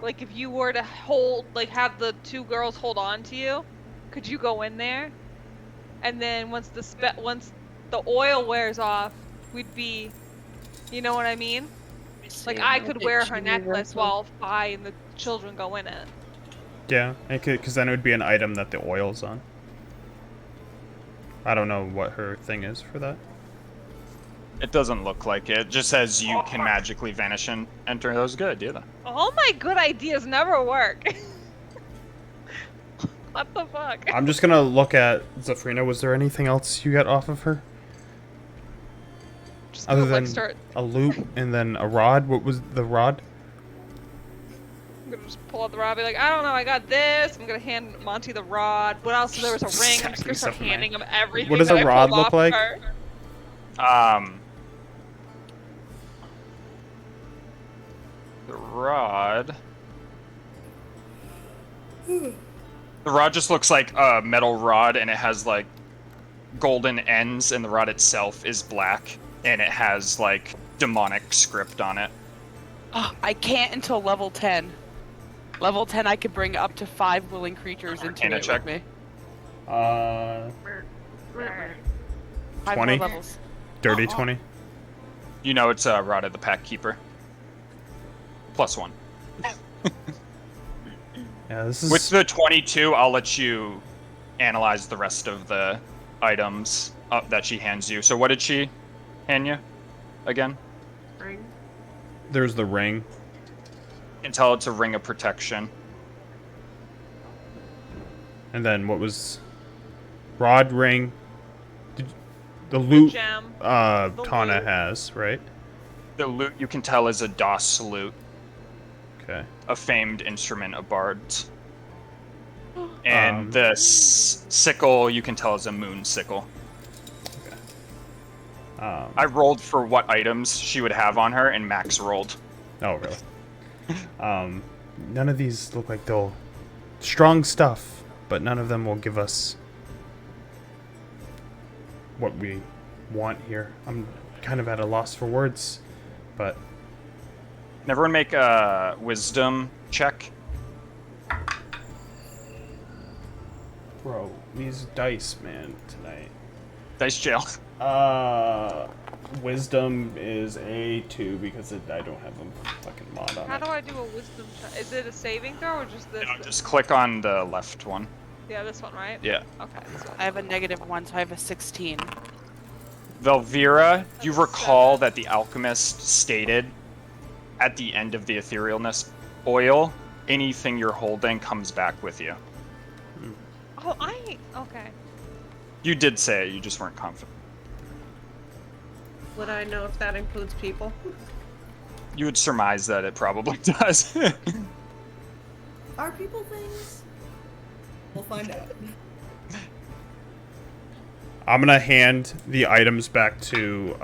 Like if you were to have the 2 girls hold on to you, could you go in there? And then once the oil wears off, we'd be, you know what I mean? Like I could wear her necklace while Fi and the children go in it. Yeah, because then it would be an item that the oil's on. I don't know what her thing is for that. It doesn't look like it. It just says you can magically vanish and enter. That was a good idea, though. All my good ideas never work. What the fuck? I'm just gonna look at Zafrina. Was there anything else you got off of her? Just Other gonna, than start. a loop and then a rod? What was the rod? I'm gonna just pull out the rod. Be like, I don't know. I got this. I'm gonna hand Monty the rod. What else? There was a ring. I'm just Exactly gonna start stuff in my- handing him everything. What does that a I rod pulled look off like? her. The rod. The rod just looks like a metal rod, and it has like golden ends, and the rod itself is black, and it has like demonic script on it. Oh, I can't until level 10. Level 10, I could bring up to 5 willing creatures into Can I it check? with me. 20? 5 more levels. Dirty 20? You know it's a Rod of the Pack Keeper. +1. Yeah, this is... With the 22, I'll let you analyze the rest of the items that she hands you. So what did she hand you again? There's the ring. You can tell it's a ring of protection. And then what was... Rod, ring... The loot Gem. Tana loot. has, right? The lute you can tell is a DOS lute, Okay. a famed instrument of bards. And the sickle you can tell is a moon sickle. I rolled for what items she would have on her, and Max rolled. Oh, really? None of these look like they'll... Strong stuff, but none of them will give us what we want here. I'm kind of at a loss for words. But And everyone make a wisdom check. bro, these dice, man, tonight. Dice jail. Wisdom is a 2 because I don't have a fucking mod on How it. do I do a wisdom check? Is it a saving throw or just this? No, just click on the left one. Yeah, this one, right? Yeah. Okay, this one. I have a -1, so I have a 16. Velvira, you That's recall 7. that the alchemist stated at the end of the etherealness oil, anything you're holding comes back with you. Oh, okay. You did say it, you just weren't confident. Would I know if that includes people? You would surmise that it probably does. Are people things? We'll find out. I'm gonna hand the items back to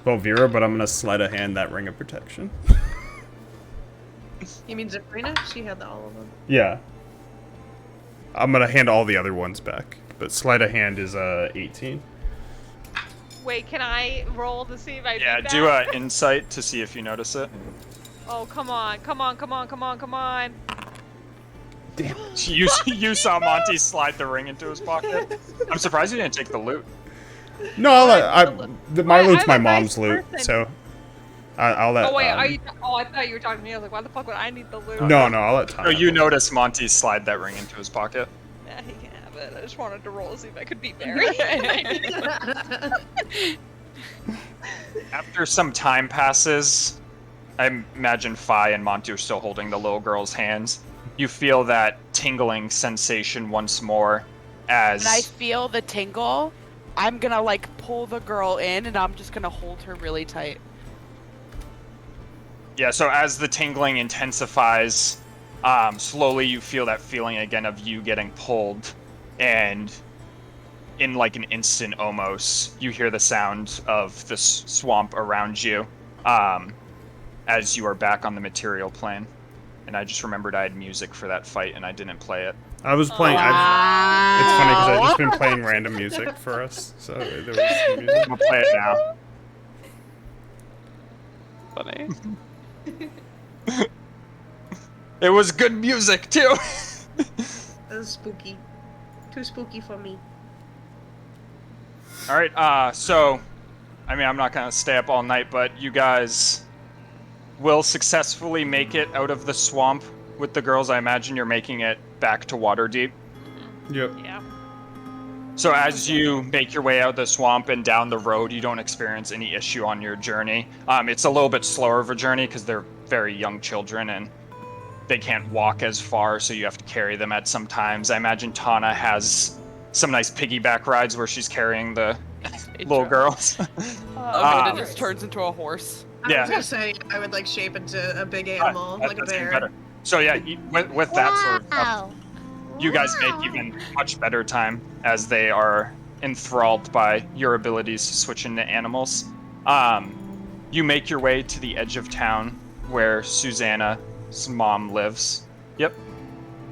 Volvira, but I'm gonna sleight of hand that ring of protection. You mean Zabrina? She had all of them. Yeah. I'm gonna hand all the other ones back, but sleight of hand is 18. Wait, can I roll to see if I Yeah, beat do that? a insight to see if you notice it. Oh, come on, come on, come on, come on, come on. Damn. You saw Monty slide the ring into his pocket. I'm surprised you didn't take the loot. No, my Why- loot's I'm my a nice mom's loot, person. so I'll let. Oh wait, are you? Oh, I thought you were talking to me. I was like, why the fuck would I need the loot? No, I'll let Tom. So have you it. notice Monty slide that ring into his pocket. Yeah, he can have it. I just wanted to roll to see if I could beat Barry. After some time passes, I imagine Fi and Monty are still holding the little girl's hands. You feel that tingling sensation once more as... When I feel the tingle, I'm gonna like pull the girl in and I'm just gonna hold her really tight. Yeah, so as the tingling intensifies, slowly you feel that feeling again of you getting pulled, and in like an instant almost, you hear the sound of the swamp around you, as you are back on the material plane. And I just remembered I had music for that fight and I didn't play it. I was playing. It's funny because I've just been playing random music for us, so there was some music. I'll play it now. Funny. It was good music too. That was spooky. Too spooky for me. All right, so, I mean, I'm not gonna stay up all night, but you guys will successfully make it out of the swamp with the girls. I imagine you're making it back to Waterdeep. Yep. Yeah. So as you make your way out of the swamp and down the road, you don't experience any issue on your journey. It's a little bit slower of a journey because they're very young children and they can't walk as far, so you have to carry them at some times. I imagine Tana has some nice piggyback rides where she's carrying the little girls. It just turns into a horse. I was gonna say I would like shape into a big animal, like a That's even bear. better. So yeah, with that sort of stuff, Wow. you guys make even much better time as they are enthralled by your abilities to switch into animals. You make your way to the edge of town where Susanna's mom lives. Yep.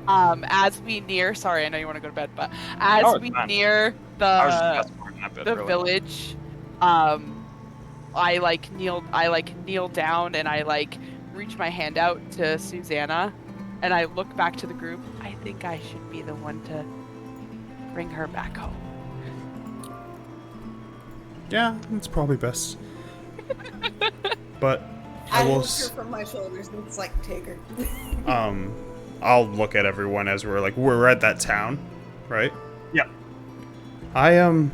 As we near, sorry, I know you want to go to bed, but as Oh, it's we fine. near I was just the fast forwarding that bit, really. village, I kneel down and I like reach my hand out to Susanna, and I look back to the group. I think I should be the one to bring her back home. Yeah, it's probably best. But I I will. lift her from my shoulders and it's like, take her. I'll look at everyone as we're at that town, right? Yep. I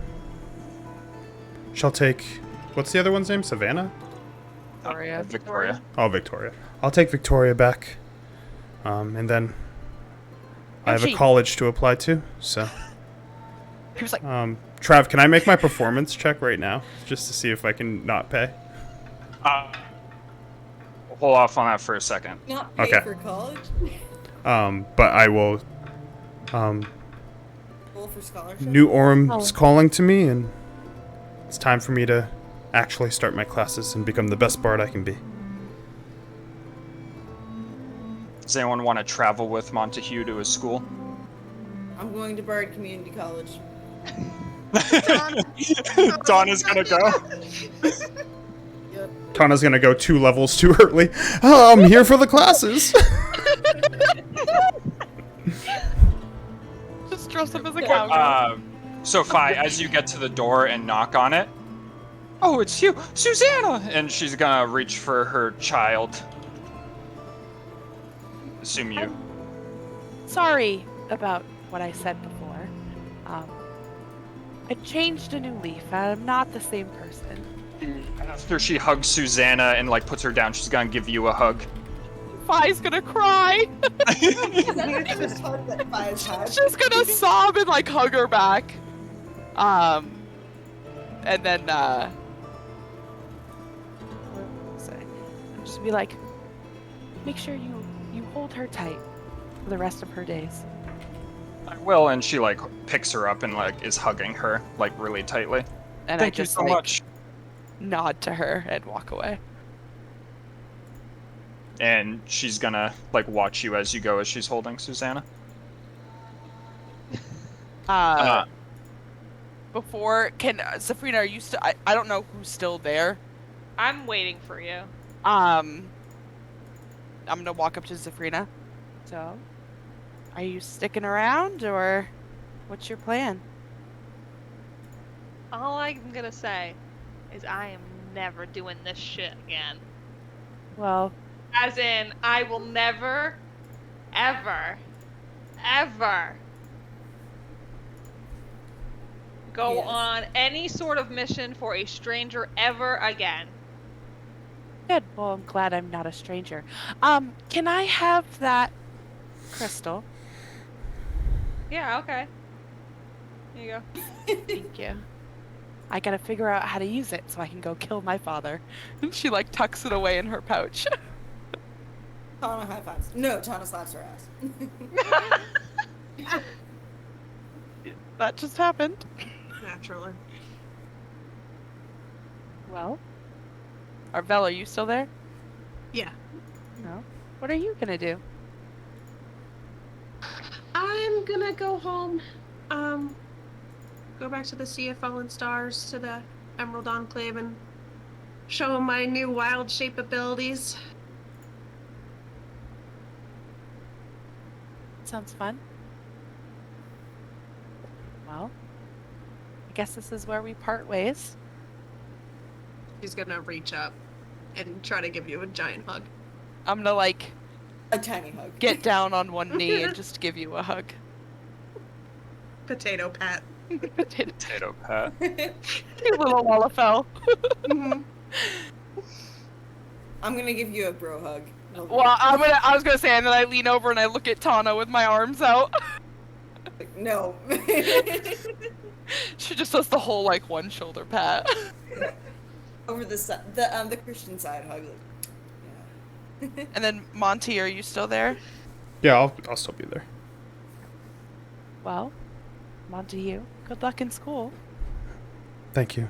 shall take. What's the other one's name? Savannah? Victoria. Oh, Victoria. I'll take Victoria back. And then I have a Yoshi. college to apply to, so. He was like, Trav, can I make my performance check right now, just to see if I can not pay? Hold off on that for a second. Not pay Okay. for college, But I will. roll for scholarship. New Orum's calling to me, and it's time for me to actually start my classes and become the best bard I can be. Does anyone want to travel with Montague to his school? I'm going to Bard Community College. Dawn is gonna go. Yep. Tana's gonna go 2 levels too early. Oh, I'm here for the classes. Just dress up as a cowgirl. So Fi, as you get to the door and knock on it, oh, it's you, Susanna! And she's gonna reach for her child. Assume you. Sorry about what I said before. I changed a new leaf. I'm not the same person. After she hugs Susanna and like puts her down, she's gonna give you a hug. Fi's gonna cry. That's the hug that Fi's had. She's gonna sob and like hug her back. And then just be like, make sure you hold her tight for the rest of her days. I will, and she like picks her up and like is hugging her like really tightly. And Thank I just you so like much. nod to her and walk away. And she's gonna like watch you as you go as she's holding Susanna. Before can Zafrina, are you still? I don't know who's still there. I'm waiting for you. I'm gonna walk up to Zafrina. So, are you sticking around, or what's your plan? All I'm gonna say is I am never doing this shit again. Well, As in, I will never, ever, ever go Yes. on any sort of mission for a stranger ever again. good. Well, I'm glad I'm not a stranger. Can I have that crystal? Yeah, okay. Here you go. Thank you. I gotta figure out how to use it so I can go kill my father. And she like tucks it away in her pouch. Tana high fives. No, Tana slaps her ass. That just happened. Naturally. Well, Arvel, are you still there? Yeah. No. What are you gonna do? I'm gonna go home. Go back to the Sea of Fallen Stars, to the Emerald Enclave, and show them my new wild shape abilities. Sounds fun. Well, I guess this is where we part ways. She's gonna reach up and try to give you a giant hug. I'm gonna like A tiny hug. get down on one knee and just give you a hug. Potato pat. Potato pat. You little Wallafell. I'm gonna give you a bro hug. Well, I was gonna say, and then I lean over and I look at Tana with my arms out. No. She just does the whole like one shoulder pat. Over the side, the Christian side hug. Yeah. And then Monty, are you still there? Yeah, I'll still be there. Well, Monty, you. Good luck in school. Thank you.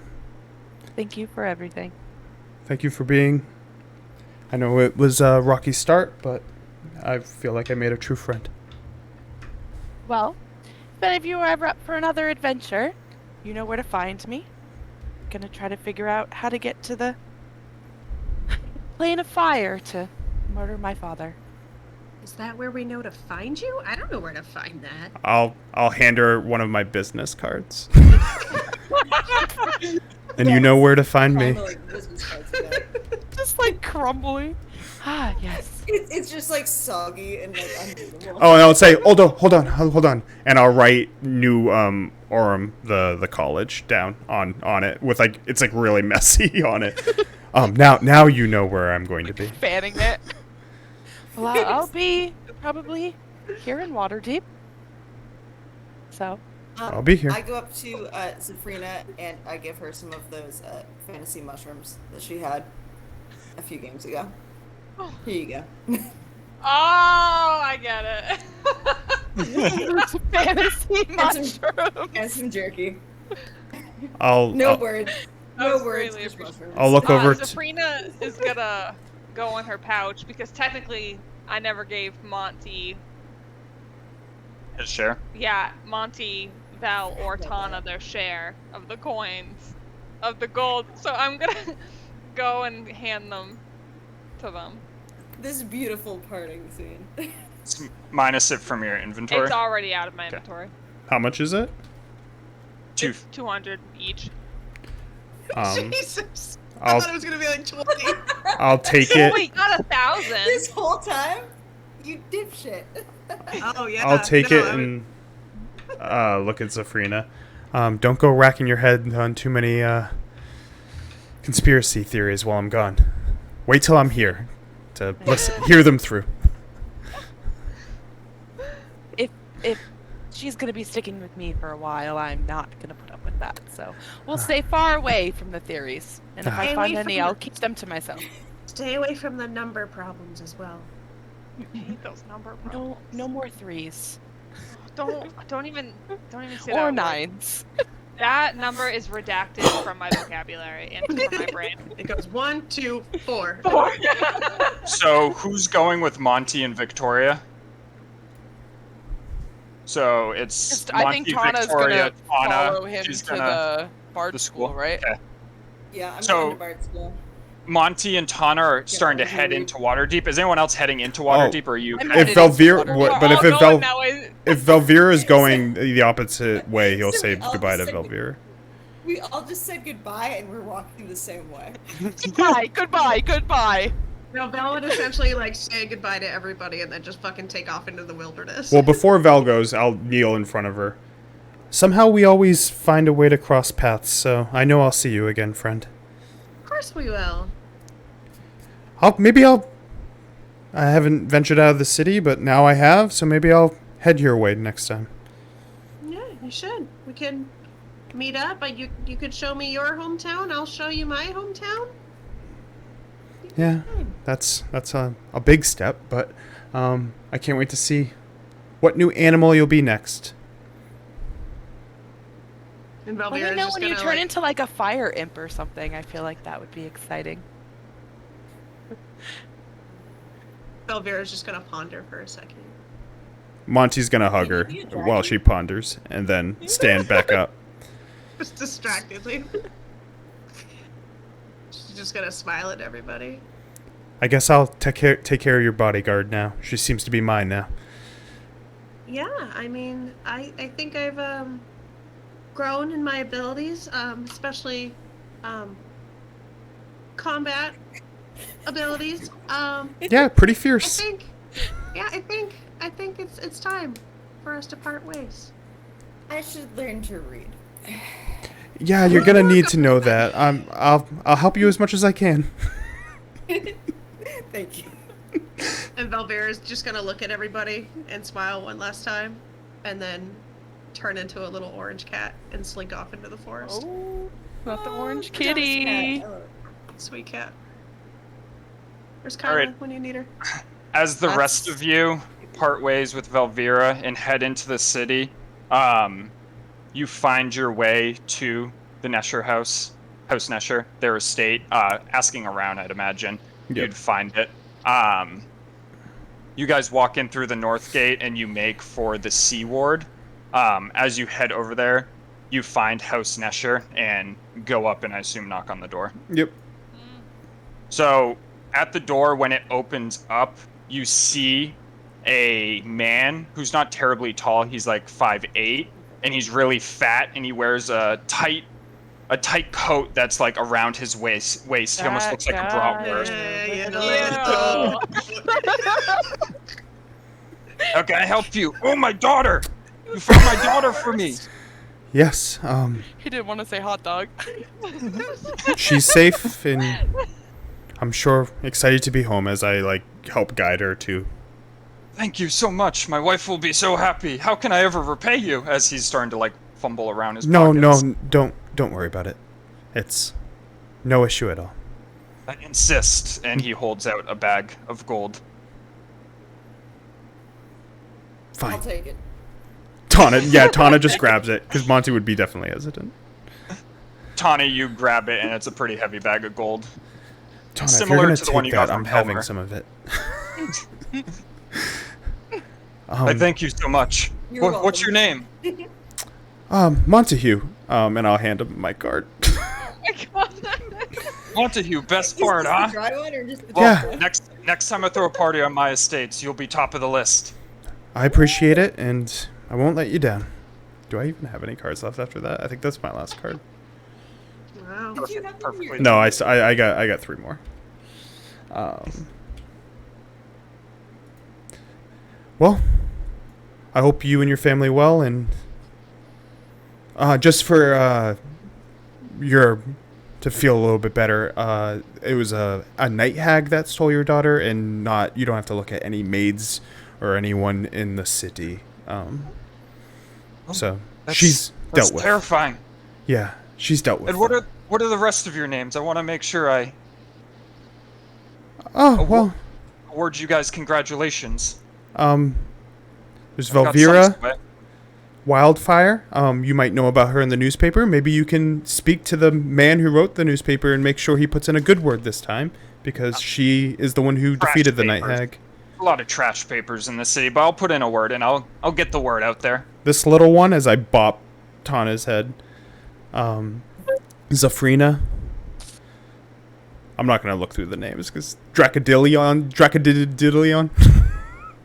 Thank you for everything. Thank you for being. I know it was a rocky start, but I feel like I made a true friend. Well, if any of you are ever up for another adventure, you know where to find me. Gonna try to figure out how to get to the plane of fire to murder my father. Is that where we know to find you? I don't know where to find that. I'll hand her one of my business cards. And you know where to find me. Kinda like business cards, yeah. Just like crumbling. Ah, yes. It's just like soggy and like unreadable. Oh, and I'll say, hold on, and I'll write New Orem, the college, down on it with like it's like really messy on it. Now you know where I'm going to be. Fanning it. Well, I'll be probably here in Waterdeep. So, I'll be here. I go up to Zafrina and I give her some of those fantasy mushrooms that she had a few games ago. Here you go. Oh, I get it. fantasy mushrooms. And some jerky. I'll No words. That No was words. really Just appreciated. mushrooms. I'll look over to. Sabrina is gonna go in her pouch because technically I never gave Monty, His share. Monty, Val, or Tana their share of the coins, of the gold. So I'm gonna go and hand them to them. This beautiful parting scene. Minus it from your inventory. It's already out of my inventory. How much is it? Two. It's 200 each. Jesus. I I'll thought it was gonna be like 20. I'll take Oh, it. wait, not 1,000. This whole time? You dipshit. Oh yeah. I'll take no, it and look at Zafrina. Don't go racking your head on too many conspiracy theories while I'm gone. Wait till I'm here to hear them through. If she's gonna be sticking with me for a while, I'm not gonna put up with that. So we'll stay far away from the theories, and if I Stay find away any, from I'll the- keep them to myself. Stay away from the number problems as well. I hate those number problems. No more threes Don't even say or that word. nines. That number is redacted from my vocabulary and from my brain. It goes 1, 2, 4. 4. So who's going with Monty and Victoria? So it's Just, Monty, I think Tana's Victoria, gonna Tana. follow him She's to gonna the bard the school, school, right? Okay. Yeah, I'm So- going to Bard School. Monty and Tana are starting to we'll head leave. into Waterdeep. Is anyone else heading into Waterdeep, or are you? I'm If headed into Velvira, Waterdeep. but if We're all going Vel, that way. if Velvira is going the opposite way, he'll So say we all goodbye to just said Velvira. We all just said goodbye and we're walking the same way. Goodbye. No, Val would essentially like say goodbye to everybody and then just fucking take off into the wilderness. Well, before Val goes, I'll kneel in front of her. Somehow we always find a way to cross paths, so I know I'll see you again, friend. Of course we will. I haven't ventured out of the city, but now I have, so maybe I'll head your way next time. Yeah, you should. We can meet up. You could show me your hometown. I'll show you my hometown. Yeah, that's a big step, but I can't wait to see what new animal you'll be next. And Let Velvira's me know just when you gonna, turn like, into like a fire imp or something. I feel like that would be exciting. Velvira's just gonna ponder for a second. Monty's gonna hug her Can you be a while she ponders, and then stand back up. Just distractedly. She's just gonna smile at everybody. I guess I'll take care of your bodyguard now. She seems to be mine now. Yeah, I mean, I think I've grown in my abilities, especially combat abilities. Yeah, pretty I fierce. think it's time for us to part ways. I should learn to read. Yeah, you're gonna need to know that. I'll help you as much as I can. Thank you. And Velvira's just gonna look at everybody and smile one last time, and then turn into a little orange cat and slink off into the forest. Oh, not the orange pajamas kitty. cat. I love it. Sweet cat. Where's All Kyla right. when you need her? As the That's- rest of you part ways with Velvira and head into the city, you find your way to the Nesher house, House Nesher, their estate. Asking around, I'd imagine you'd find it. You guys walk in through the north gate and you make for the Sea Ward. As you head over there, you find House Nesher and go up and I assume knock on the door. Yep. So at the door, when it opens up, you see a man who's not terribly tall. He's like 5'8", and he's really fat, and he wears a tight coat that's like around his waist. He almost looks like a bratwurst. How can I help you? Oh, my daughter! You found my daughter for me. Yes. He didn't want to say hot dog. She's safe, and I'm sure excited to be home as I help guide her to. Thank you so much. My wife will be so happy. How can I ever repay you? As he's starting to fumble around his pockets. No, don't worry about it. It's no issue at all. I insist. And he holds out a bag of gold. Fine. I'll take it. Tana just grabs it because Monty would be definitely hesitant. Tana, you grab it, and it's a pretty heavy bag of gold. Tana, Similar if you're gonna to the one take you got that, from I'm having Elmer. some of it. I thank you so much. You're What's your name? Montague. And I'll hand him my card. Oh my god. Montague, best Is part, this huh? the dry one or just the Well, dark one? next time I throw a party on my estates, you'll be top of the list. I appreciate it, and I won't let you down. Do I even have any cards left after that? I think that's my last card. Wow. Did you have them in your- No, I got 3 more. Well, I hope you and your family well, and just for your to feel a little bit better, it was a night hag that stole your daughter, and not, you don't have to look at any maids or anyone in the city. So she's That's dealt with. terrifying. Yeah, she's dealt with. And what are the rest of your names? I want to make sure I Oh well, award you guys congratulations. there's I've got Velvira. some to Wildfire. You might know about her in the newspaper. Maybe you can speak to the man who wrote the newspaper and make sure he puts in a good word this time, because she is the one who Trash defeated the Night papers. Hag. A lot of trash papers in the city, but I'll put in a word and I'll get the word out there. This little one, as I bop Tana's head, Zafrina. I'm not gonna look through the names because Dracodilion. Dracadandian.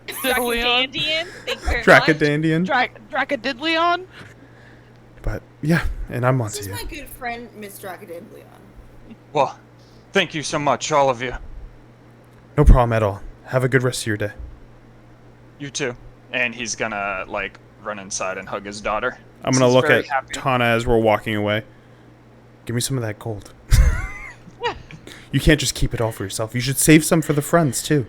Thank you very much. Dracadandian. Dracodidleon? But yeah, and I'm on This to is you. my good friend, Miss Dracodamblion. Well, thank you so much, all of you. No problem at all. Have a good rest of your day. You too. And he's gonna run inside and hug his daughter. I'm gonna She's look very at happy. Tana as we're walking away. Give me some of that gold. You can't just keep it all for yourself. You should save some for the friends too.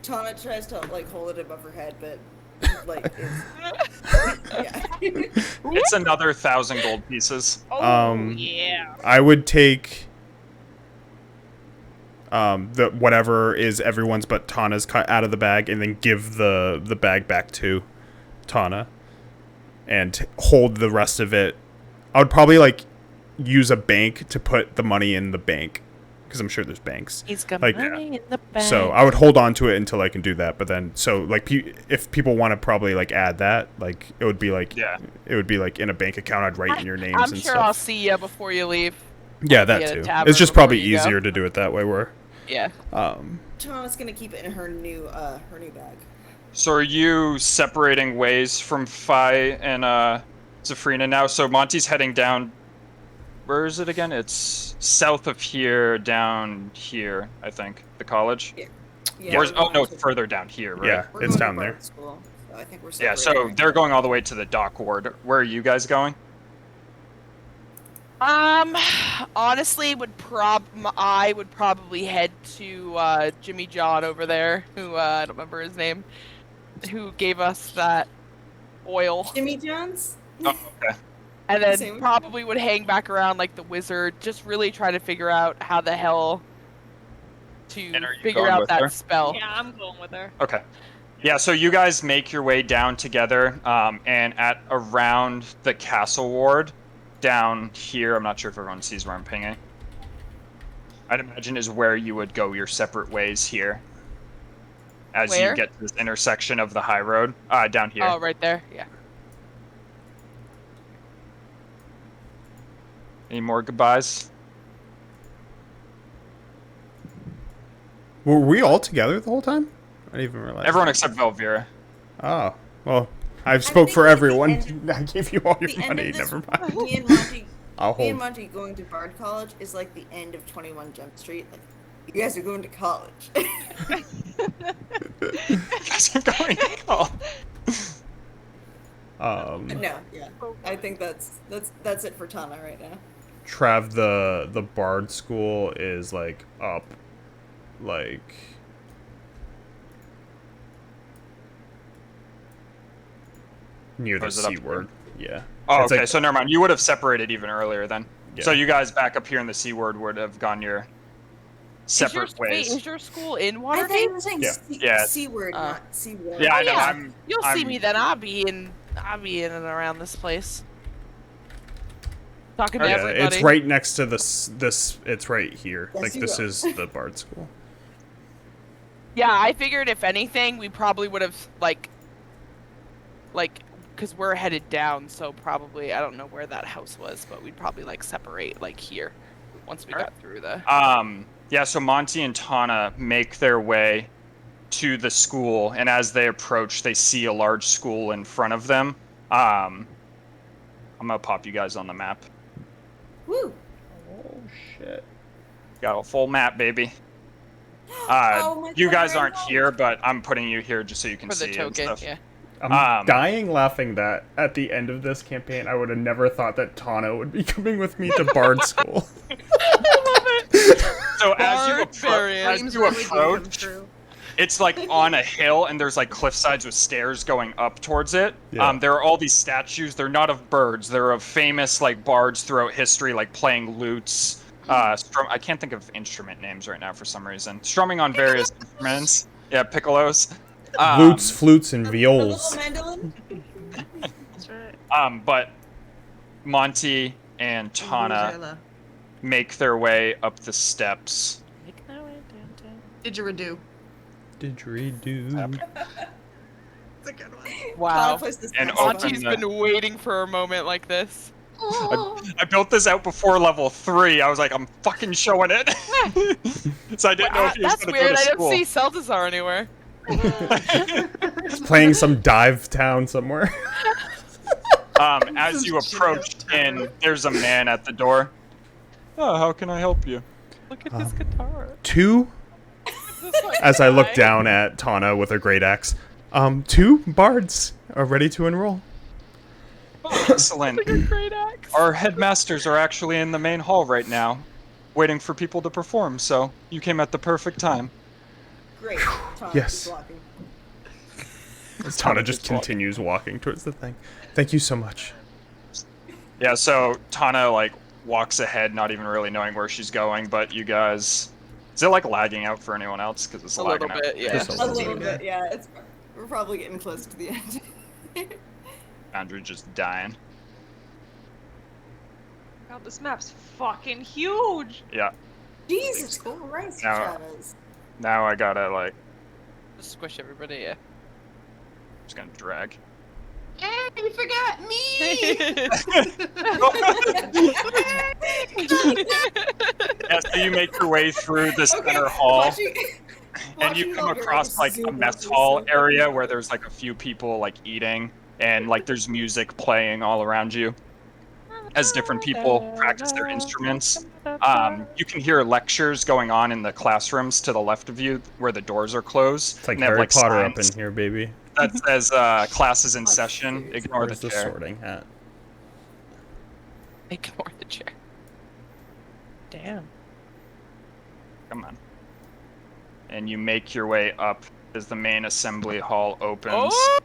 Tana tries to hold it above her head, but it's, yeah. It's another 1,000 gold pieces. Oh, yeah. I would take the whatever is everyone's but Tana's cut out of the bag, and then give the bag back to Tana and hold the rest of it. I would probably use a bank to put the money in the bank, because I'm sure there's banks. He's got Like, money in the bank. So I would hold on to it until I can do that. But then, so if people want to probably add that, it would be Yeah. it would be in a bank account. I'd write in your names I'm and sure stuff. I'll see you before you leave. Yeah, I'll be that at a too. tavern It's just before probably you go. easier to do it that way. Where Yeah. Tana's gonna keep it in her new bag. So are you separating ways from Fi and Zafrina now? So Monty's heading down. Where is it again? It's south of here, down here, I think. The college? Yeah. Or oh, no, it's further down here, right? yeah, We're it's going down to there. Bard School, so I think we're Yeah, so separating. they're going all the way to the dock ward. Where are you guys going? Honestly, I would probably head to Jimmy John over there, who I don't remember his name, who gave us that oil, Jimmy John's? Oh, okay. and then Same. probably would hang back around like the wizard, just really try to figure out how the hell to And are you figure going out with that her? spell. Yeah, I'm going with her. Okay. Yeah, so you guys make your way down together, and at around the castle ward, down here, I'm not sure if everyone sees where I'm pinging. I'd imagine is where you would go your separate ways here. As Where? you get to this intersection of the high road, down here. Oh, right there. Yeah. Any more goodbyes? Were we all together the whole time? I didn't even realize. Everyone except Velvira. Oh, well, I spoke think for at the everyone. end- I gave you all your The end money. of this, Never mind. me and Monty, I'll me and hold. Monty going to Bard College is like the end of 21 Jump Street. You guys are going to college. You guys are going to call. No, yeah. I think that's it for Tana right now. Trav, the Bard School is up, near the is it up C word. Yeah. Oh, It's okay, so never mind. You would have separated even earlier then. So Yeah. you guys back up here in the C word would have gone your separate Wait, ways. is your school in I thought Waterdeep? you were saying Yeah. Yeah. C word, not C word. Yeah, I know. yeah. I'm. You'll see I'm- me then. I'll be in and around this place. Talking to Yeah, everybody. it's right next to this. It's right here. Yes, you This will. is the Bard School. Yeah, I figured if anything, we probably would have because we're headed down, so probably I don't know where that house was, but we'd probably separate here. once we got through the. Yeah, so Monty and Tana make their way to the school, and as they approach, they see a large school in front of them. I'm gonna pop you guys on the map. Woo! Oh shit. Got a full map, baby. Oh my You God, guys we're aren't home. here, but I'm putting you here just so you can For the see and token, stuff. yeah. I'm dying laughing that at the end of this campaign, I would have never thought that Tana would be coming with me to Bard School. So as you Barbarian. approach, it's like on a hill, and there's like cliff sides with stairs going up towards it. Yeah. There are all these statues. They're not of birds. They're of famous like bards throughout history, like playing lutes. I can't think of instrument names right now for some reason. Strumming on various instruments. Yeah, piccolos. Lutes, flutes, and A viols. little mandolin? That's right. But Monty and Tana Vuvuzela. make their way up the steps. Didgeridoo. Didgeridoo. It's a good one. Wow. Plays this And saxophone. Monty's been waiting for a moment like this. I built this out before level 3. I was like, I'm fucking showing it. So I didn't know if he was That's going to weird. go to I school. don't see Celtazar anywhere. He's playing some dive town somewhere. As you approach in, there's a man at the door. Oh, how can I help you? Look at this guitar. Two, as I look down at Tana with her great axe, 2 bards are ready to enroll. Excellent. Great axe. Our headmasters are actually in the main hall right now, waiting for people to perform, so you came at the perfect time. Great. Tom, Yes. keep walking. Tana just continues walking towards the thing. Thank you so much. Yeah, so Tana, like, walks ahead, not even really knowing where she's going, but you guys... Is it, like, lagging out for anyone else? Because it's A lagging little bit, out. yeah. Just A little bit, yeah. We're probably getting close to the end. Andrew just dying. God, this map's fucking huge. Yeah. Jesus Christ, Now- Travis. Now I gotta, like, Just squish everybody, yeah. just gonna drag. Hey, you forgot me! Yeah, so you make your way through the center hall, Watching, and you watching come all your, across, like, a zoom mess out hall is so area funny. where there's, like, a few people, like, eating, and, like, there's music playing all around you as different people practice their instruments. You can hear lectures going on in the classrooms to the left of you where the doors are closed. It's like and they have, Harry Potter up signs in here, baby. that says classes in session. Ignore Where's the the chair. sorting hat? Ignore the chair. Damn. Come on. And you make your way up as the main assembly hall opens. Oh!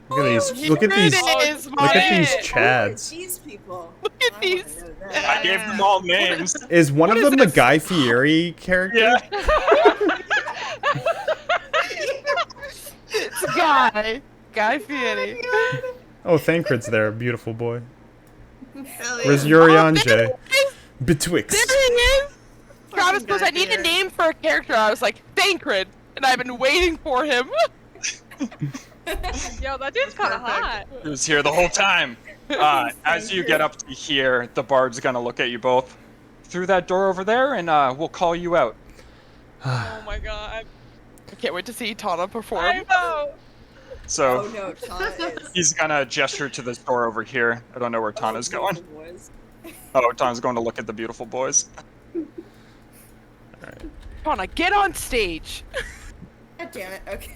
Look at these. Here Look at these. it is, Look at these Marty! chads. These people. Look at I wanna these. know that. I gave them all names. Is one of What them is the this? Guy Fieri character? Yeah. It's Guy. Guy Fieri. Oh, Thancred's there, beautiful boy. Hell Where's yeah. Urianje? There he is. Betwixt. There he is. Travis Fucking goes, I need a Guy name for a character. I was like, Thancred. And I've been waiting for him. Yo, that dude's kind of Perfect. hot. He was here the whole time. As you get up to here, the bard's gonna look at you both through that door over there, and we'll call you out. Oh my god. I can't wait to see Tana perform. I know. So Oh no, Tana is. he's gonna gesture to this door over here. I don't know where Tana's Oh, going. beautiful boys. Oh, Tana's going to look at the beautiful boys. Tana, get on stage. God damn it. Okay.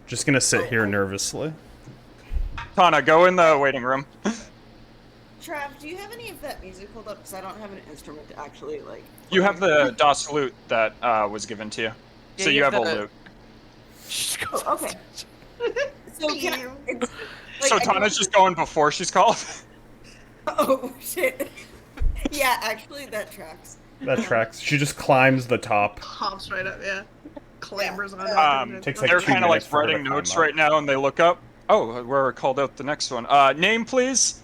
Just gonna sit here nervously. Tana, go in the waiting room. Trav, do you have any of that music pulled up? Because I don't have an instrument to actually like. You have the DOS lute that was given to you. Yeah, So you you have have a the- lute. She just goes Oh, on okay. stage. So can I, it's, like, So I don't- Tana's just going before she's called? Oh shit. Yeah, actually that tracks. That tracks. She just climbs the top. Hops right up, yeah. Clambers on it. Takes like They're 2 kind of like minutes for her to writing climb notes up. right now, and they look up. Oh, we're called out the next one. Name, please.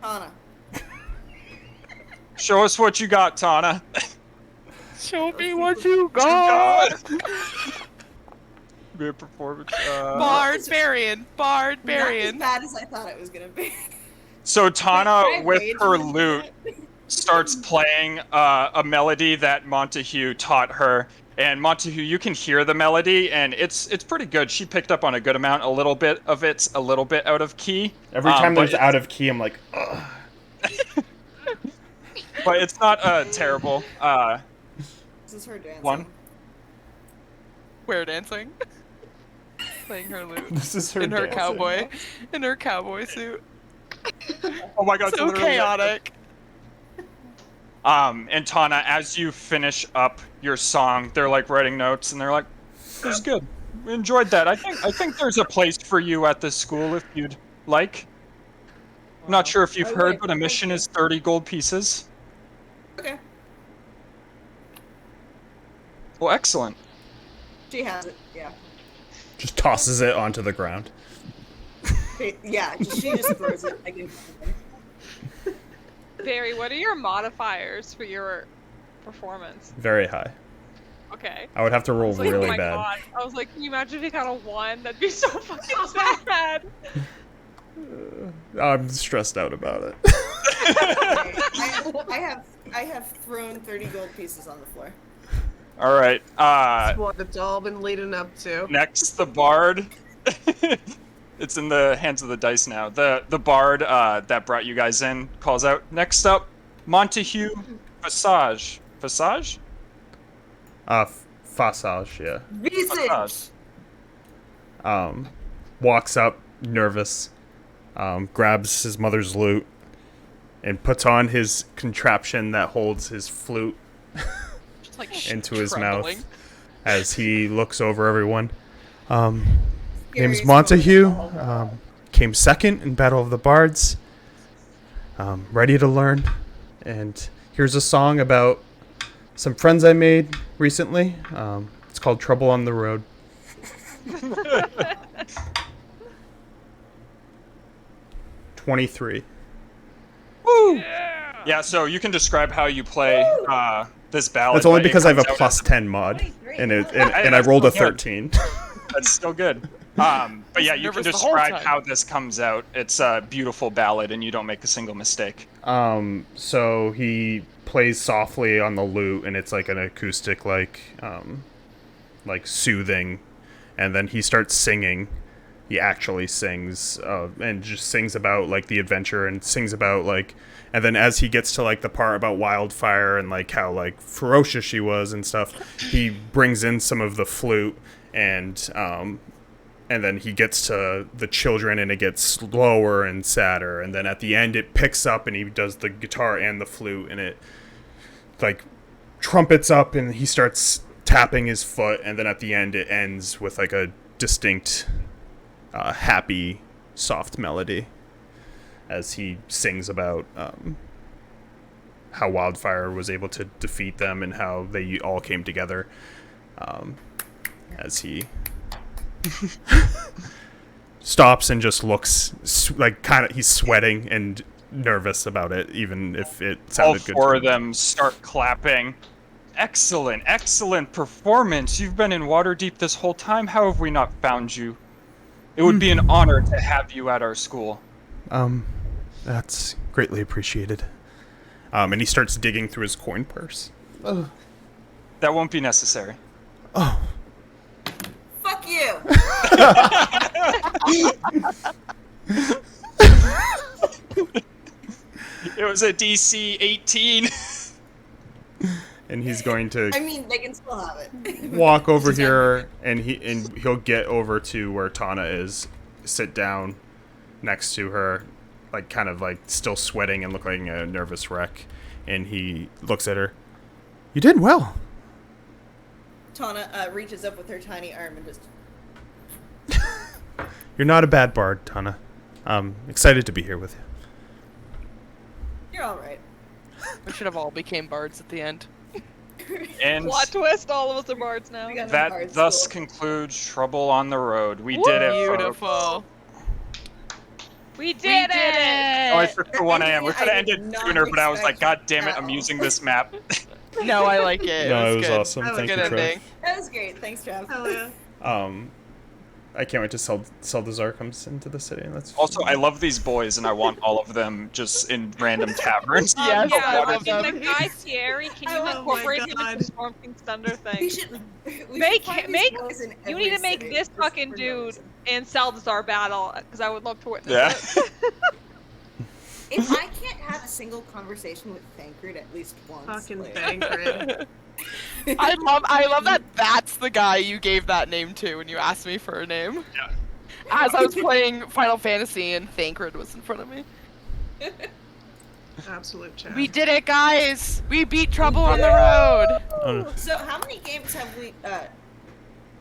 Tana. Show us what you got, Tana. Show me what you got. Be a performance. Barbarian. Not as Barbarian. bad as I thought it was gonna be. So Tana, Can I with rage her and then do lute, that? starts playing a melody that Montague taught her. And Montague, you can hear the melody, and it's pretty good. She picked up on a good amount. A little bit of it's a little bit out of key. Every time but there's out of key, I'm like, ugh. but it's not terrible. This is her dancing. One. We're dancing. Playing her lute. This is her in her dancing. cowboy suit. Oh my god, So literally- chaotic. And Tana, as you finish up your song, they're like writing notes, and they're like, "It was good. We enjoyed that. I think there's a place for you at this school if you'd like. I'm not sure if you've I heard, would, but a thank mission you. is 30 gold pieces." Okay. Well, excellent. She has it. Yeah. Just tosses it onto the ground. Yeah. She just throws it. I give it. Barry, what are your modifiers for your performance? Very high. Okay. I would have to I roll was like, really oh my bad. God. I was like, can you imagine if he got a 1? That'd be so fucking sad. I'm stressed out about it. I have thrown 30 gold pieces on the floor. All right. That's what it's all been leading up to. Next, the bard. It's in the hands of the dice now. The bard that brought you guys in calls out. Next up, Montague Passage. Passage? Fassage, yeah. Visage! Walks up, nervous, grabs his mother's lute, and puts on his contraption that holds his flute Just like into his trembling. mouth as he looks over everyone. Name's Scariest Montague. moment of all. Came second in Battle of the Bards. Ready to learn. And here's a song about some friends I made recently. It's called Trouble on the Road. $23. Woo! Yeah, so you can describe how you play this ballad. That's only but it because I have a comes out plus as 10 mod. And I that's rolled a still good. 13. That's still good. But yeah, you can nervous the whole describe time. how this comes out. It's a beautiful ballad, and you don't make a single mistake. So he plays softly on the lute, and it's like an acoustic, like soothing. And then he starts singing. He actually sings, and just sings about like the adventure, and sings about like. And then as he gets to like the part about Wildfire and like how like ferocious she was and stuff, he brings in some of the flute, and then he gets to the children, and it gets slower and sadder, and then at the end it picks up, and he does the guitar and the flute, and it like trumpets up, and he starts tapping his foot, and then at the end it ends with like a distinct happy soft melody as he sings about how Wildfire was able to defeat them and how they all came together, as he stops and just looks like he's sweating and nervous about it, even if it All sounded good. four to of him. them start clapping. Excellent performance. You've been in Waterdeep this whole time. How have we not found you? It would be an honor to have you at our school. That's greatly appreciated. And he starts digging through his coin purse. That won't be necessary. Oh, Fuck you! It was a DC 18. and he's going to I mean, they can still have it. walk over here, and he'll get over to where Tana is, sit down next to her, like kind of like still sweating and look like a nervous wreck, and he looks at her. You did well. Tana reaches up with her tiny arm and just. You're not a bad bard, Tana. I'm excited to be here with you. You're all right. We should have all became bards at the end. And Plot twist, all of us are bards now. We got that bards thus school. concludes Trouble on the Road. We did it, folks. Beautiful. We did it! Oh, it's for 1 a.m. We could have I did ended not sooner, but I was like, expect God damn it, that I'm at using all. this map. No, I like it. No, it was good. awesome. That was Thank Good you, Trev. ending. That was great. Thanks, Trav. Hell yeah. I can't wait to sell Zar comes into the city. And that's Also, I love these boys, and I want all of them just in random taverns. Yes, yeah, I I love mean, them. the guy Thierry, can you Oh my incorporate him God. into Storm King's Thunder thing? We should Make find make these boys in you need every to make city this for fucking no dude reason. in Salazar battle because I would love to witness Yeah. it. If I can't have a single conversation with Thancred at least once, Fucking like, Thancred. I love that that's the guy you gave that name to when you asked me for a name. Yeah. As I was playing Final Fantasy and Thancred was in front of me. Absolute chat. We did it, guys! We beat Trouble on the Road! Oh, So how many games have we,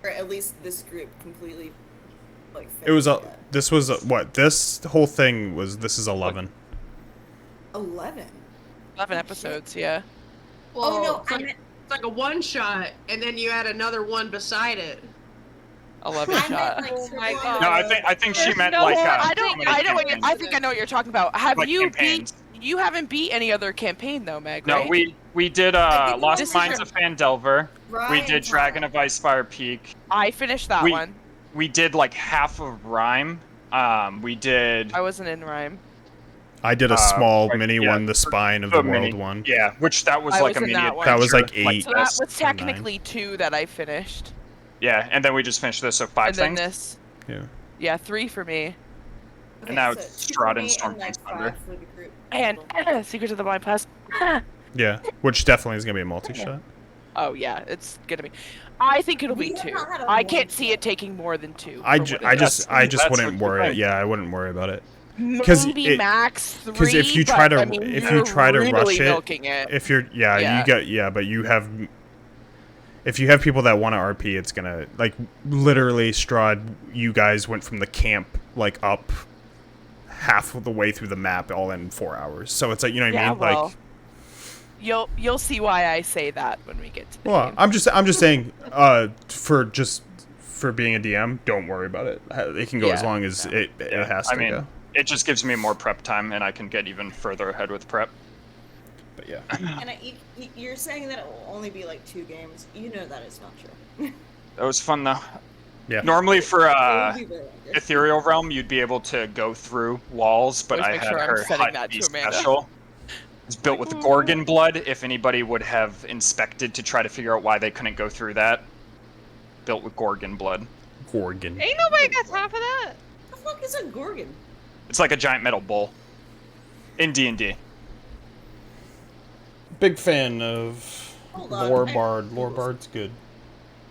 or at least this group completely, like? it was finished a. yet? This was what this whole thing was. This is 11. 11. 11 episodes, yeah. Well, Oh, no, it's I like, meant- it's like a one shot, and then you add another one beside it. 11 I shot. meant, like, Oh my triple God. No, on I think she There's meant no like. way- I how don't. many I know what. campaigns. I think I know what you're talking about. Have Like you campaigns. beat? You haven't beat any other campaign though, Meg. No, right? we did I think Lost this is Mines your- of Phandelver. We Ryan did Dragon Todd. of Icefire Peak. I finished that we- one. We did like half of Rhyme. We did I wasn't in Rhyme. I did a small like, mini yeah, one, the Spine of the the World mini- one. Yeah, which that was I like was a in mini that one. That was like adventure 8. So that this. was or 9. technically 2 that I finished, Yeah, and then we just finished this, so 5 and then things. this. Yeah. Yeah, 3 for me. Okay, now so it's 2 Strahd for and me Storm and, like, King's Thunder. 5 for the group. And Secrets of the Blind Past. Yeah, which definitely is gonna be a multi-shot. Oh yeah, it's gonna be. I think it'll be We have 2. not had a I can't one see shot. it taking more than 2. I for just what it is. That's wouldn't what you worry. think. Yeah, I wouldn't worry about it. 'Cause Maybe it- max 3. 'cause if you try to- but, I mean, if you you're try to really rush it, milking it. If you're Yeah. but you have if you have people that want to RP, it's gonna like literally Strahd. You guys went from the camp like up half of the way through the map all in 4 hours. So it's like, you know what I Yeah, mean? well, Like, you'll see why I say that when we get to the well, game. I'm just saying for being a DM, don't worry about it. It can go as Yeah, long as no. it has to I mean, go. it just gives me more prep time, and I can get even further ahead with prep. But yeah. And you're saying that it will only be like 2 games. You know that is not true. That was fun though. Yeah. Normally for It will be very longer. Ethereal Realm, you'd be able to go through walls, but Always I make had sure I'm her setting hut that be to Amanda. special. It's built with Gorgon blood. If anybody would have inspected to try to figure out why they couldn't go through that, built with Gorgon blood. Gorgon. Ain't nobody got time for that. What the fuck is a Gorgon? It's like a giant metal bull. In D&D. Big fan of Hold on, Lore I- Bard. Lore Bard's good.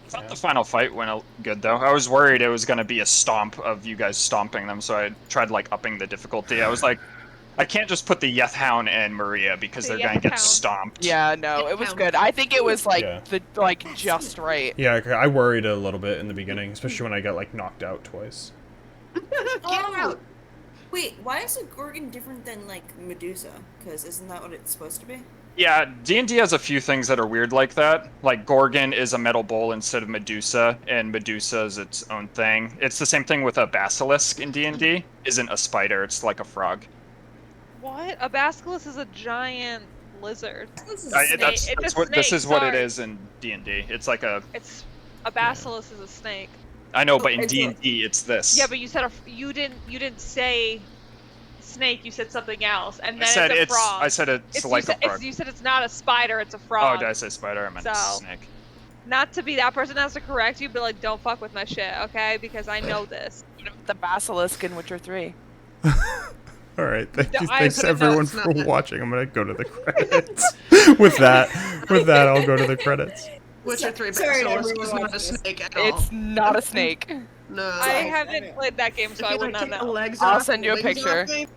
I thought the final fight went good though. I was worried it was going to be a stomp of you guys stomping them, so I tried like upping the difficulty. I was like, I can't just put the Yethhound and Maria because The they're going to get Yethhound. stomped. Yeah, no, it was Count. good. I think it was like Yeah. just right. Yeah, I worried a little bit in the beginning, especially when I got like knocked out twice. Oh, out. Wait, why is a Gorgon different than like Medusa? Because isn't that what it's supposed to be? Yeah, D&D has a few things that are weird like that. Like Gorgon is a metal bull instead of Medusa, and Medusa is its own thing. It's the same thing with a basilisk in D&D. Isn't a spider, it's like a frog. What? A basilisk is a giant lizard. This is I- snake. that's It's a what this snake, is what it sorry. is in D&D. It's like a A basilisk is a snake. I know, but in It's a- D&D it's this. Yeah, but you said you didn't say snake. You said something else, and I then said it's a frog. I said it's You like said, a frog. you said it's not a spider. It's a Oh, frog. did I say spider? I meant So- snake. Not to be that person that has to correct you, but like, don't fuck with my shit, okay? Because I know this. The basilisk in Witcher 3. All right, No, I thanks could've everyone known for it's not. watching. I'm gonna go to the credits. with that, I'll go to the credits. Witcher 3 Sorry to basilisk everyone is not a watching this. snake at all. It's not a snake. No. I I haven't know. played that game, so If I you would like not take the know. legs I'll off, send you a the wings picture. off,